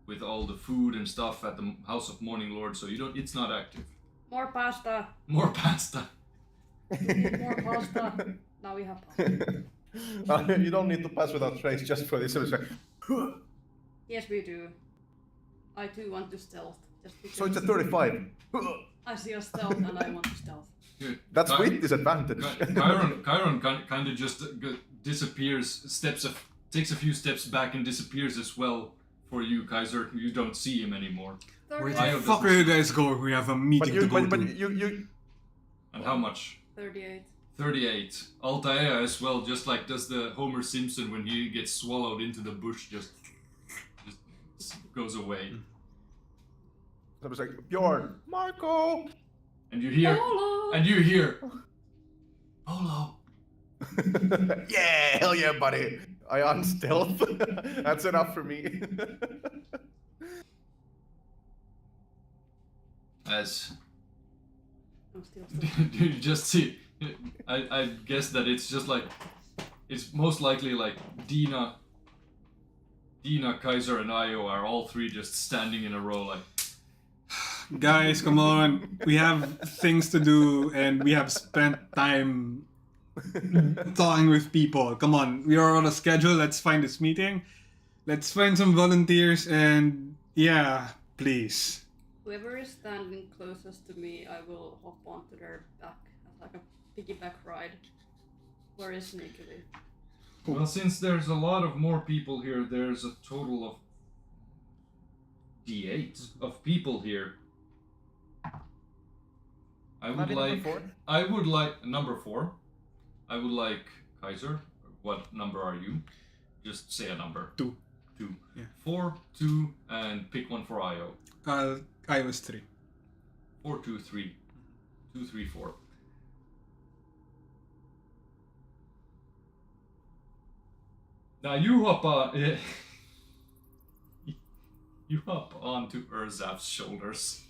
with all the food and stuff at the House of Morning Lord, so you don't. It's not active. More pasta! More pasta. More pasta! Now we have pasta. You don't need to pass without trace just for this. It's like, Yes, we do. I too want to stealth. Just because so it's a 35. I see a stealth and I want to stealth. Good. That's with disadvantage. Kairon kind of just disappears, takes a few steps back and disappears as well for you, Kaiser. You don't see him anymore. Where Thirty- the fuck are you guys going? We have a meeting to go to. you And how much? 38. 38. Altair as well, just like does the Homer Simpson when he gets swallowed into the bush, just goes away. I was like, Bjorn, Marco. And you hear, Polo. Yeah, hell yeah, buddy. I unstealth. That's enough for me. As I'm still stealth. you just see, I guess that it's just like, it's most likely like Dina, Kaiser, and Io are all three just standing in a row like, Guys, come on. We have things to do and we have spent time talking with people. Come on, we are on a schedule. Let's find this meeting. Let's find some volunteers and yeah, please. Whoever is standing closest to me, I will hop onto their back as like a piggyback ride. Very sneakily. well, since there's a lot of more people here, there's a total of D8 of people here. I would like number 4. I would like Kaiser. What number are you? Just say a number. 2. 2. Yeah. 4, 2, and pick one for Io. I was 3. 4, 2, 3. 2, 3, 4. Now you hop on. You hop onto Urzaf's shoulders.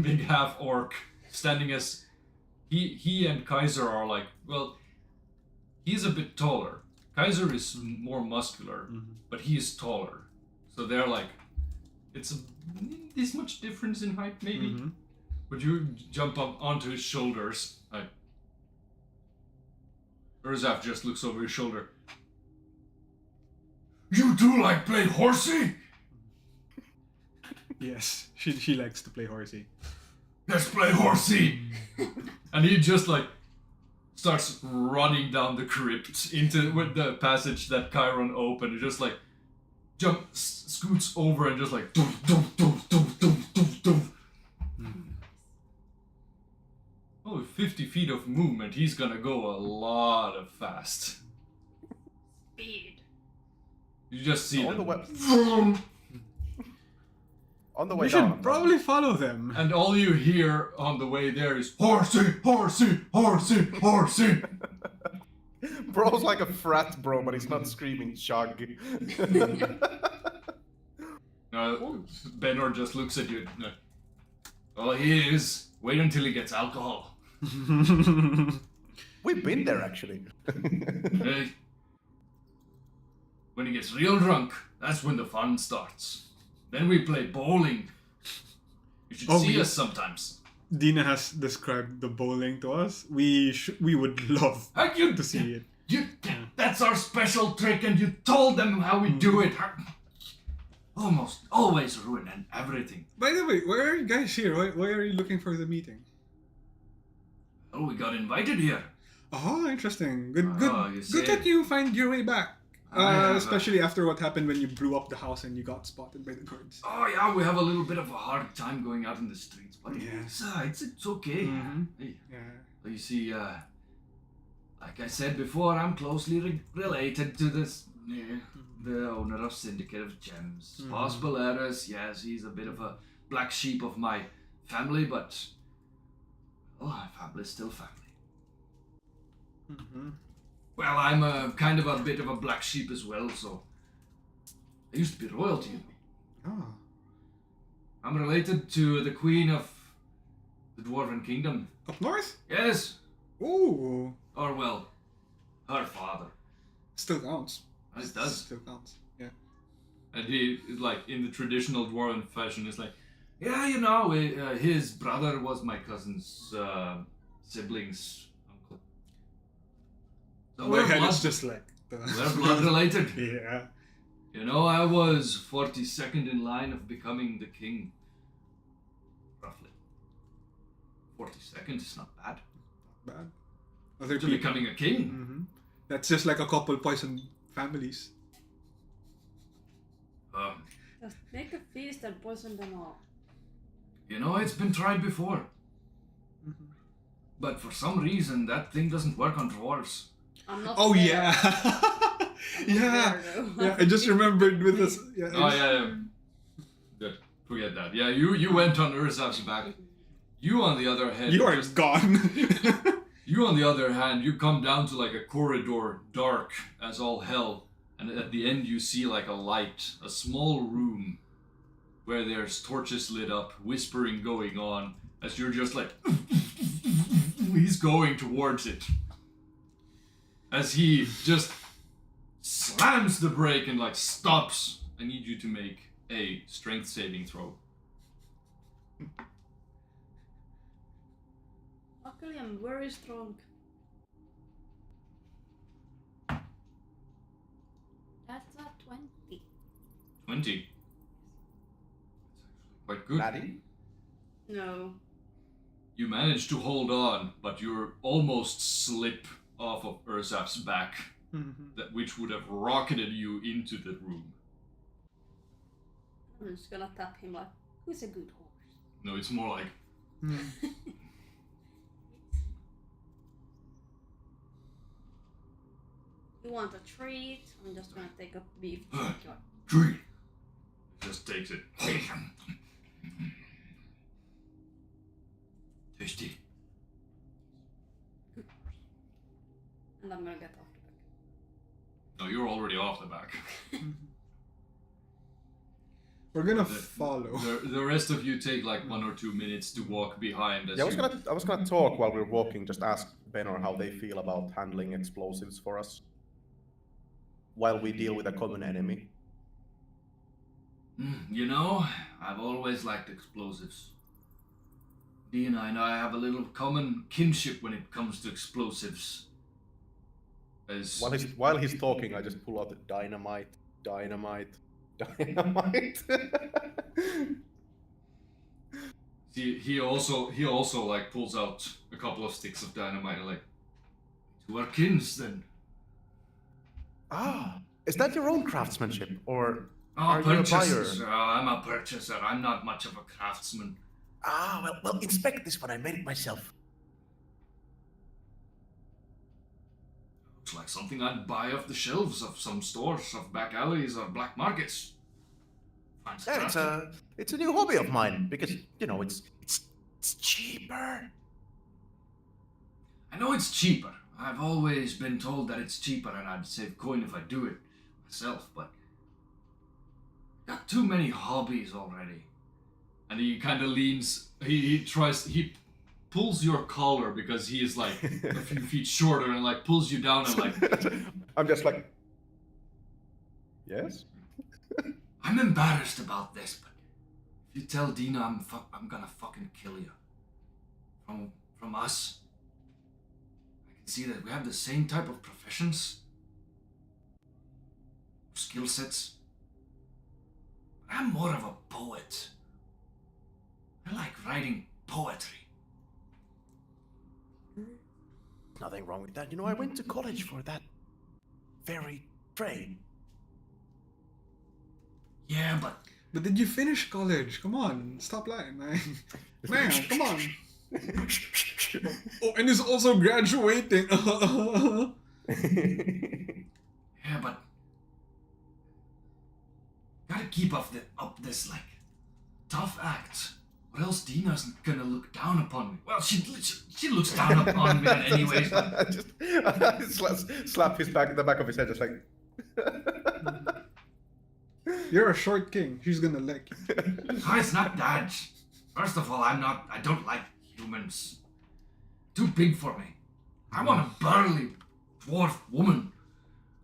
Big half orc, standing as he and Kaiser are like, well, he's a bit taller. Kaiser is more muscular, but he is taller. So they're like, it's this much difference in height, maybe. Would you jump up onto his shoulders? Like, Urzaf just looks over his shoulder. You do like play horsey? Yes, she likes to play horsey. Let's play horsey! And he just like starts running down the crypt into with the passage that Kairon opened. He just like scoots over and just like doof, doof, doof, doof, doof, doof, doof. Oh, with 50 feet of movement, he's gonna go a lot of fast. Speed. You just see On the them. way, on the way We down. should probably follow them. And all you hear on the way there is horsey, horsey, horsey, horsey. Bro's like a frat bro, but he's not screaming chug. Benor just looks at you. Like, oh, he is. Wait until he gets alcohol. We've been there actually. Hey. When he gets real drunk, that's when the fun starts. Then we play bowling. You should see us sometimes. Dina has described the bowling to us. We would love And you, to see it. that's our special trick, and you told them how we do it. Almost always ruining everything. By the way, why are you guys here? Why are you looking for the meeting? Oh, we got invited here. Oh, interesting. Good, Oh, you good see. that you find your way back. I have, Especially after what happened when you blew up the house and you got spotted by the guards. Oh yeah, we have a little bit of a hard time going out in the streets, but Yeah. it's okay. Mhm. Hey, Yeah. you see, like I said before, I'm closely related to the owner of Syndicate of Gems. Mhm. Boss Baldurs, yes, he's a bit of a black sheep of my family, but family's still family. Mhm. Well, I'm a kind of a bit of a black sheep as well, so I used to be royalty. Oh. I'm related to the queen of the Dwarven Kingdom. Up north? Yes, Ooh. or well, her father. Still counts. It does. Still counts. Yeah. And he, like, in the traditional dwarven fashion, is like, Yeah, you know, his brother was my cousin's sibling's uncle. So My we're head blood, is just like. we're blood related. Yeah. You know, I was 42nd in line of becoming the king. Roughly. 42nd is not bad. Bad. Other To people. becoming a king. Mhm. That's just like a couple poison families. Just make a feast and poison them all. You know, it's been tried before. Mhm. But for some reason, that thing doesn't work on dwarves. I'm not Oh there. yeah. I'm not Yeah. there, though. Yeah. I just remembered with this. Yeah. oh yeah. Good. Forget that. Yeah, you went on Urzav's back. You on the other hand, You are gone. You on the other hand, you come down to like a corridor, dark as all hell, and at the end you see like a light, a small room where there's torches lit up, whispering going on, as you're just like he's going towards it. As he just slams the brake and like stops. I need you to make a strength saving throw. Luckily, I'm very strong. That's a 20. 20. Quite good. Natty? No. You manage to hold on, but you're almost slip off of Urzav's back, Mhm. that which would have rocketed you into the room. I'm just gonna tap him like, who's a good horse? No, it's more like, Mhm. You want a treat? I'm just gonna take a beef jerky. treat. Just takes it. Tasty. And I'm gonna get off the back. No, you're already off the back. We're gonna The- follow. The rest of you take like 1 or 2 minutes to walk behind. As Yeah, you... I was gonna talk while we were walking, just ask Benor how they feel about handling explosives for us while we deal with a common enemy. You know, I've always liked explosives. Dina and I have a little common kinship when it comes to explosives. As While he's talking, I just pull out the dynamite. he also like pulls out a couple of sticks of dynamite and like, To our kins, then. Ah, is that your own craftsmanship, or Oh, are you a buyer? purchasers. I'm a purchaser. I'm not much of a craftsman. Ah, well, inspect this one. I made it myself. Looks like something I'd buy off the shelves of some stores, of back alleys, or black markets. Fancy Yeah, crafting. it's a new hobby of mine because you know it's cheaper. I know it's cheaper. I've always been told that it's cheaper and I'd save coin if I do it myself, but got too many hobbies already. and he kind of leans. He pulls your collar because he is like a few feet shorter and like pulls you down and like. I'm just like, yes. I'm embarrassed about this, but if you tell Dina I'm gonna fucking kill you. From us. I can see that we have the same type of professions. Skill sets. But I'm more of a poet. I like writing poetry. nothing wrong with that. You know, I went to college for that very trade. Yeah, but But did you finish college? Come on, stop lying, man. Man, come on. Oh, and he's also graduating. yeah, but gotta keep up this like tough act, or else Dina's gonna look down upon me. Well, she looks down upon me anyways. But... just slap his back, the back of his head, just like. You're a short king. She's gonna lick you. Oh, it's not that. First of all, I don't like humans. Too big for me. I want a burly dwarf woman.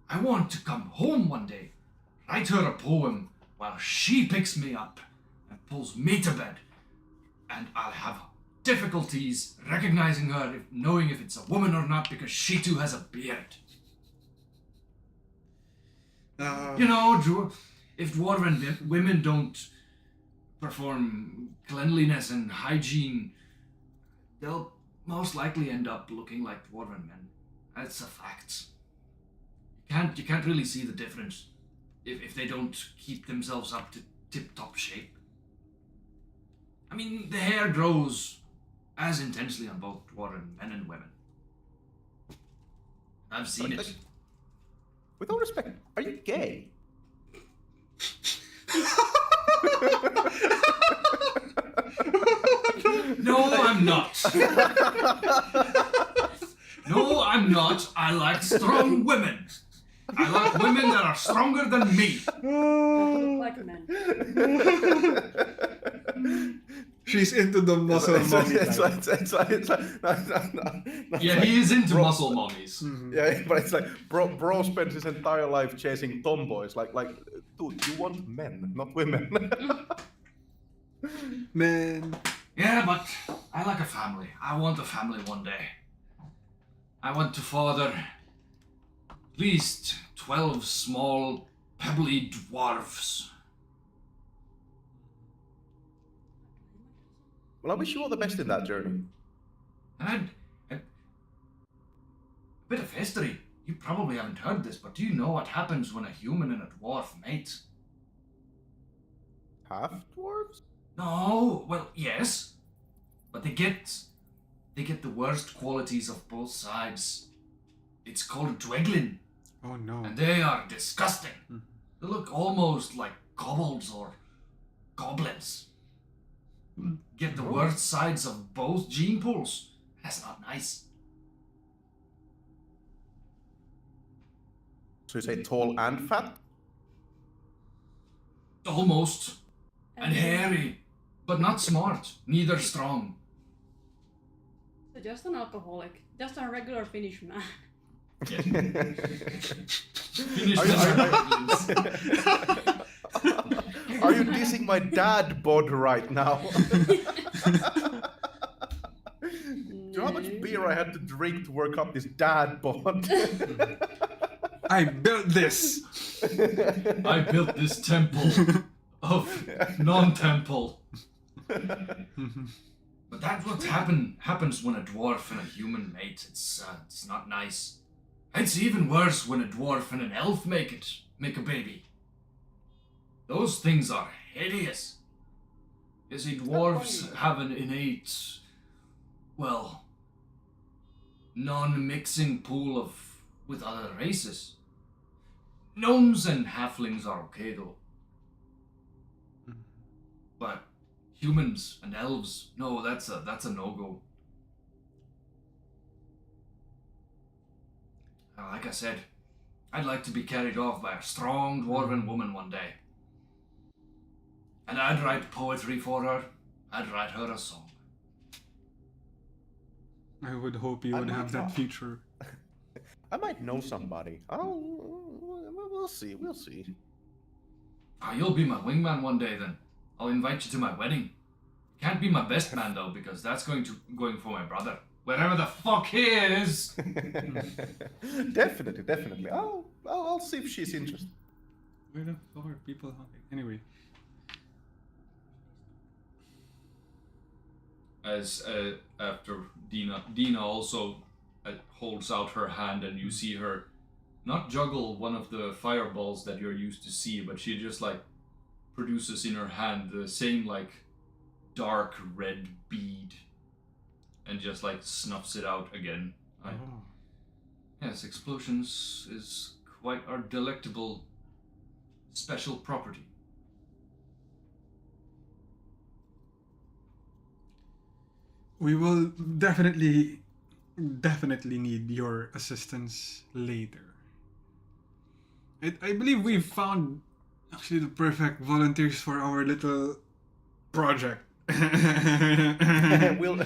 I want to come home one day, write her a poem while she picks me up and pulls me to bed. And I'll have difficulties recognizing her, knowing if it's a woman or not, because she too has a beard. You know, if dwarven women don't perform cleanliness and hygiene, they'll most likely end up looking like dwarven men. That's a fact. You can't really see the difference if they don't keep themselves up to tip-top shape. I mean, the hair grows as intensely on both dwarven men and women. I've seen it. With all respect, are you gay? No, I'm not. No, I'm not. I like strong women. I like women that are stronger than me. Look like men. She's into the muscle mommy type. Yeah, he is into muscle mommies. Yeah, but it's like bro spent his entire life chasing tomboys. Like, dude, you want men, not women. Man. Yeah, but I like a family. I want a family one day. I want to father at least 12 small, pebbly dwarfs. Well, I wish you all the best in that journey. And a bit of history. You probably haven't heard this, but do you know what happens when a human and a dwarf mate? Half dwarves? No, well, yes, but they get the worst qualities of both sides. It's called dweglin, Oh no. and they are disgusting. They look almost like kobolds or goblins. Get the worst sides of both gene pools. That's not nice. So you say tall and fat? Almost. And hairy, but not smart, neither strong. So just an alcoholic. Just a regular Finnish man. Finish Are you dissing my dad bod right now? Do you know how much beer I had to drink to work up this dad bod? I built this. I built this temple of non-temple. But that's what happens when a dwarf and a human mate. It's not nice. It's even worse when a dwarf and an elf make a baby. Those things are hideous. You see, dwarves have an innate, well, non-mixing pool with other races. Gnomes and halflings are okay though. But humans and elves, no, that's a no-go. Like I said, I'd like to be carried off by a strong dwarven woman one day. And I'd write poetry for her. I'd write her a song. I would hope you would have that future. I might know somebody. We'll see. We'll see. You'll be my wingman one day then. I'll invite you to my wedding. Can't be my best man though, because that's going for my brother. Wherever the fuck he is. Definitely. I'll see if she's interested. Where the fuck are people hunting? Anyway. As after Dina also holds out her hand, and you see her not juggle one of the fireballs that you're used to see, but she just like produces in her hand the same like dark red bead and just like snuffs it out again. Yes, explosions is quite our delectable special property. We will definitely need your assistance later. I believe we've found actually the perfect volunteers for our little project. We'll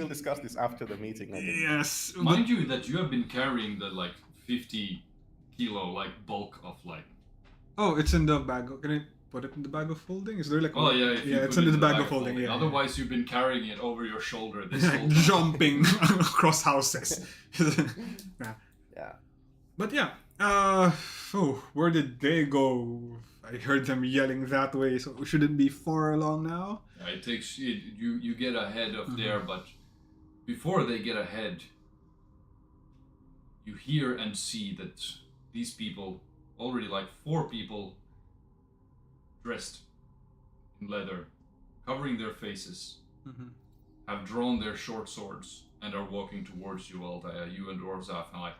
discuss this after the meeting. I think. Yes. Mind you that you have been carrying the like 50 kilo like bulk of like. Oh, it's in the bag. Can I put it in the bag of holding? Is there like? Oh yeah, if you it's put in it the bag of holding. Yeah. Otherwise, you've been carrying it over your shoulder this Yeah. whole time. Jumping across houses. Yeah. Yeah. But yeah. Where did they go? I heard them yelling that way, so we shouldn't be far along now. Yeah, it takes you get ahead of there, but before they get ahead, you hear and see that these people, already like 4 people, dressed in leather, covering their faces, have drawn their short swords and are walking towards you, Altair, you and Orzaf, and like,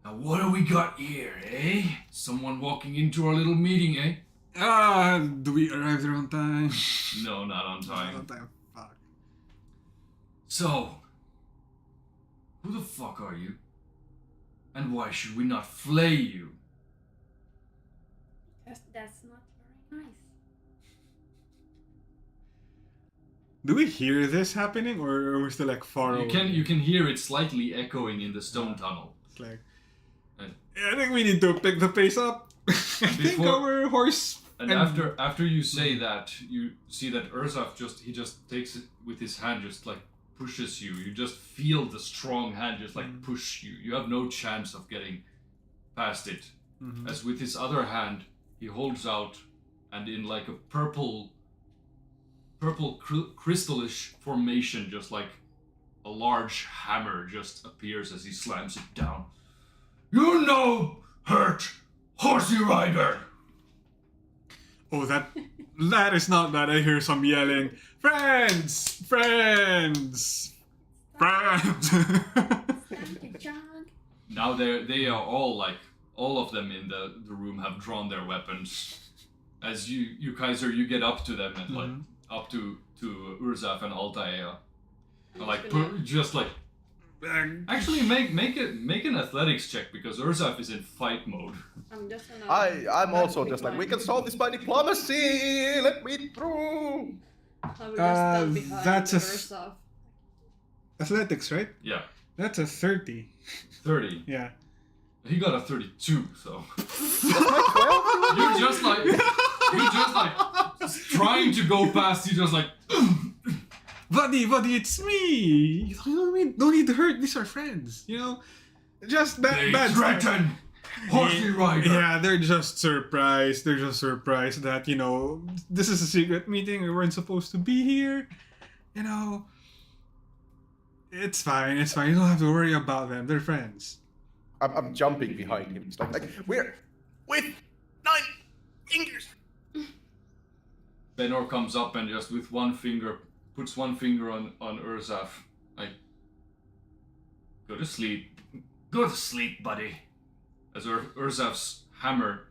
now what do we got here, eh? Someone walking into our little meeting, eh? Do we arrive there on time? No, not on time. Not on time. Fuck. So, who the fuck are you? And why should we not flay you? That's not very nice. Do we hear this happening, or are we still like far away? You can hear it slightly echoing in the stone tunnel. It's like, And- I think we need to pick the pace up. I think Before- our horse. And after you say that, you see that Urzaf just takes it with his hand, just like pushes you. You just feel the strong hand just like push you. You have no chance of getting past it. As with his other hand, he holds out, and in like a purple crystallish formation, just like a large hammer just appears as he slams it down. You know, hurt horsey rider. Oh, that is not bad. I hear some yelling. Friends! Now they are all like, all of them in the room have drawn their weapons. As you Kaiser, you get up to them and like up to Urzaf and Altair. Like just like actually make an athletics check because Urzaf is in fight mode. I'm just gonna. I'm also just like, we can solve this by diplomacy. Let me through. I will just stand behind that's a Urzaf. athletics, right? Yeah, That's a 30. 30. Yeah. He got a 32, so My 12? you're just like trying to go past. You just like. Buddy, it's me. You don't need to hurt. These are friends. Just They bad. threaten horsey rider. Yeah, they're just surprised. They're just surprised that this is a secret meeting. We weren't supposed to be here. It's fine. You don't have to worry about them. They're friends. I'm jumping behind him. It's like we're with 9 fingers. Benor comes up and just with one finger puts one finger on Urzaf. Like, go to sleep. Go to sleep, buddy. As Urzaf's hammer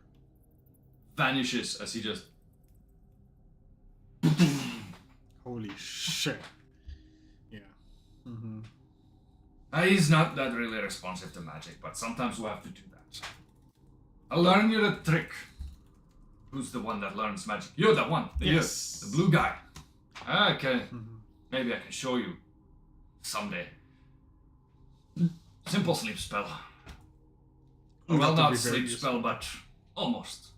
vanishes as he just. Holy shit. Yeah. Mm-hmm. He's not that really responsive to magic, but sometimes we'll have to do that. I'll learn you the trick. Who's the one that learns magic? You're the one. Yes. The blue guy. Okay. Maybe I can show you someday. Simple sleep spell. Oh, Well, that would not be very sleep useful. spell, but almost.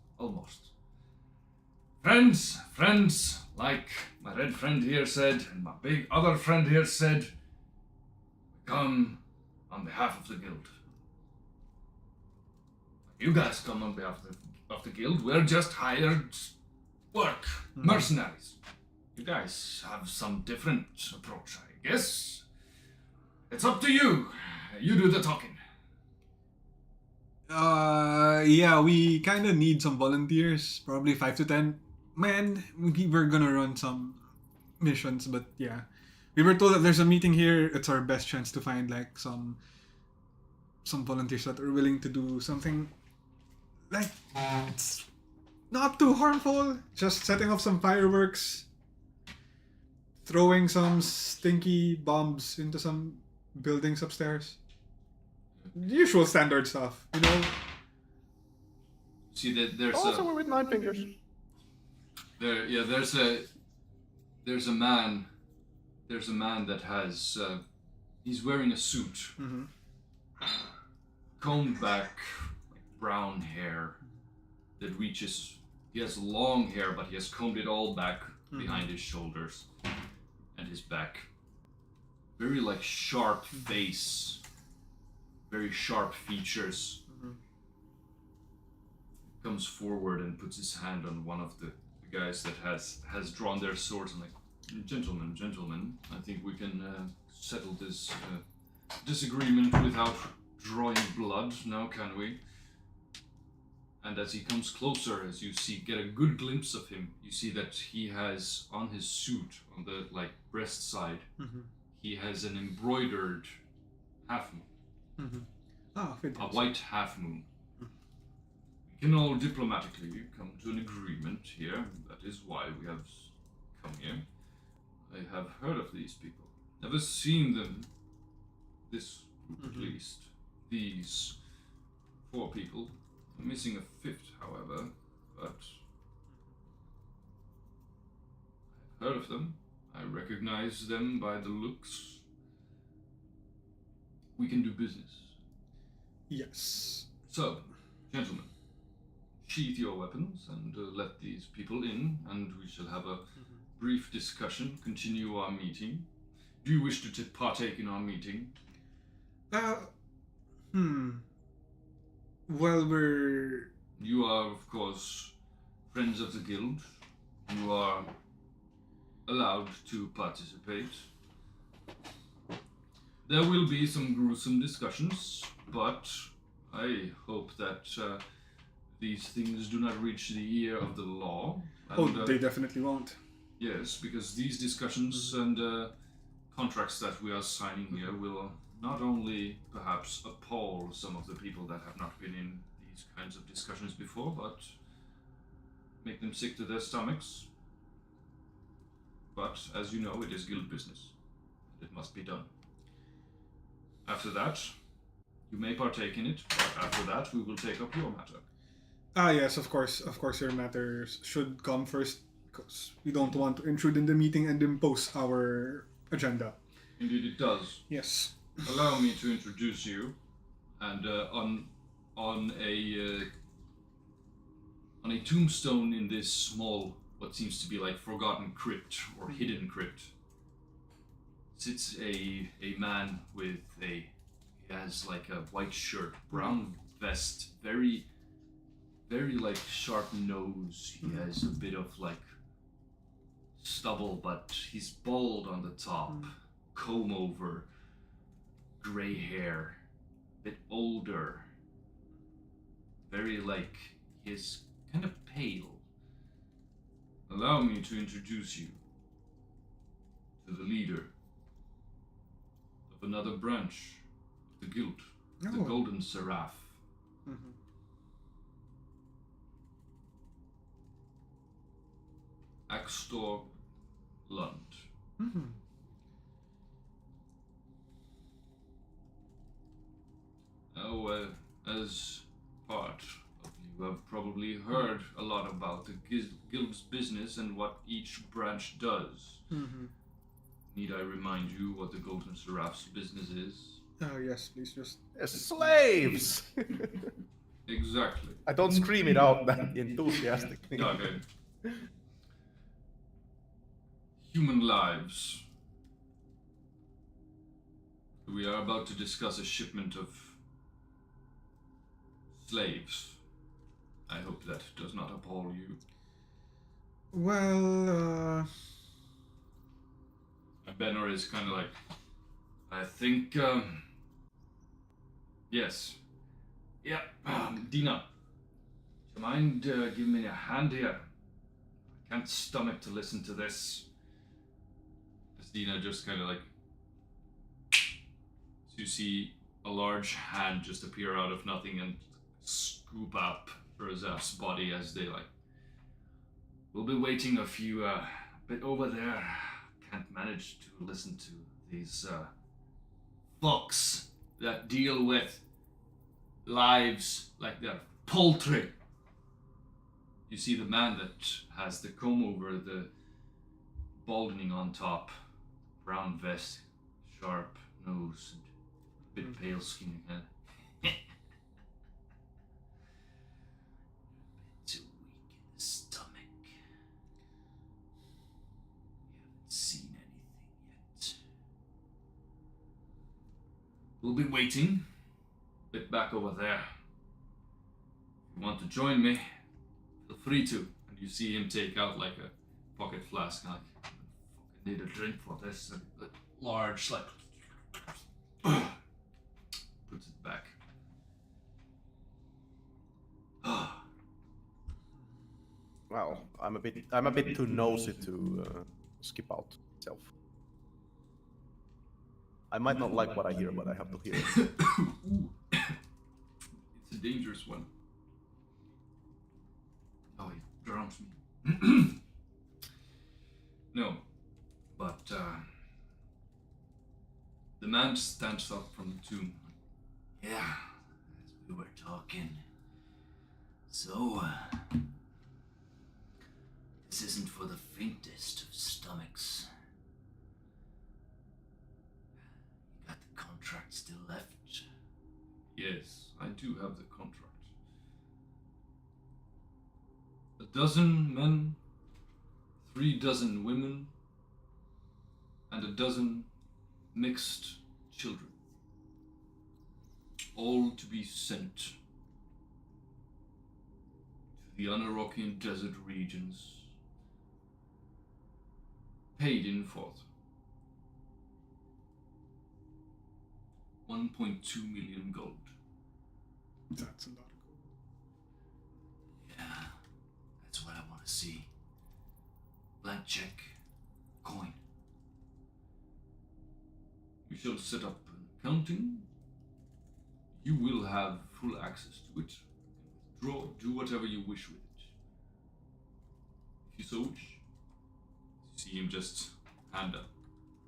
Friends, like my red friend here said, and my big other friend here said, come on behalf of the guild. You guys come on behalf of the guild. We're just hired work, mercenaries. You guys have some different approach, I guess. It's up to you. You do the talking. Yeah, we kind of need some volunteers. Probably 5 to 10. Man, we're gonna run some missions, but yeah. We were told that there's a meeting here. It's our best chance to find like some volunteers that are willing to do something like it's not too harmful. Just setting off some fireworks, throwing some stinky bombs into some buildings upstairs. Usual standard stuff, you know. See that there's Also, we're with 9 fingers. there's a man that has he's wearing a suit, combed back, like brown hair that reaches. He has long hair, but he has combed it all back behind his shoulders and his back. Very like sharp face, very sharp features. Comes forward and puts his hand on one of the guys that has drawn their swords and like, gentlemen, I think we can settle this disagreement without drawing blood, now can we? And as he comes closer, as you get a good glimpse of him, you see that he has on his suit, on the like breast side, he has an embroidered half moon, Oh, a white half moon. We can all diplomatically come to an agreement here. That is why we have come here. I have heard of these people. Never seen them. This group, at least. These 4 people. I'm missing a 5th, however. But I've heard of them. I recognize them by the looks. We can do business. yes. So, gentlemen, sheath your weapons and let these people in, and we shall have a brief discussion, continue our meeting. Do you wish to partake in our meeting? Well, we're You are, of course, friends of the guild. You are allowed to participate. There will be some gruesome discussions, but I hope that these things do not reach the ear of the law. And, they definitely won't. yes, because these discussions and contracts that we are signing here will not only perhaps appall some of the people that have not been in these kinds of discussions before, but make them sick to their stomachs. But, as you know, it is guild business. It must be done. After that, you may partake in it, but after that, we will take up your matter. Yes, of course, your matters should come first, because we don't want to intrude in the meeting and impose our agenda. Indeed it does. Yes. Allow me to introduce you, and on a tombstone in this small, what seems to be like forgotten crypt or hidden crypt, sits a man with he has like a white shirt, brown vest, very like sharp nose. He has a bit of like stubble, but he's bald on the top, comb over, gray hair, a bit older, very like, he's kind of pale. Allow me to introduce you to the leader of another branch of the guild, the Oh. Golden Seraph. Axtor Lund. Now, as part of you have probably heard a lot about the guild's business and what each branch does. Need I remind you what the Golden Seraph's business is? Oh, yes, please just... Slaves! Exactly. I don't scream it out that enthusiastically. Okay. Human lives. We are about to discuss a shipment of slaves. I hope that does not appall you. Well, Benor is kind of like, I think Yes. Yeah. Dina, do you mind giving me a hand here? I can't stomach to listen to this. As Dina just kind of like. So you see a large hand just appear out of nothing and scoop up Razaf's body as they like. We'll be waiting a few bit over there. Can't manage to listen to these fucks that deal with lives like they're poultry. You see the man that has the comb over, the balding on top, brown vest, sharp nose, and a bit pale skin head. Too weak in the stomach. You haven't seen anything yet. We'll be waiting. Bit back over there. If you want to join me, feel free to. And you see him take out like a pocket flask, like, I fucking need a drink for this. And large, like, puts it back. Well, I'm a bit too nosy to skip out myself. I might not like what I hear, but I have to hear it. Ooh. It's a dangerous one. Oh, he drowns me. No, but the man stands up from the tomb. Yeah, as we were talking. So, this isn't for the faintest of stomachs. You got the contract still left? Yes, I do have the contract. 12 men, 36 women, and 12 mixed children. All to be sent to the Anarokian desert regions, paid in for 1.2 million gold. That's a lot of gold. Yeah, that's what I want to see. Blank check, coin. We shall set up an accounting. You will have full access to it. Draw, do whatever you wish with it. If you so wish. You see him just hand up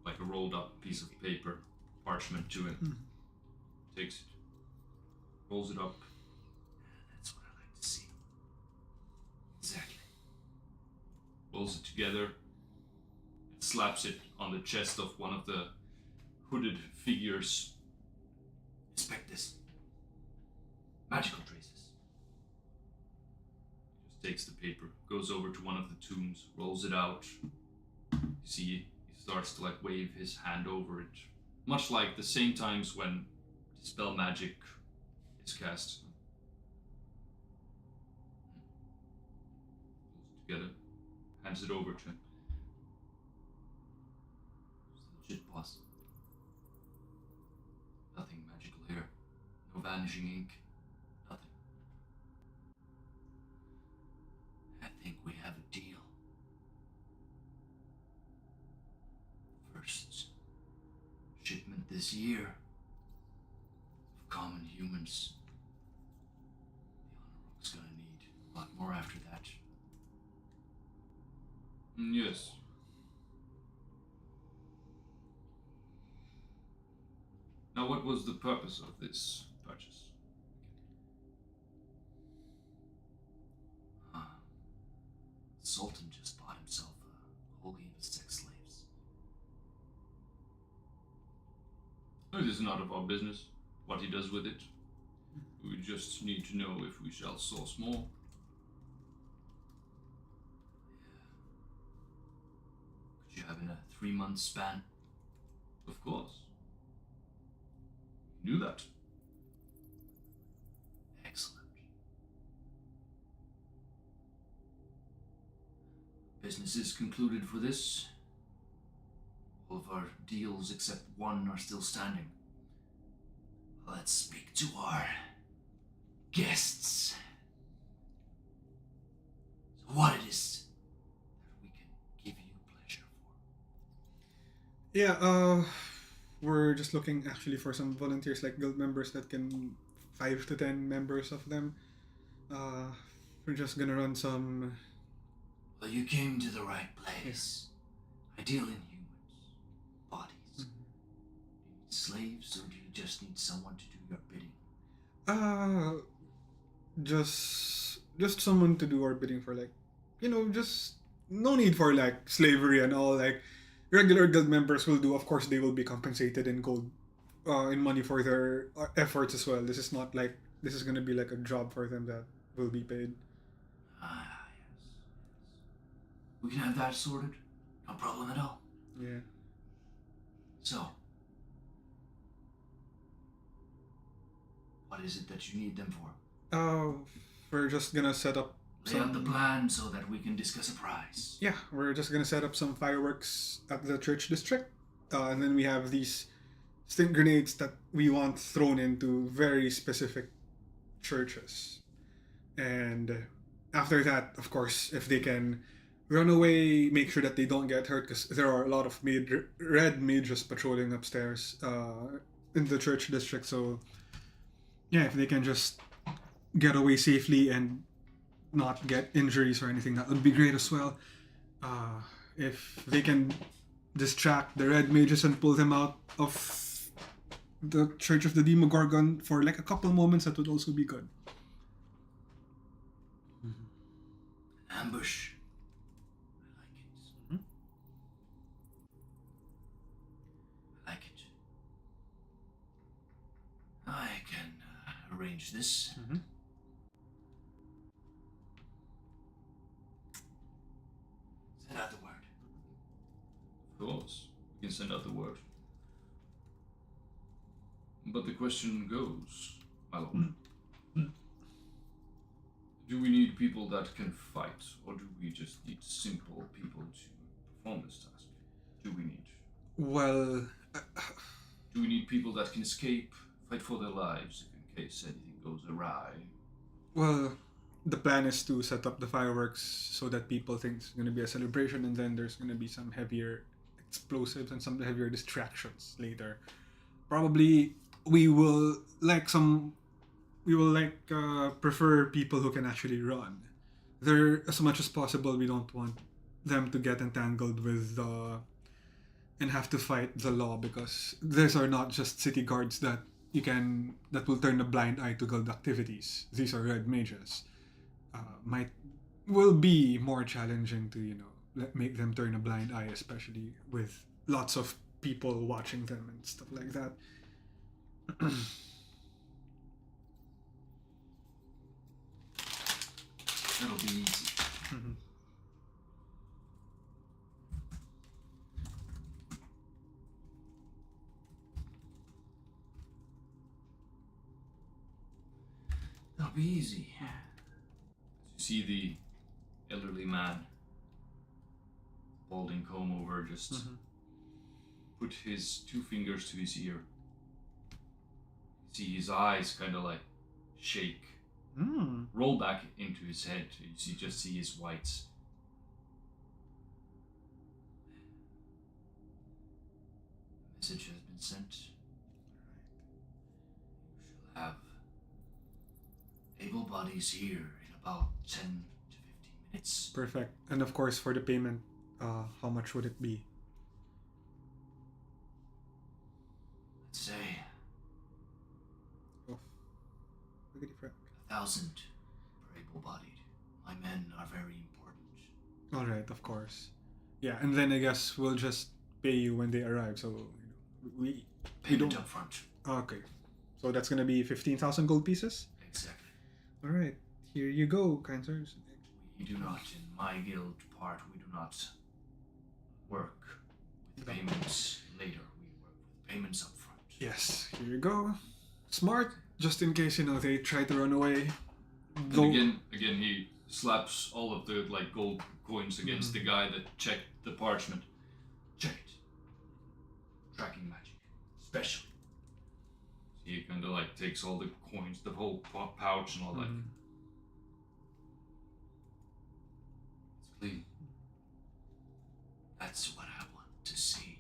like a rolled up piece of paper, parchment to him. Takes it, rolls it up. That's what I like to see. Exactly. Rolls it together, and slaps it on the chest of one of the hooded figures. Inspect this. Magical traces. He just takes the paper, goes over to one of the tombs, rolls it out. You see, he starts to like wave his hand over it, much like the same times when spell magic is cast. Pulls it together, hands it over to him. It's legit, boss. Nothing magical here. No vanishing ink. Nothing. I think we have a deal. First shipment this year of common humans. The Honor Rock's gonna need a lot more after that. Yes. Now, what was the purpose of this purchase? The Sultan just bought himself a whole heap of sex slaves. It is not of our business what he does with it. We just need to know if we shall source more. Could you have in a 3-month span? Of course. You knew that. Excellent. Business is concluded for this. All of our deals except one are still standing. Let's speak to our guests. So what it is that we can give you pleasure for? Yeah, we're just looking actually for some volunteers, like guild members that can 5 to 10 members of them. We're just gonna run some. Well, you came to the right place. I deal in humans, bodies. Do you need slaves, or do you just need someone to do your bidding? Just someone to do our bidding for, like, just no need for like slavery and all. Like regular guild members will do. Of course, they will be compensated in gold, in money for their efforts as well. This is not like this is gonna be like a job for them that will be paid. Ah, yes. We can have that sorted. No problem at all. Yeah. So, what is it that you need them for? We're just gonna set up Lay out the plan so that we can discuss a price. Yeah, we're just gonna set up some fireworks at the church district, and then we have these stink grenades that we want thrown into very specific churches. And after that, of course, if they can run away, make sure that they don't get hurt, because there are a lot of red mages patrolling upstairs in the church district. So yeah, if they can just get away safely and not get injuries or anything, that would be great as well. If they can distract the red mages and pull them out of the Church of the Demogorgon for like a couple moments, that would also be good. Ambush. I like it. I can arrange this. Send out the word. Of course, we can send out the word. But the question goes, my lord. Do we need people that can fight, or do we just need simple people to perform this task? Do we need? Well, Do we need people that can escape, fight for their lives in case anything goes awry? well, the plan is to set up the fireworks so that people think it's going to be a celebration, and then there's going to be some heavier explosives and some heavier distractions later. Probably we will prefer people who can actually run. There, as much as possible, we don't want them to get entangled with and have to fight the law, because these are not just city guards that will turn a blind eye to guild activities. These are red mages. Will be more challenging to make them turn a blind eye, especially with lots of people watching them and stuff like that. That'll be easy. That'll be easy. You see the elderly man, balding comb over, just put his 2 fingers to his ear. You see his eyes kind of like shake, roll back into his head. You just see his whites. Message has been sent. We shall have able bodies here in about 10 to 15 minutes. Perfect. And of course, for the payment, how much would it be? Let's say Oh, look at the front. 1,000 per able-bodied. My men are very important. All right, of course. Yeah, and then I guess we'll just pay you when they arrive. So we Payment don't. up front. Okay, so that's gonna be 15,000 gold pieces. Exactly. All right, here you go, kind sirs. We do not, in my guild part, we do not work with payments later. We work with payments up front. Yes, here you go. Smart, just in case they try to run away. And again, he slaps all of the gold coins against the guy that checked the parchment. Check it. Tracking magic. Special. He kind of like takes all the coins, the whole pouch and all that. Mhm. It's clean. That's what I want to see.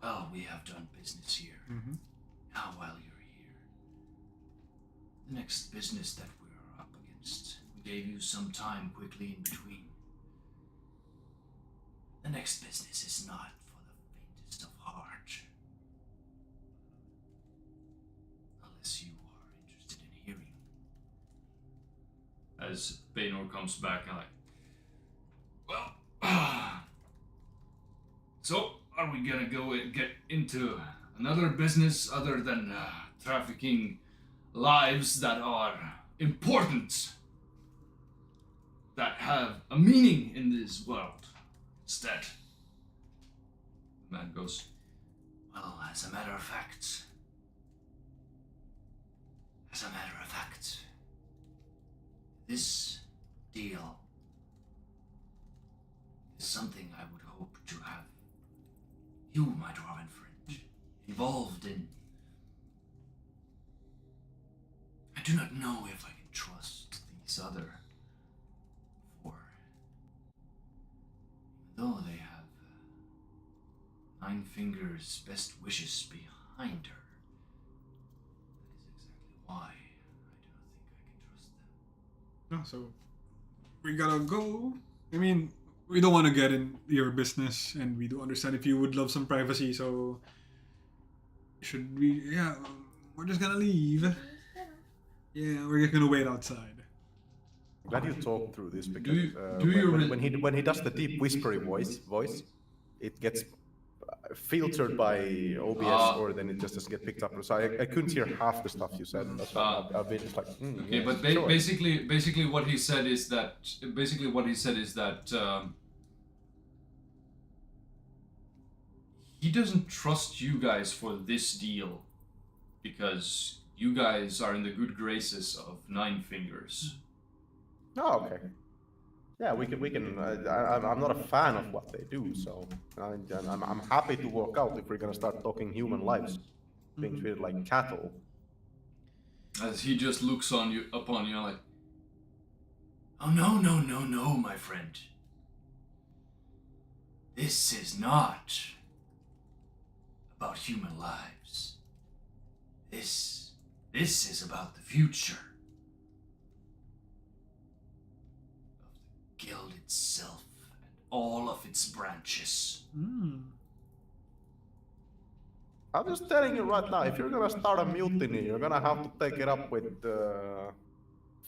Well, we have done business here. Mhm. Now, while you're here, the next business that we're up against, we gave you some time quickly in between. The next business is not for the faintest of heart. Unless you are interested in hearing. As Baynor comes back and like, well, so are we gonna go and get into another business other than trafficking lives that are important, that have a meaning in this world instead? The man goes, Well, as a matter of fact, this deal is something I would hope to have you, my dwarven friend, involved in. I do not know if I can trust these other four. Even though they have Nine Fingers' best wishes behind her, that is exactly why I do not think I can trust them. No, so we gotta go. I mean, we don't want to get in your business, and we do understand if you would love some privacy. So should we? Yeah, we're just gonna leave. Yeah, we're just gonna wait outside. Glad you talked through this because when he does the deep whispery voice, it gets filtered by OBS, or then it just doesn't get picked up. So I couldn't hear half the stuff you said. That's why I've been just like, okay, yes, but sure. basically what he said is that he doesn't trust you guys for this deal because you guys are in the good graces of Nine Fingers. Oh, okay. Yeah, we can. I'm not a fan of what they do, so I'm happy to walk out if we're gonna start talking human lives, being treated like cattle. As he just looks upon you like, Oh, no, my friend. This is not about human lives. This is about the future of the guild itself and all of its branches. I'm just telling you right now, if you're gonna start a mutiny, you're gonna have to take it up with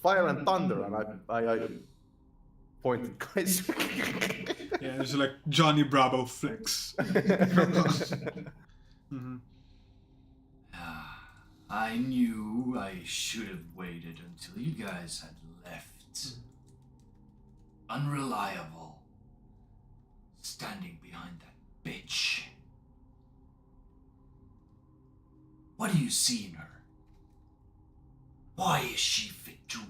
Fire and Thunder, and I pointed guys. Yeah, it's like Johnny Bravo flex. I knew I should have waited until you guys had left. Unreliable. Standing behind that bitch. What do you see in her? Why is she fit to rule?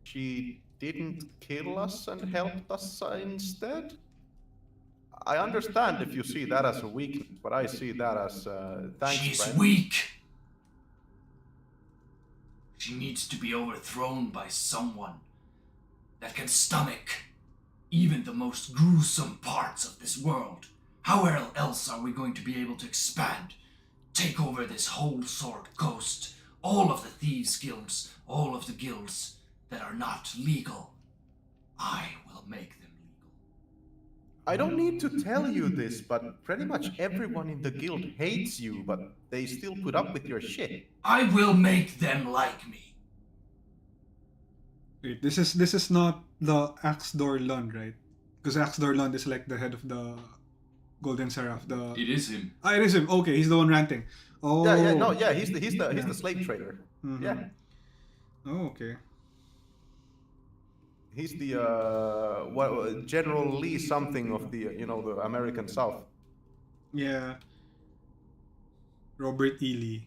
She didn't kill us and helped us instead? I understand if you see that as a weakness, but I see that as thanks, She's friend. weak. She needs to be overthrown by someone that can stomach even the most gruesome parts of this world. How else are we going to be able to expand, take over this whole Sword Coast, all of the thieves' guilds, all of the guilds that are not legal? I will make them legal. I don't need to tell you this, but pretty much everyone in the guild hates you, but they still put up with your shit. I will make them like me. Wait, this is not the Axdor Lund, right? Because Axdor Lund is like the head of the Golden Seraph. it is him. Ah, it is him. Okay, he's the one ranting. Oh. Yeah, he's the slave trader. Mhm. Yeah. Oh, okay. He's the General Lee something of the the American South. Yeah. Robert E. Lee.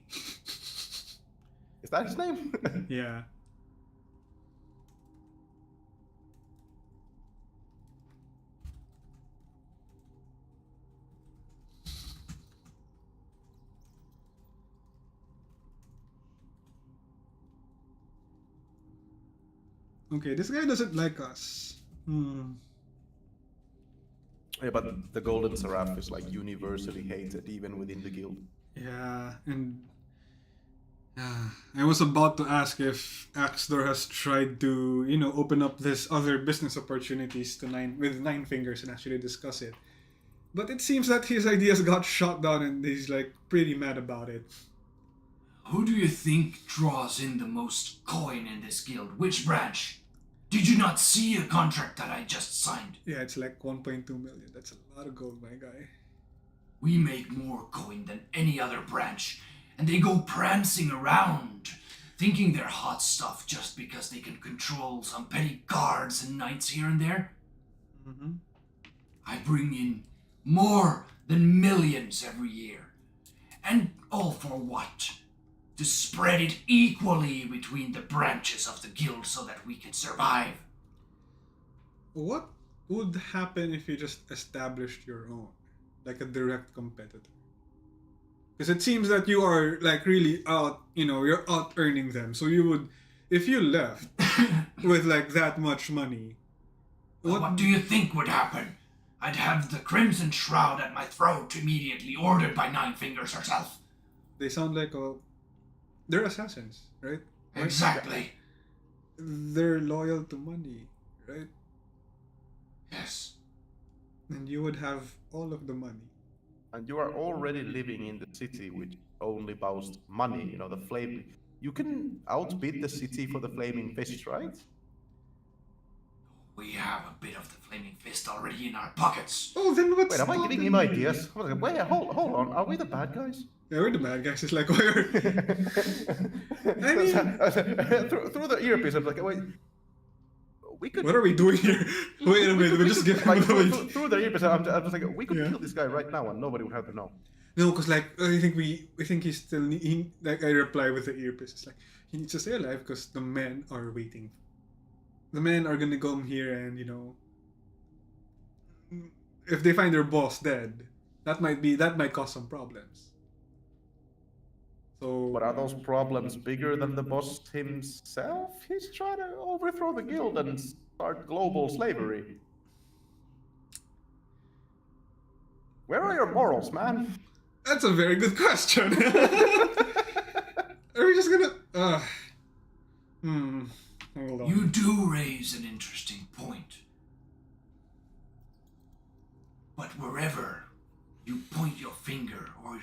Is that his name? Yeah. Okay, this guy doesn't like us. Yeah, but the Golden Seraph is like universally hated, even within the guild. Yeah, and I was about to ask if Axdor has tried to, open up this other business opportunities to Nine Fingers and actually discuss it. But it seems that his ideas got shot down and he's like pretty mad about it. Who do you think draws in the most coin in this guild? Which branch? Did you not see a contract that I just signed? Yeah, it's like 1.2 million. That's a lot of gold, my guy. We make more coin than any other branch, and they go prancing around, thinking they're hot stuff just because they can control some petty guards and knights here and there. Mm-hmm. I bring in more than millions every year. And all for what? To spread it equally between the branches of the guild so that we can survive. What would happen if you just established your own, like a direct competitor? Because it seems that you are like really you're out earning them. So you would, if you left with like that much money, What do you think would happen? I'd have the Crimson Shroud at my throat immediately, ordered by Nine Fingers herself. They sound like they're assassins, right? Exactly. They're loyal to money, right? Yes. And you would have all of the money. And you are already living in the city which only boasts money, the flame. You can outbid the city for the flaming fist, right? We have a bit of the Flaming Fist already in our pockets. Oh, then what's Wait, am I giving him ideas? Wait, hold on. Are we the bad guys? Yeah, we're the bad guys. It's like, why are... I mean... through the earpiece, I'm like, wait. We could... What are we doing here? Wait a minute, we're just giving like, away. through the earpiece, I'm just like, we could kill this guy right now and nobody would have to know. No, because like, I think he's still... I reply with the earpiece. It's like, he needs to stay alive because the men are waiting. The men are gonna come here and, if they find their boss dead, that might cause some problems. So, But are those problems bigger than the boss himself? He's trying to overthrow the guild and start global slavery. Where are your morals, man? That's a very good question. Are we just gonna... Hold on. You do raise an interesting point. But wherever you point your finger or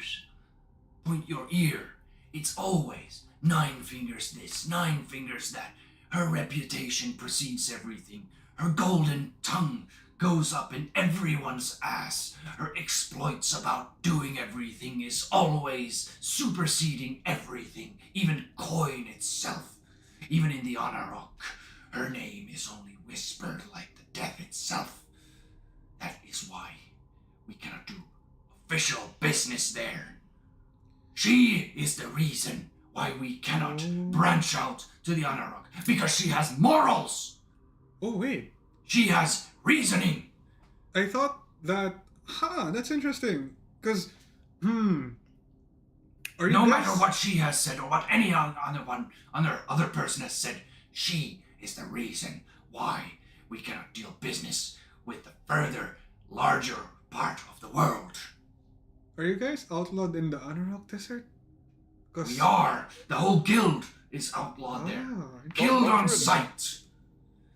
point your ear, it's always 9 fingers this, 9 fingers that. Her reputation precedes everything. Her golden tongue goes up in everyone's ass. Her exploits about doing everything is always superseding everything, even coin itself. Even in the Honor Rock, her name is only whispered like the death itself. That is why we cannot do official business there. She is the reason why we cannot branch out to the Honor Rock, because she has morals. Oh, wait. She has reasoning. I thought that... that's interesting. Because, No matter what she has said or what any other person has said, she is the reason why we cannot deal business with the further, larger part of the world. Are you guys outlawed in the Anorak Desert? We are. The whole guild is outlawed there. Killed on sight.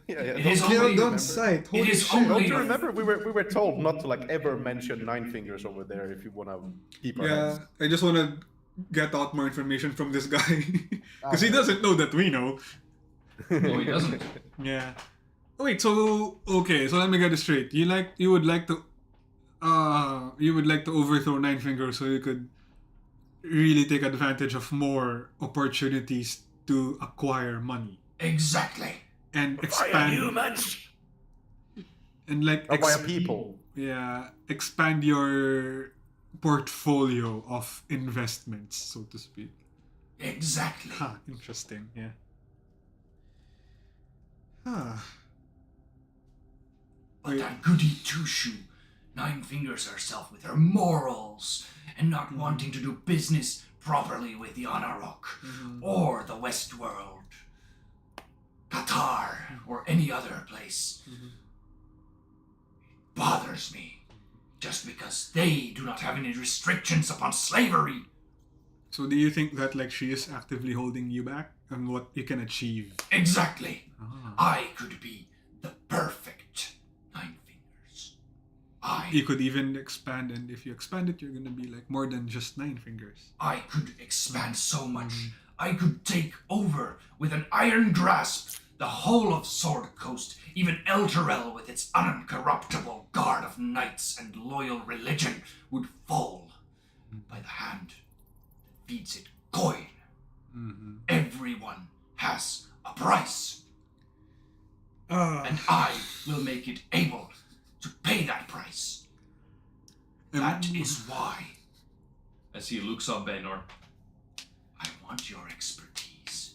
Yeah, It is Killed only. on sight. Holy It is shit. only. Don't you remember? We were told not to like ever mention 9 fingers over there if you wanna keep our Yeah, hands. I just want to get out more information from this guy. Because he doesn't know that we know. No, he doesn't. Yeah. Oh, wait, so... Okay, so let me get this straight. You would like to overthrow 9 fingers so you could really take advantage of more opportunities to acquire money. Exactly. And expand... humans. And like... Via people. Yeah, expand your portfolio of investments, so to speak. Exactly. Interesting, yeah. Huh. But that goody two-shoe, 9 fingers herself with her morals and not wanting to do business properly with the Honor Rock or the West World. Qatar. or any other place. It bothers me just because they do not have any restrictions upon slavery. So do you think that like she is actively holding you back and what you can achieve? Exactly. Ah. I could be the perfect Nine Fingers. You could even expand, and if you expand it, you're gonna be like more than just 9 fingers. I could expand so much. I could take over with an iron grasp the whole of Sword Coast, even Elturel with its uncorruptible guard of knights and loyal religion would fall by the hand that feeds it coin. Everyone has a price, and I will make it able to pay that price. That is why. As he looks up Baynor. I want your expertise.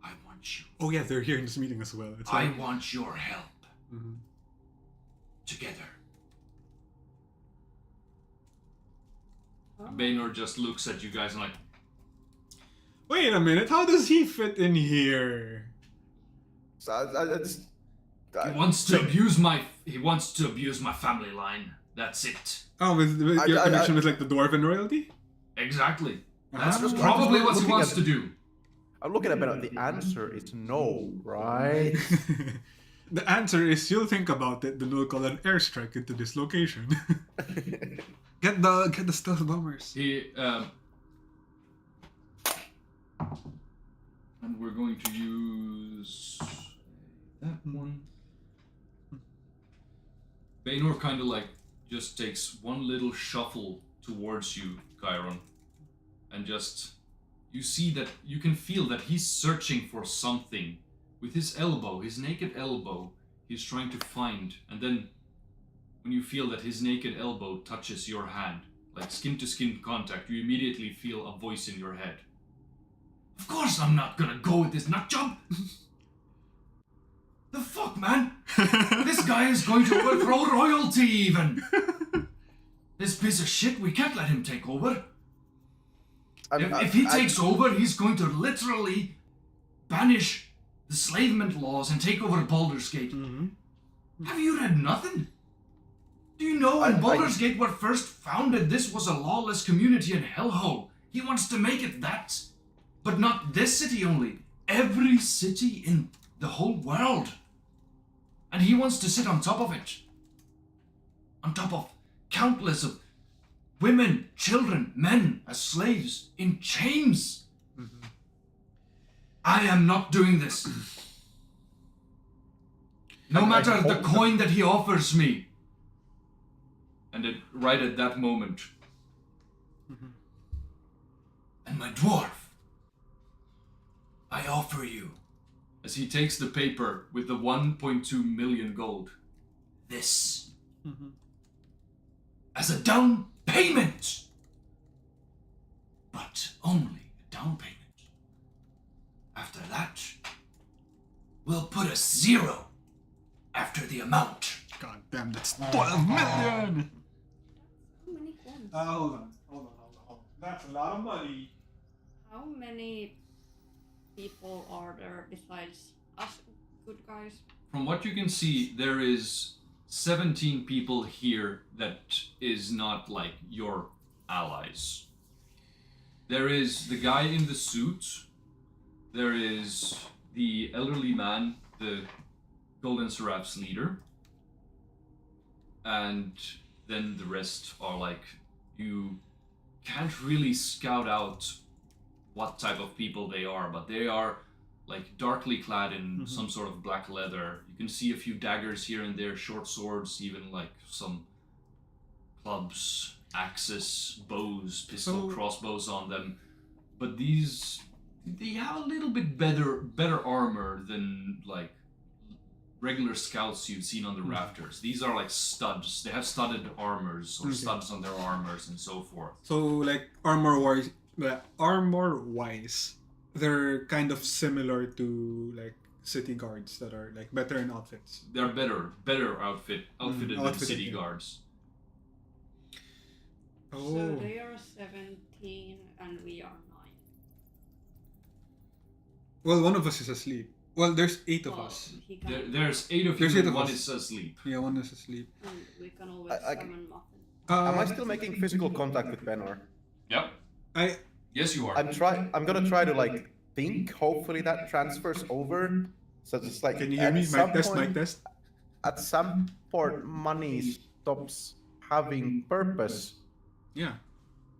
I want you. Oh yeah, they're here in this meeting as well. It's I like, want your help. Together. Baynor just looks at you guys and like, wait a minute, how does he fit in here? So I just, He wants to abuse my family line. That's it. Oh, with your connection with like the dwarven royalty? Exactly. That's I'm just probably what he looking wants at- to do. I'm looking at it. The answer is no, right? The answer is you'll think about it, then we'll call an airstrike into this location. Get the stealth bombers. And we're going to use that one. Baynor kind of like just takes one little shuffle towards you, Kairon, and just you can feel that he's searching for something with his elbow, his naked elbow. He's trying to find, and then when you feel that his naked elbow touches your hand, like skin to skin contact, you immediately feel a voice in your head. Of course I'm not gonna go with this nut job. The fuck, man? This guy is going to overthrow royalty even. This piece of shit, we can't let him take over. If he takes over, he's going to literally banish the slavement laws and take over Baldurs Gate. Have you read nothing? Do you know when Baldurs Gate were first founded, this was a lawless community in hellhole? He wants to make it that. But not this city only. Every city in the whole world. And he wants to sit on top of it. On top of countless of women, children, men as slaves in chains. I am not doing this. No matter the coin that he offers me. And right at that moment, And my dwarf, I offer you as he takes the paper with the 1.2 million gold, this as a down payment. But only a down payment. After that, we'll put a 0 after the amount. God damn, that's 12 million! How many coins? Hold on. That's a lot of money. How many people are there besides us good guys? from what you can see, there is 17 people here that is not like your allies. There is the guy in the suit. There is the elderly man, the Golden Seraph's leader. And then the rest are like, you can't really scout out what type of people they are, but they are like darkly clad in some sort of black leather. You can see a few daggers here and there, short swords, even like some clubs, axes, bows, pistol, crossbows on them. But they have a little bit better armor than like regular scouts you've seen on the rafters. These are like studs. They have studded armors or studs on their armors and so forth. So like armor-wise, they're kind of similar to like city guards that are like better in outfits. They're better outfitted than city guards. Oh. So they are 17 and we are 9. Well, one of us is asleep. Well, there's 8 of Well, us. he can, There's 8 of you There's 8 and of 1 us. is asleep. Yeah, one is asleep. and we can always I- summon Muffin. Am I still making physical contact with Benor? Yep. I Yes, you are. I'm gonna try to like think. Hopefully that transfers over. So it's like can you hear me? Mic test, mic test. At some point, money stops having purpose. Yeah.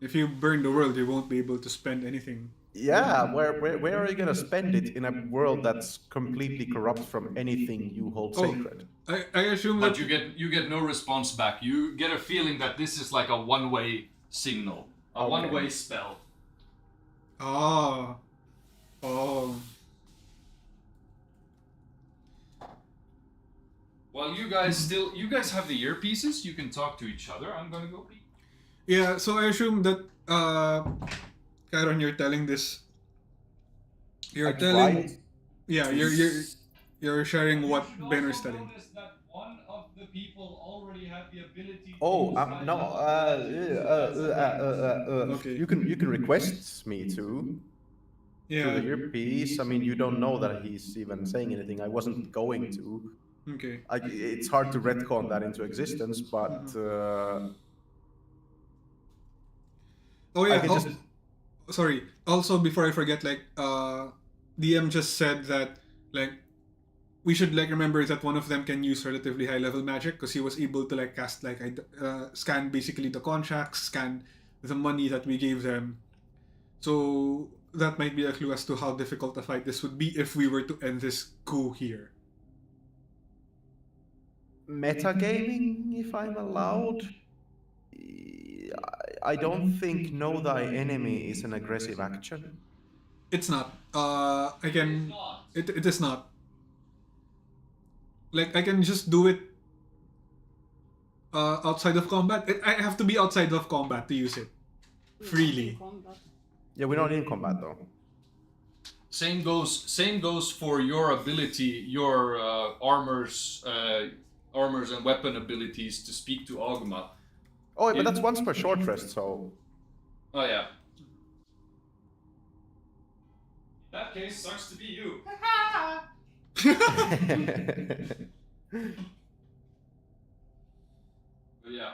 If you burn the world, you won't be able to spend anything. Yeah, where are you gonna spend it in a world that's completely corrupt from anything you hold Oh. sacred? I assume But that you get no response back. You get a feeling that this is like a one-way signal, a Okay. one-way spell. Oh. Oh. While you guys have the earpieces, you can talk to each other. I'm gonna go pee. Yeah, so I assume that Kairon, you're telling this. You're I telling. tried Yeah, to you're sharing what Banner's telling. That one of the people already had the ability. Oh, no. Okay. You can request me to through Yeah. the earpiece. I mean, you don't know that he's even saying anything. I wasn't going to. Okay. It's hard to retcon that into existence, but Oh yeah. I can just. Sorry. Also, before I forget, like DM just said that like we should like remember that one of them can use relatively high level magic because he was able to like cast like scan basically the contracts, scan the money that we gave them. So that might be a clue as to how difficult a fight this would be if we were to end this coup here. Metagaming, if I'm allowed. I don't think know thy enemy is an aggressive action. It's not. I can. It is not. Like I can just do it. Outside of combat. I have to be outside of combat to use it. Freely. Combat. Yeah, we're not in combat though. Same goes for your ability, your armors and weapon abilities to speak to Ogma. Oh, but that's once per short rest, so. Oh yeah. In that case, sucks to be you. But yeah.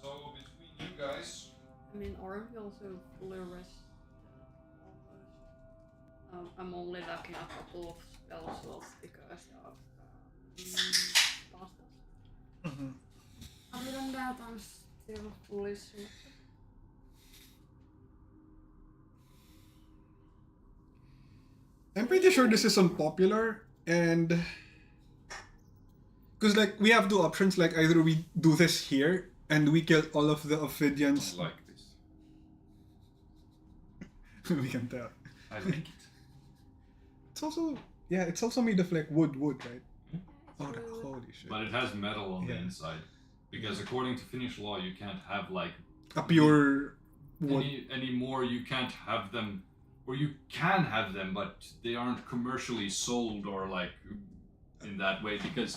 So between you guys, I mean, aren't we also fully rest? I'm only lacking a couple of spell slots because of bastards. Other than that, I'm still fully sorted. I'm pretty sure this is unpopular and because like we have two options, like either we do this here and we kill all of the Ophidians. I like this. We can tell. I like it. It's also it's also made of like wood, right? Oh, holy shit. But it has metal on the Yeah. inside. Because according to Finnish law, you can't have like A pure wood. anymore. You can't have them, or you can have them, but they aren't commercially sold or like in that way because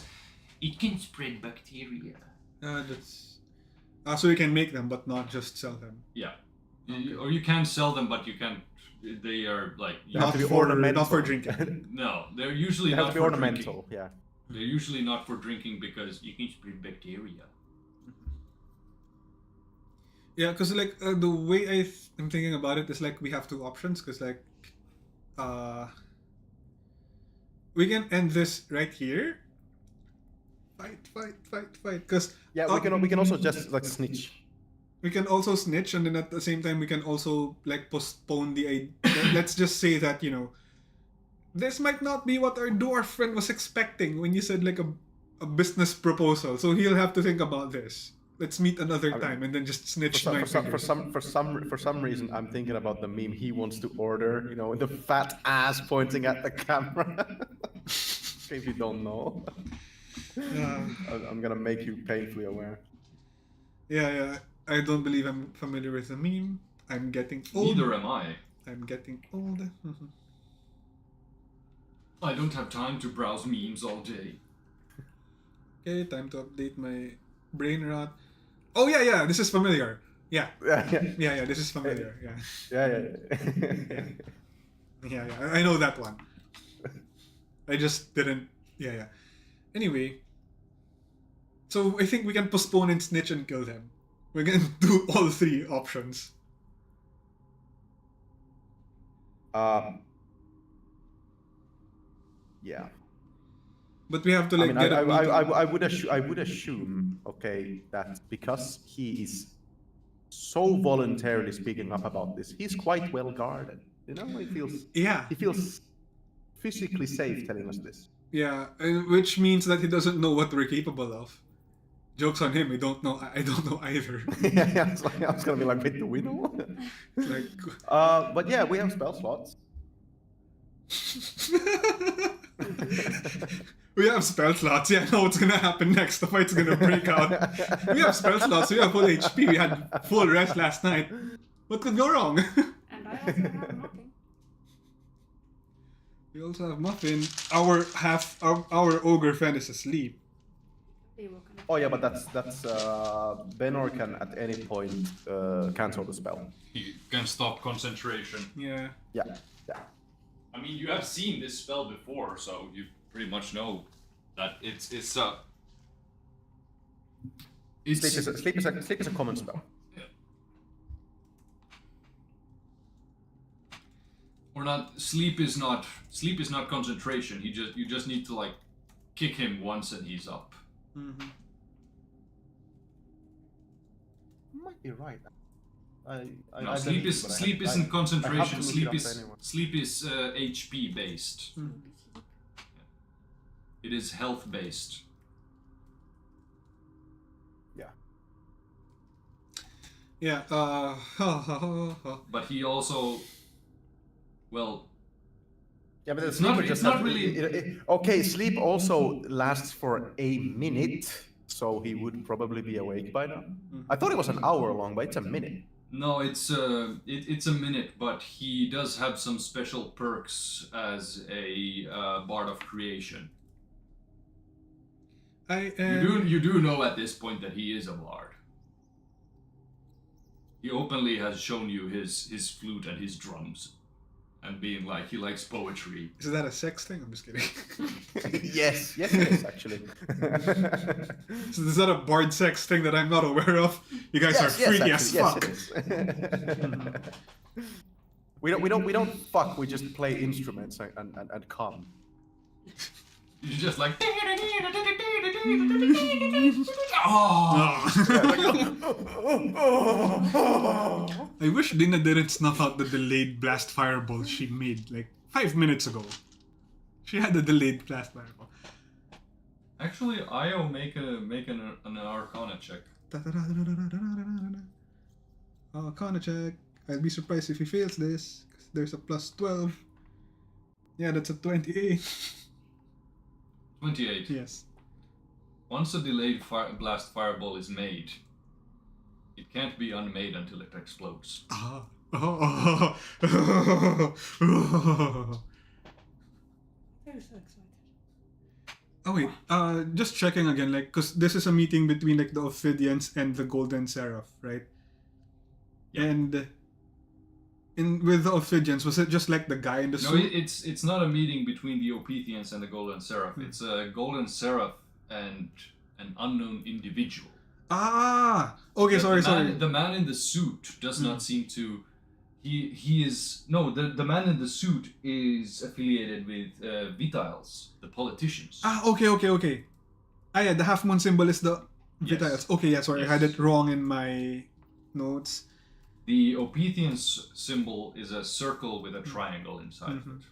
It can spread bacteria. That's so you can make them but not just sell them. yeah, or you can sell them, but you can't. They are like They have Not to be for ornamental. not for drinking. no, they're usually They have not to be for ornamental, drinking. yeah. They're usually not for drinking because You can spread bacteria. Yeah, because like the way I'm thinking about it is like we have two options because like we can end this right here. Fight. Because Yeah, we can also just like snitch. we can also snitch, and then at the same time we can also like postpone the. Let's just say that this might not be what our dwarf friend was expecting when you said like a business proposal. So he'll have to think about this. Let's meet another time, and then just snitch. For some reason, I'm thinking about the meme. He wants to order, the fat ass pointing at the camera. In case you don't know, I'm gonna make you painfully aware. Yeah. I don't believe I'm familiar with the meme. I'm getting old. neither am I. I'm getting old. I don't have time to browse memes all day. Okay, time to update my brain rot. Oh yeah, this is familiar. Yeah, Yeah. this is familiar. Yeah. Yeah. Yeah, I know that one. I just didn't. Yeah. Anyway, so I think we can postpone and snitch and kill them. We're gonna do all three options. Yeah. But we have to I like mean, get a meeting. I would assume, okay, that because he is so voluntarily speaking up about this, he's quite well guarded. You know, he feels physically safe telling us this. Yeah, which means that he doesn't know what we're capable of. Joke's on him. I don't know either. Yeah, I was gonna be like, wait, do we know? Like, but yeah, we have spell slots. we have spell slots. Yeah, I know what's gonna happen next. The fight's gonna break out. We have spell slots. We have full HP. We had full rest last night. What could go wrong? And I also have nothing. We also have Muffin. Our ogre friend is asleep. They were kind of- Oh yeah, but that's Benor can at any point cancel the spell. He can stop concentration. Yeah. Yeah. I mean, you have seen this spell before, so you pretty much know that it's Sleep is a common spell. or not. Sleep is not concentration. You just need to like kick him once and he's up. Mm-hmm. Might be right. No, sleep isn't concentration. Sleep is HP based. Mm. It is health based. Yeah. But he also, well, Yeah, but It's sleep not- just it's not has- really- Okay, sleep also lasts for a minute, so he would probably be awake by now. I thought it was an hour long, but it's a minute. no, it's a minute, but he does have some special perks as a bard of creation. You do know at this point that he is a bard. He openly has shown you his flute and his drums, and being like he likes poetry. Is that a sex thing? I'm just kidding. Yes, it is actually. So is that a bard sex thing that I'm not aware of? You guys are freaky as fuck. Yes, it is. we don't fuck. We just play instruments and come. You're just like. I wish Dina didn't snuff out the delayed blast fireball she made like 5 minutes ago. She had the delayed blast fireball. Actually, Io make an Arcana check. Arcana check. I'd be surprised if he fails this. 'Cause there's a plus 12. Yeah, that's a 28. 28. Yes. Once a delayed blast fireball is made, it can't be unmade until it explodes. Ah. They're so excited. Oh wait, just checking again, like, cause this is a meeting between like the Ophidians and the Golden Seraph, right? Yeah. And with the Ophidians, was it just like the guy in the No, suit? it's not a meeting between the Opethians and the Golden Seraph. It's a Golden Seraph and an unknown individual. Ah, okay, sorry. The man in the suit does not seem to. He is no. The man in the suit is affiliated with Vitiles, the politicians. Ah, okay. Ah, yeah, the half moon symbol is the Yes. Vitiles. Okay, yeah, sorry, I had it wrong in my notes. The Opethian's symbol is a circle with a triangle inside of it.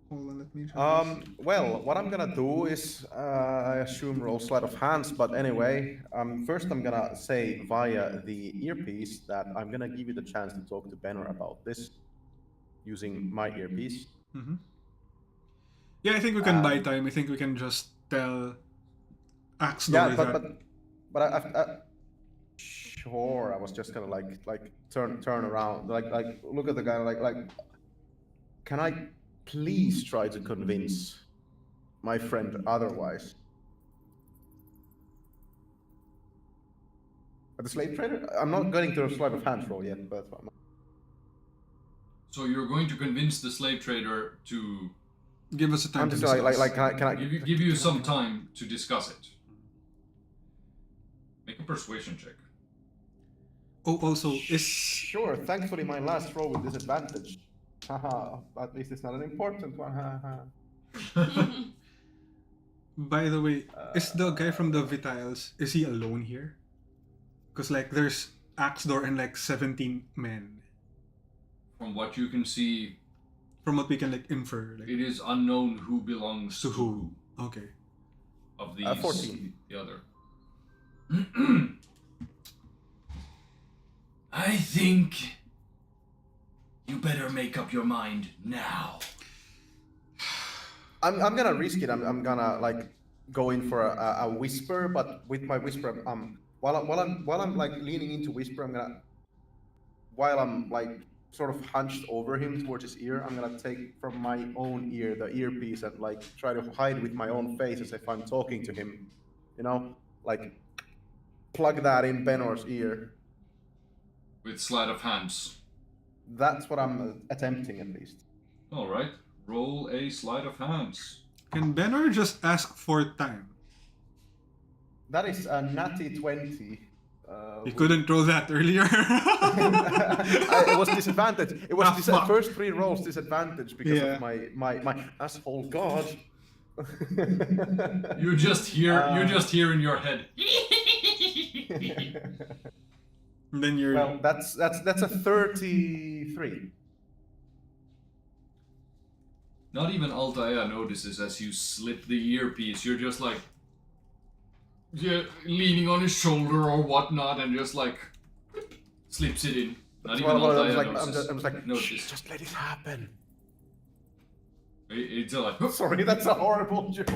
Hold on, let me try this. Well, what I'm gonna do is, I assume roll sleight of hands, but anyway, first I'm gonna say via the earpiece that I'm gonna give you the chance to talk to Benor about this using my earpiece. Mm-hmm. Yeah, I think we can buy time. I think we can just tell Axe Yeah, that. but I sure, I was just gonna like turn around, like look at the guy, like, can I please try to convince my friend otherwise? The slave trader? I'm not going to a sleight of hands roll yet, but So you're going to convince the slave trader to Give us a time I'm to just discuss. like, can I give you some time to discuss it. Make a persuasion check. Oh, also, is... Sure, thankfully my last roll with disadvantage. Haha, at least it's not an important one, haha. By the way, is the guy from the Vitiles, is he alone here? Because, like, there's Axdor and, like, 17 men. From what you can see, From what we can, like, infer. Like, it is unknown who belongs to who? Okay. of these 14. the other. I think you better make up your mind now. I'm gonna risk it. I'm gonna like go in for a whisper, but with my whisper, while I'm like leaning into whisper, while I'm like sort of hunched over him towards his ear, I'm gonna take from my own ear the earpiece and like try to hide with my own face as if I'm talking to him, you know, like plug that in Benor's ear. With sleight of hands. That's what I'm attempting at least. Alright, roll a sleight of hands. Can Benor just ask for time? That is a natty 20. You couldn't roll that earlier. It was disadvantage. It was fuck. first 3 rolls disadvantage because Yeah. of my asshole god. You just hear in your head. And then you're... Well, that's a 33. Not even Altair notices as you slip the earpiece. You're just like, leaning on his shoulder or whatnot, and just like slips it in. Not even Altair notices. I'm just like, notice. "Shh, just let it happen. It's like, Sorry, that's a horrible joke.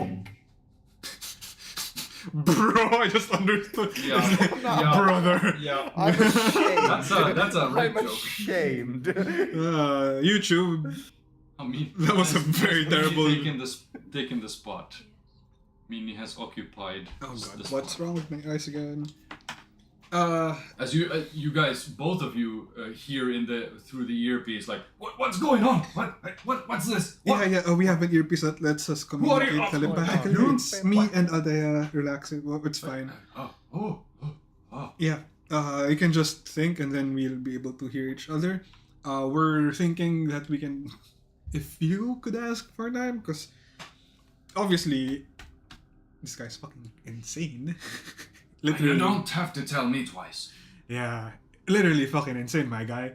Bro, I just understood. Yeah. It's like, Yeah. brother. yeah. I'm ashamed. That's a rape I'm joke. ashamed. YouTube. I mean, That was a very Mini terrible- taking the spot. Mini has occupied Oh the god, spot. what's wrong with my eyes again? As you guys, both of you, hear through the earpiece, like, what's going on? What's this? What? Yeah, we have an earpiece that lets us What are you- communicate telepathically. What's going on? It's me and Adaya relaxing. Well, it's fine. Oh. Yeah, you can just think and then we'll be able to hear each other. We're thinking that we can... If you could ask for time, because obviously this guy's fucking insane. Literally. You don't have to tell me twice. Yeah, literally fucking insane, my guy.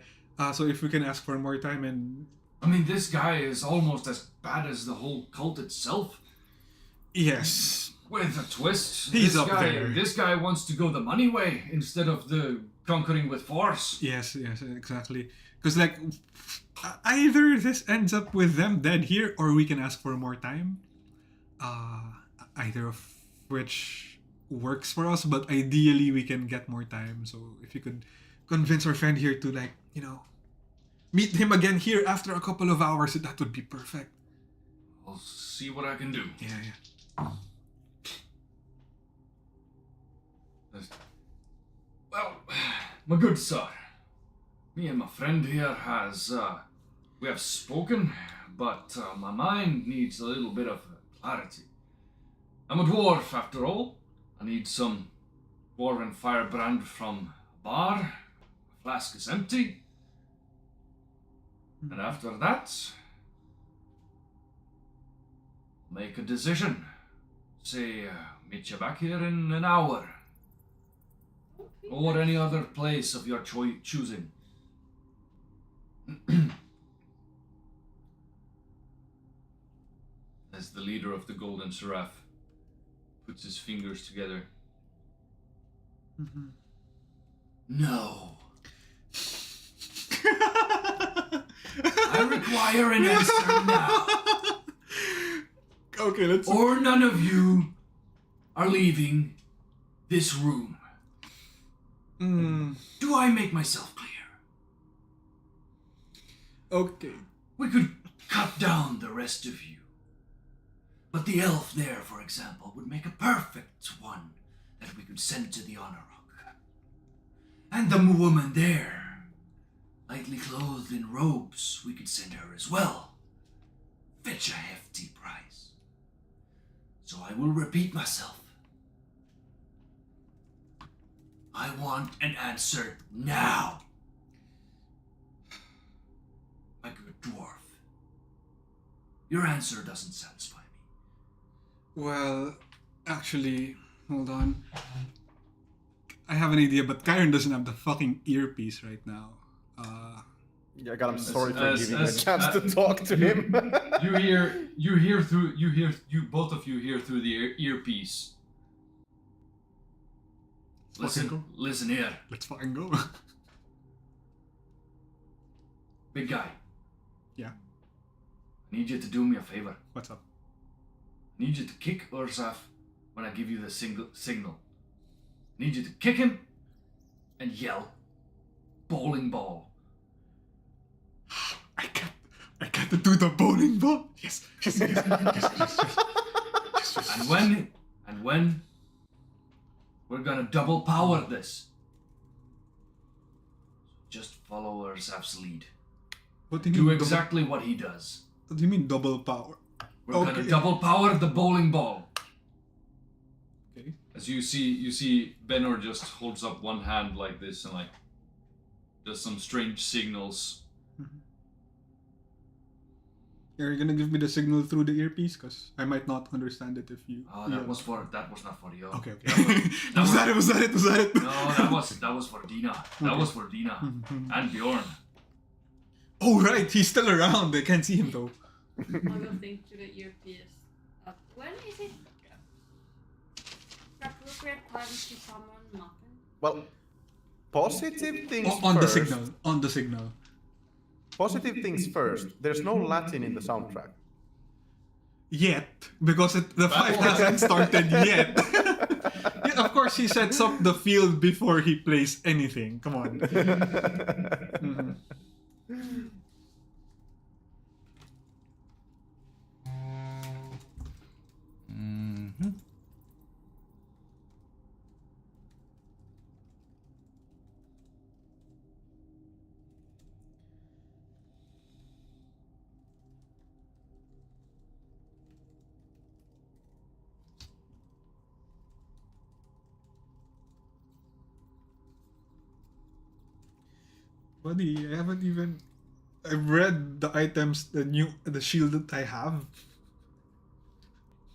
So if we can ask for more time and... I mean, this guy is almost as bad as the whole cult itself. Yes. With a twist. He's this up guy, there. This guy wants to go the money way instead of the conquering with force. Yes, exactly. Because, like, either this ends up with them dead here, or we can ask for more time. Either of which works for us, but ideally we can get more time. So if you could convince our friend here to, like, you know, meet him again here after a couple of hours, that would be perfect. I'll see what I can do. Yeah. Well, my good sir, me and my friend here we have spoken, but my mind needs a little bit of clarity. I'm a dwarf after all. I need some dwarven firebrand from a bar. My flask is empty. And after that, make a decision. Say, meet you back here in an hour. Or any other place of your choosing. As the leader of the Golden Seraph puts his fingers together. No. I require an answer now. Okay, let's... Or none of you are leaving this room. Do I make myself clear? Okay. We could cut down the rest of you. But the elf there, for example, would make a perfect one that we could send to the Honor Rock. And the woman there, lightly clothed in robes, we could send her as well. Fetch a hefty price. So I will repeat myself. I want an answer now. My good dwarf. Your answer doesn't satisfy me. Well, actually, hold on. I have an idea, but Kairon doesn't have the fucking earpiece right now. Yeah, God, I'm sorry for as- giving you a as- chance to talk to him. Both of you hear through the earpiece. Let's fucking go. Listen here, Let's fucking go. big guy. Yeah, I need you to do me a favor. what's up? I need you to kick Ursaf when I give you the signal. I need you to kick him and yell, bowling ball. I got to do the bowling ball. Yes. And when we're gonna double power this. Just follow Ursaf's lead. What do you Do mean? exactly what he does. What do you mean double power? We're gonna double power the bowling ball. Okay. As you see Benor just holds up one hand like this and like does some strange signals. You're gonna give me the signal through the earpiece, cause I might not understand it if you. Oh, that was not for you. Okay. Was that Was that it? No, that was for Dina. That was for Dina and Bjorn. Oh right, he's still around. I can't see him though. I will think to the earpiece. When is it appropriate time to summon nothing? Well, positive things On the first. signal. On the signal. Positive things first. There's no Latin in the soundtrack. Yet, because the fight hasn't started yet. Yeah, of course, he sets up the field before he plays anything. Come on. Buddy, I haven't even. I've read the items, the shield that I have,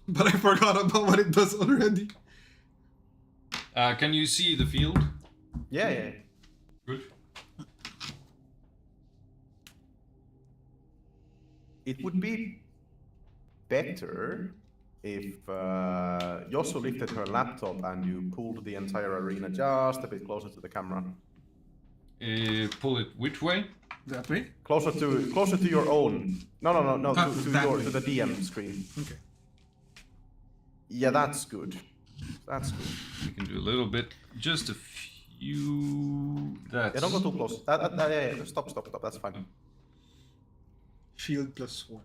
but I forgot about what it does already. Can you see the field? Yeah. Good. It would be better if Yosu lifted her laptop and you pulled the entire arena just a bit closer to the camera. Pull it which way? That way? Closer to your own. No, that way. to the DM screen. Okay. Yeah, that's good. That's good. We can do a little bit, just a few. That's. Yeah, don't go too close. Yeah. Stop. That's fine. Shield +1.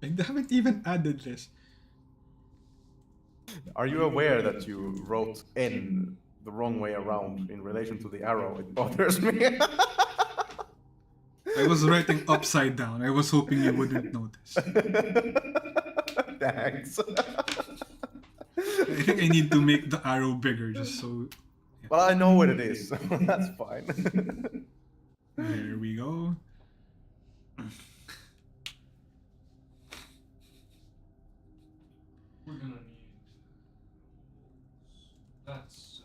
I haven't even added this. Are you aware that you wrote N the wrong way around in relation to the arrow? It bothers me. I was writing upside down. I was hoping you wouldn't notice. Thanks. I think I need to make the arrow bigger just so. Well, I know what it is, so that's fine. There we go. We're gonna need. That's.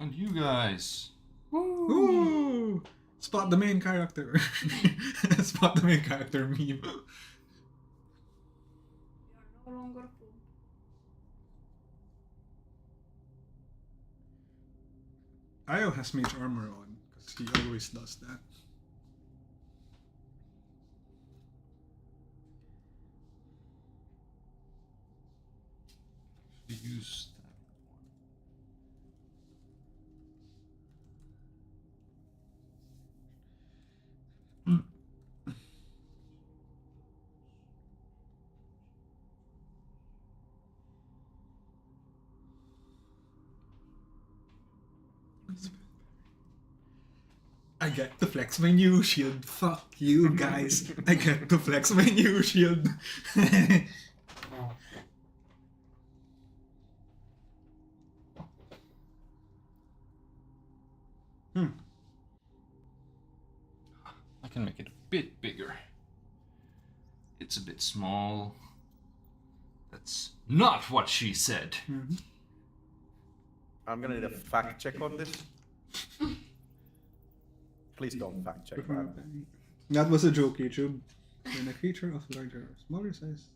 And you guys. Ooh! Spot the main character. Spot the main character meme. We are no longer food. Io has mage armor on because he always does that. Use I get to flex my new shield. Fuck you guys. I get to flex my new shield. I can make it a bit bigger. It's a bit small. That's not what she said. I'm gonna need a fact check on this. Please don't fact check that. That was a joke, YouTube. When a creature of larger or smaller size.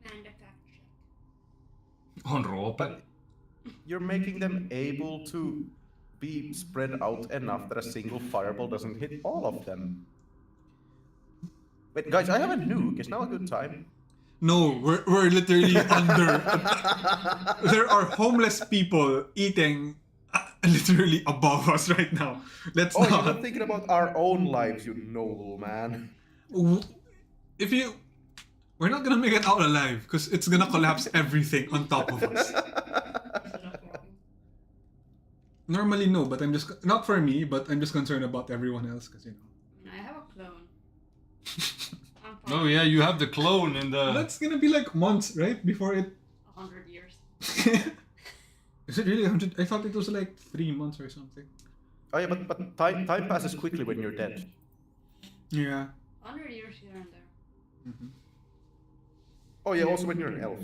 I demand a fact check. On Rope. You're making them able to be spread out enough that a single fireball doesn't hit all of them. Wait, guys, I have a nuke. Is now a good time? No, we're literally under. There are homeless people eating literally above us right now. Let's Oh, you're not. not thinking about our own lives, you noble man. If you. We're not gonna make it out alive because it's gonna collapse everything on top of us. Is it not working? Normally, no, but I'm just. Not for me, but I'm just concerned about everyone else because, you know. I mean, I have a clone. I'm fine. Oh yeah, you have the clone in the. That's gonna be like months, right? Before it. 100 years. Is it really 100? I thought it was like 3 months or something. Oh yeah, but time passes quickly when you're dead. Yeah. 100 years here and there. Oh yeah, also when you're an elf.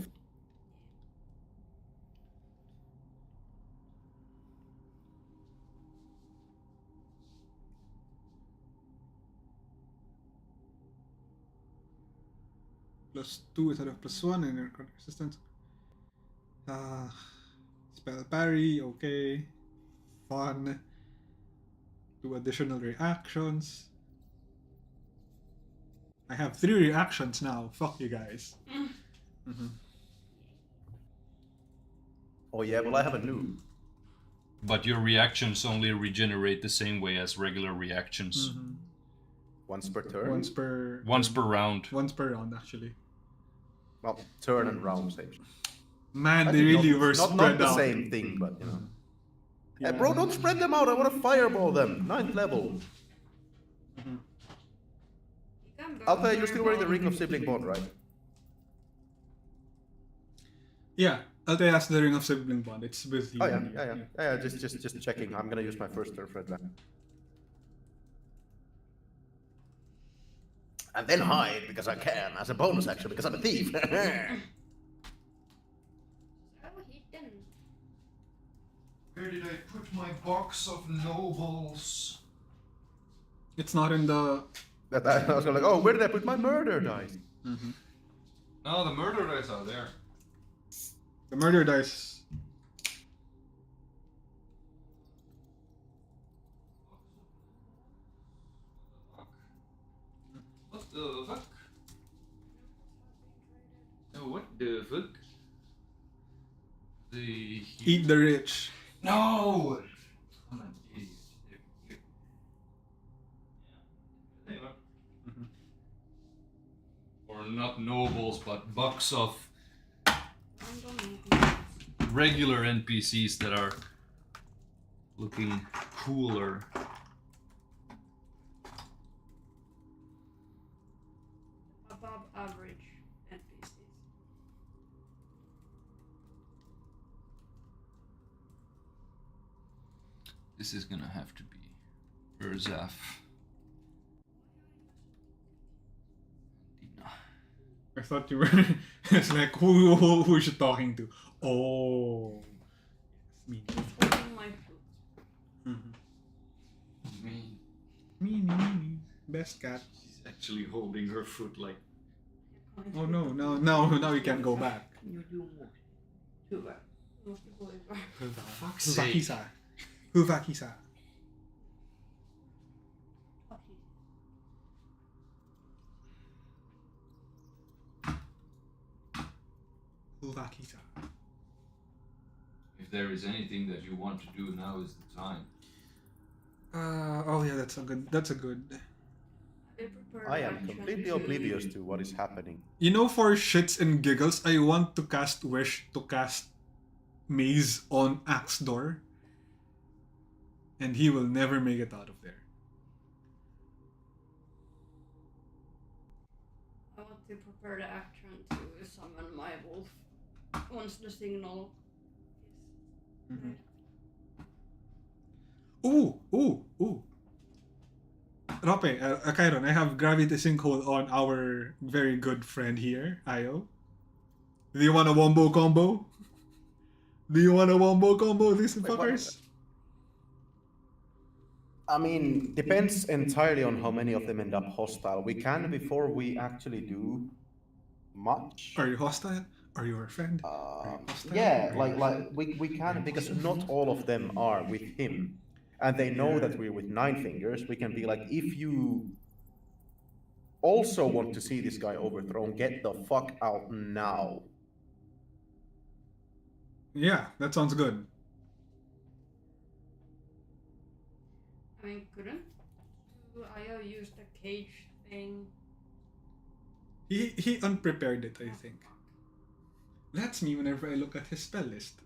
+2 instead of +1 and your resistance. Spell parry, okay. Fun. 2 additional reactions. I have 3 reactions now. Fuck you guys. Oh yeah, well I have a nuke. But your reactions only regenerate the same way as regular reactions. Once per turn. Once per Round. Once per round, actually. Well, turn and round stage. Man, I they think really not, were not spread the out. same thing, but you know. Yeah. Hey, bro, don't spread them out. I want to fireball them. 9th level. You can go Alta, you're still wearing the fireball. ring of sibling bond, right? Yeah, Altea has the ring of sibling bond. It's with you. Oh yeah. Just checking. I'm gonna use my first turn for that. And then hide because I can, as a bonus action, because I'm a thief. Oh, hidden. Where did I put my box of nobles? It's not in the. I was like, oh, where did I put my murder dice? No, the murder dice are there. The murder dice. What the fuck? Oh, what the fuck? The Eat the rich. No! I'm an idiot. There you are. Or not nobles, but bucks of regular NPCs that are looking cooler. Above average NPCs. This is gonna have to be Urzaf. Dina. I thought you were. It's like who is she talking to? Oh, it's me. Holding my foot. Me. Best cat. She's actually holding her foot like. Oh no! Now we can't go back. You do more. Too bad. Måste gå iväg. Fuck's sake. Huvakisa. Huvakisa. If there is anything that you want to do, now is the time. Oh yeah, that's a good. I am completely oblivious to what is happening. You know, for shits and giggles, I want to cast Wish to cast maze on Axe Door, and he will never make it out of there. I want to prepare the action to summon my wolf once the signal is Mhm. ready. Ooh. Rope, Kairon, I have Gravity Sinkhole on our very good friend here, Ayo. Do you want a wombo combo? These Wait, what? fuckers? I mean, depends entirely on how many of them end up hostile. We can, before we actually do much. Are you hostile? Are you our friend? Are you hostile? Yeah, Are like you- like we can, because not all of them are with him, and they know that we're with Nine Fingers. We can be like, if you also want to see this guy overthrown, get the fuck out now. Yeah, that sounds good. I mean, couldn't Io use the cage thing? He unprepared it, I think. That's me whenever I look at his spell list.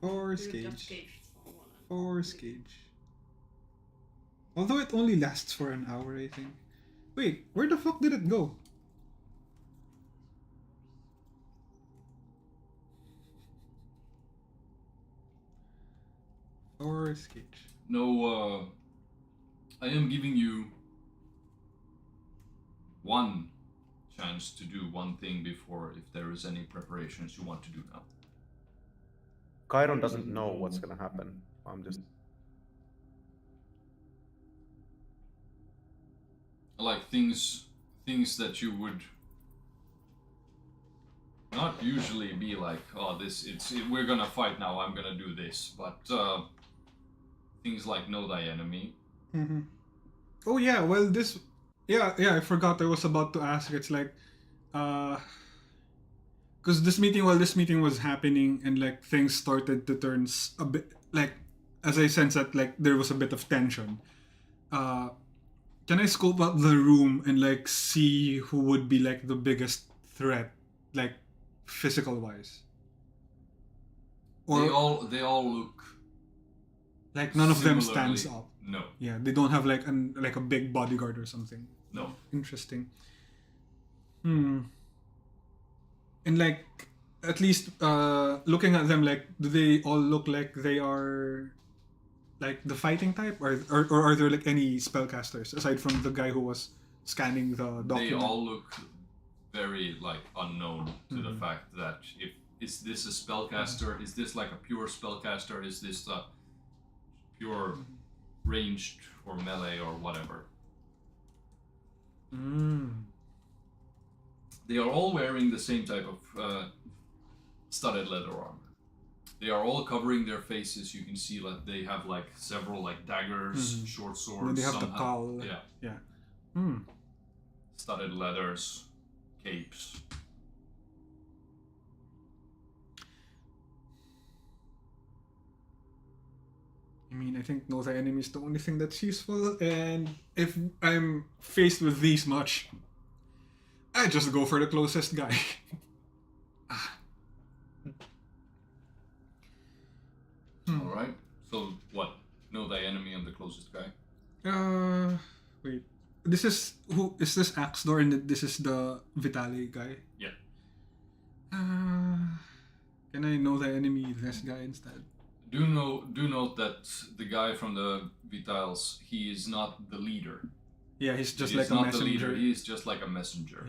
Force You just Cage. caged someone. Force Cage. Although it only lasts for an hour, I think. Wait, where the fuck did it go? Force Cage. No, I am giving you one chance to do one thing before, if there is any preparations you want to do now. Kairon doesn't know what's gonna happen. I'm just Like things that you would not usually be like, oh, we're gonna fight now, I'm gonna do this, but things like know thy enemy. Mm-hmm. Oh yeah, well this... Yeah, I forgot I was about to ask. It's like... Because this meeting was happening and like things started to turn a bit... Like, as I sense that like there was a bit of tension. Can I scope out the room and like see who would be like the biggest threat, like physical wise? They all look like none of them similarly- stands up. No, Yeah, they don't have like a big bodyguard or something. no. Interesting. And like at least looking at them, like do they all look like they are like the fighting type, or are there like any spellcasters aside from the guy who was scanning the document? They all look very like unknown to the fact that is this a spellcaster? Is this like a pure spellcaster? Is this a pure ranged or melee or whatever? They are all wearing the same type of studded leather armor. They are all covering their faces. You can see like they have like several like daggers, short swords. And they have the some cowl. Yeah, studded leathers, capes. I mean, I think know thy enemy is the only thing that's useful, and if I'm faced with these much, I just go for the closest guy. All right. So what? Know thy enemy and the closest guy. Wait. This is who is this Axdor, and this is the Vitali guy. Yeah. Can I know the enemy this guy instead? Do note that the guy from the Vitals, he is not the leader. Yeah, he's just He like is a not messenger. the leader. He is just like a messenger.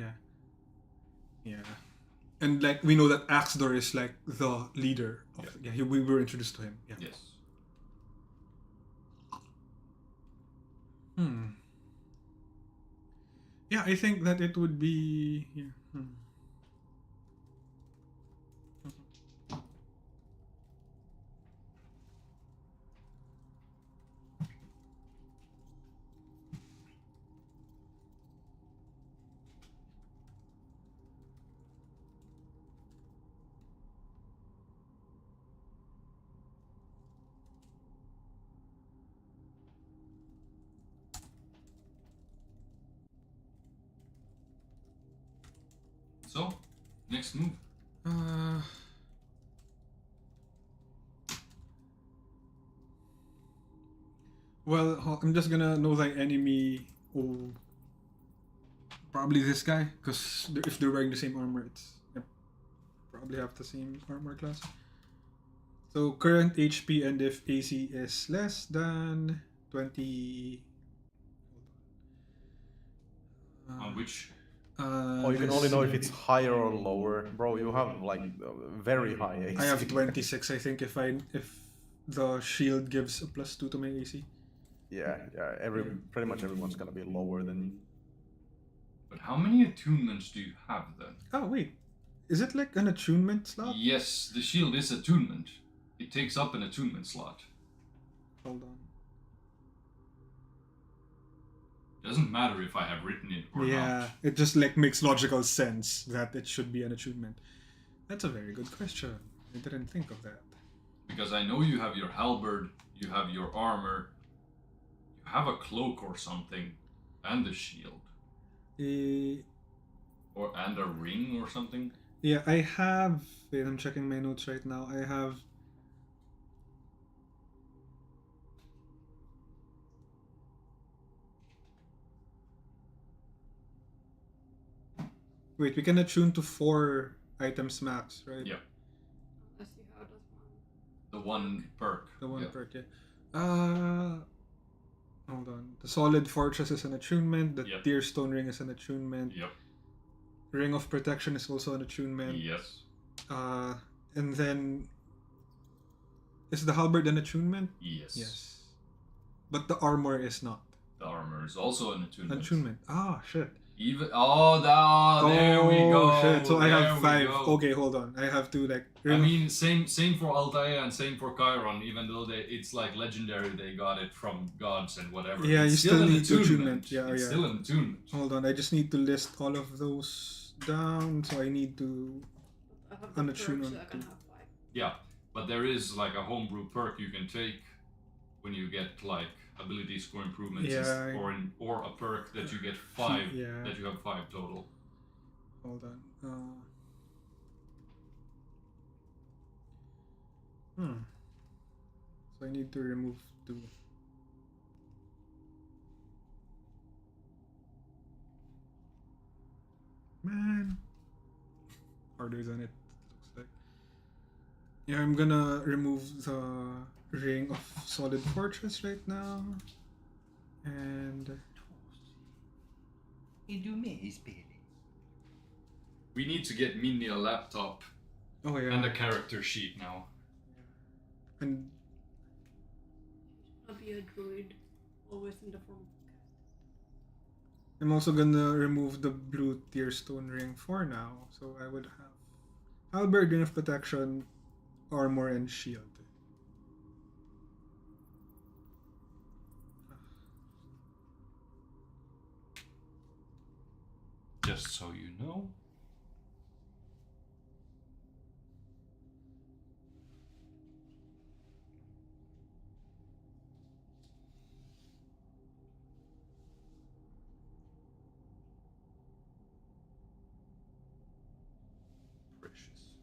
Yeah. And like we know that Axdor is like the leader of we were introduced to him. Yeah. Yes. Yeah, I think that it would be So, next move. Well, I'm just gonna know thy enemy. Oh, probably this guy, because if they're wearing the same armor, it's probably have the same armor class. So current HP and if AC is less than 20. On which? Oh, you can only know if it's higher or lower. Bro, you have like very high AC. I have 26, I think, if the shield gives a +2 to my AC. Yeah, pretty much everyone's gonna be lower than you. But how many attunements do you have then? Oh wait, is it like an attunement slot? Yes, the shield is attunement. It takes up an attunement slot. Hold on. Doesn't matter if I have written it or Yeah, not. it just like makes logical sense that it should be an attunement. That's a very good question. I didn't think of that. Because I know you have your halberd, you have your armor, you have a cloak or something, and a shield. And a ring or something. Yeah, I have. Wait, I'm checking my notes right now. I have. Wait, we can attune to 4 items max, right? Yeah. Unless you have this one. The one perk. The one yeah. perk, yeah. Hold on. The Solid Fortress is an attunement. The Yep. Deer Stone Ring is an attunement. Yep. Ring of Protection is also an attunement. Yes. And then is the halberd an attunement? Yes. Yes. But the armor is not. The armor is also an attunement. Attunement. Ah, shit. Even there we go. Shit. So I There have we 5. go. Okay, hold on. I have to like. I mean, same for Altair and same for Kairon. Even though it's like legendary, they got it from gods and whatever. Yeah, it's you still an need attunement. Yeah, it's yeah. still an attunement. Hold on. I just need to list all of those down. So I need to. I have the An perk, so attunement I can too. have 5. Yeah, but there is like a homebrew perk you can take when you get like ability score improvements, Yeah. or a perk that you get 5. Yeah. That you have 5 total. Hold on. So I need to remove 2. Man. Harder than it looks like. Yeah, I'm gonna remove the Ring of Solid Fortress right now. And We need to get Minnie a laptop oh yeah. and a character sheet now. And I'll be a druid, always in the form of a cat. I'm also gonna remove the blue tier stone ring for now. So I would have halberd, ring of protection, armor, and shield. Just so you know. Precious.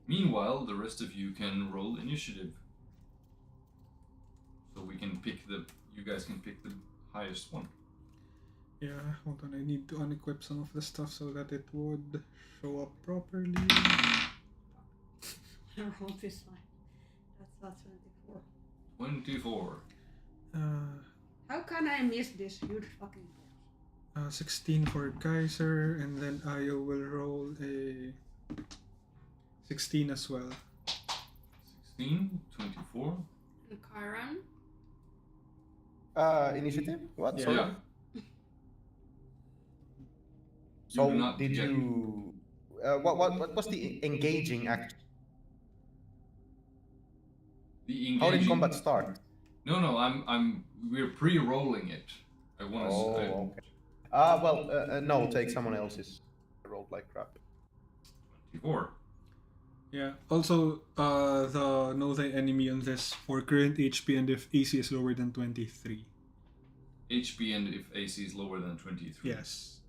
Meanwhile, the rest of you can roll initiative. So we can pick you guys can pick the highest one. Yeah, hold on. I need to unequip some of the stuff so that it would show up properly. I rolled this line. That's 24. 24. How can I miss this huge fucking boss? 16 for Kaiser, and then Ayo will roll a 16 as well. 16, 24. And Kairon? Initiative? What? Yeah. Sorry? Yeah. So do not did get- you? What was the engaging act? The engaging. How did combat start? No, we're pre-rolling it. I want to. Oh, okay. No, take someone else's. I rolled like crap. 24. Yeah. Also, the know thy enemy on this for current HP and if AC is lower than 23. HP and if AC is lower than 23. Yes.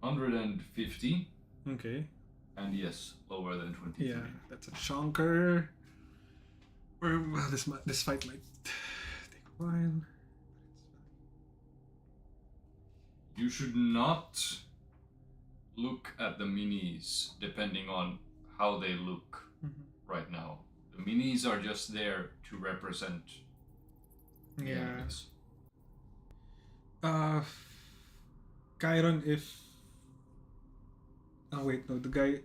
150. Okay. And yes, lower than 23. Yeah, that's a chonker. Well, this fight might take a while. You should not look at the minis depending on how they look right now. The minis are just there to represent the Yeah. enemies. Kairon, if... Oh wait, no, the guy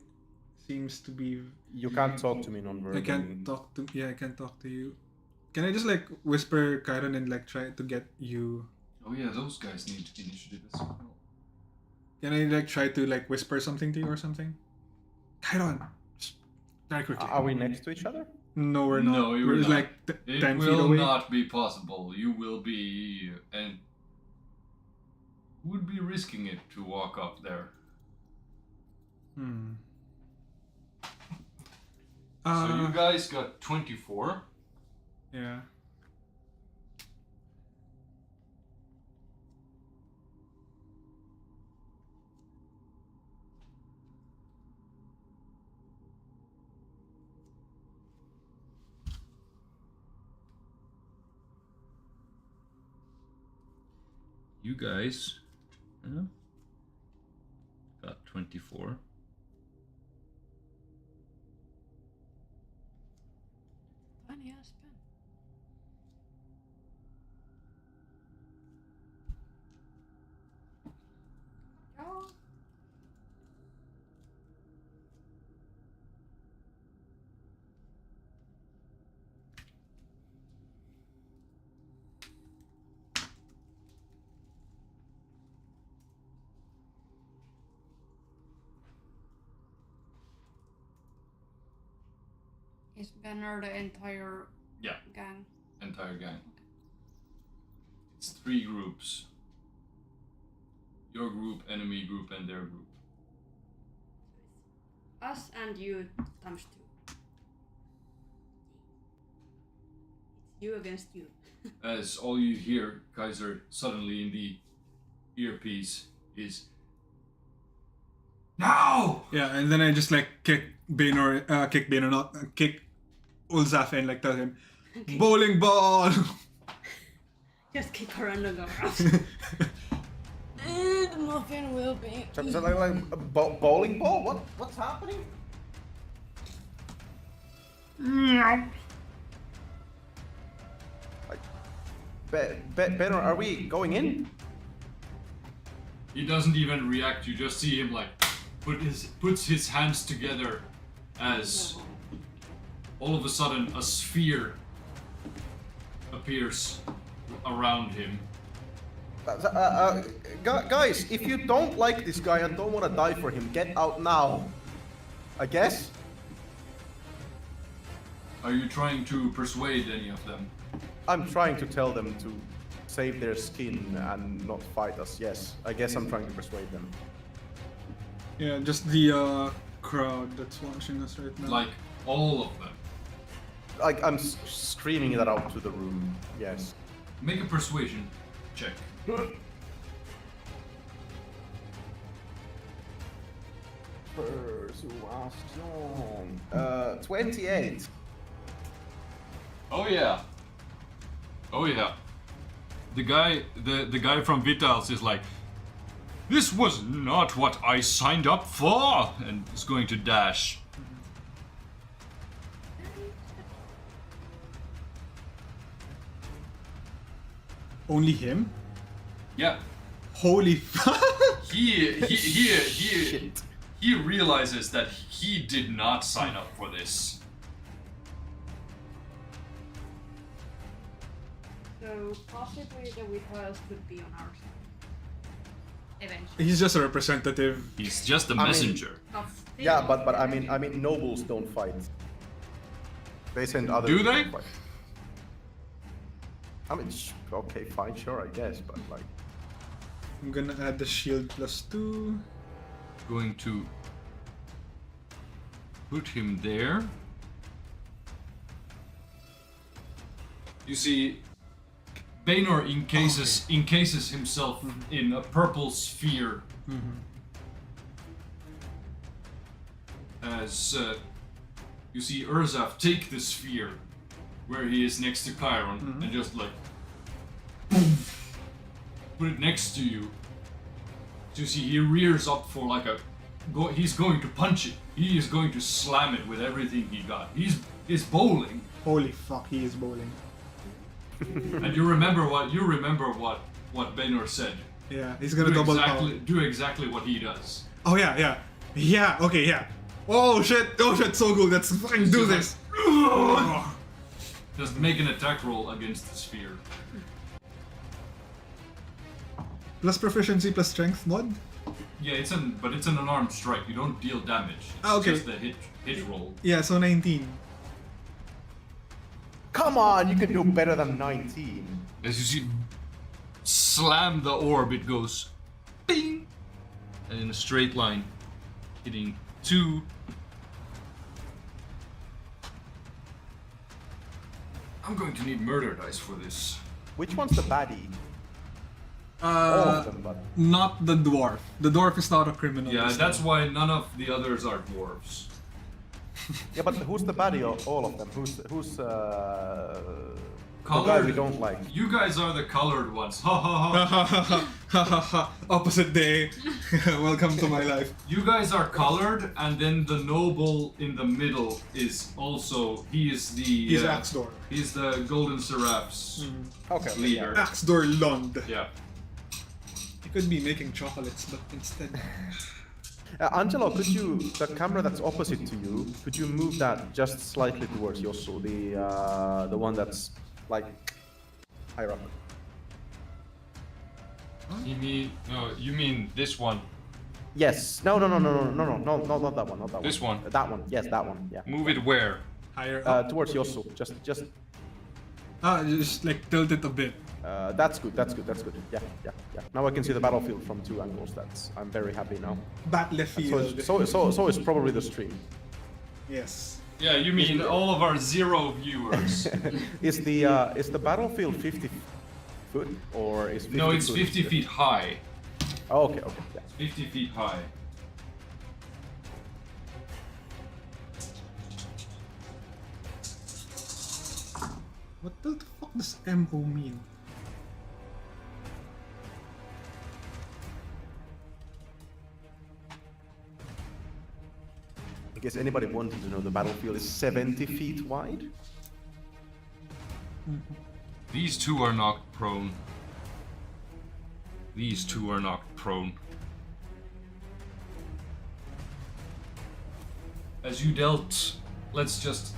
seems to be... You can't talk to me non-verbally. I can't talk to... Yeah, I can't talk to you. Can I just like whisper Kairon and like try to get you... Oh yeah, those guys need initiative as well. Can I like try to like whisper something to you or something? Kairon! Just very quickly. Are we next to each other? No, we're not. No, you we're will not. like It 10 feet will away. not be possible. You will be... And who would be risking it to walk up there? So you guys got 24. Yeah. You guys got 24. Tiny ass pen. Oh. Is Banner the entire Yeah, gang? entire gang. It's 3 groups. Your group, enemy group, and their group. Us and you times 2. It's you against you. As all you hear, Kaiser, suddenly in the earpiece is... Now! Yeah, and then I just like kick Bane or not kick Ulzaf and like tell him, bowling ball. Just kick her under the ground. The muffin will be. So like a bowling ball? What's happening? Benner, are we going in? He doesn't even react. You just see him like puts his hands together as all of a sudden a sphere appears around him. Guys, if you don't like this guy and don't want to die for him, get out now. I guess? Are you trying to persuade any of them? I'm trying to tell them to save their skin and not fight us, yes. I guess I'm trying to persuade them. Yeah, just the crowd that's watching us right now. Like all of them. Like, I'm screaming that out to the room, yes. Make a persuasion check. Persuasion. 28. Oh yeah. Oh yeah. The guy from Vitals is like, this was not what I signed up for, and is going to dash. Only him? Yeah. Holy fuck! He realizes that he did not sign up for this. So possibly the Without could be on our side. Eventually. He's just a representative. He's just a mean- messenger. Not Yeah, still. but I mean nobles don't fight. They send other Do people they? to fight. I mean, okay, fine, sure, I guess, but like, I'm gonna add the shield +2. Going to put him there. You see, Banor encases himself in a purple sphere. as you see Urzaf take the sphere where he is next to Kairon and just like boom, put it next to you. So you see he rears up for like he's going to punch it. He is going to slam it with everything he got. He's bowling. Holy fuck, he is bowling. And you remember what Benor said. Yeah, he's gonna double power. Do exactly what he does. Oh yeah, yeah. Yeah, okay, yeah. Oh shit, so good. Let's fucking do this. Just make an attack roll against the sphere. Plus proficiency plus strength mod? Yeah, it's an unarmed strike. You don't deal damage. It's okay. just a hit roll. Yeah, so 19. Come on, you can do better than 19. As you see, slam the orb, it goes bing, and in a straight line, hitting 2. I'm going to need murder dice for this. Which one's the baddie? All of them, but Not the dwarf. The dwarf is not a criminal. Yeah, this that's time. why none of the others are dwarves. yeah, but who's the baddie of all of them? Who's the guy Colored. we don't like? You guys are the colored ones. Ha ha ha. Opposite day. Welcome to my life. You guys are colored, and then the noble in the middle is also. He is the. He's Axdor. He's the Golden Seraph's Okay. leader. Axdor Lund. Yeah. He could be making chocolates, but instead. Angelo, could you, the camera that's opposite to you, could you move that just slightly towards Yosu, the one that's like higher up? You mean this one? Yes. No, not that one, not that This one? That one. Yes, that one. Yeah. Move it where? Higher up. Towards Yosu. Just. Just like tilt it a bit. That's good. Yeah. Now I can see the battlefield from 2 angles. I'm very happy now. Battlefield. So is probably the stream. Yes. Yeah, you mean all of our 0 viewers. Is the battlefield 50 foot or is 50 No, it's foot? 50 feet high. Oh, okay. Yeah. 50 feet high. What the fuck does MO mean? In case anybody wanted to know, the battlefield is 70 feet wide. These 2 are knocked prone. These 2 are knocked prone. As you dealt, let's just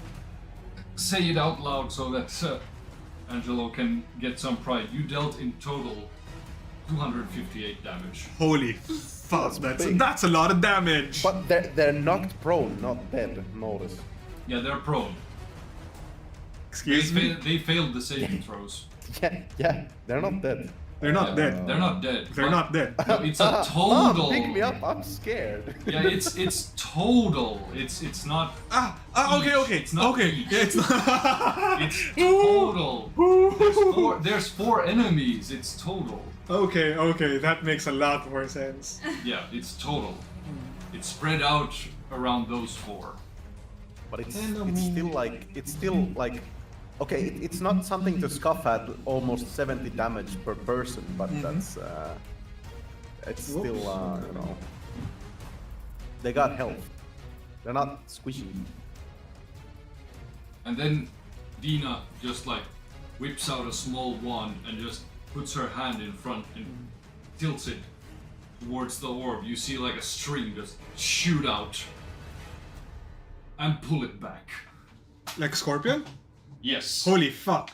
say it out loud so that Angelo can get some pride. You dealt in total 258 damage. Holy fuck, big. that's a lot of damage. But they're knocked prone, not dead. Notice. Yeah, they're prone. Excuse me? They failed the saving throws. Yeah, they're not dead. They're not dead. They're not dead. They're but- not dead. No, it's a Mom, total. pick me up. I'm scared. Yeah, it's total. It's not. Okay. It's not okay. each. Yeah, it's not. It's total. There's four enemies. It's total. Okay, that makes a lot more sense. Yeah, it's total. It's spread out around those 4. But it's still like okay, it's not something to scoff at. Almost 70 damage per person, but that's it's still you know, they got health. They're not squishy. And then Dina just like whips out a small wand and just puts her hand in front and tilts it towards the orb. You see like a string just shoot out and pull it back. Like Scorpion? Yes. Holy fuck.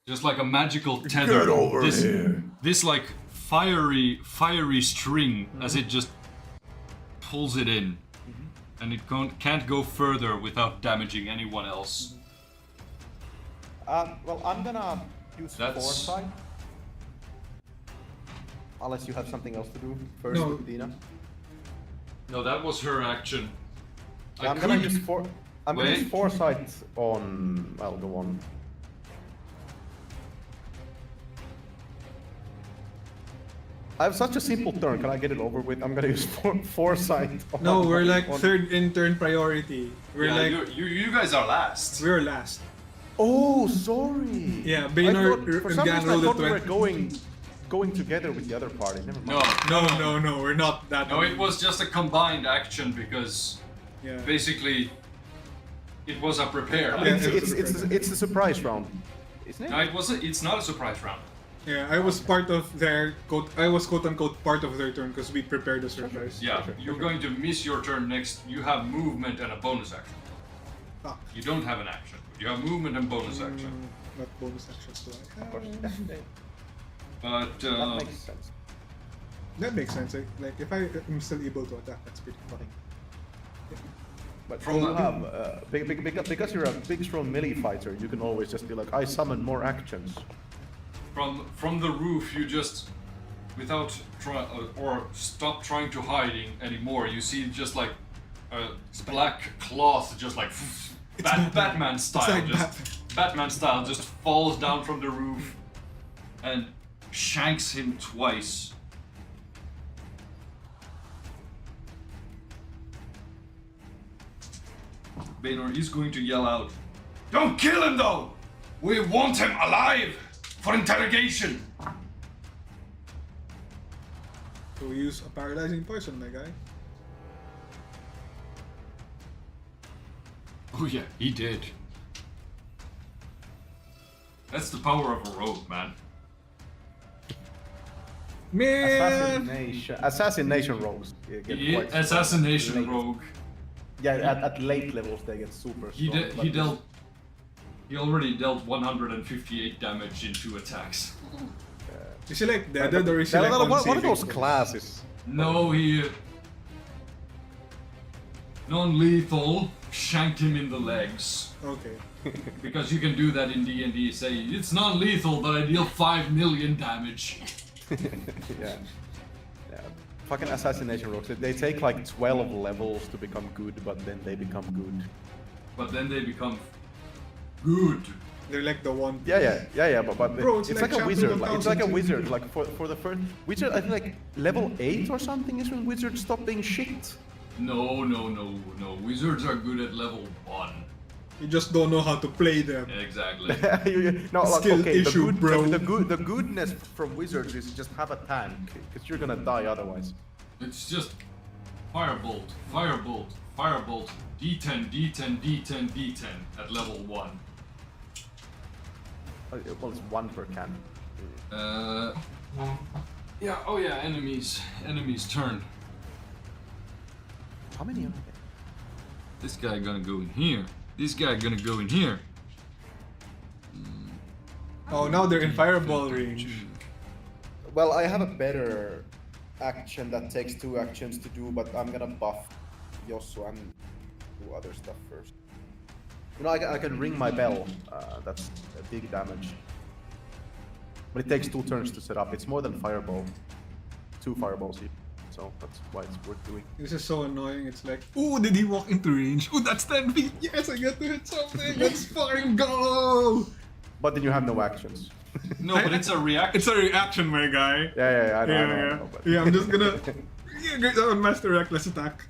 Just like a magical tether. Get over here. This like fiery string as it just pulls it in. And it can't go further without damaging anyone else. Well, I'm gonna use That's- foresight. Unless you have something else to do first No. with Dina. No, that was her action. I'm gonna use Wait. foresight on. I'll go on. I have such a simple turn. Can I get it over with? I'm gonna use foresight. No, we're like on- third in turn priority. We're Yeah, like you guys are last. we're last. Oh, sorry. Yeah, I Bane thought- or for some Gan reason I rolled a thought we were 20. going together with the other party. Never mind. No, We're not that. no, it was just a combined action because Yeah. basically it was a prepare. Yeah, It's the surprise round, isn't it? No, it's not a surprise round. Yeah, I was part of their quote unquote part of their turn because we prepared a surprise. Yeah, you're going to miss your turn next. You have movement and a bonus action. Fuck. You don't have an action. You have movement and bonus action. What bonus actions do I Of course, have? But that makes sense. That makes sense. Like if I am still able to attack, that's pretty funny. But From you a- have because you're a big strong melee fighter, you can always just be like, I summon more actions. from the roof, you just without try or stop trying to hiding anymore. You see just like a black cloth, just like Batman style, like just Batman style, just falls down from the roof and shanks him twice. Baynor is going to yell out, "Don't kill him though! We want him alive for interrogation!" So we use a paralyzing poison, my guy. Oh yeah, he did. That's the power of a rogue, man. Man! Assassination rogues get quite Assassination late. rogue. Yeah, at late levels they get super He strong. did. but He already dealt 158 damage in 2 attacks. Is he like dead or is he What like are unsaving? those classes? No, he non-lethal shanked him in the legs. Okay. Because you can do that in D&D. Say it's non-lethal, but I deal 5 million damage. Yeah. Fucking assassination rogues. They take like 12 levels to become good, but then they become good. But then they become good. They're like the one. Yeah. But Bro, it's it's like like a wizard. Champion It's like a 1000 wizard. Like for the first wizard, I think like level 8 or something is when wizards stop being shit. No. Wizards are good at level 1. You just don't know how to play them. Exactly. No, like, Skill okay, issue, bro. the goodness from wizards is just have a tank, because you're gonna die otherwise. It's just firebolt, firebolt, firebolt, D10, D10, D10, D10 at level 1. Well, it's 1 per can. Yeah, oh yeah, enemies turn. How many are there? This guy gonna go in here. This guy gonna go in here. Oh, now they're in fireball range. Well, I have a better action that takes 2 actions to do, but I'm gonna buff Yosu and do other stuff first. You know, I can ring my bell. That's a big damage. But it takes 2 turns to set up. It's more than fireball. 2 fireballs here. So that's why it's worth doing. This is so annoying. It's like, ooh, did he walk into range? Ooh, that's 10 feet. Yes, I get to hit something. Let's fucking go. But then you have no actions. No, but it's a reaction. It's a reaction, my guy. Yeah, I know. But... Yeah, I'm just gonna master reckless attack.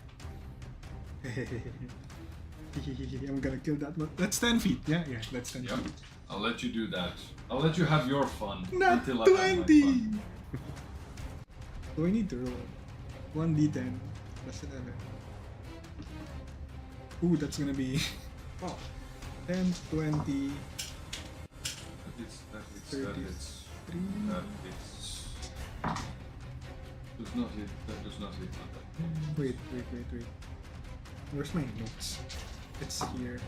I'm gonna kill that one. That's 10 feet. Yeah, that's 10 Yep. feet. I'll let you do that. I'll let you have your fun Not until I have my 20. fun. Do I need to roll? 1d10 plus 11. Ooh, that's gonna be 10, 20, That hits. 33. Does not hit. That does not hit. Wait. Where's my notes? It's here.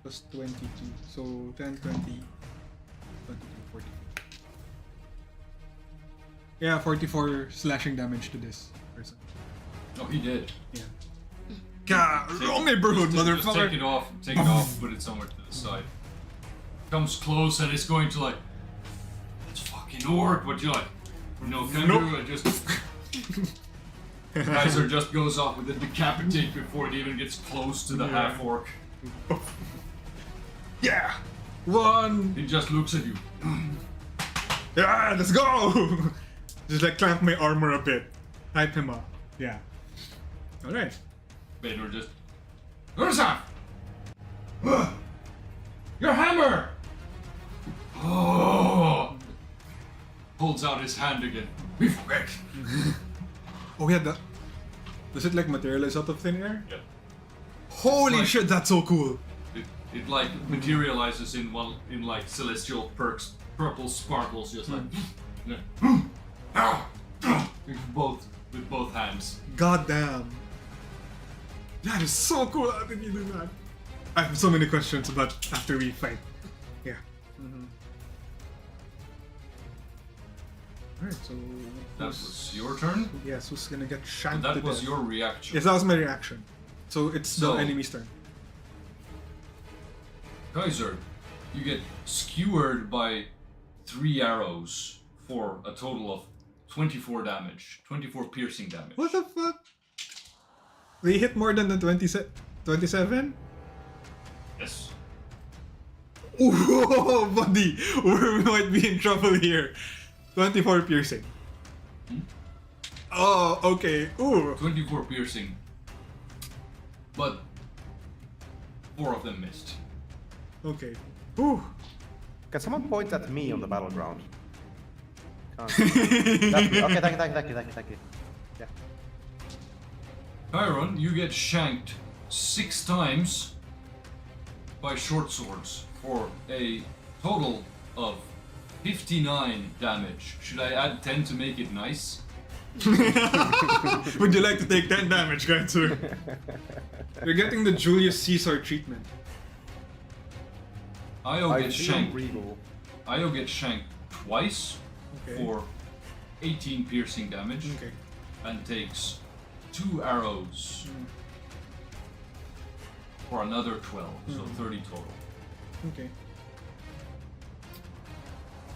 Plus 22. So 10, 20, 22, 44. Yeah, 44 slashing damage to this person. No, he did. Yeah. God, roll me, bro, Just motherfucker! take it off, put it somewhere to the side. Comes close and it's going to like, let's fucking work, but you're like, no, can Nope. do it, just... Kaiser just goes off with a decapitate before it even gets close to the half-orc. Yeah! One! He just looks at you. Yeah, let's go! Just like clamp my armor a bit. Hype him up. Yeah. Alright. Vader just... Urza! Your hammer! Oh! Holds out his hand again. We forget. Oh yeah, does it like materialize out of thin air? Yeah. Holy like- shit, that's so cool! It like materializes in like celestial perks, purple sparkles, just like with both hands. God damn. That is so cool. How did you do that? I have so many questions about after we fight. Yeah. Alright, so That was your turn. yes, who's gonna get shanked That to was death? your reaction. Yes, that was my reaction. So it's So- the enemy's turn. Kaiser, you get skewered by 3 arrows for a total of 24 damage, 24 piercing damage. What the fuck? They hit more than the 27? Yes. Whoa, buddy! We might be in trouble here. 24 piercing. Oh, okay. Ooh. 24 piercing, but 4 of them missed. Okay. Ooh. Can someone point at me on the battleground? That's me. Okay, thank you. Yeah. Kairon, you get shanked 6 times by short swords for a total of 59 damage. Should I add 10 to make it nice? Would you like to take 10 damage, guys? You're getting the Julius Caesar treatment. Io I gets feel shanked. regal. Io gets shanked twice Okay. for 18 piercing damage Okay. and takes 2 arrows for another 12, so 30 total. Okay.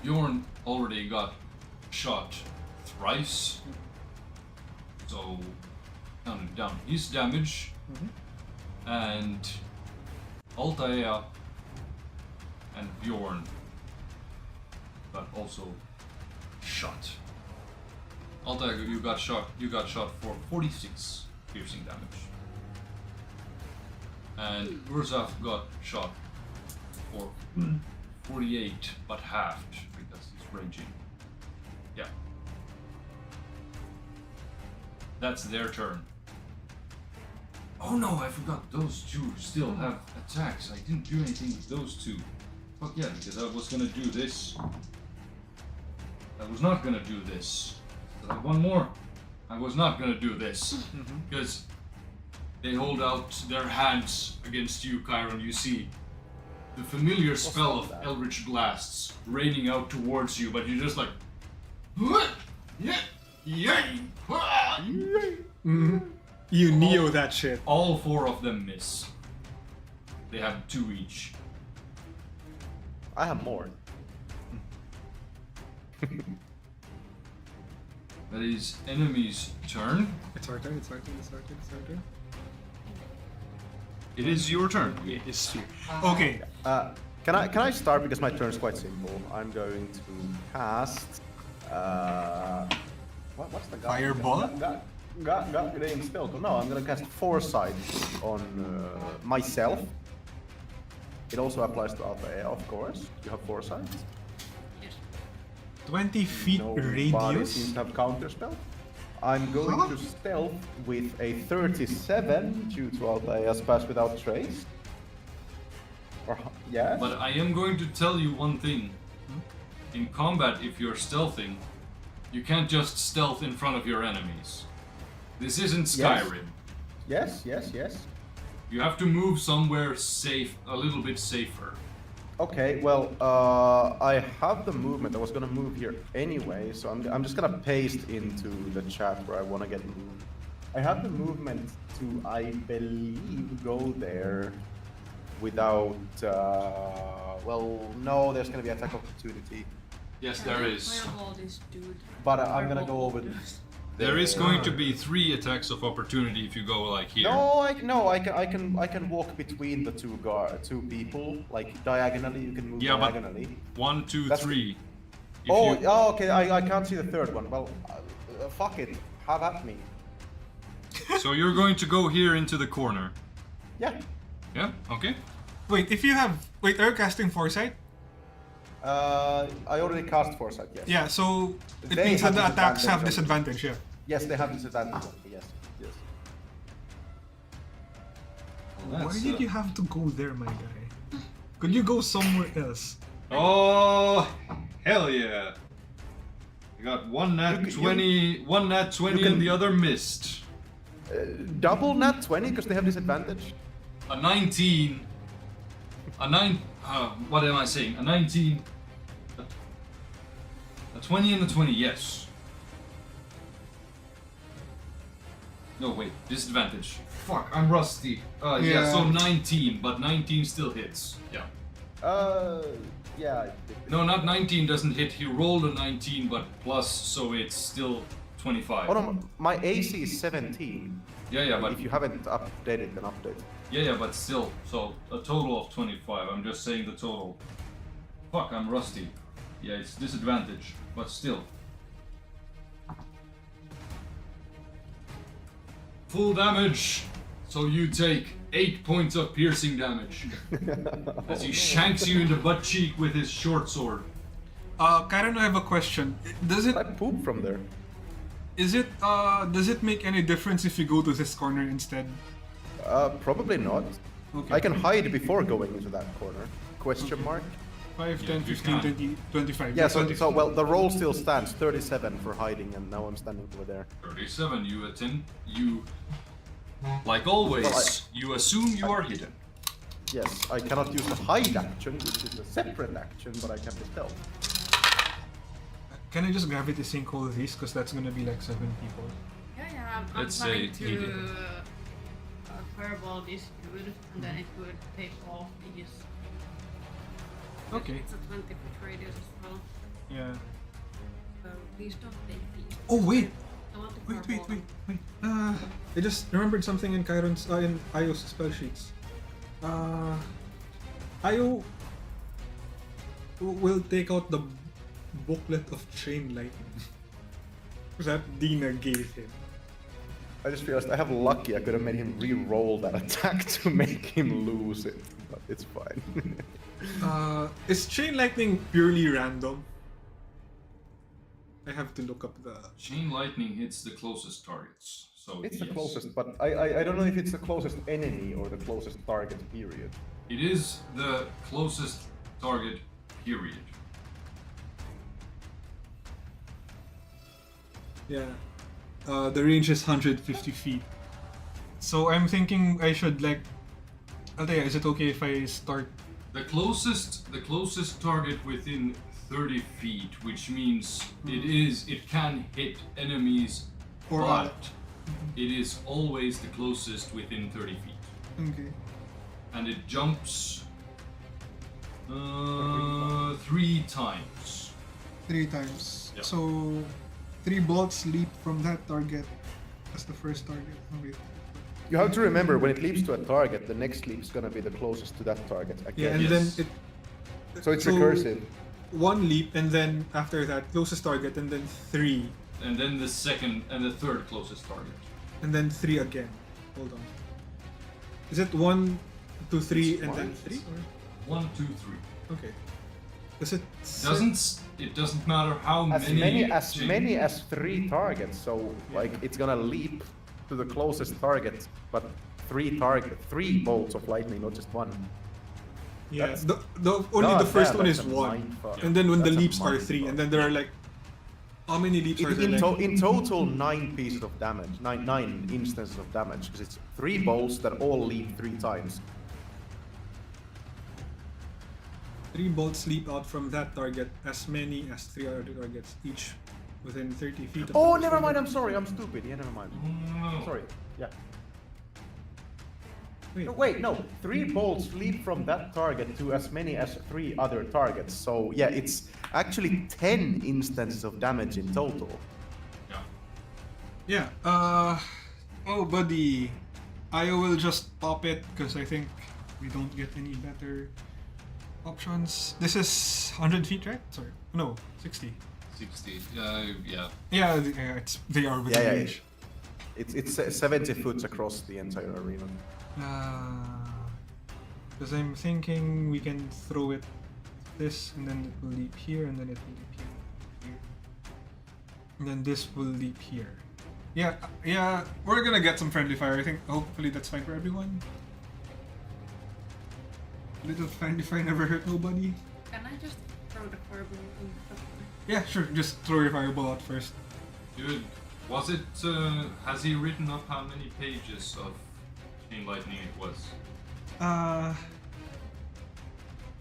Bjorn already got shot thrice, so counted down his damage, and Altaea and Bjorn got also shot. Altaea, you got shot for 46 piercing damage, and Urzaf got shot for 48, but halved because he's raging. Yeah. That's their turn. Oh no, I forgot those 2 still have attacks. I didn't do anything with those 2. Fuck yeah, because I was gonna do this. I was not gonna do this. Did I have one more? I was not gonna do this. Because they hold out their hands against you, Kairon. You see the familiar spell of Eldritch Blasts raining out towards you, but you're just like... You Neo that shit. All 4 of them miss. They have 2 each. I have more. That is enemy's turn. It's our turn. It is your turn. It is true. Okay. Can I start because my turn is quite simple. I'm going to cast. What's the guy? Fireball? Name spell. No, I'm gonna cast Foresight on myself. It also applies to Altaea, of course. You have Foresight. 20 feet Nobody radius. seems to have counterspell. I'm going to stealth with a 37 due to Altaea's pass without trace. Or yes. But I am going to tell you one thing. In combat, if you're stealthing, you can't just stealth in front of your enemies. This isn't Skyrim. Yes. You have to move somewhere safe, a little bit safer. Okay, well, I have the movement. I was gonna move here anyway, so I'm just gonna paste into the chat where I want to get moved. I have the movement to, I believe, go there without. Well, no, there's gonna be attack opportunity. Yes, there is. Fireball this dude. But I'm gonna Fireball go over. this. There is going to be 3 attacks of opportunity if you go like here. No, I can walk between the two people, like diagonally. You can move diagonally. 1, 2, That's 3. Okay. I can't see the third one. Well, fuck it. Have at me. So you're going to go here into the corner. Yeah. Yeah. Okay. Wait, if you have... Wait, are you casting Foresight? I already cast Foresight. Yes. Yeah, so it They means that have the attacks have disadvantage disadvantage, yeah. Yes, they have disadvantage. Yes. Why did you have to go there, my guy? Could you go somewhere else? Oh, hell yeah! I got one nat You 20, one nat 20, can- and the other missed. Double nat 20 because they have disadvantage. A 19. A 9. What am I saying? A 19. A 20 and a 20, yes. No, wait, disadvantage. Fuck, I'm rusty. Yeah, so 19, but 19 still hits. Yeah. Yeah. No, not 19 doesn't hit. He rolled a 19, but plus, so it's still 25. Oh no, my AC is 17. Yeah, but If you haven't updated, then update. yeah, but still. So a total of 25. I'm just saying the total. Fuck, I'm rusty. Yeah, it's disadvantage, but still. Full damage. So you take 8 points of piercing damage as he shanks you in the butt cheek with his short sword. Kairon, I have a question. Does it... I poop from there. Does it make any difference if you go to this corner instead? Probably not. Okay. I can hide before going into that corner. Question mark? 5, Yeah, 10, you 15, can. 20, 25. Yeah, so 25. well, the roll still stands. 37 for hiding, and now I'm standing over there. 37, you like always, Well, you assume you are hidden. Yes, I cannot use the hide action, which is a separate action, but I can be stealth. Can I just gravity sync all these? Because that's gonna be like 7 people. Yeah, I'm Let's planning say he did. to fireball this dude, and then it would take off these. Okay. It's a 20 foot radius as well, Yeah. so please don't take these. Oh wait! I want to Wait, fireball wait, wait, them. wait. I just remembered something in Kairon's, in Io's spell sheets. Io will take out the booklet of Chain Lightning that Dina gave him. I just realized I have lucky. I could have made him re-roll that attack to make him lose it, but it's fine. Is Chain Lightning purely random? I have to look up the... Chain lightning hits the closest targets. So It's the yes. closest, but I don't know if it's the closest enemy or the closest target, period. It is the closest target, period. Yeah. The range is 150 feet. So I'm thinking I should like... Althea, is it okay if I start... The closest target within 30 feet, which means it can hit enemies, Or but it is always the closest within 30 feet. Okay. And it jumps 3 times. 3 times. Yeah. So 3 bolts leap from that target as the first target. Okay. You have to remember, when it leaps to a target, the next leap is gonna be the closest to that target Yeah, again. and Yes. then it... So it's recursive. 1 leap, and then after that, closest target, and then 3, And then the second and the third closest target. and then 3 again. Hold on. Is it 1, 2, 3, and then 3? 1, 2, 3. Okay. Is it... It doesn't matter how As many many as 3 targets. So like it's gonna leap to the closest target, but 3 bolts of lightning, not just 1. Yeah, That's- only God the first damn, one that's is a 1. mindfuck. And then when the That's a leaps are 3, mindfuck. and then there are like... How many leaps are there? In total, 9 pieces of damage, 9 instances of damage, because it's 3 bolts that all leap 3 times. 3 bolts leap out from that target, as many as 3 other targets, each within 30 feet of Oh, the never mind. target. I'm sorry. I'm stupid. Yeah, never mind. Sorry. Yeah. Wait. No, wait, no. 3 bolts leap from that target to as many as 3 other targets. So yeah, it's actually 10 instances of damage in total. Yeah. Yeah. Oh, buddy. I will just pop it because I think we don't get any better options. This is 100 feet, right? Sorry. No, 60. 60. Yeah. Yeah, they are within Yeah, range. It's 70 foot across the entire arena. Because I'm thinking we can throw it this, and then it will leap here, and then it will leap here. And then this will leap here. Yeah, we're gonna get some friendly fire. I think hopefully that's fine for everyone. Little friendly fire never hurt nobody. Can I just throw the fireball in the top? Yeah, sure. Just throw your fireball out first. Dude, was it? Has he written up how many pages of chain lightning it was?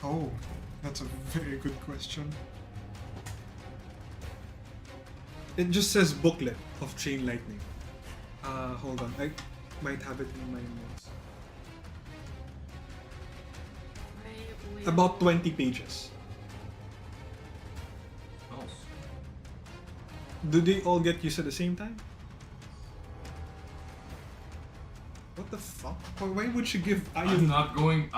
Oh, that's a very good question. It just says booklet of chain lightning. Hold on. I might have it in my notes. About 20 pages. Nice. Do they all get used at the same time? What the fuck? Why would you give I'm not going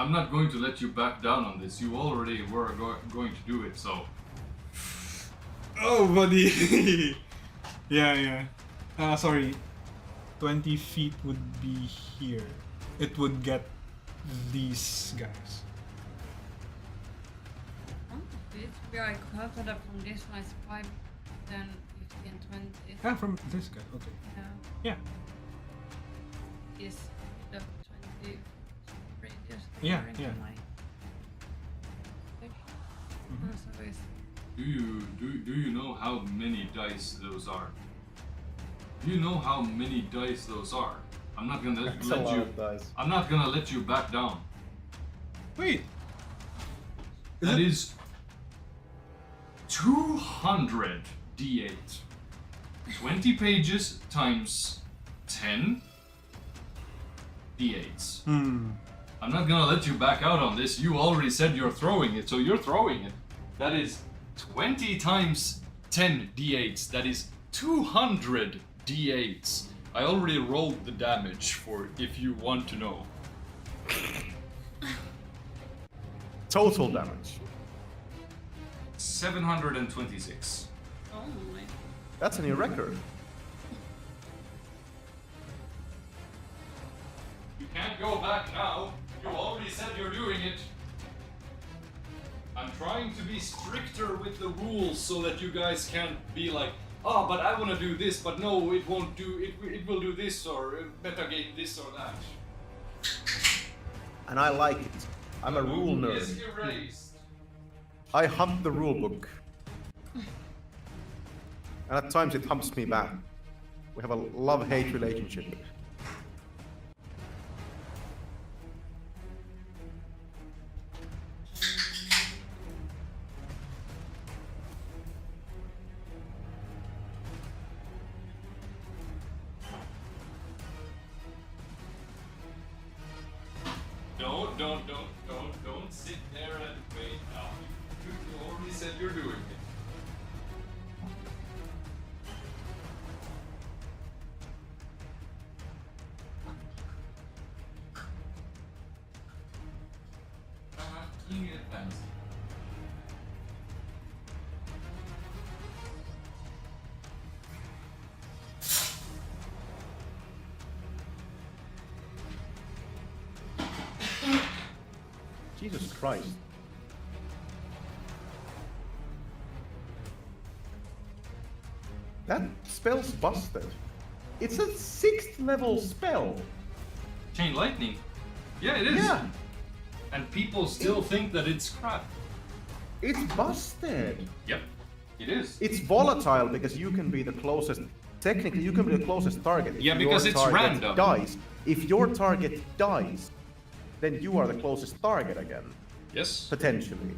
to let you back down on this. You already were going to do it, so. Oh, buddy. yeah. Sorry. 20 feet would be here. It would get these guys. Yeah, I calculated from this one is 5, 10, 15, 20. Ah, from this guy. Okay. Yeah. Yeah. Is the 20 radius. Yeah, into yeah. my section. Mhm. So it's Do you know how many dice those are? Do you know how many dice those are? I'm not gonna That's a let lot you. of dice. I'm not gonna let you back down. Wait. That is 200 d8. 20 pages times 10 d8s. I'm not gonna let you back out on this. You already said you're throwing it, so you're throwing it. That is 20 times 10 d8s. That is 200 d8s. I already rolled the damage for if you want to know. Total damage. 726. oh my. That's a new record. You can't go back now. You already said you're doing it. I'm trying to be stricter with the rules so that you guys can't be like, oh, but I want to do this, but no, it won't do it. It will do this or metagame this or that. And I like it. I'm a rule nerd. Is erased. I hump the rule book. And at times it humps me back. We have a love-hate relationship. Don't sit there and wait now. You already said you're doing it. In advance. Jesus Christ. That spell's busted. It's a 6th level spell. Chain lightning. Yeah, it is. Yeah, And people still think that it's crap. it's busted. Yep, it is. It's volatile because you can be the closest. Technically, you can be the closest target. If Yeah, your because it's target random. Dies. If your target dies, then you are the closest target again, Yes. potentially.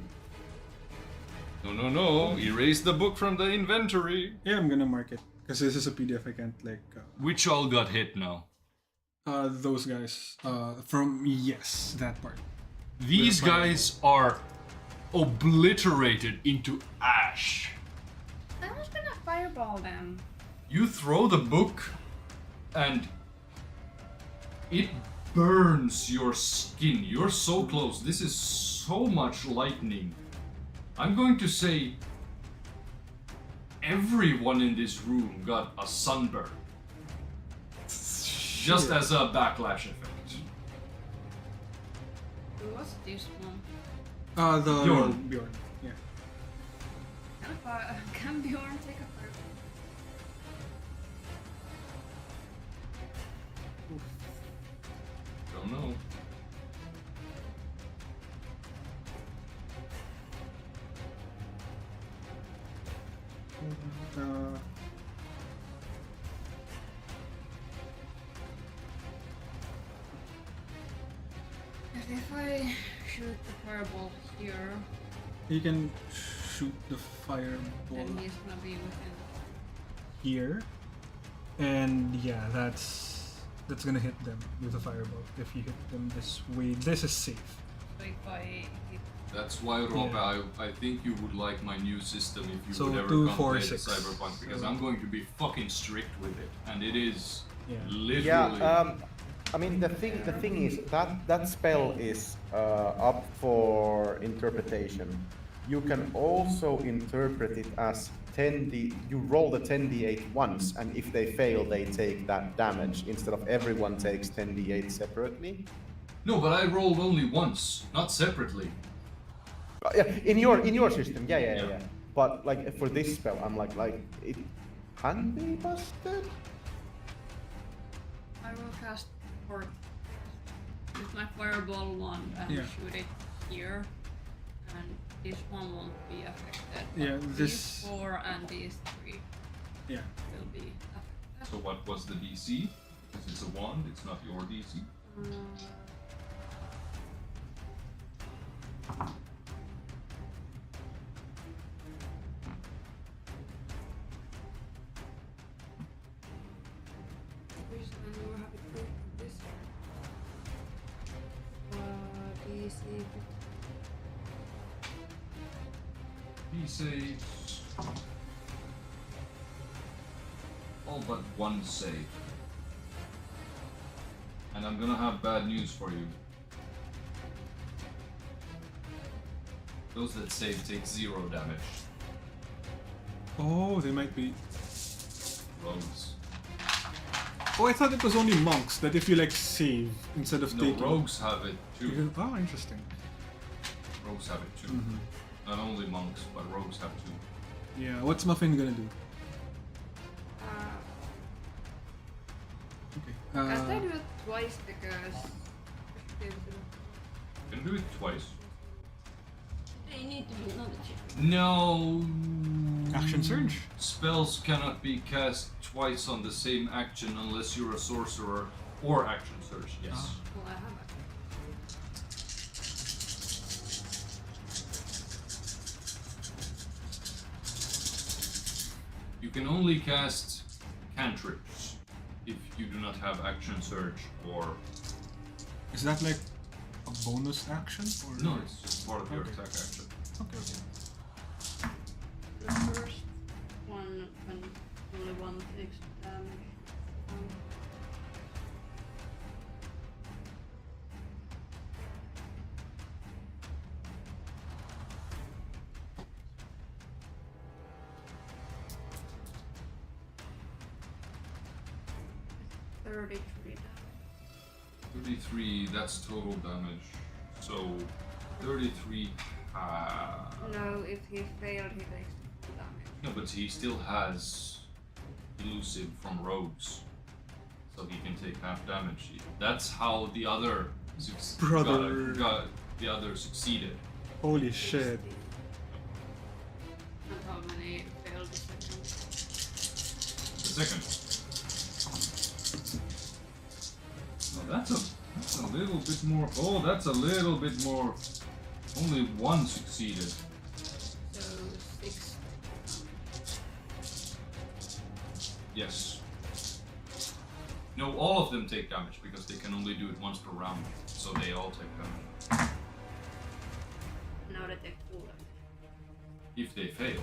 No. Erase the book from the inventory. Yeah, I'm gonna mark it because this is a PDF. I can't Which all got hit now? those guys from yes that part. These guys are obliterated into ash. I was gonna fireball them. You throw the book and it burns your skin. You're so close. This is so much lightning. I'm going to say everyone in this room got a sunburn. Just as a backlash effect. What's this one? The Bjorn. Bjorn. Yeah. Can Bjorn take a fire? Don't know. If I shoot the fireball here, You can shoot the fireball then he's gonna be within. here, and yeah, that's gonna hit them with a fireball. If you hit them this way, this is safe. So if I hit, That's why, Rob, Yeah. I think you would like my new system if you So would ever 2, come 4, play the 6. Cyberpunk, because So- I'm going to be fucking strict with it, and it is Yeah. literally. Yeah, I mean the thing is that spell is up for interpretation. You can also interpret it as 10d. You roll the 10d8 once, and if they fail, they take that damage instead of everyone takes 10d8 separately. No, but I rolled only once, not separately. Yeah, in your system, yeah. Yeah. But like for this spell, I'm like it can be busted. I will cast or with my fireball wand and Yeah. shoot it here, and this one won't be affected. But Yeah, these this- 4 and these 3 Yeah. will be affected. So what was the DC? Because it's a wand, it's not your DC. Which one you have it with this? DC. He saves all but one save. And I'm gonna have bad news for you. Those that save take 0 damage. Oh, they might be. Rogues. Oh, I thought it was only monks that if you like save instead of No, taking. rogues have it You too. can- Oh, interesting. Rogues have it too. Mhm. Not only monks, but rogues have too. Yeah. What's Muffin gonna do? Okay. Can't I do it twice because You can do it twice. they need to be another check. No. Action surge. Spells cannot be cast twice on the same action unless you're a sorcerer or action surge. Yes. Well, I have it. You can only cast cantrips if you do not have action surge or Is that like a bonus action or no, it's just part of your Okay. attack action. Okay. The first one when only one takes damage. Um, 33 damage. 33, that's total damage. So 33 No, if he failed, he takes full damage. no, but he still has elusive from rogues. So he can take half damage. That's how the other Brother. the other succeeded. Holy shit. And how many failed the second? The second. Now that's a little bit more. Oh, that's a little bit more. Only one succeeded. So 6. Yes. No, all of them take damage because they can only do it once per round. So they all take damage. Now they take full damage. If they fail.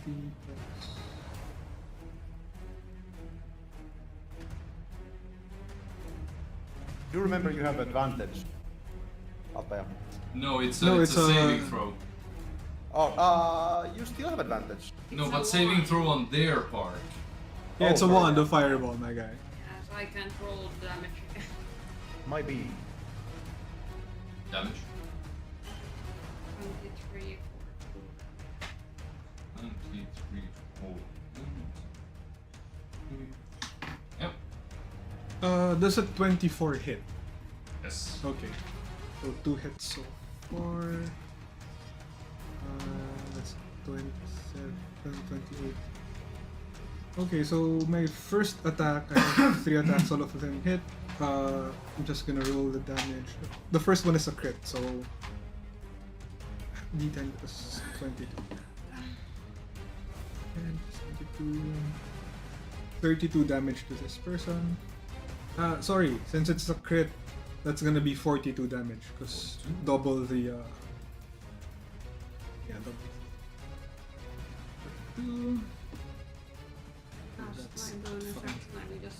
plus. Do remember you have advantage. Altaja. No, it's a, No, it's it's a a- saving throw. Oh, you still have advantage. No, It's but a saving wand. throw on their part. Yeah, Oh, it's a sorry, wand yeah. of fireball, my guy. Yeah, so I can't roll damage. Might be. Damage. 23 23, 4. Yep. Does a 24 hit? Yes. Okay. So 2 hits so far. That's 27, 28. Okay, so my first attack, I have 3 attacks, all of them hit. I'm just gonna roll the damage. The first one is a crit, so D10 plus 22. And 22. 32 damage to this person. Sorry, since it's a crit, that's gonna be 42 damage, because double the, yeah, double. 42. That's my bonus action. I will just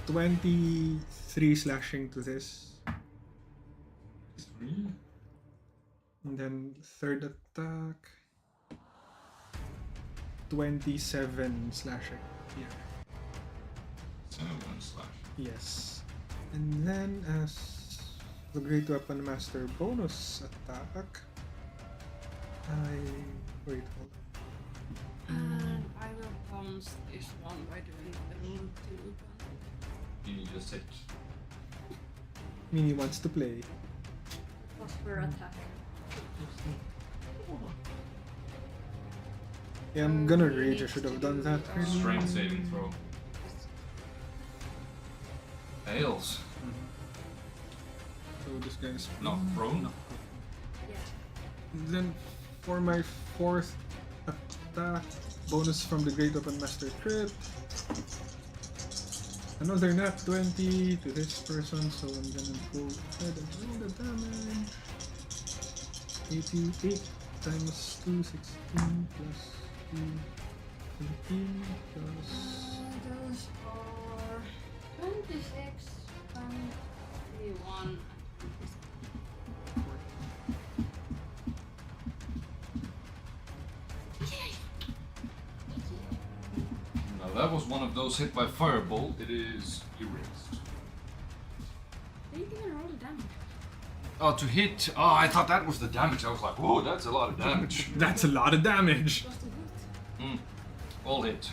23 slashing to this. 3. And then third attack. 27 slashing. Yeah. 7 slash. Yes. And then as the Great Weapon Master bonus attack, wait, hold on. and I will bounce this one by doing the nuke. You just hit. Mini wants to play. Plus per attack. Yeah, I'm gonna rage. I should have done that. earlier. Strength saving throw. Fails. So this guy's Not prone. Yeah. Then for my fourth attack, bonus from the Great Weapon Master crit. Another nat 20 to this person, so I'm gonna go ahead and roll the damage. 88 times 2, 16 plus 2, 17 plus. Those are 26, 21, and 26. Now that was one of those hit by fireball. It is erased. Are you gonna roll the damage? Oh, to hit. Oh, I thought that was the damage. I was like, whoa, that's a lot of damage. That's a lot of damage! Just a hit. All hit.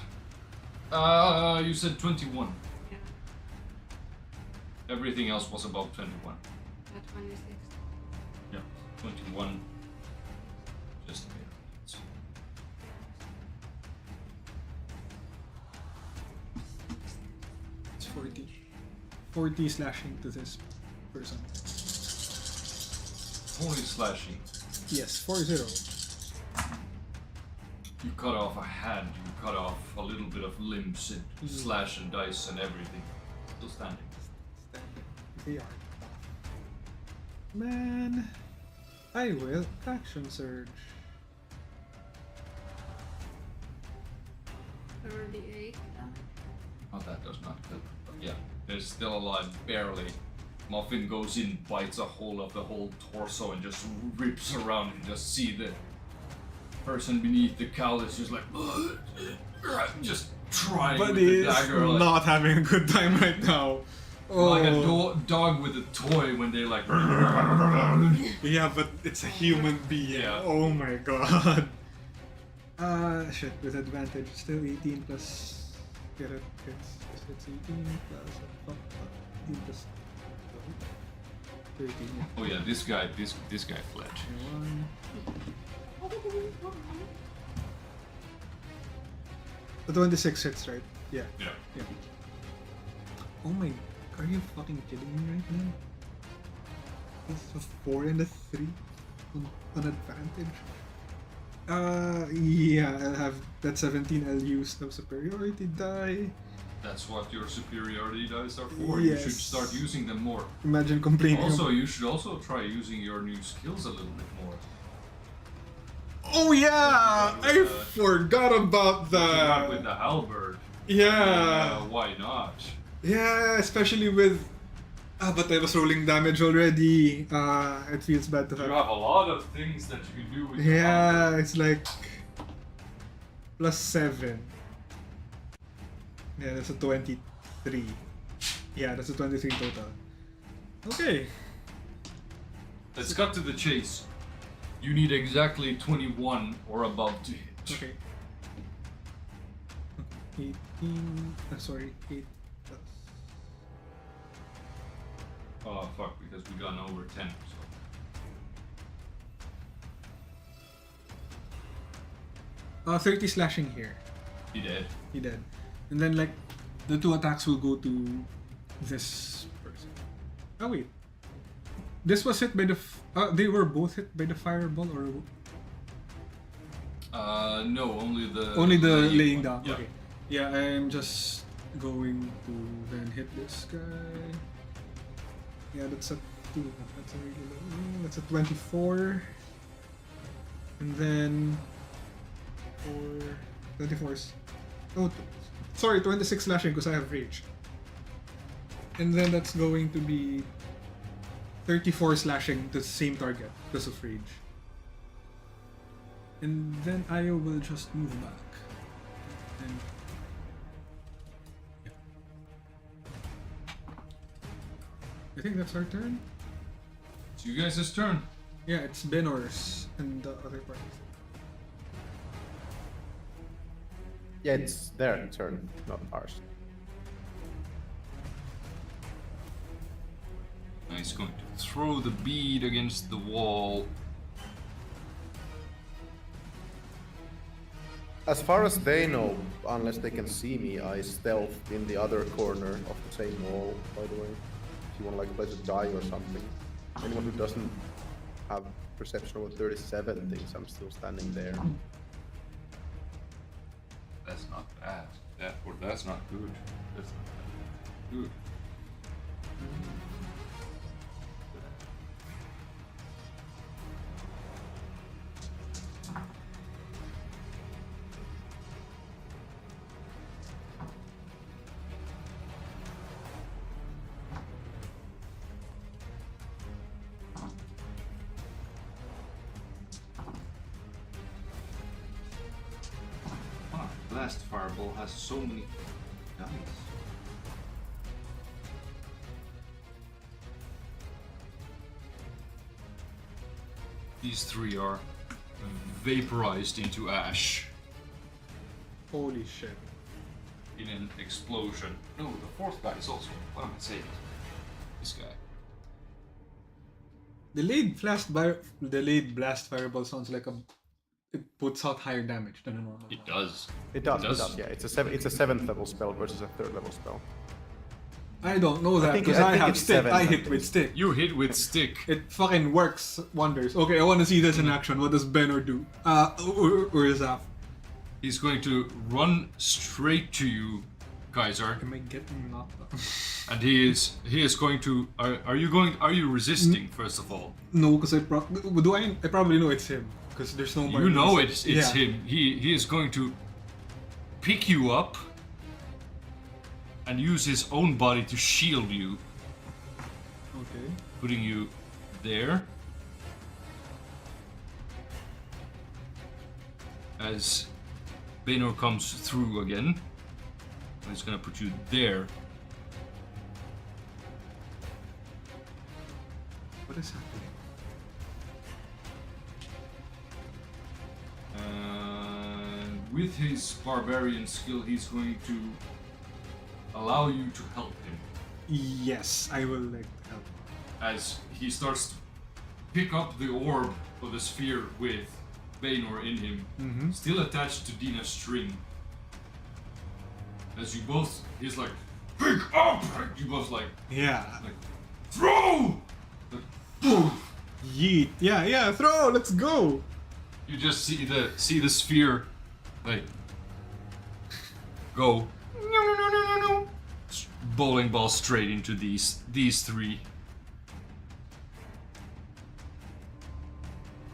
You said 21. Yeah. Everything else was above 21. At 26. Yeah, 21. Just a bit. It's 40. 40 slashing to this person. Only slashing. Yes, 40. You cut off a hand, you cut off a little bit of limbs and slash and dice and everything. Still standing. They are. Man, I will action surge. 38 damage. Oh, that does not kill. But yeah, they're still alive, barely. Muffin goes in, bites a hole of the whole torso and just rips around and just see the person beneath the cowl is just like just trying But with the he's dagger like, not having a good time right now. like a Oh. dog with a toy when they like Yeah, but it's a human being. Yeah. Oh my god. Shit, with advantage. Still 18 plus. Get it? It's 18 plus. 18 plus. 13. Yeah. Oh yeah, this guy fled. 1. The 26 hits, right? Yeah. Yeah. Yeah. Oh my, are you fucking kidding me right now? It's a 4 and a 3 on advantage. Yeah, I'll have that 17. I'll use the superiority die. That's what your superiority dice are for. You should Yes. start using them more. Imagine complaining. Also, you should also try using your new skills a little bit more. Oh yeah, I forgot about Not with that. the halberd. Yeah, Why not? yeah, especially with. But I was rolling damage already. It feels bad to You have. have a lot of things that you can do with the Yeah, halberd. it's like +7. Yeah, that's a 23. Yeah, that's a 23 total. Okay. Let's cut to the chase. You need exactly 21 or above to hit. Okay. 18. Sorry, 8 plus. Oh fuck, because we got over 10. So 30 slashing here. he dead. He dead. And then like the 2 attacks will go to this person. Oh wait. This was hit by the they were both hit by the fireball or No, only the laying one. down. Yeah. Okay. Yeah, I'm just going to then hit this guy. Yeah, that's a 2. That's a really low. That's a 24. And then 24 is sorry, 26 slashing because I have rage. And then that's going to be 34 slashing to the same target because of rage. And then I will just move back. And yeah. I think that's our turn. It's you guys' turn. Yeah, it's Benor's and the other parties. Yeah, it's their turn, not ours. He's going to throw the bead against the wall. As far as they know, unless they can see me, I stealth in the other corner of the same wall, by the way. If you want to like place a die or something. Anyone who doesn't have perception over 37 thinks I'm still standing there. That's not bad. That's not good. That's not bad. Good. Blast Fireball has so many dice. These 3 are vaporized into ash Holy shit. in an explosion. No, the 4th guy is also. What am I saying? This guy. Delayed blast fireball sounds like it puts out higher damage than a normal one. It does. It does, It it does. does, yeah. It's a 7th level spell versus a 3rd level spell. I don't know that think- because I I think have it's stick. 7, I I hit think. with stick. You hit with stick. It fucking works wonders. Okay, I want to see this in action. What does Benor do? Or Zaf? He's going to run straight to you, Kaiser, Am I getting knocked out? and he is going to. Are you resisting first of all? No, because I probably know it's him because there's no more. You know it's Yeah. him. He is going to pick you up and use his own body to shield you, Okay. putting you there. As Banor comes through again, he's gonna put you there. What is happening? And with his barbarian skill, he's going to allow you to help him Yes, I will like help. as he starts to pick up the orb or the sphere with Banor in him, still attached to Dina's string. As you both, he's like, pick up! You both like Yeah. throw! Like, boom! Yeet. Yeah. Throw. Let's go. You just see the sphere, like, go, bowling ball straight into these 3.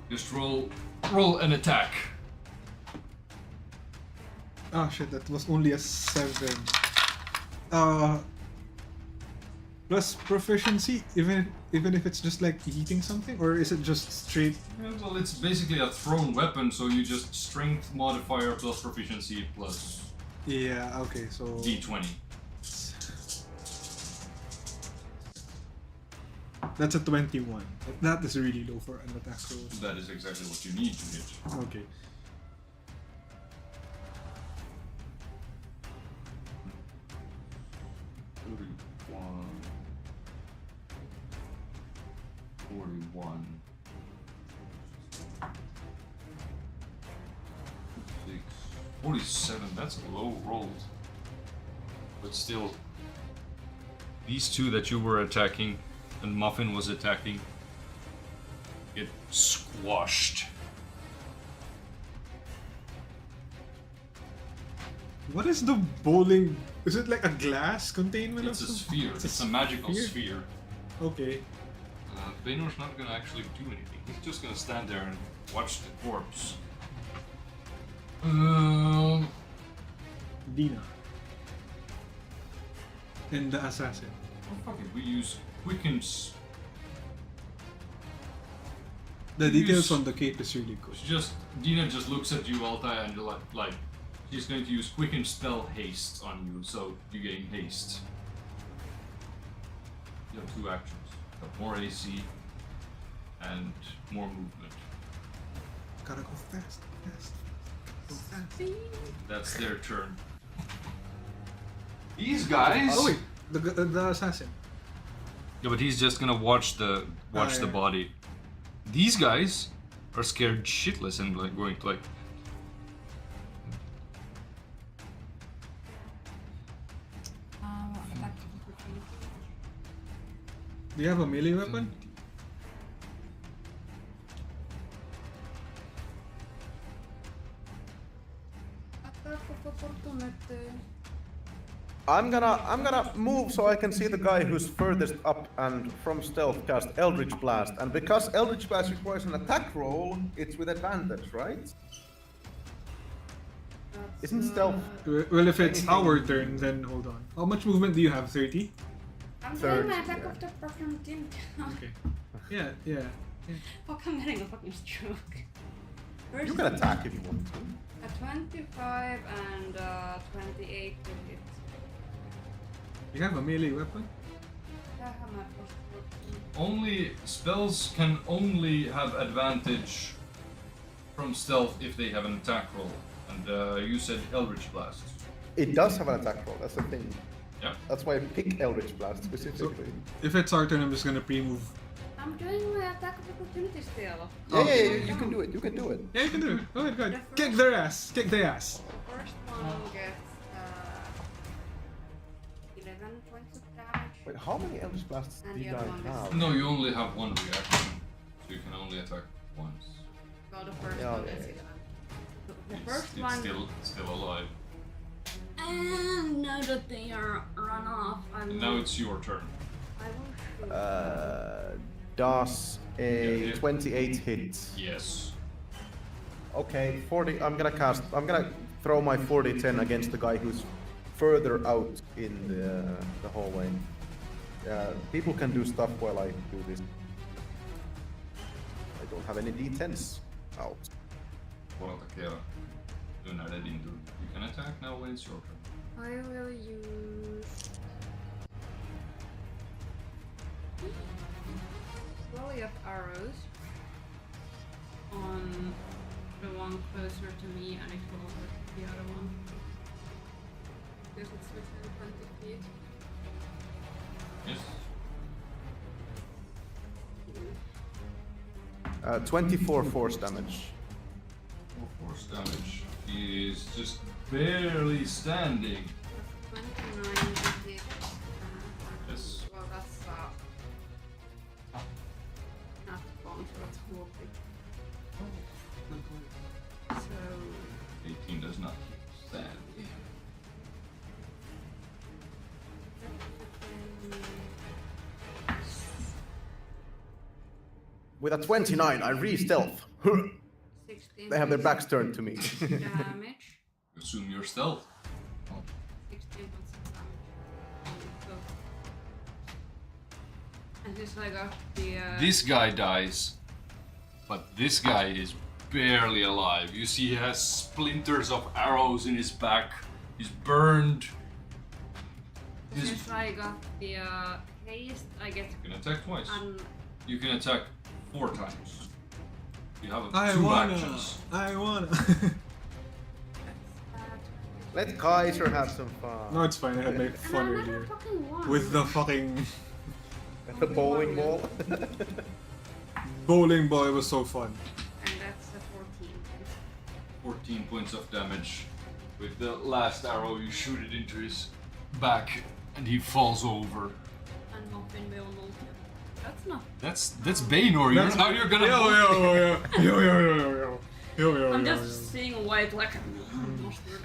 Just roll Roll an attack. Oh shit, that was only a 7. Plus proficiency, even if it's just like eating something, or is it just straight? Yeah, well, it's basically a thrown weapon, so you just strength modifier plus proficiency plus Yeah, okay, so d20. that's a 21. That is really low for an attack roll. That is exactly what you need to hit. Okay. Forty-one. 41. 6. 47. That's a low roll. But still, these two that you were attacking and Muffin was attacking get squashed. What is the bowling? Is it like a glass containment? It's of a some- sphere. It's a magical sphere. Okay. Banor's not gonna actually do anything. He's just gonna stand there and watch the corpse. Dina. And the assassin. Oh, fuck it. We use Quickens. The details Use- on the cape is really good. Dina just looks at you, Altai, and like she's going to use Quicken Spell Haste on you, so you gain haste. You have 2 actions. You have more AC and more movement. Gotta go fast, fast, go fast. That's their turn. These guys. Oh wait, the assassin. Yeah, but he's just gonna watch the yeah. body. These guys are scared shitless and like going to like. Attack of opportunity. Do you have a melee weapon? Attack of opportunity. I'm gonna move so I can see the guy who's furthest up and from stealth cast Eldritch Blast. And because Eldritch Blast requires an attack roll, it's with advantage, right? That's, Isn't stealth? Well, if it's Anything. our turn, then hold on. How much movement do you have? 30? I'm Third, doing my attack yeah. of the opportunity. Okay. Yeah, yeah. Fuck, I'm getting a fucking stroke. First, You can attack if you want to. a 25 and 28 to hit. You have a melee weapon? I have my first 14. Only spells can only have advantage from stealth if they have an attack roll. And you said Eldritch Blast. It does have an attack roll, that's the thing. Yeah. That's why I pick Eldritch Blast specifically. If it's our turn, I'm just gonna pre-move. I'm doing my attack of opportunity still. Yeah, you can do it, you can do it. Yeah, you can do it. Go ahead, go ahead. The Kick first- their ass. Kick their ass. First one gets 11 points of damage. Wait, how many Eldritch Blasts And do you the other guys one is- have? No, you only have one reaction, so you can only attack once. Well, the first Yeah, one okay. gets 11. The It's, first it's one. still alive. And now that they are run off, I will. And now it's your turn. I will shoot. Does a Yeah. 28 hit? Yes. Okay, 40. I'm gonna throw my 40-10 against the guy who's further out in the hallway. People can do stuff while I do this. I don't have any D10s out. Puolta Kera. Do not add into. You can attack now when it's your turn. I will use. Volley of arrows on the one closer to me and closer to the other one. Because it's within 20 feet. Yes. 24 force damage. 4 force damage. He is just barely standing. 29 to hit. Yes. Well, that's not bomb, so that's whooping. So 18 does not stand. With a 29, I re-stealth. 6 They have their backs turned to me. damage. Assume you're stealth. 16 points of damage. So. And since I got the. This guy dies, but this guy is barely alive. You see he has splinters of arrows in his back. He's burned. Since I got the haste, I get. You can attack twice. Un- You can attack 4 times. You have I 2 wanna. actions. I wanna. Let Kaiser have some fun. No, it's fine. I had my and fun I never earlier fucking won. with the fucking The bowling ball. bowling ball. It was so fun. And that's a 14. 14 points of damage. With the last arrow, you shoot it into his back, and he falls over. And Muffin will not. That's not. That's Bane, or That's- how you're gonna. Yo. I'm just seeing white like mustard.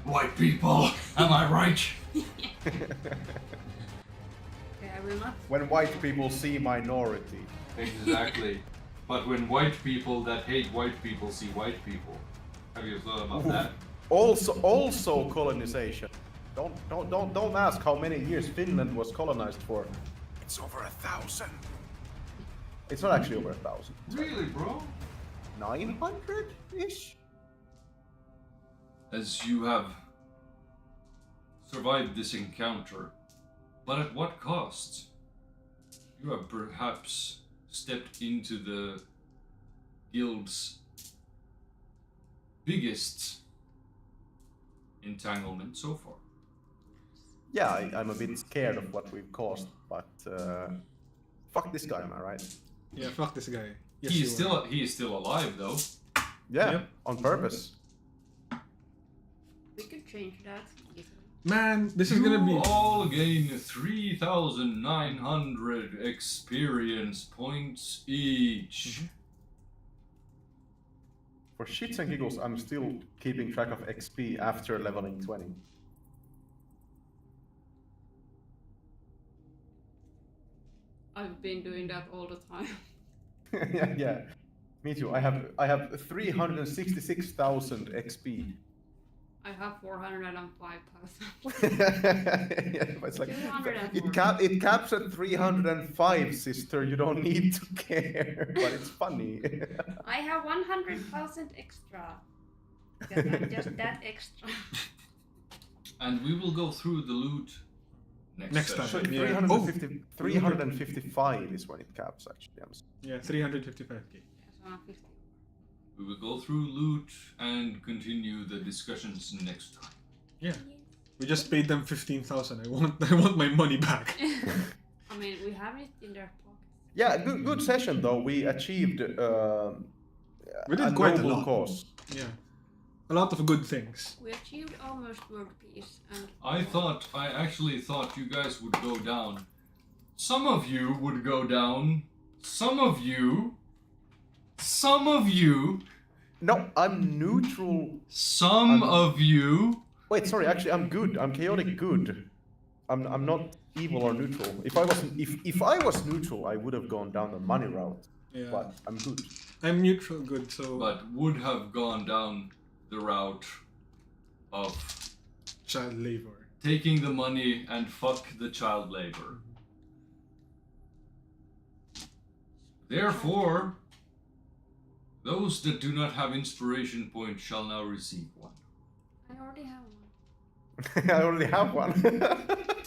White people, am I right? Okay, I will not. When white people see minority. Exactly. But when white people that hate white people see white people, have you thought about that? Also colonization. Don't ask how many years Finland was colonized for. It's over 1,000. It's not actually over 1,000. Really, bro? 900-ish? As you have survived this encounter, but at what cost? You have perhaps stepped into the guild's biggest entanglement so far. Yeah, I'm a bit scared of what we've caused, but fuck this guy, am I right? Yeah, fuck this guy. Yes, He is still alive though. Yeah, Yep. on purpose. We could change that easily. Man, this is gonna be. You all gain 3,900 experience points each. For shits and giggles, I'm still keeping track of XP after leveling 20. I've been doing that all the time. yeah. Me too. I have 366,000 XP. I have 405,000. Yeah, but it's like 204. it caps at 305, sister. You don't need to care, but it's funny. I have 100,000 extra. Because I'm just that extra. And we will go through the loot Next session. time. So Yeah. 355 is when it caps, actually. Yeah, 355k. So I'm 50. We will go through loot and continue the discussions next time. Yeah. We just paid them 15,000. I want my money back. I mean, we have it in their pockets. Yeah, good session though. We achieved We did quite a noble lot. cause. Yeah. A lot of good things. We achieved almost world peace and I actually thought you guys would go down. Some of you would go down. Some of you. No, I'm neutral. Some of you. Wait, sorry. Actually, I'm good. I'm chaotic good. I'm not evil or neutral. If I was neutral, I would have gone down the money route. Yeah. But I'm good. I'm neutral good, so But would have gone down the route of child labor. taking the money and fuck the child labor. Therefore, those that do not have inspiration points shall now receive one. I already have one. I already have one.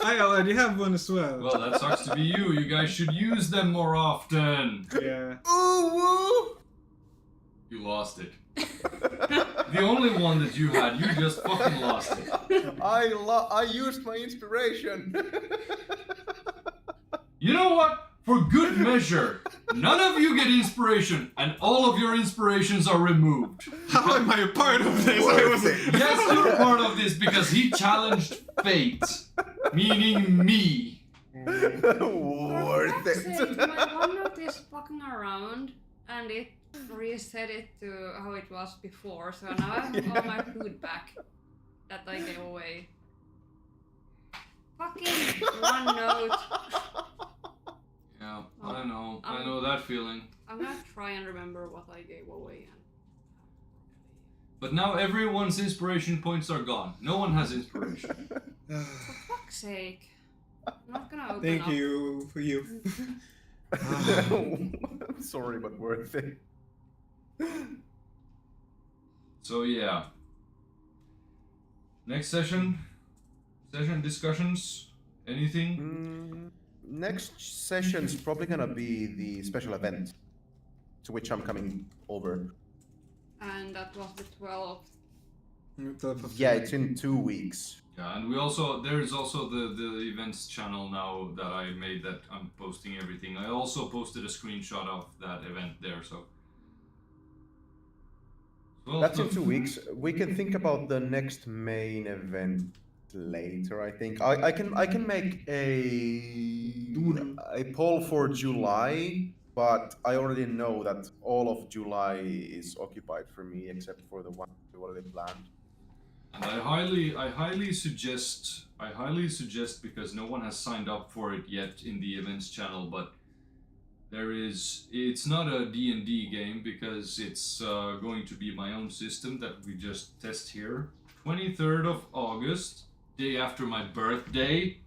I already have one as well. Well, that sucks to be you. You guys should use them more often. Yeah. Ooh, You lost it. The only one that you had, you just fucking lost it. woo! I used my inspiration. You know what? For good measure, none of you get inspiration, and all of your inspirations are removed. How am I a part of this? I was Yes, you're part of this because he challenged fate, meaning me. Worth For fuck's sake, it. my OneNote is fucking around and it reset it to how it was before, so now I have all my food back that I gave away. Fucking OneNote. Yeah, I know that feeling. I'm gonna try and remember what I gave away. But now everyone's inspiration points are gone. No one has inspiration. For fuck's sake. I'm not gonna open Thank up. you for you. I'm sorry, but worth it. So yeah. Next session discussions. Anything? Next session's probably gonna be the special event, to which I'm coming over. And that was the 12th. Yeah, it's in 2 weeks. Yeah, and there is also the events channel now that I made that I'm posting everything. I also posted a screenshot of that event there, so. Well, That's in 2 weeks. We can think about the next main event later, I think. I can make a poll for July, but I already know that all of July is occupied for me except for the one we already planned. And I highly suggest because no one has signed up for it yet in the events channel, but it's not a D&D game because it's going to be my own system that we just test here. 23rd of August, day after my birthday.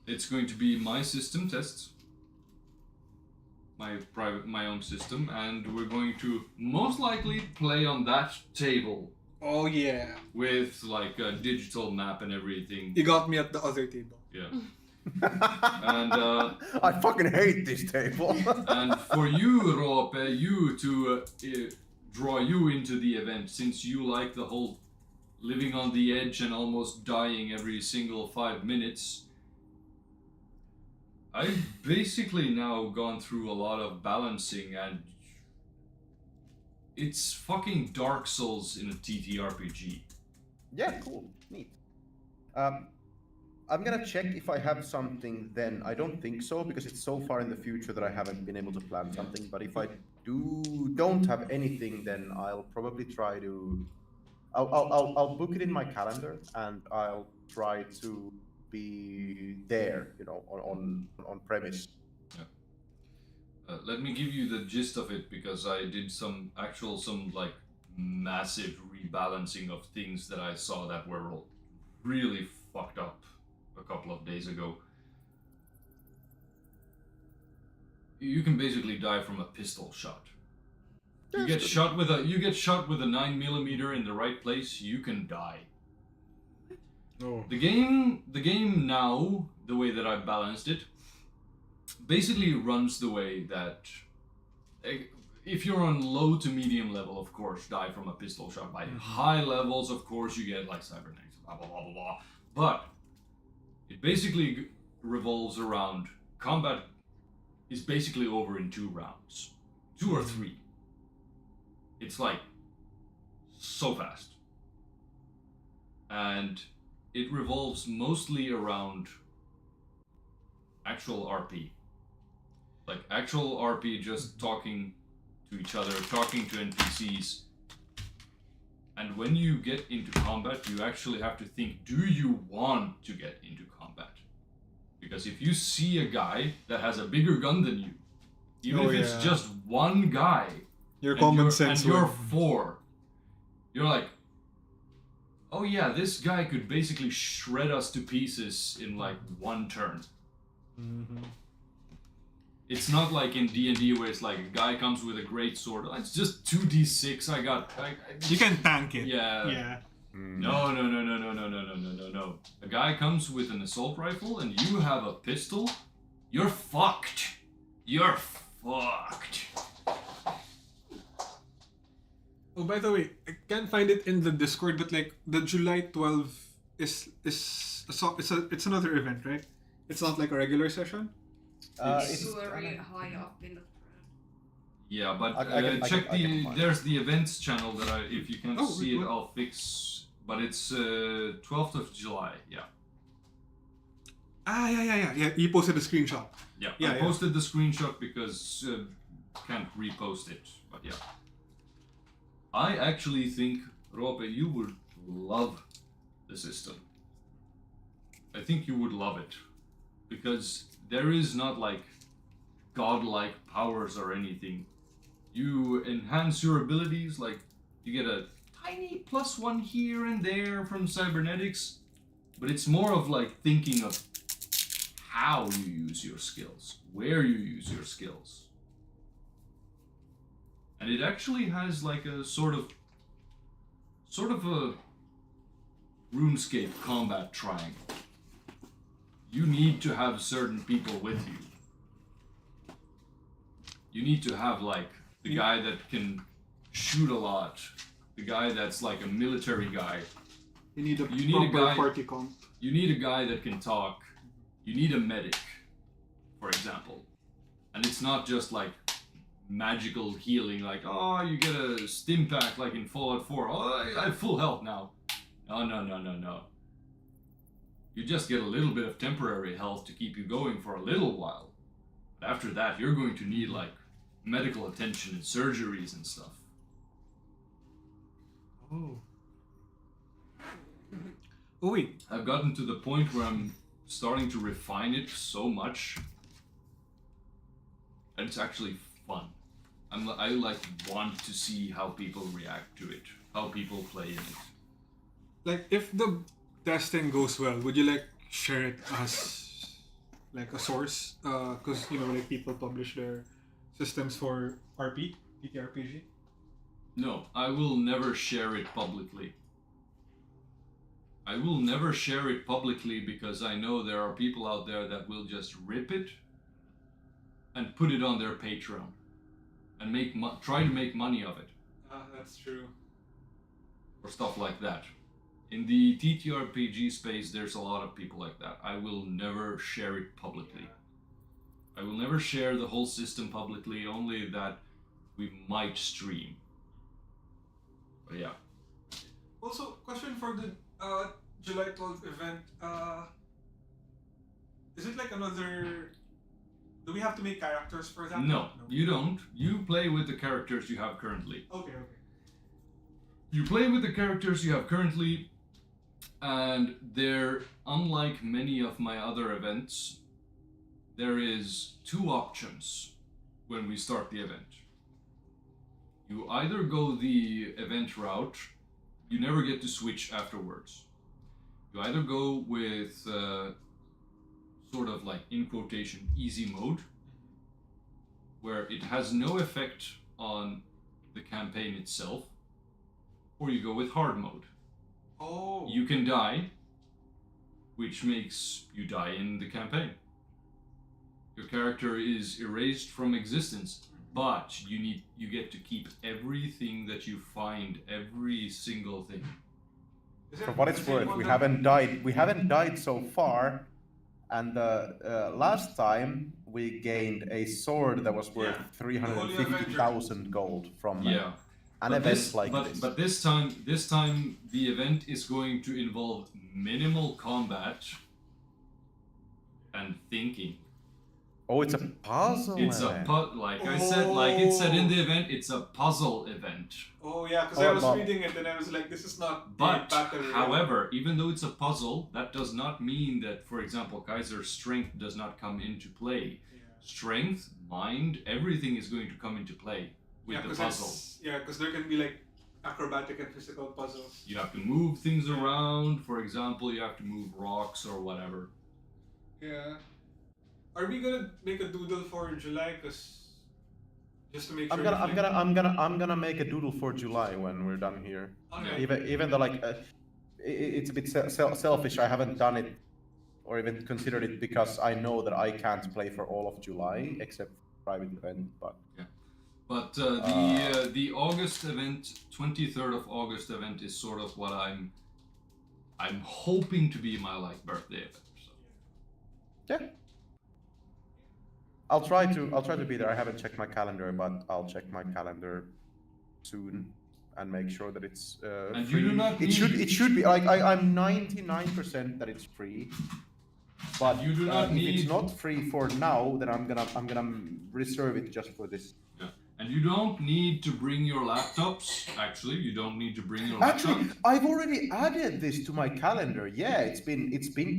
It's going to be my system tests. My own system, and we're going to most likely play on that table. Oh yeah. With like a digital map and everything. You got me at the other table. Yeah. And I fucking hate this table. and for you, Rope, you to draw you into the event, since you like the whole living on the edge and almost dying every single 5 minutes. I've basically now gone through a lot of balancing, and it's fucking Dark Souls in a TTRPG. Yeah, cool, neat. I'm gonna check if I have something then. I don't think so, because it's so far in the future that I haven't been able to plan something. But if I don't have anything, then I'll probably try to. I'll book it in my calendar, and I'll try to be there, you know, on premise. Let me give you the gist of it, because I did some like massive rebalancing of things that I saw that were really fucked up a couple of days ago. You can basically die from a pistol shot. You get shot with a 9mm in the right place, you can die. Oh. The game now, the way that I've balanced it, basically runs the way that if you're on low to medium level, of course, die from a pistol shot. By high levels, of course, you get like cybernetics, blah blah blah blah blah. But it basically revolves around combat is basically over in 2 rounds, 2 or 3. It's like so fast, and it revolves mostly around actual RP. Like actual RP, just talking to each other, talking to NPCs. And when you get into combat, you actually have to think, do you want to get into combat? Because if you see a guy that has a bigger gun than you, even if it's just one guy, your common and sense you're will- 4, you're like, oh yeah, this guy could basically shred us to pieces in like 1 turn. It's not like in D&D where it's like a guy comes with a great sword. It's just 2d6. You can tank it. Yeah. Yeah. No. A guy comes with an assault rifle and you have a pistol. You're fucked. You're fucked. Oh, by the way, I can't find it in the Discord, but like the July 12 it's another event, right? It's not like a regular session. It's very high up in the thread. Yeah, but I can check find it. there's the events channel that if you can't see it, what? I'll fix. But it's 12th of July. Yeah. Yeah. You posted a screenshot. Yeah. Yeah, I yeah. posted the screenshot because can't repost it. But yeah. I actually think, Rope, you would love the system. I think you would love it. Because there is not like godlike powers or anything. You enhance your abilities, like You get a tiny +1 here and there from cybernetics, but it's more of like thinking of how you use your skills, where you use your skills. And it actually has like a sort of a RuneScape combat triangle. You need to have certain people with you. You need to have like the guy that can shoot a lot, the guy that's like a military guy. You need a You proper party comp. You need a guy that can talk. You need a medic, for example. And it's not just like magical healing, like, oh, you get a stim pack like in Fallout 4. Oh, I have full health now. No. You just get a little bit of temporary health to keep you going for a little while. But after that, you're going to need like medical attention and surgeries and stuff. Oh. Oh wait. I've gotten to the point where I'm starting to refine it so much, and it's actually fun. I like want to see how people react to it, how people play in it. Like, if the testing goes well, would you like share it as like a source? Because you know, like people publish their systems for TTRPG. No, I will never share it publicly. I will never share it publicly because I know there are people out there that will just rip it and put it on their Patreon and try to make money of it. That's true. Or stuff like that. In the TTRPG space, there's a lot of people like that. I will never share it publicly. I will never share the whole system publicly, only that we might stream. But yeah. Also, question for the July 12th event. Is it like another? Do we have to make characters for that? No, you don't. You play with the characters you have currently. Okay. You play with the characters you have currently, and they're unlike many of my other events. There is 2 options when we start the event. You either go the event route, you never get to switch afterwards. You either go with sort of like, in quotation, easy mode, where it has no effect on the campaign itself, or you go with hard mode. Oh. You can die, which makes you die in the campaign. Your character is erased from existence, but you get to keep everything that you find, every single thing. For what it's worth, we haven't died so far, and last time we gained a sword that was worth 350,000 gold from an event like this. But this time the event is going to involve minimal combat and thinking. Oh, it's a puzzle. It's like it said in the event, it's a puzzle event. Oh yeah, because I was reading it and I was like, this is not. But however, even though it's a puzzle, that does not mean that, for example, Kaiser's strength does not come into play. Yeah. Strength, mind, everything is going to come into play with the puzzle. Because there can be like acrobatic and physical puzzles. You have to move things around. For example, you have to move rocks or whatever. Yeah. Are we gonna make a doodle for July? Cause just to make sure. I'm gonna make a doodle for July when we're done here. Okay. Even though like it's a bit selfish, I haven't done it or even considered it because I know that I can't play for all of July except private event. But yeah. But the August event, 23rd of August event, is sort of what I'm hoping to be my like birthday event. So. Yeah. I'll try to be there. I haven't checked my calendar, but I'll check my calendar soon and make sure that it's and free. You do not it should be like I'm 99% that it's free. But you do not if it's not free for now, then I'm gonna reserve it just for this. Yeah. And you don't need to bring your laptops. Actually, you don't need to bring your laptops. Actually, I've already added this to my calendar. Yeah, it's been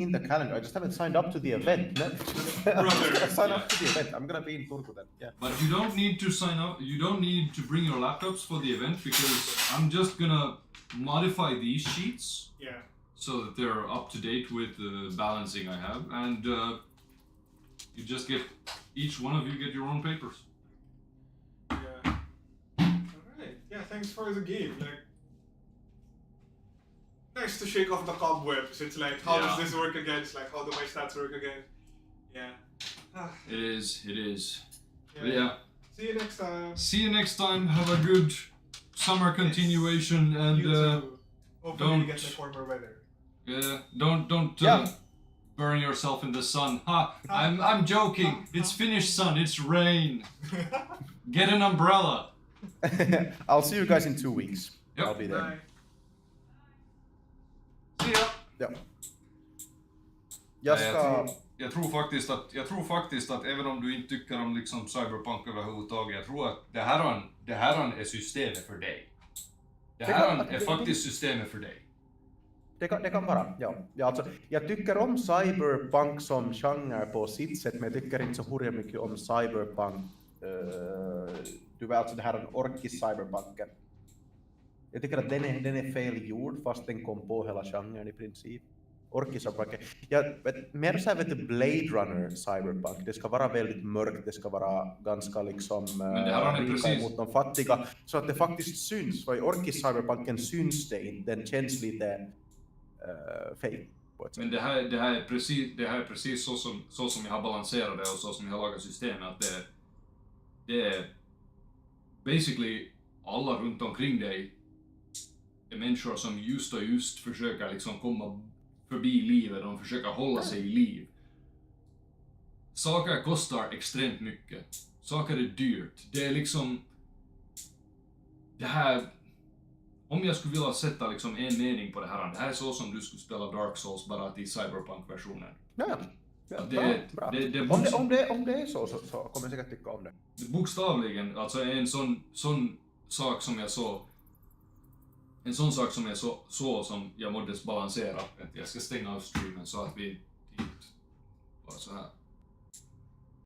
in the calendar. I just haven't signed up to the event. Brother. Sign up to the event. I'm gonna be in Turku then. Yeah. But you don't need to sign up. You don't need to bring your laptops for the event because I'm just gonna modify these sheets Yeah. so that they're up to date with the balancing I have, and you just get each one of you get your own papers. Yeah. Alright. Yeah, thanks for the game. Like, nice to shake off the cobwebs. It's like, how does Yeah. this work again? It's like, how do my stats work again? Yeah. Ah, It is. It is. yeah. But yeah. See you next time. See you next time. Have a good summer continuation, and You too. Hopefully you don't- get the warmer weather. don't Yeah. burn yourself in the sun. Ha! I'm joking. It's Finnish sun. It's rain. Get an umbrella. I'll see you guys in 2 weeks. Yep. I'll be there. Bye. See ya. Ja. Jag ska... Jag tror faktiskt att även om du inte tycker om liksom cyberpunk överhuvudtaget, jag tror att det här är systemet för dig. Det här är faktiskt systemet för dig. Det kan vara, ja. Alltså, jag tycker om cyberpunk som genre på sitt sätt, men jag tycker inte så hurra mycket om cyberpunk. Du vet alltså det här orkis-cyberpunken. Jag tycker att den är fel gjord fast den kom på hela genren i princip. Orkis-cyberpunk. Mer så här vet du Blade Runner cyberpunk. Det ska vara väldigt mörkt, det ska vara ganska liksom det här har ni precis. mot de fattiga. Så att det faktiskt syns, för i orkis-cyberpunken syns det inte. Den känns lite fake på ett sätt. Men det här är precis så som jag har balanserat det och så som jag har lagat systemet, att det är basically alla runt omkring dig är människor som just försöker liksom komma förbi livet, de försöker hålla sig i liv. Saker kostar extremt mycket. Saker är dyrt. Det är liksom det här. Om jag skulle vilja sätta liksom en mening på det här är så som du skulle spela Dark Souls bara till Cyberpunk-versionen. Ja, bra. Om det är så kommer jag säkert tycka om det. Bokstavligen, alltså en sån sak som jag såg. En sån sak som jag så som jag måddes balansera. Jag ska stänga av streamen så att vi bara så här.